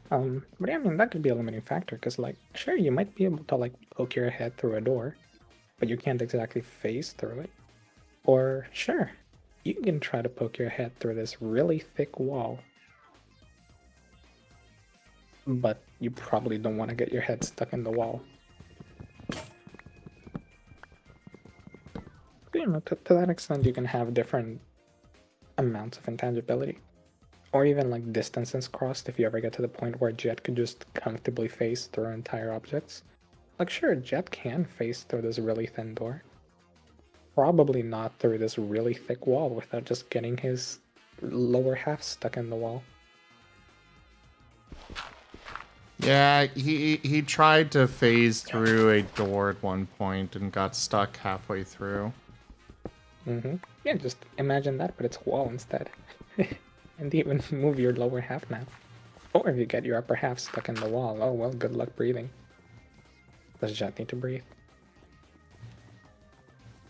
But yeah, I mean, that could be a limiting factor, because, like, sure, you might be able to, like, poke your head through a door, but you can't exactly phase through it. Or, sure, you can try to poke your head through this really thick wall, but you probably don't want to get your head stuck in the wall. You know, to that extent, you can have different amounts of intangibility. Or even, like, distances crossed if you ever get to the point where Jet could just comfortably phase through entire objects. Like, sure, Jet can phase through this really thin door. Probably not through this really thick wall without just getting his lower half stuck in the wall. Yeah, he tried to phase through a door at one point and got stuck halfway through. Mm-hmm. Yeah, just imagine that, but it's a wall instead. And even move your lower half now. Or if you get your upper half stuck in the wall, oh well, good luck breathing. Does Jet need to breathe?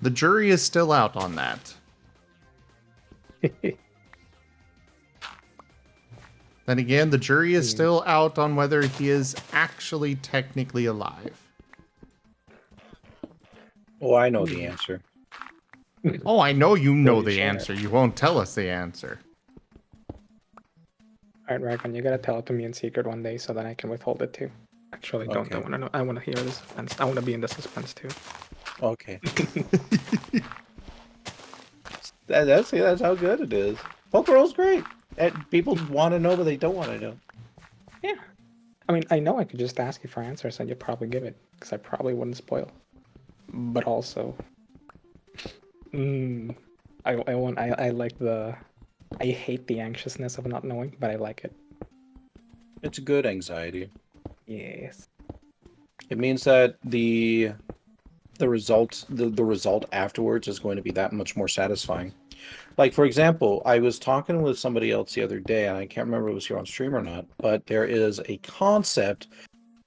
The jury is still out on that. Then again, the jury is still out on whether he is actually technically alive. Oh, I know the answer. Oh, I know you know Pretty the sure. answer. You won't tell us the answer. Alright, Raglan, you gotta tell it to me in secret one day so that I can withhold it too. Actually, don't. Okay. I wanna know. I wanna hear the suspense. I wanna be in the suspense too. Okay. That's how good it is. Poker roll's great. People want to know, but they don't want to know. Yeah. I mean, I know I could just ask you for answers and you'd probably give it, because I probably wouldn't spoil. But also, I like the, I hate the anxiousness of not knowing, but I like it. It's good anxiety. Yes. It means that the result afterwards is going to be that much more satisfying. Like, for example, I was talking with somebody else the other day, and I can't remember if it was here on stream or not, but there is a concept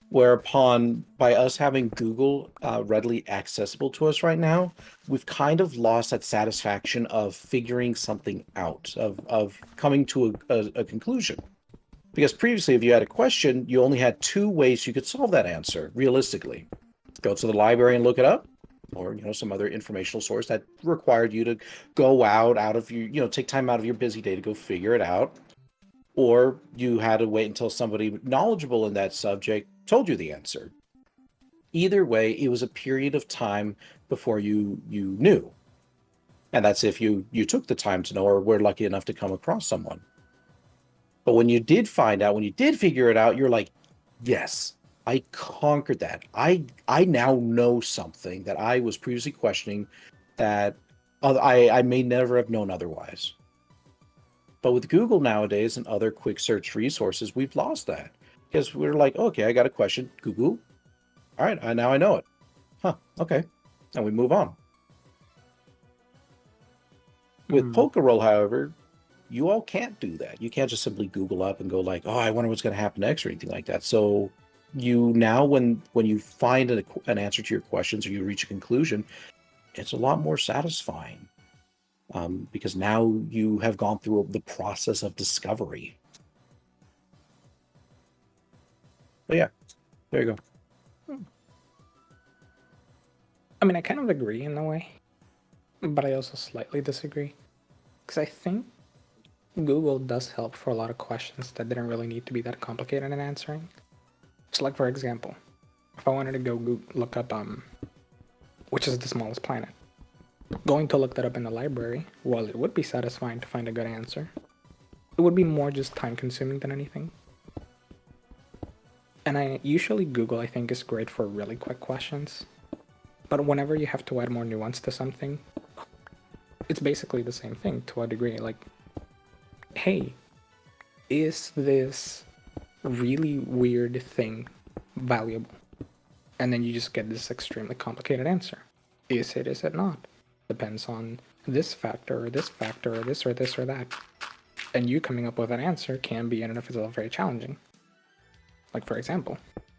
whereupon, by us having Google readily accessible to us right now, we've kind of lost that satisfaction of figuring something out, of coming to a conclusion. Because previously, if you had a question, you only had two ways you could solve that answer, realistically. Go to the library and look it up, or some other informational source that required you to go out of your take time out of your busy day to go figure it out, or you had to wait until somebody knowledgeable in that subject told you the answer. Either way, it was a period of time before you knew, and that's if you took the time to know or were lucky enough to come across someone. But when you did find out, when you did figure it out, you're like, yes, I conquered that. I now know something that I was previously questioning that I may never have known otherwise. But with Google nowadays and other quick search resources, we've lost that. Because we're like, okay, I got a question. Google. All right, now I know it. Huh, okay. And we move on. With Pokeroll, however, you all can't do that. You can't just simply Google up and go like, oh, I wonder what's going to happen next or anything like that. So you now, when you find an answer to your questions or you reach a conclusion, it's a lot more satisfying. Because now you have gone through the process of discovery. But yeah, there you go. I mean, I kind of agree in a way, but I also slightly disagree. Because I think Google does help for a lot of questions that didn't really need to be that complicated in answering. So, like, for example, if I wanted to go look up, which is the smallest planet, going to look that up in the library, while it would be satisfying to find a good answer, it would be more just time consuming than anything. And I usually Google, I think, is great for really quick questions. But whenever you have to add more nuance to something, it's basically the same thing to a degree. Like, hey, is this really weird thing valuable? And then you just get this extremely complicated answer. Is it not? Depends on this factor, or this factor, or this, or this, or that. And you coming up with an answer can be in and of itself very challenging. Like, for example,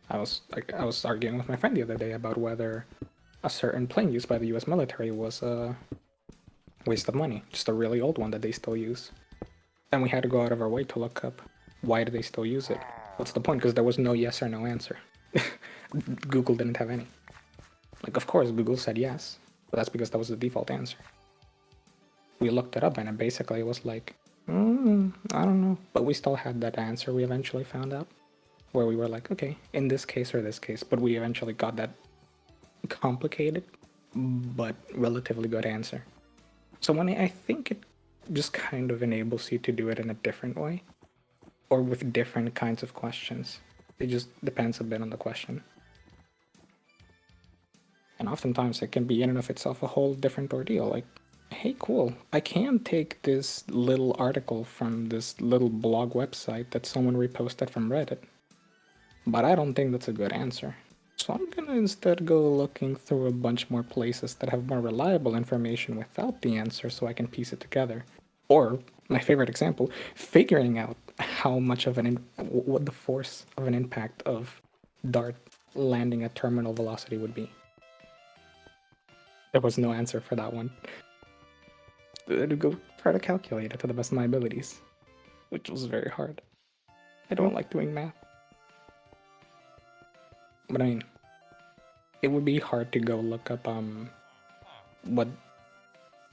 I was arguing with my friend the other day about whether a certain plane used by the US military was a waste of money, just a really old one that they still use. And we had to go out of our way to look up, why do they still use it? What's the point? Because there was no yes or no answer. Google didn't have any. Like, of course, Google said yes, but that's because that was the default answer. We looked it up and it basically was like, I don't know. But we still had that answer we eventually found out, where we were like, okay, in this case or this case, but we eventually got that complicated but relatively good answer. So when I think it just kind of enables you to do it in a different way, or with different kinds of questions. It just depends a bit on the question. And oftentimes it can be in and of itself a whole different ordeal. Like, hey, cool, I can take this little article from this little blog website that someone reposted from Reddit, but I don't think that's a good answer. So I'm gonna instead go looking through a bunch more places that have more reliable information without the answer so I can piece it together. Or, my favorite example, figuring out how much of what the force of an impact of dart landing at terminal velocity would be. There was no answer for that one. I had to go try to calculate it to the best of my abilities, which was very hard. I don't like doing math. But I mean, it would be hard to go look up what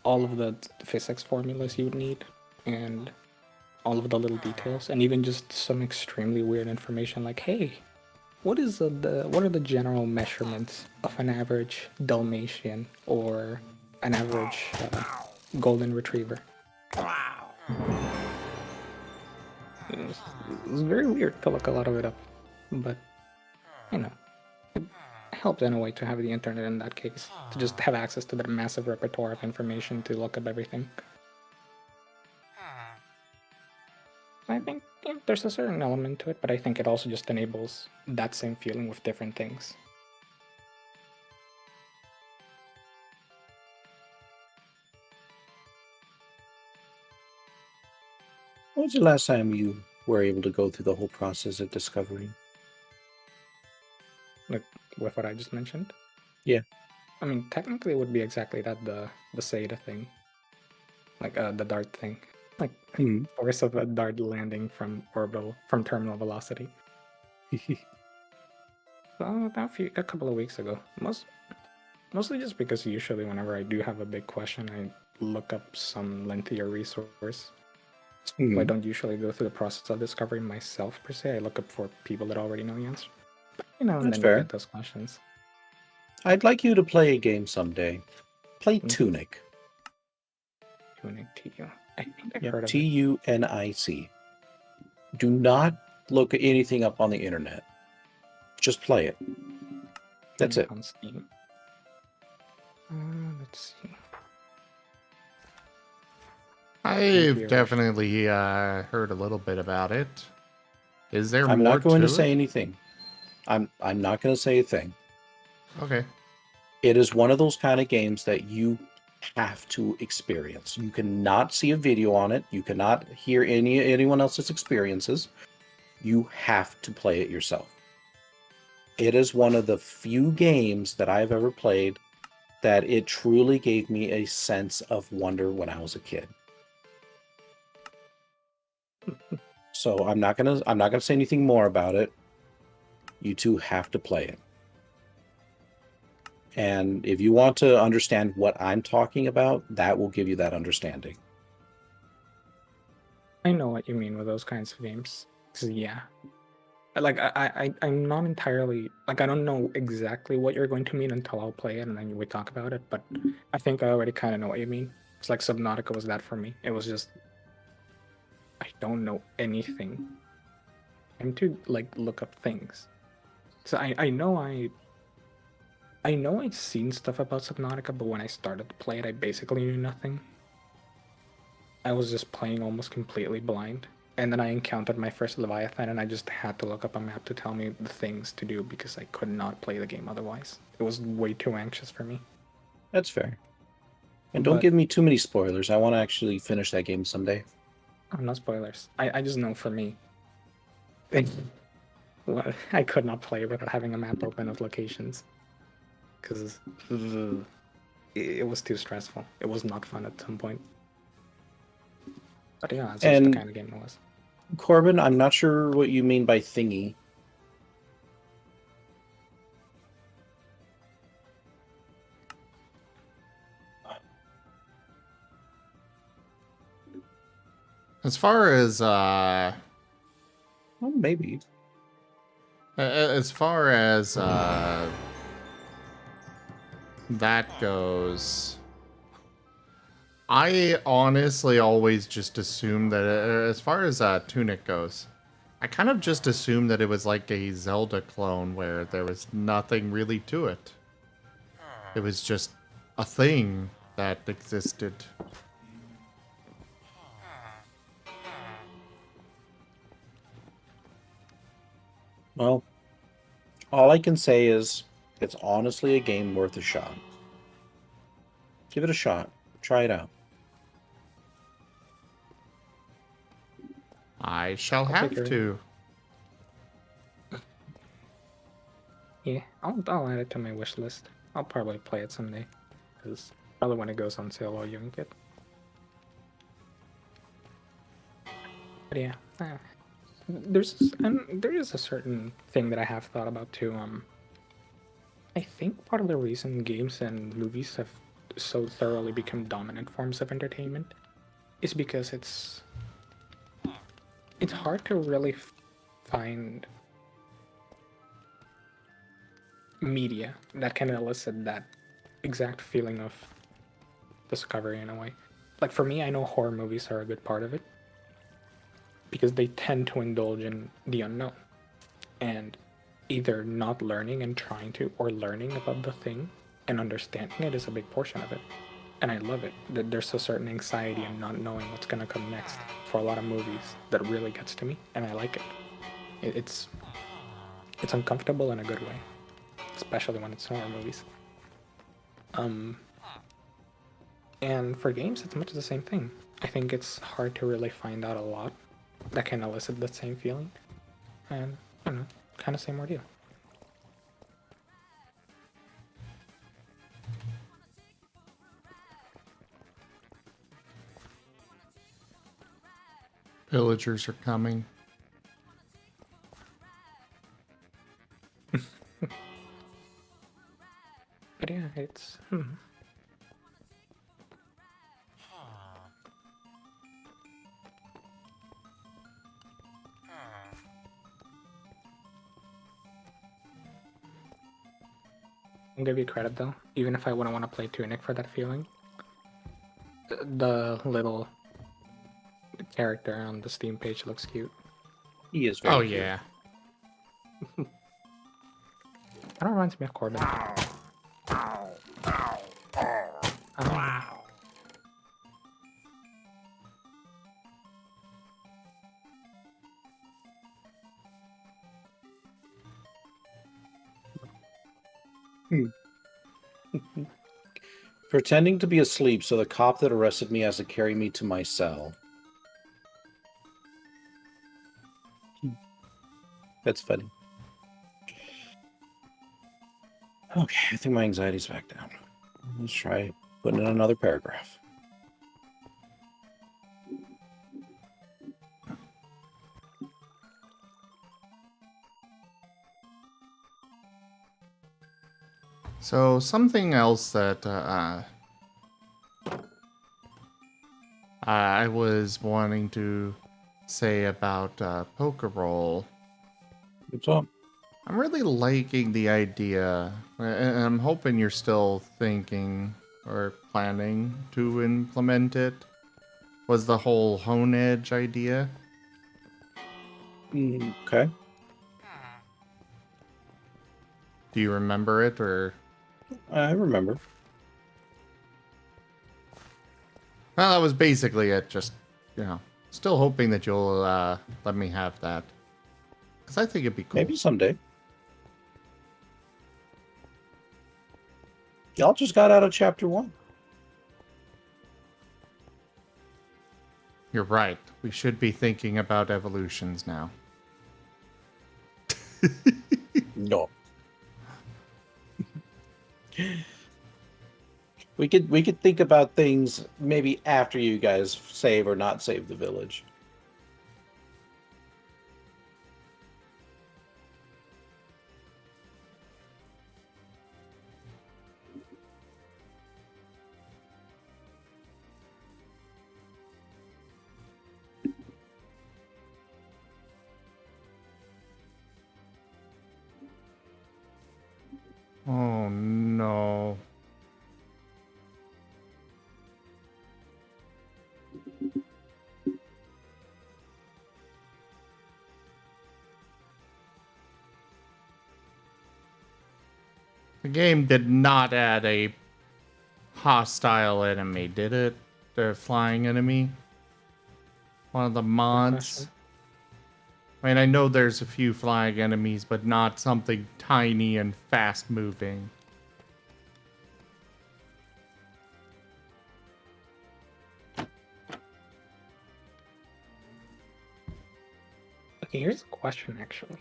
all of the physics formulas you would need and all of the little details, and even just some extremely weird information like, hey, what are the general measurements of an average Dalmatian or an average golden retriever? It was very weird to look a lot of it up, but you know, it helped in a way to have the internet in that case, to just have access to that massive repertoire of information to look up everything. I think there's a certain element to it, but I think it also just enables that same feeling with different things. When was the last time you were able to go through the whole process of discovery? Like with what I just mentioned? Yeah. I mean, technically it would be exactly that, the Seda thing. Like the dart thing. Like force of a dart landing from terminal velocity. So a couple of weeks ago. Mostly just because usually whenever I do have a big question, I look up some lengthier resource. I don't usually go through the process of discovering myself per se. I look up for people that already know the answer. And That's then you fair. get those questions. I'd like you to play a game someday. Play Tunic. Tunic, T-U. I think I've Yep, heard of it. Tunic. Do not look at anything up on the internet. Just play it. That's it. On Steam. Let's see. I've definitely heard a little bit about it. Is there I'm more not going to it? say anything. I'm not going to say a thing. Okay. It is one of those kind of games that you have to experience. You cannot see a video on it. You cannot hear anyone else's experiences. You have to play it yourself. It is one of the few games that I've ever played that it truly gave me a sense of wonder when I was a kid. So I'm not gonna say anything more about it. You two have to play it. And if you want to understand what I'm talking about, that will give you that understanding. I know what you mean with those kinds of games. 'Cause, yeah. Like, I'm not entirely... Like, I don't know exactly what you're going to mean until I'll play it and then we talk about it, but I think I already kind of know what you mean. It's like Subnautica was that for me. It was just... I don't know anything. I'm to, like, look up things. So I know I'd seen stuff about Subnautica, but when I started to play it, I basically knew nothing. I was just playing almost completely blind. And then I encountered my first Leviathan, and I just had to look up a map to tell me the things to do because I could not play the game otherwise. It was way too anxious for me. That's fair. And don't give me too many spoilers. I want to actually finish that game someday. Oh, no spoilers. I just know for me. Well, I could not play without having a map open of locations. Because it was too stressful. It was not fun at some point. But yeah, that's just the kind of game it was. Corbin, I'm not sure what you mean by thingy. As far as well, maybe. As far as that goes, I honestly always just assumed that as far as Tunic goes, I kind of just assumed that it was like a Zelda clone where there was nothing really to it. It was just a thing that existed. Well, all I can say is it's honestly a game worth a shot. Give it a shot. Try it out. I shall have to. Yeah, I'll add it to my wish list. I'll probably play it someday. Because probably when it goes on sale or you can get. But yeah, there is a certain thing that I have thought about too. I think part of the reason games and movies have so thoroughly become dominant forms of entertainment is because it's hard to really find media that can elicit that exact feeling of discovery in a way. Like for me, I know horror movies are a good part of it. because they tend to indulge in the unknown and either not learning and trying to, or learning about the thing and understanding it is a big portion of it. And I love it. That there's a certain anxiety in not knowing what's gonna come next for a lot of movies that really gets to me, and I like it. It's uncomfortable in a good way, especially when it's horror movies. And for games, it's much the same thing. I think it's hard to really find out a lot that can elicit the same feeling, and I don't know, kind of same ordeal. Pillagers are coming. But yeah, it's I'll give you credit though, even if I wouldn't want to play Tunic for that feeling. The little character on the Steam page looks cute. He is very Oh cute. yeah. That reminds me of Corbin. Pretending to be asleep so the cop that arrested me has to carry me to my cell. That's funny. Okay, I think my anxiety's back down. Let's try putting in another paragraph. So something else that I was wanting to say about Pokerroll. What's up? I'm really liking the idea, and I'm hoping you're still thinking or planning to implement it. Was the whole hone edge idea? Okay. Do you remember it, or? I remember. Well, that was basically it. Just, still hoping that you'll let me have that. Because I think it'd be cool. Maybe someday. Y'all just got out of chapter 1. You're right. We should be thinking about evolutions now. No. We could think about things maybe after you guys save or not save the village. Oh no. The game did not add a hostile enemy, did it? The flying enemy? One of the mods? I mean, I know there's a few flying enemies, but not something tiny and fast moving. Okay, here's a question actually.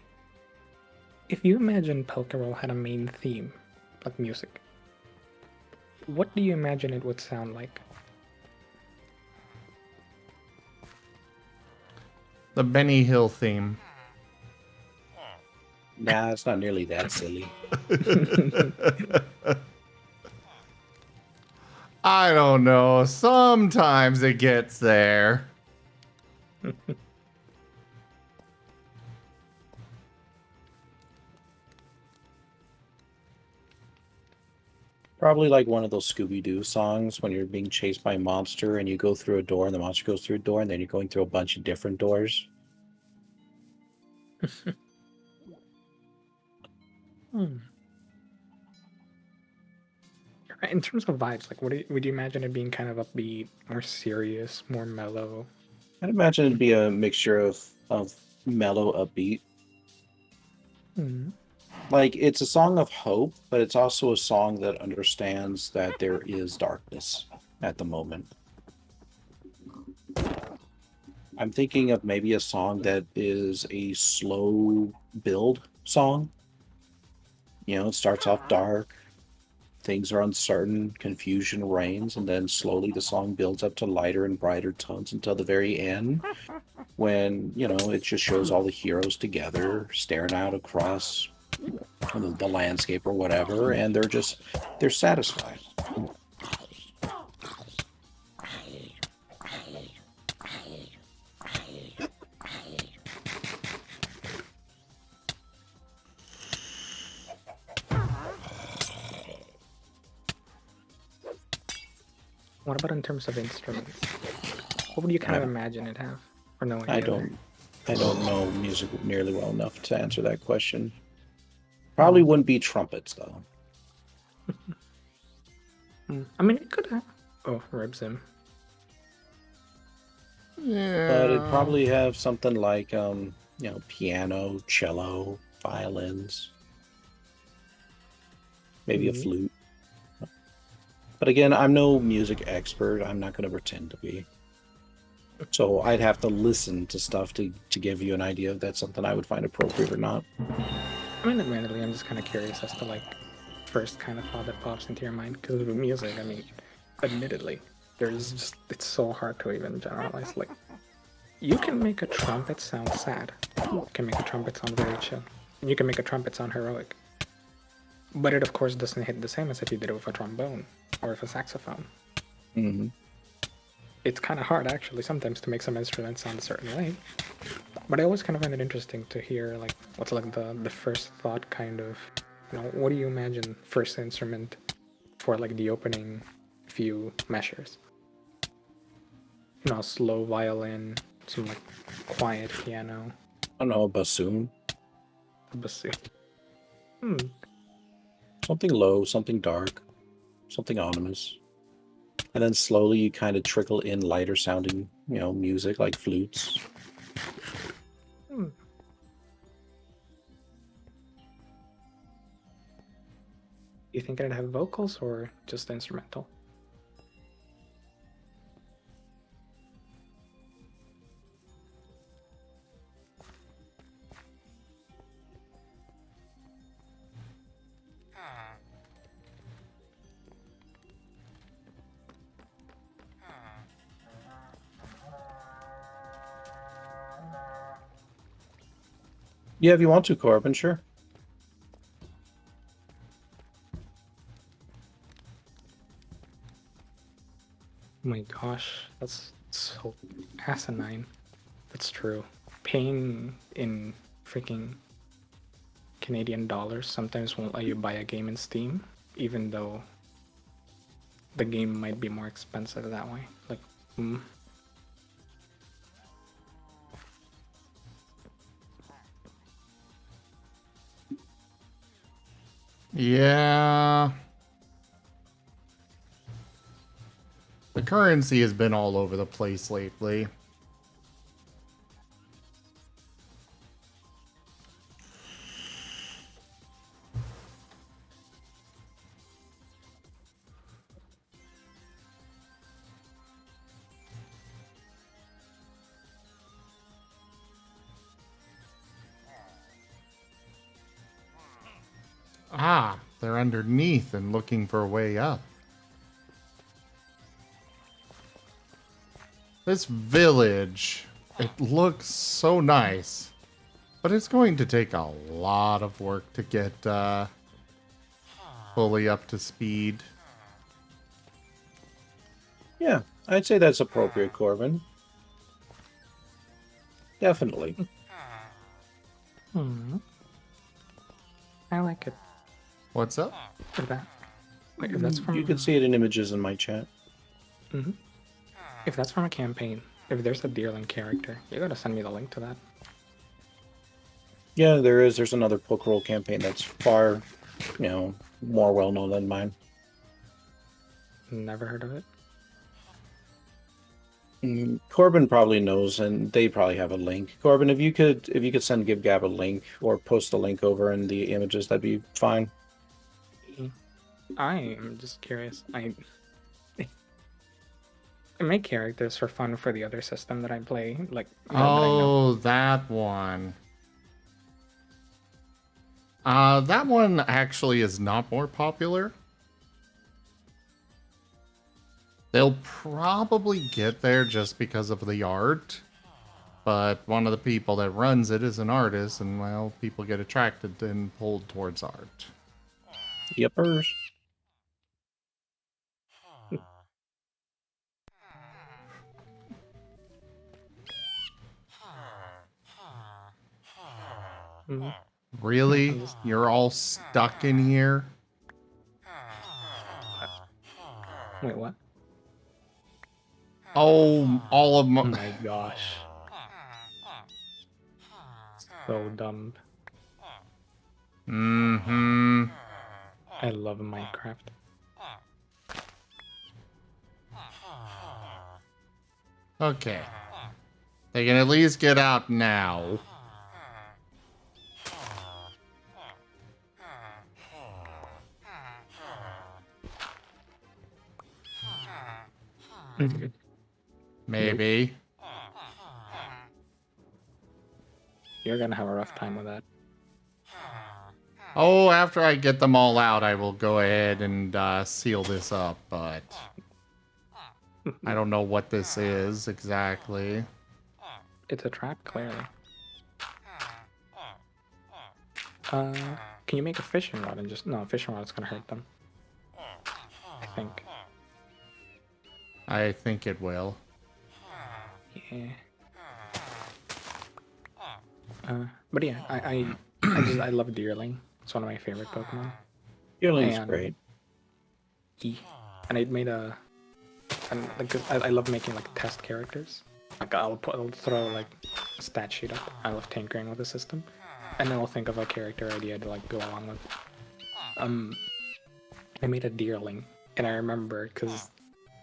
If you imagine Pokerroll had a main theme, like music, what do you imagine it would sound like? The Benny Hill theme. Nah, it's not nearly that silly. I don't know. Sometimes it gets there. Probably like one of those Scooby-Doo songs when you're being chased by a monster and you go through a door and the monster goes through a door and then you're going through a bunch of different doors. Hmm. In terms of vibes, like, would you imagine it being kind of upbeat, more serious, more mellow? I'd imagine it'd be a mixture of mellow, upbeat. Hmm. Like, it's a song of hope, but it's also a song that understands that there is darkness at the moment. I'm thinking of maybe a song that is a slow build song. You know, it starts off dark, things are uncertain, confusion reigns, and then slowly the song builds up to lighter and brighter tones until the very end, when, you know, it just shows all the heroes together, staring out across the landscape or whatever, and they're satisfied. What about in terms of instruments? What would you kind of imagine it have? Or no idea? I don't know music nearly well enough to answer that question. Probably wouldn't be trumpets though. I mean, it could have. Oh, ribs him. Yeah. But it'd probably have something like you know, piano, cello, violins, maybe a flute. But again, I'm no music expert. I'm not going to pretend to be. So I'd have to listen to stuff to give you an idea if that's something I would find appropriate or not. I mean, admittedly, I'm just kind of curious as to, like, first kind of thought that pops into your mind. Because with music, I mean, admittedly, it's so hard to even generalize. Like, you can make a trumpet sound sad. You can make a trumpet sound very chill. And you can make a trumpet sound heroic. But it, of course, doesn't hit the same as if you did it with a trombone or with a saxophone. Mm-hmm. It's kind of hard, actually, sometimes to make some instruments sound a certain way. But I always kind of find it interesting to hear, like, what's like the first thought kind of, you know, what do you imagine first instrument for, like, the opening few measures? You know, slow violin, some, like, quiet piano. I don't know, a bassoon. A bassoon. Something low, something dark, something ominous. And then slowly you kind of trickle in lighter sounding, you know, music like flutes. Do you think it'd have vocals or just instrumental? Yeah, if you want to, Corbin, sure. Oh my gosh, that's so asinine. That's true. Paying in freaking Canadian dollars sometimes won't let you buy a game in Steam, even though the game might be more expensive that way. Like, Yeah. The currency has been all over the place lately. Ah, they're underneath and looking for a way up. This village, it looks so nice, but it's going to take a lot of work to get fully up to speed. Yeah, I'd say that's appropriate, Corbin. Definitely. I like it. What's up? If that, wait, if that's from You can see it in images in my chat. If that's from a campaign, if there's a Deerling character, you gotta send me the link to that. Yeah, there is. There's another poke roll campaign that's far, more well known than mine. Never heard of it. Corbin probably knows, and they probably have a link. Corbin, if you could send GibGab a link or post a link over in the images, that'd be fine. I am just curious. I make characters for fun for the other system that I play, like that I know. Oh, that one. That one actually is not more popular. They'll probably get there just because of the art. But one of the people that runs it is an artist, and well, people get attracted and pulled towards art. Yepers. Really? You're all stuck in here? Wait, what? Oh, all of Oh my... my gosh. So dumb. Mm-hmm. I love Minecraft. Okay. They can at least get out now. Maybe. You're gonna have a rough time with that. Oh, after I get them all out, I will go ahead and seal this up, but... I don't know what this is exactly. It's a trap, clearly. Can you make a fishing rod and just... No, a fishing rod's gonna hurt them. I think. I think it will. Yeah. But yeah, I love Deerling. It's one of my favorite Pokemon. Deerling's great. And I made I love making like test characters. Like I'll throw like a stat sheet up. I love tinkering with the system, and then I'll think of a character idea to like go along with. I made a Deerling, and I remember because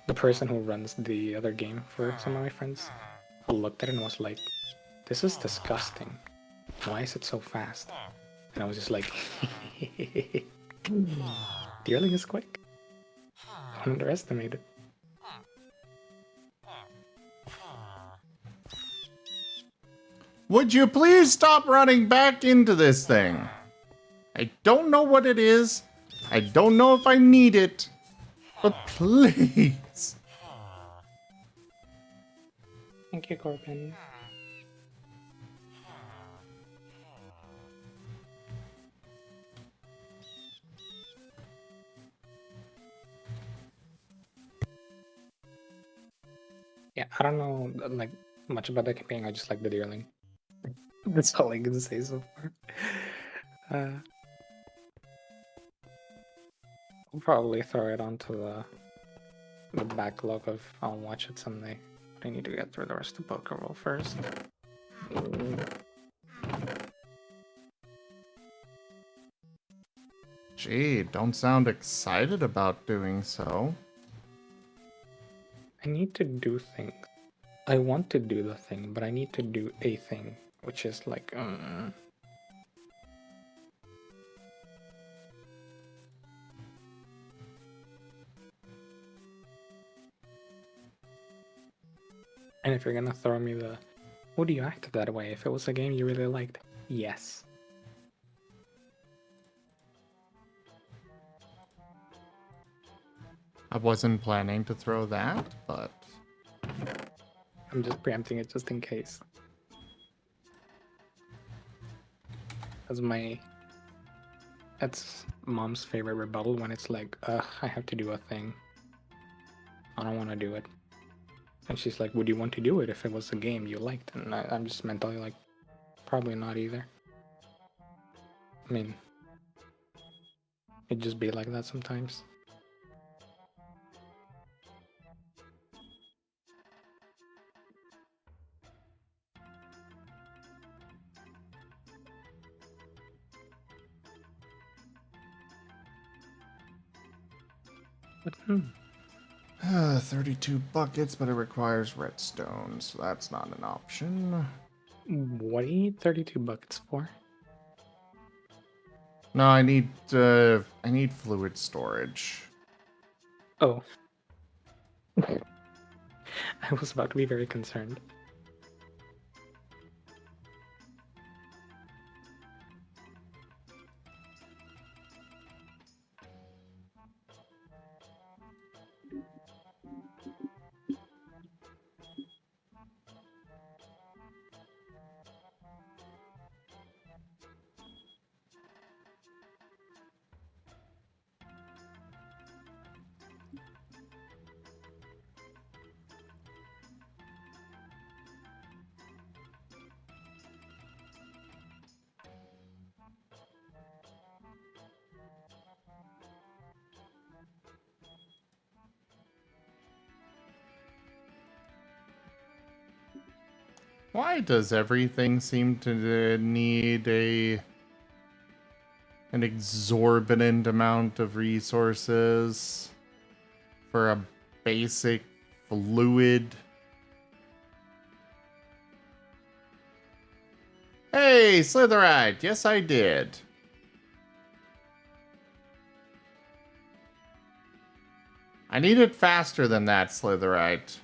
the person who runs the other game for some of my friends looked at it and was like, "This is disgusting. Why is it so fast?" And I was just like, "Deerling is quick. Don't underestimate it." Would you please stop running back into this thing? I don't know what it is. I don't know if I need it. But please. Thank you, Corbin. Yeah, I don't know like much about the campaign. I just like the Deerling. That's all I can say so far. I'll probably throw it onto the backlog of I'll watch it someday. But I need to get through the rest of Pokeball first. Gee, don't sound excited about doing so. I need to do things. I want to do the thing, but I need to do a thing, which is like, And if you're gonna throw me the, would you act that way if it was a game you really liked? Yes. I wasn't planning to throw that, but... I'm just preempting it just in case. That's mom's favorite rebuttal when it's like, I have to do a thing. I don't want to do it. And she's like, would you want to do it if it was a game you liked? And I'm just mentally like, probably not either. I mean, it just be like that sometimes. 32 buckets, but it requires redstone, so that's not an option. What do you need 32 buckets for? No, I need fluid storage. Oh. I was about to be very concerned. Why does everything seem to need an exorbitant amount of resources for a basic fluid? Hey, Slitherite! Yes, I did. I need it faster than that, Slitherite.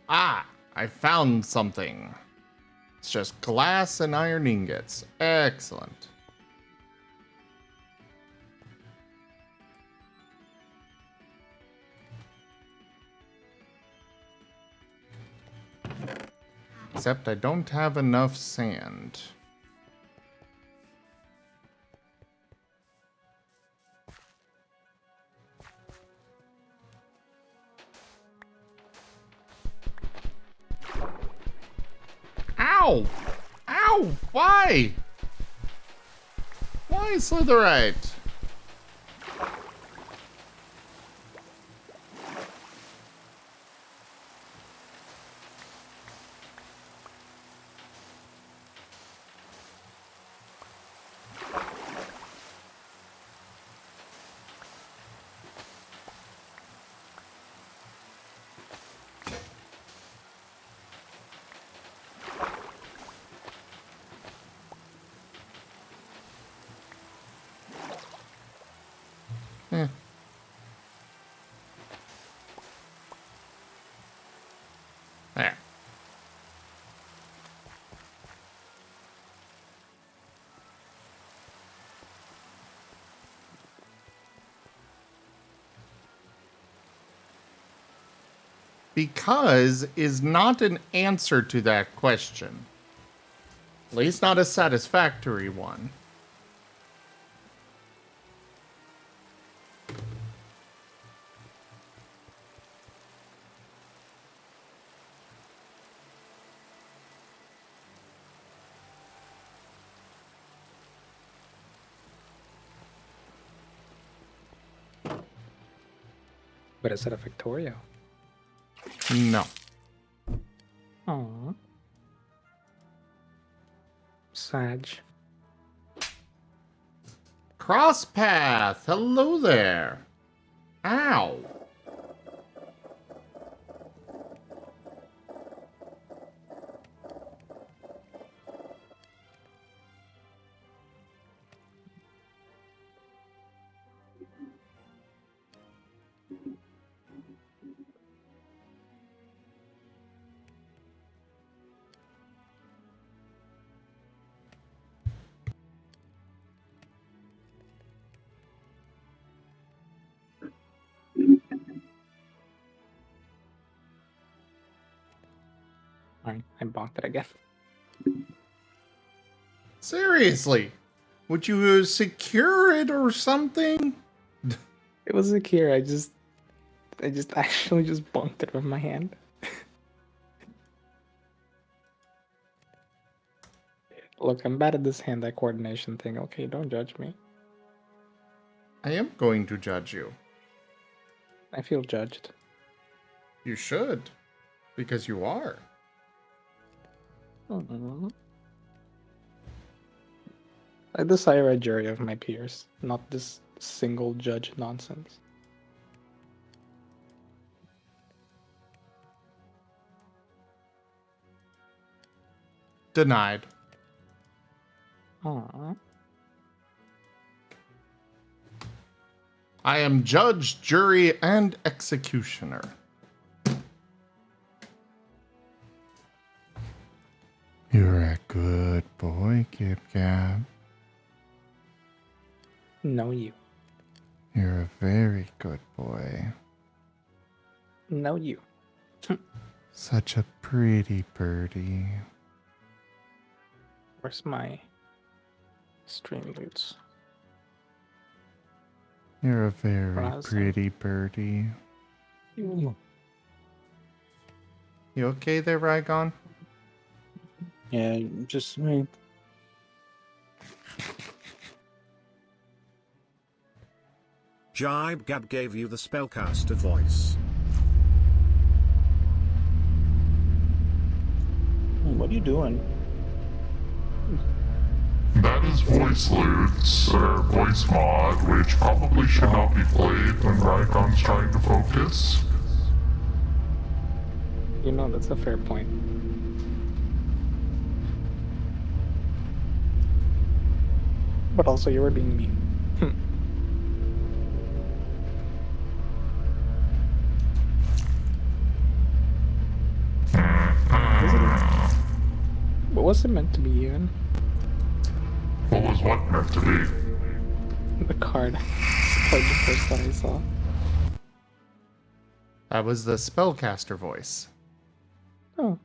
Ah, I found something. It's just glass and iron ingots. Excellent. Except I don't have enough sand. Ow! Ow! Why? Why Slitherite? Eh. There. Because is not an answer to that question. At least not a satisfactory one. But is it a Victoria? No. Aww. Sag. Cross path. Hello there. Ow. Alright, I bonked it again. Seriously, would you secure it or something? It was secure. I just actually just bumped it with my hand. Look, I'm bad at this hand-eye coordination thing. Okay, don't judge me. I am going to judge you. I feel judged. You should, because you are. I desire a jury of my peers, not this single judge nonsense. Denied. Aww. I am judge, jury, and executioner. You're a good boy, Kip Cab. No, you. You're a very good boy. No, you. Such a pretty birdie. Where's my stream boots? You're a very Browsing. pretty birdie. Mm. You okay there, Rygon? Yeah, just me. Jibe Gab gave you the spellcaster voice. What are you doing? That is voice loots, or voice mod, which probably should not be played when Rygon's trying to focus. You know, that's a fair point. But also, you were being mean. What was it meant to be even? What was what meant to be? The card. It's like the first one I saw. That was the spellcaster voice. Oh.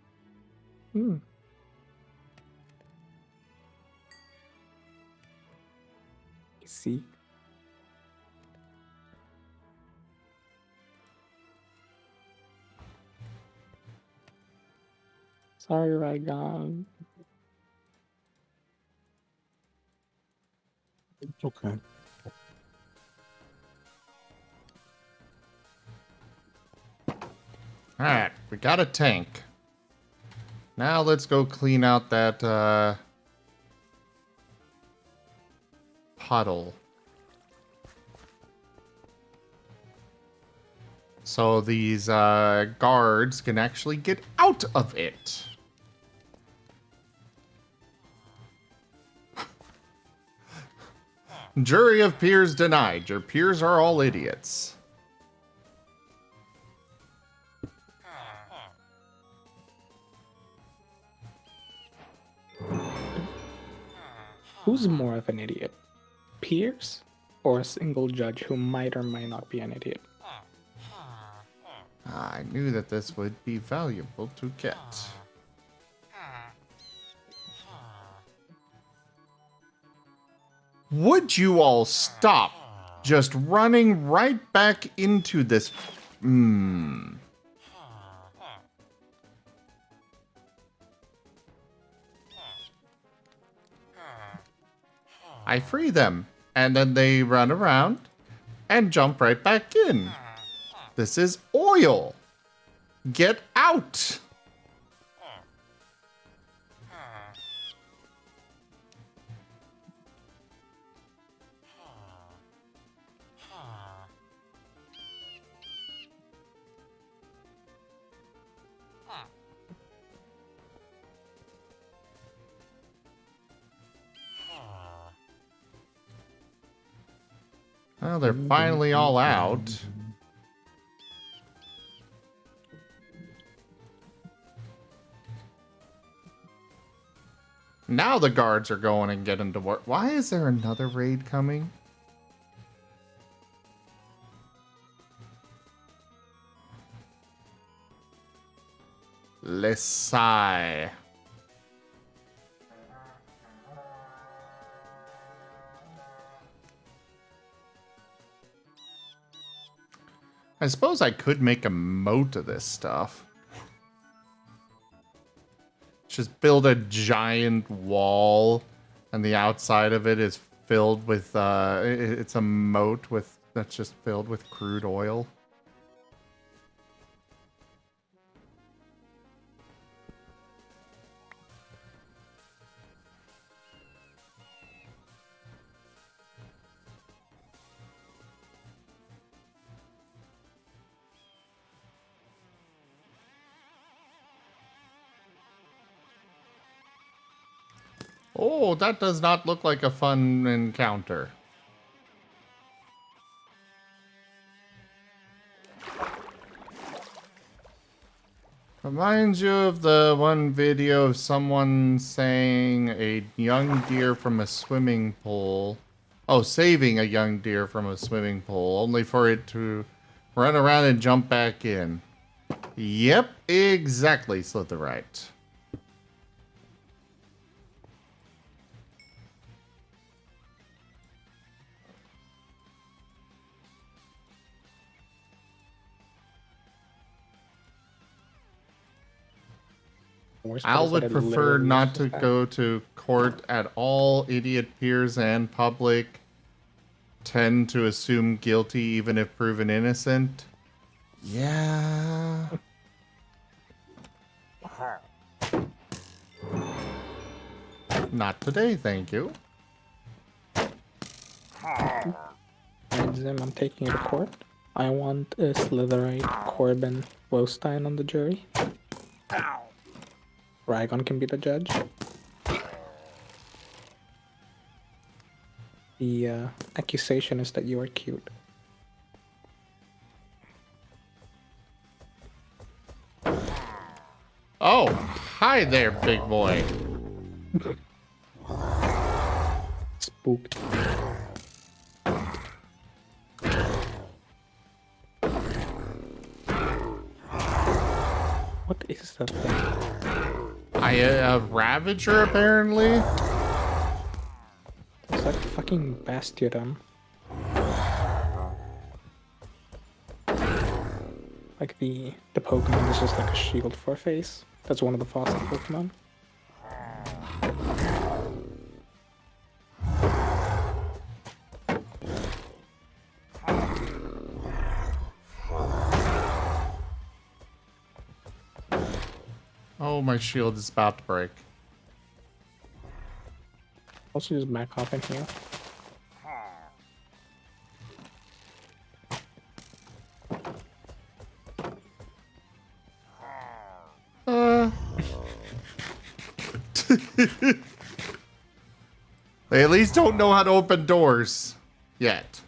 Hmm. See? Sorry, Rygon. It's okay. Alright, we got a tank. Now let's go clean out that, puddle. So these, guards can actually get out of it. Jury of peers denied. Your peers are all idiots. Who's more of an idiot? Peers? Or a single judge who might or might not be an idiot? I knew that this would be valuable to get. Would you all stop just running right back into this? I free them, and then they run around and jump right back in. This is oil. Get out. Well, they're finally all out. Now the guards are going and getting to work. Why is there another raid coming? Lesai. I suppose I could make a moat of this stuff. Just build a giant wall, and the outside of it is filled with, it's a moat that's just filled with crude oil. Oh, that does not look like a fun encounter. Reminds you of the one video of someone saying a young deer from a swimming pool. Oh, saving a young deer from a swimming pool, only for it to run around and jump back in. Yep, exactly, Slitherite. Al would prefer not to go to court at all. Idiot peers and public tend to assume guilty even if proven innocent. Yeah. Not today, thank you. Zim, I'm taking you to court. I want a Slitherite, Corbin, Wostein on the jury. Rygon can be the judge. The accusation is that you are cute. Oh, hi there, big boy. Spooked. What is that thing? A Ravager, apparently? It's like a fucking Bastiodon. Like the Pokemon is just like a shield for a face. That's one of the fossil Pokemon. Oh, my shield is about to break. Also just back off in here. They at least don't know how to open doors. Yet.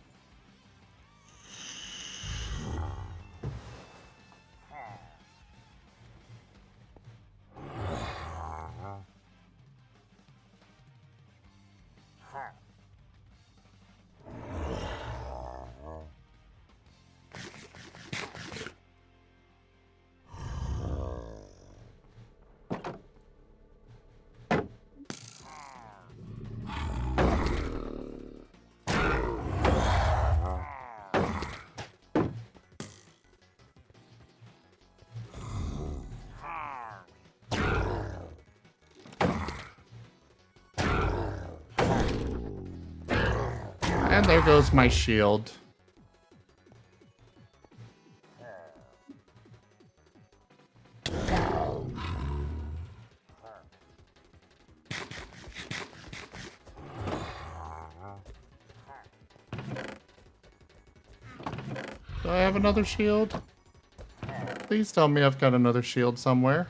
And there goes my shield. Do I have another shield? Please tell me I've got another shield somewhere.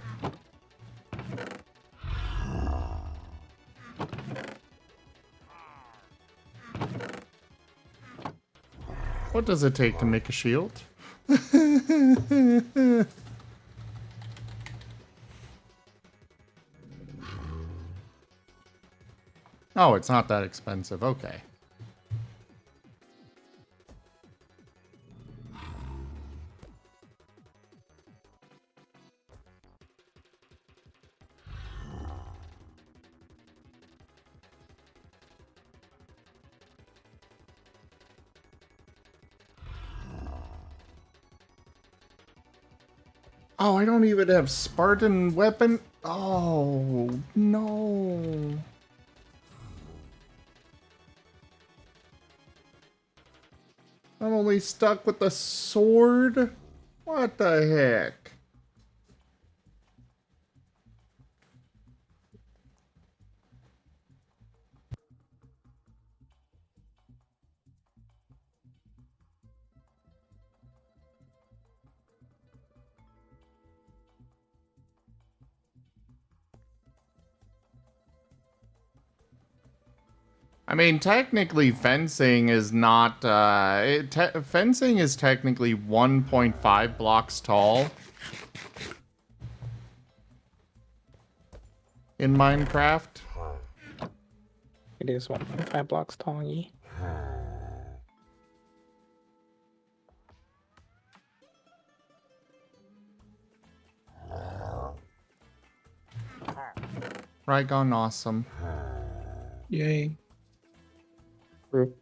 What does it take to make a shield? Oh, it's not that expensive. Okay. Oh, I don't even have Spartan weapon. Oh, no. I'm only stuck with the sword? What the heck? I mean, technically, fencing is not, fencing is technically 1.5 blocks tall in Minecraft. It is 1.5 blocks tall, ye. Rygon, awesome. Yay. True.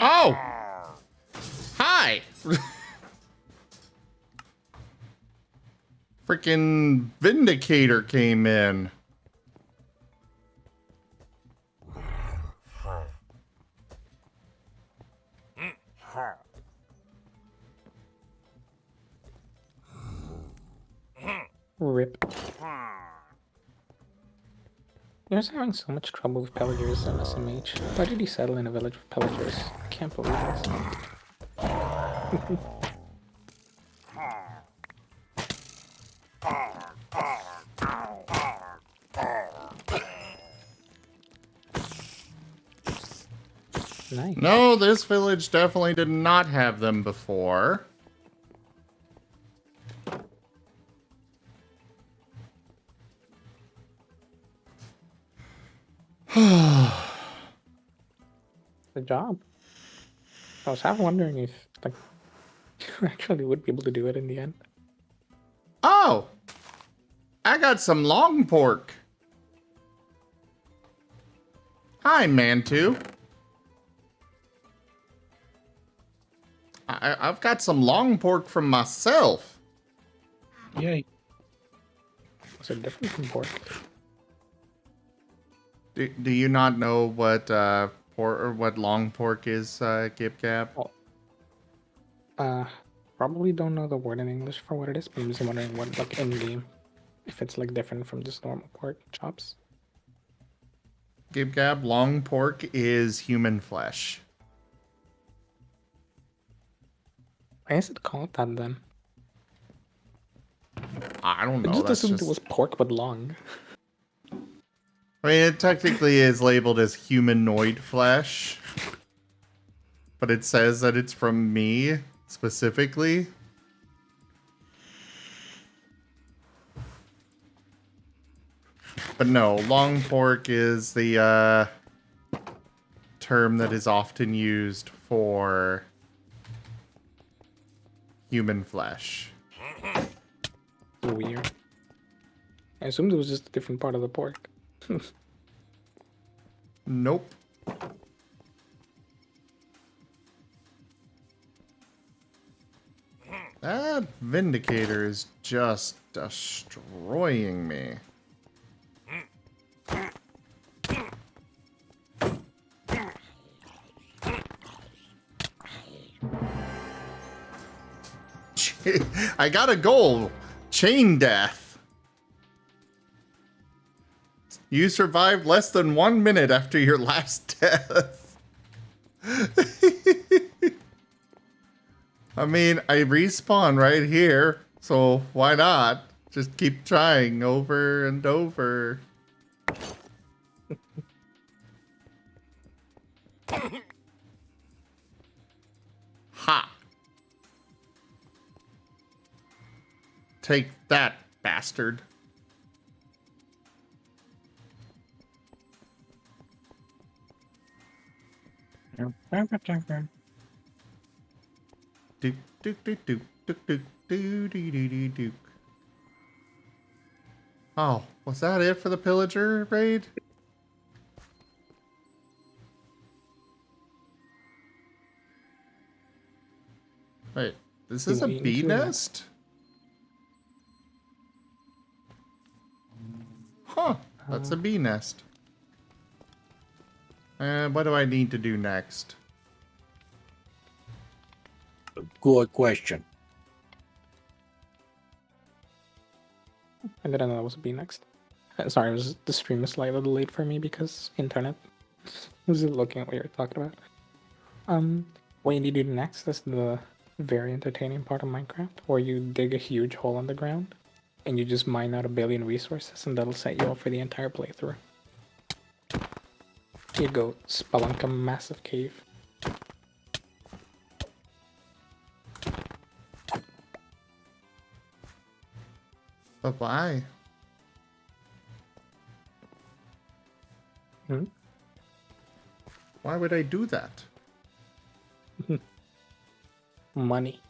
Oh! Hi! Freaking Vindicator came in. Rip. He was having so much trouble with pillagers in SMH. Why did he settle in a village with pillagers? I can't believe this. Nice. No, this village definitely did not have them before. Good job. I was half wondering if, like, you actually would be able to do it in the end. Oh! I got some long pork. Hi, Mantu. I've got some long pork from myself. Yay. Was it different from pork? Do you not know what what long pork is, Gib Gab? Probably don't know the word in English for what it is, but I'm just wondering what, like, in game, if it's like different from just normal pork chops. Gib Gab, long pork is human flesh. Why is it called that then? I don't know. I just That's assumed just... it was pork but long. I mean, it technically is labeled as humanoid flesh, but it says that it's from me specifically. But no, long pork is the term that is often used for human flesh. Weird. I assumed it was just a different part of the pork. Nope. That Vindicator is just destroying me. I got a goal. Chain death. You survived less than 1 minute after your last death. I mean, I respawn right here, so why not? Just keep trying over and over. Ha! Take that, bastard. Dook, dook, dook, dook, dook, dook, doo, doo, doo, doo, dook. Oh, was that it for the pillager raid? Wait, is this a bee nest? Huh, that's a bee nest. And what do I need to do next? Good question. I didn't know that was be next. Sorry, the stream is slightly delayed for me because internet. I was looking at what you're talking about. What you need to do next is the very entertaining part of Minecraft, where you dig a huge hole in the ground, and you just mine out 1 billion resources, and that'll set you up for the entire playthrough. You go spelunk a massive cave. But why? Hmm? Why would I do that? Money.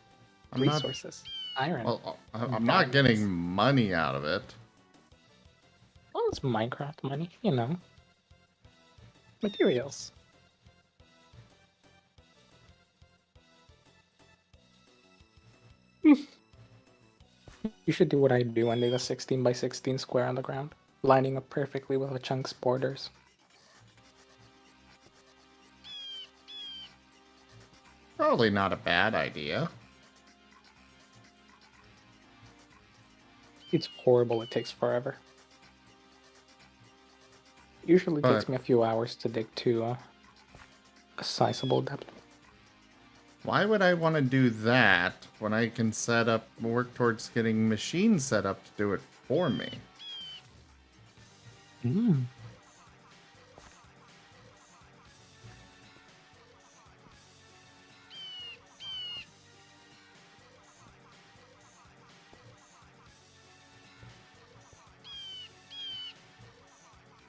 I'm resources. Iron. Well, I'm not getting money out of it. Well, it's Minecraft money, you know. Materials. You should do what I do and dig a 16 by 16 square on the ground, lining up perfectly with a chunk's borders. Probably not a bad idea. It's horrible, it takes forever. Usually takes me a few hours to dig to a sizable depth. Why would I want to do that when I can work towards getting machines set up to do it for me?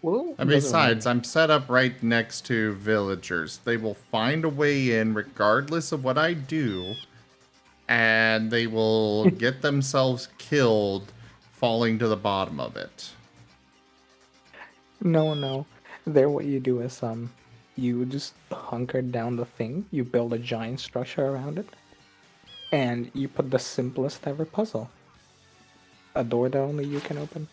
Well, and besides, I'm set up right next to villagers. They will find a way in regardless of what I do, and they will get themselves killed falling to the bottom of it. No. There what you do is you just hunker down the thing, you build a giant structure around it, and you put the simplest ever puzzle. A door that only you can open.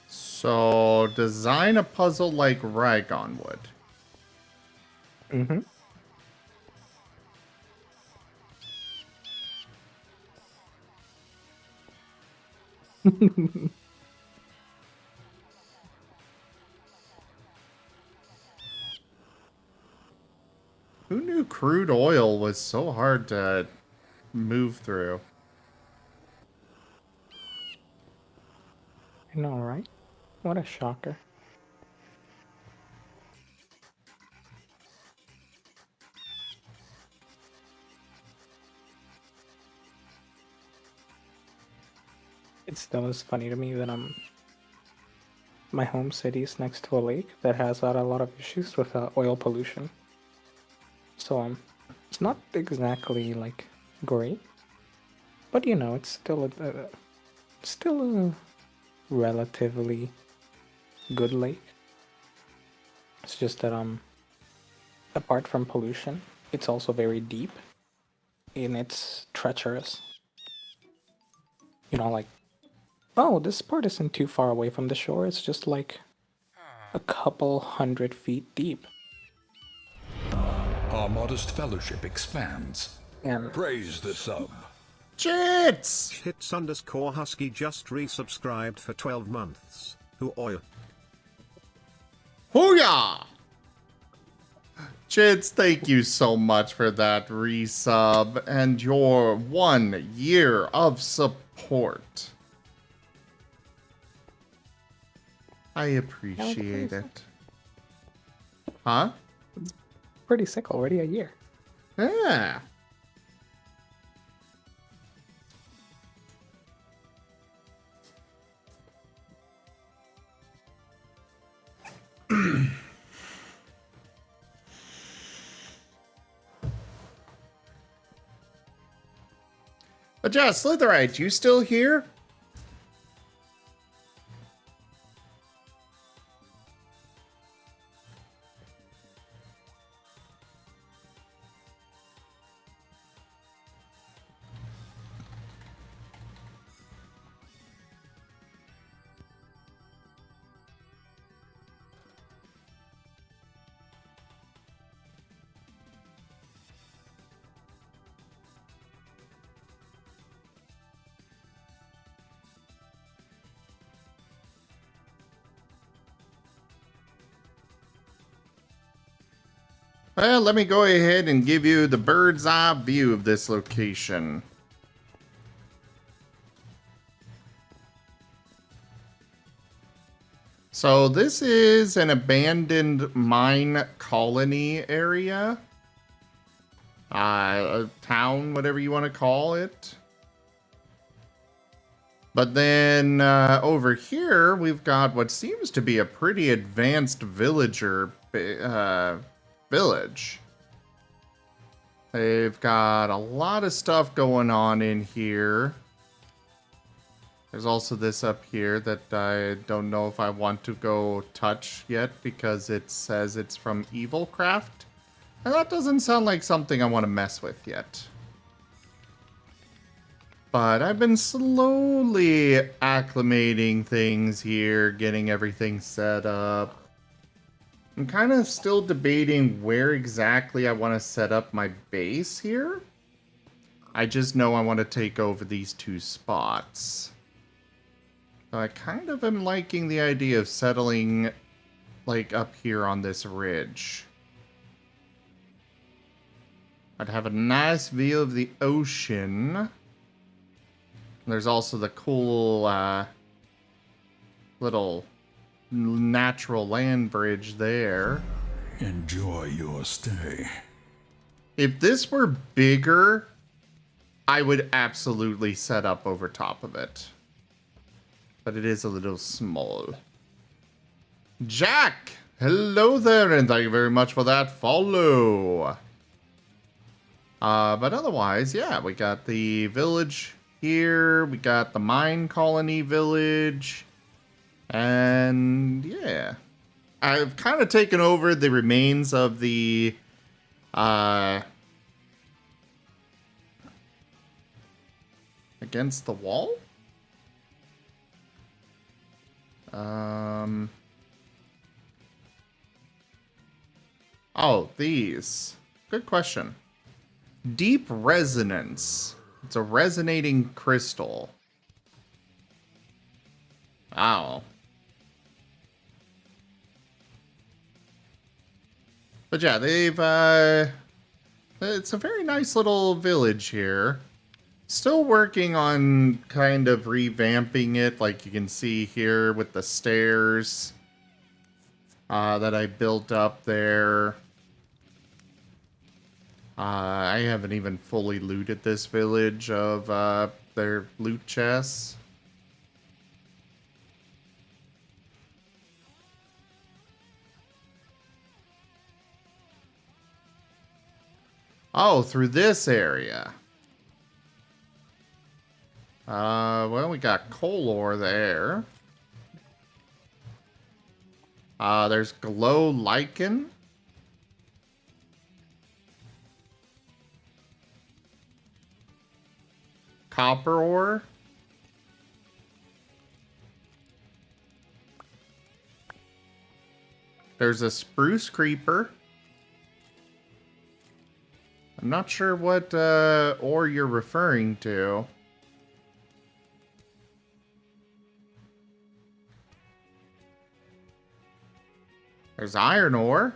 So, design a puzzle like Rygon would. Mm-hmm. Who knew crude oil was so hard to move through? I know, right? What a shocker. It still is funny to me that my home city is next to a lake that has had a lot of issues with oil pollution. So it's not exactly like great, but you know, it's still a relatively good lake. It's just that apart from pollution, it's also very deep and it's treacherous. You know, like, oh, this part isn't too far away from the shore, it's just like a couple 100 feet deep. Our modest fellowship expands. And praise the sub. Chits! Hits_Husky just resubscribed for 12 months. Who oil? Hooyah! Chids, thank you so much for that resub and your 1 year of support. I appreciate it. Huh? Pretty sick already, a year. Yeah. But yeah, Slitherite, you still here? Well, let me go ahead and give you the bird's eye view of this location. So this is an abandoned mine colony area. A town, whatever you want to call it. But then over here, we've got what seems to be a pretty advanced villager village. They've got a lot of stuff going on in here. There's also this up here that I don't know if I want to go touch yet because it says it's from Evilcraft. And that doesn't sound like something I want to mess with yet. But I've been slowly acclimating things here, getting everything set up. I'm kind of still debating where exactly I want to set up my base here. I just know I want to take over these 2 spots. So I kind of am liking the idea of settling, like, up here on this ridge. I'd have a nice view of the ocean. There's also the cool little natural land bridge there. Enjoy your stay. If this were bigger, I would absolutely set up over top of it. But it is a little small. Jack! Hello there, and thank you very much for that follow. But otherwise, yeah, we got the village here. We got the mine colony village. And yeah, I've kind of taken over the remains of the against the wall. Oh, these. Good question. Deep resonance. It's a resonating crystal. Wow. But yeah, they've, it's a very nice little village here. Still working on kind of revamping it, like you can see here with the stairs that I built up there. I haven't even fully looted this village of their loot chests. Oh, through this area. Well, we got coal ore there. There's glow lichen. Copper ore. There's a spruce creeper. I'm not sure what ore you're referring to. There's iron ore.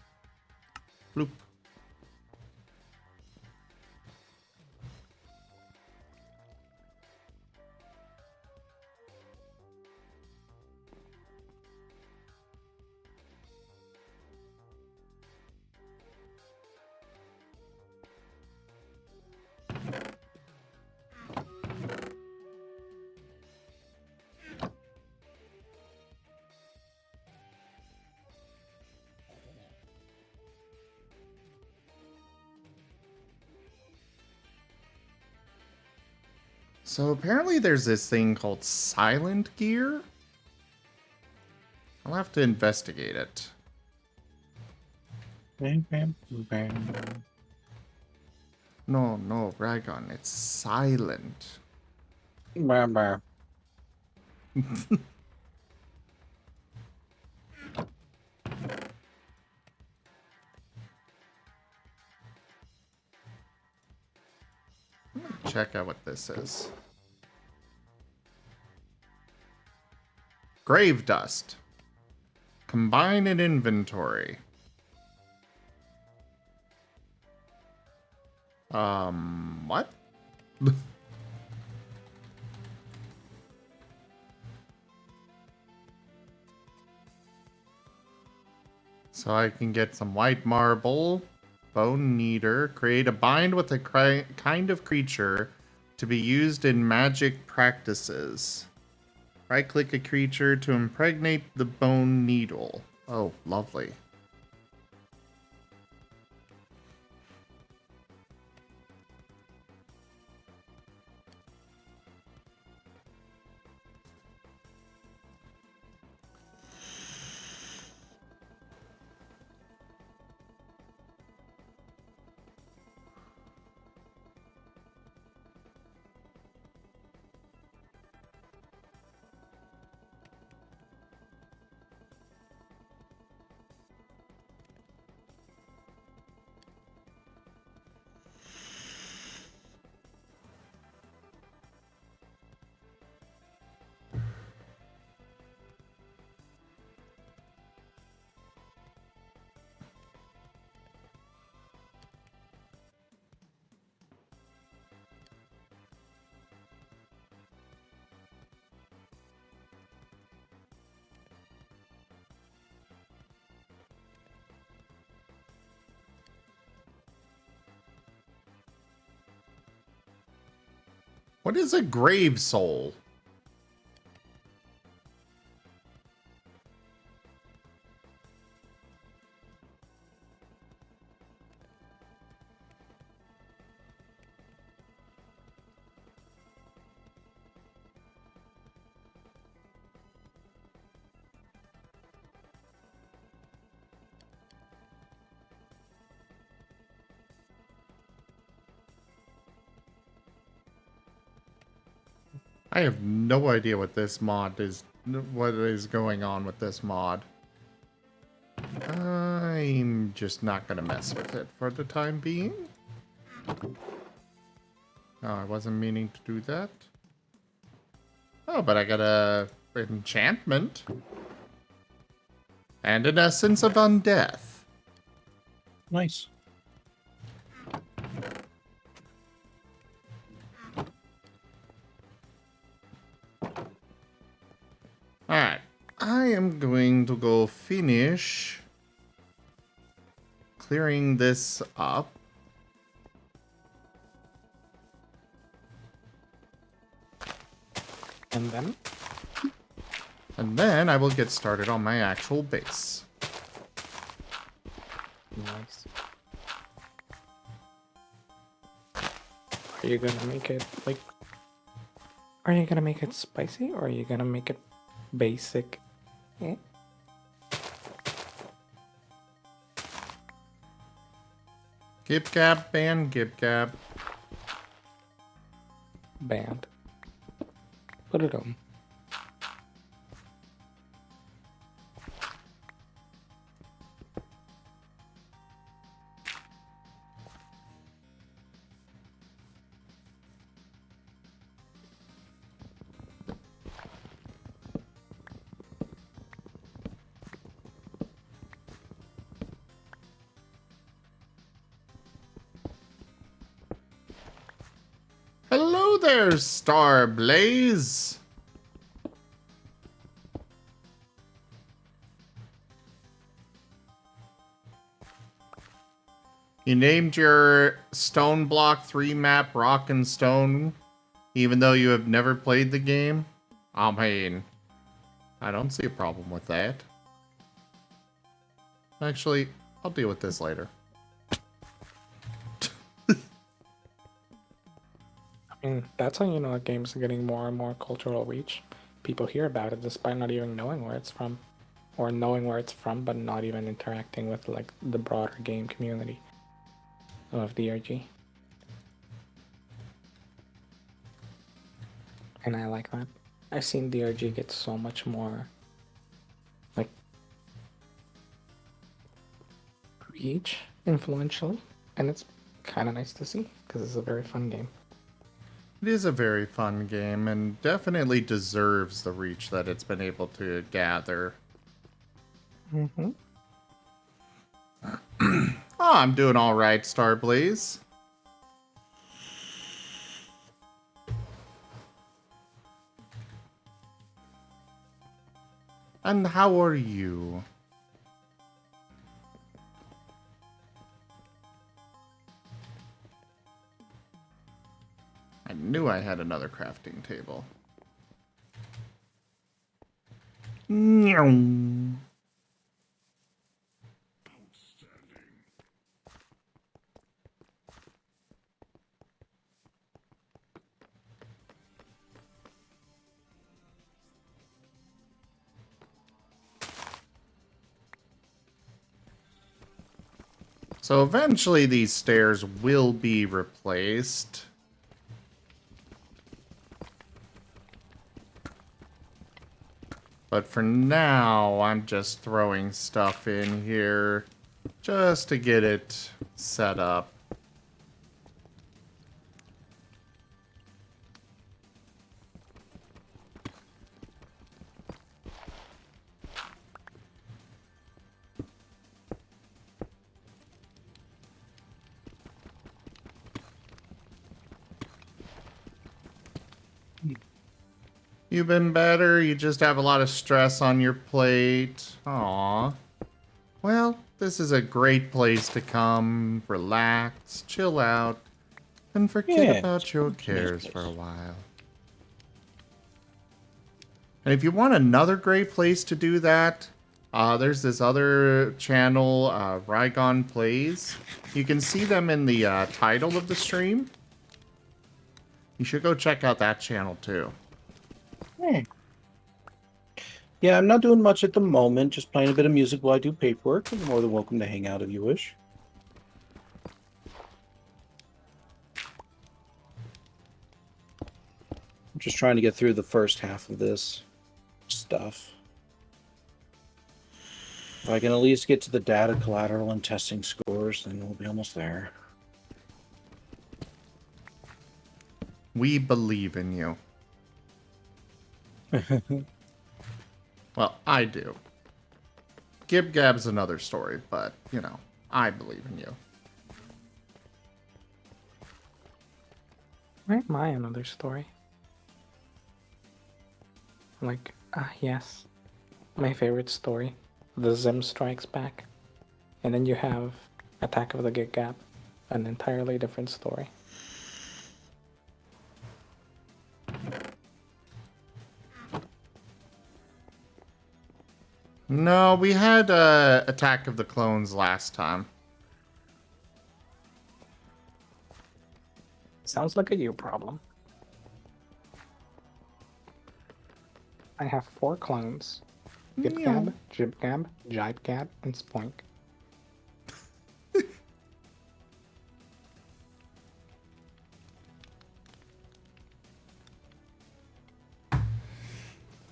Bloop. So apparently there's this thing called silent gear. I'll have to investigate it. No, Ragon, it's silent. Check out what this is. Grave dust. Combine in inventory. What? So I can get some white marble, bone kneader, create a bind with a kind of creature to be used in magic practices. Right click a creature to impregnate the bone needle. Oh, lovely. What is a grave soul? I have no idea what this mod is, what is going on with this mod. I'm just not gonna mess with it for the time being. Oh, I wasn't meaning to do that. Oh, but I got a enchantment. And an essence of undeath. Nice. Alright. I am going to go finish clearing this up. And then? And then I will get started on my actual base. Nice. Are you gonna make it like... Are you gonna make it spicy or are you gonna make it basic? Eh? Gib gab, ban, gib gab. Banned. Put it on. there, Star Blaze. You named your Stone Block 3 map Rock and Stone, even though you have never played the game? I mean, I don't see a problem with that. Actually, I'll deal with this later. I mean, that's how you know a game's getting more and more cultural reach. People hear about it despite not even knowing where it's from. Or knowing where it's from, but not even interacting with, like, the broader game community of DRG. And I like that. I've seen DRG get so much more, like, reach influentially, and it's kind of nice to see, because it's a very fun game. It is a very fun game, and definitely deserves the reach that it's been able to gather. Mm-hmm. Oh, I'm doing alright, Starblaze. And how are you? I knew I had another crafting table. Meow. So eventually these stairs will be replaced. But for now, I'm just throwing stuff in here just to get it set up. You've been better? You just have a lot of stress on your plate? Aww. Well, this is a great place to come, relax, chill out, and forget about your cares for a while. And if you want another great place to do that, there's this other channel, Rygon Plays. You can see them in the title of the stream. You should go check out that channel too. Yeah, I'm not doing much at the moment, just playing a bit of music while I do paperwork. You're more than welcome to hang out if you wish. I'm just trying to get through the first half of this stuff. If I can at least get to the data collateral and testing scores, then we'll be almost there. We believe in you. Well, I do. Gib Gab's another story, but, you know, I believe in you. Where am I another story? Like, yes. My favorite story. The Zim Strikes Back. And then you have Attack of the Gig Gab. An entirely different story. No, we had Attack of the Clones last time. Sounds like a you problem. I have 4 clones. Gib-Gab, Jib-Gab, Jibe-Gab, and Spoink.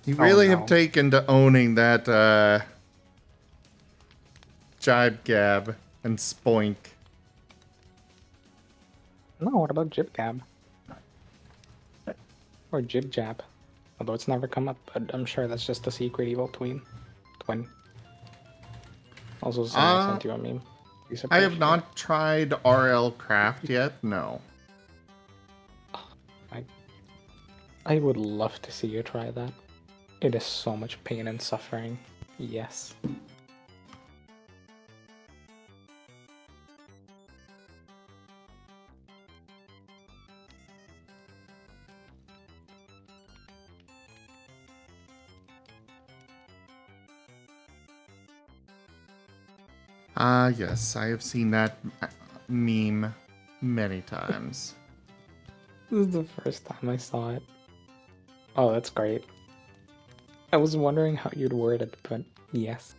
You really no. have taken to owning that Jibe Gab and Spoink. No, what about Jib-Gab? Or Jib-Jab. Although it's never come up, but I'm sure that's just a secret evil twin. Also, someone sent you a meme. I have not tried RL Craft yet, no. I would love to see you try that. It is so much pain and suffering. Yes. Yes, I have seen that meme many times. This is the first time I saw it. Oh, that's great. I was wondering how you'd word it, but yes.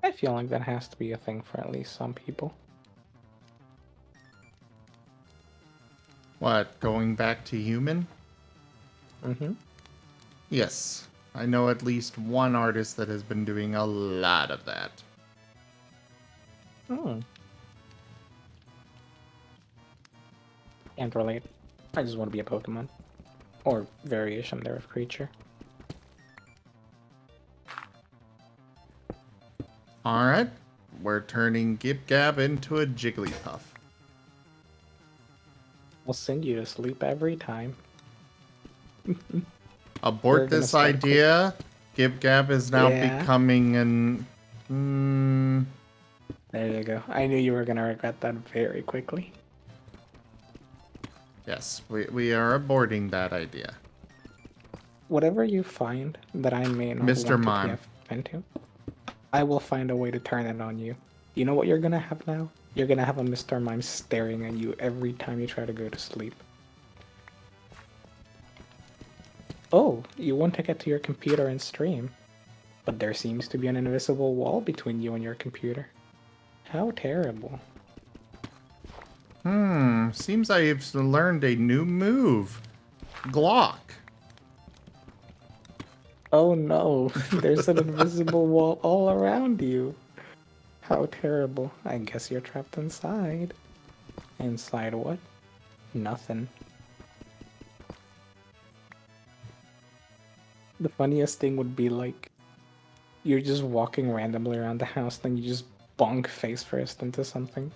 I feel like that has to be a thing for at least some people. What, going back to human? Mm-hmm. Yes, I know at least one artist that has been doing a lot of that. Hmm. Can't relate. I just want to be a Pokemon. Or variation there of creature. Alright, we're turning Gib Gab into a Jigglypuff. I'll send you to sleep every time. We're Abort gonna this start idea. Gib Gab is now Yeah. becoming an... There you go. I knew you were gonna regret that very quickly. Yes, we are aborting that idea. Whatever you find that I may not Mr. want to Mime. TF into, I will find a way to turn it on you. You know what you're gonna have now? You're gonna have a Mr. Mime staring at you every time you try to go to sleep. Oh, you want to get to your computer and stream, but there seems to be an invisible wall between you and your computer. How terrible. Seems I've learned a new move. Glock. Oh no, there's an invisible wall all around you. How terrible. I guess you're trapped inside. Inside what? Nothing. The funniest thing would be like, you're just walking randomly around the house, then you just bonk face first into something.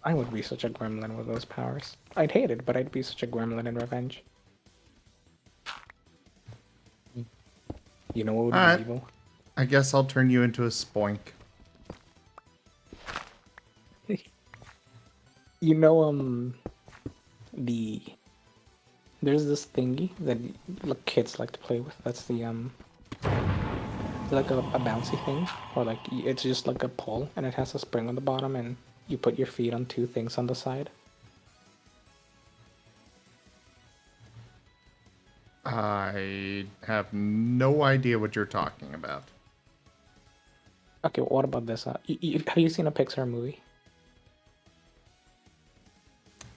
I would be such a gremlin with those powers. I'd hate it, but I'd be such a gremlin in revenge. You know what would Alright. be evil? I guess I'll turn you into a spoink. You know, there's this thingy that kids like to play with. That's the, it's like a bouncy thing, or like, it's just like a pole, and it has a spring on the bottom, and you put your feet on two things on the side. I have no idea what you're talking about. Okay, what about this? Have you seen a Pixar movie?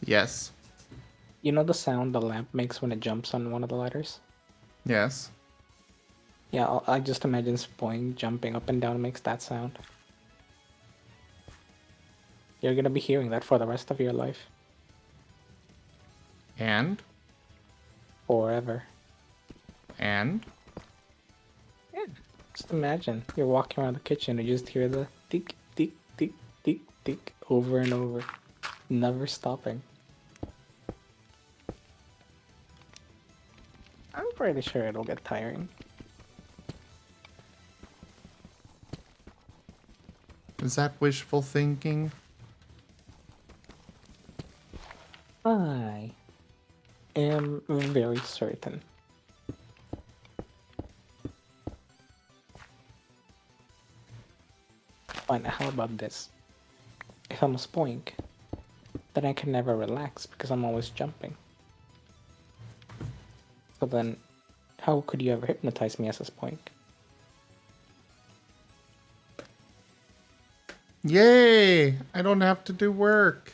Yes. You know the sound the lamp makes when it jumps on one of the letters? Yes. Yeah, I just imagine Spoing jumping up and down makes that sound. You're gonna be hearing that for the rest of your life. And? Forever. And? Yeah. Just imagine, you're walking around the kitchen and you just hear the tick, tick, tick, tick, tick over and over. Never stopping. I'm pretty sure it'll get tiring. Is that wishful thinking? I am very certain. Fine, how about this? If I'm a spoink, then I can never relax because I'm always jumping. So then, how could you ever hypnotize me as a spoink? Yay! I don't have to do work.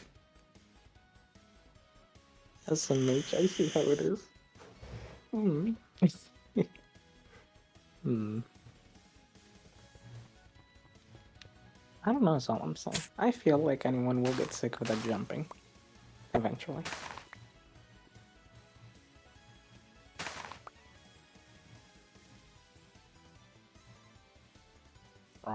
SMH, I see how it is. I don't know, that's all I'm saying. I feel like anyone will get sick of that jumping. Eventually.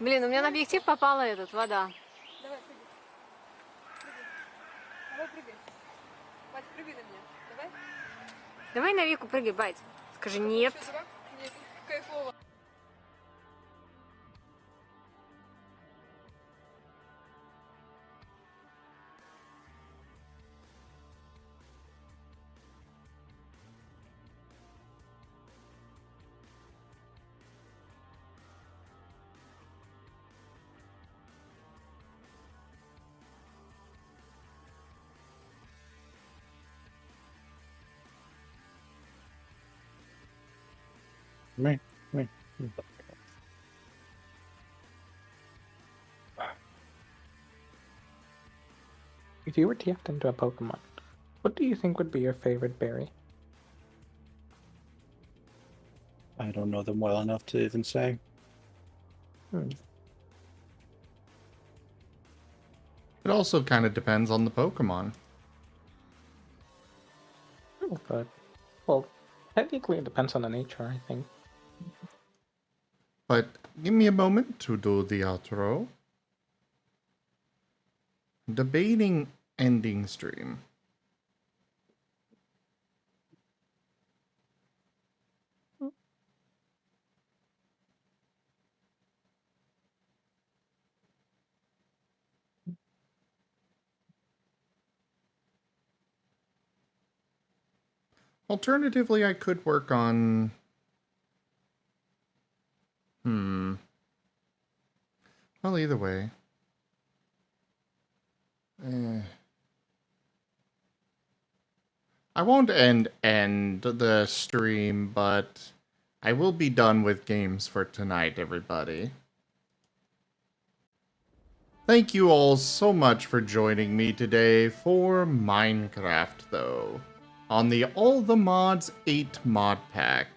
Блин, у меня на объектив попала вода. Давай, прыгай. Давай, прыгай. Бать, прыгай на меня. Давай. Давай на Вику прыгай, бать. Скажи нет. Что, дурак? Нет, кайфово. Right. If you were TF'd into a Pokemon, what do you think would be your favorite berry? I don't know them well enough to even say. It also kind of depends on the Pokemon. But, well, technically it depends on the nature, I think. But give me a moment to do the outro. Debating ending stream. Alternatively, I could work on... Well, either way. I won't end the stream, but I will be done with games for tonight, everybody. Thank you all so much for joining me today for Minecraft, though, on the All the Mods 8 mod pack.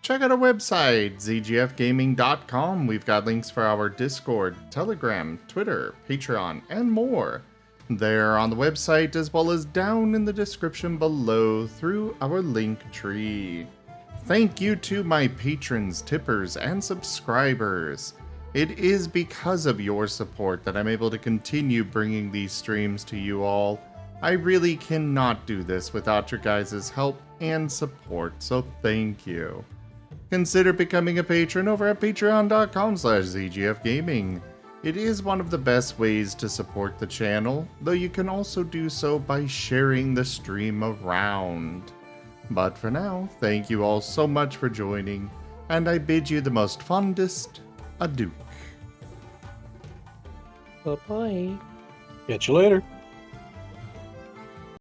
Check out our website, zgfgaming.com. We've got links for our Discord, Telegram, Twitter, Patreon, and more. There on the website, as well as down in the description below through our link tree. Thank you to my patrons, tippers, and subscribers. It is because of your support that I'm able to continue bringing these streams to you all. I really cannot do this without your guys' help and support, so thank you. Consider becoming a patron over at patreon.com/zgfgaming. It is one of the best ways to support the channel, though you can also do so by sharing the stream around. But for now, thank you all so much for joining, and I bid you the most fondest adieu. Bye-bye. Catch you later.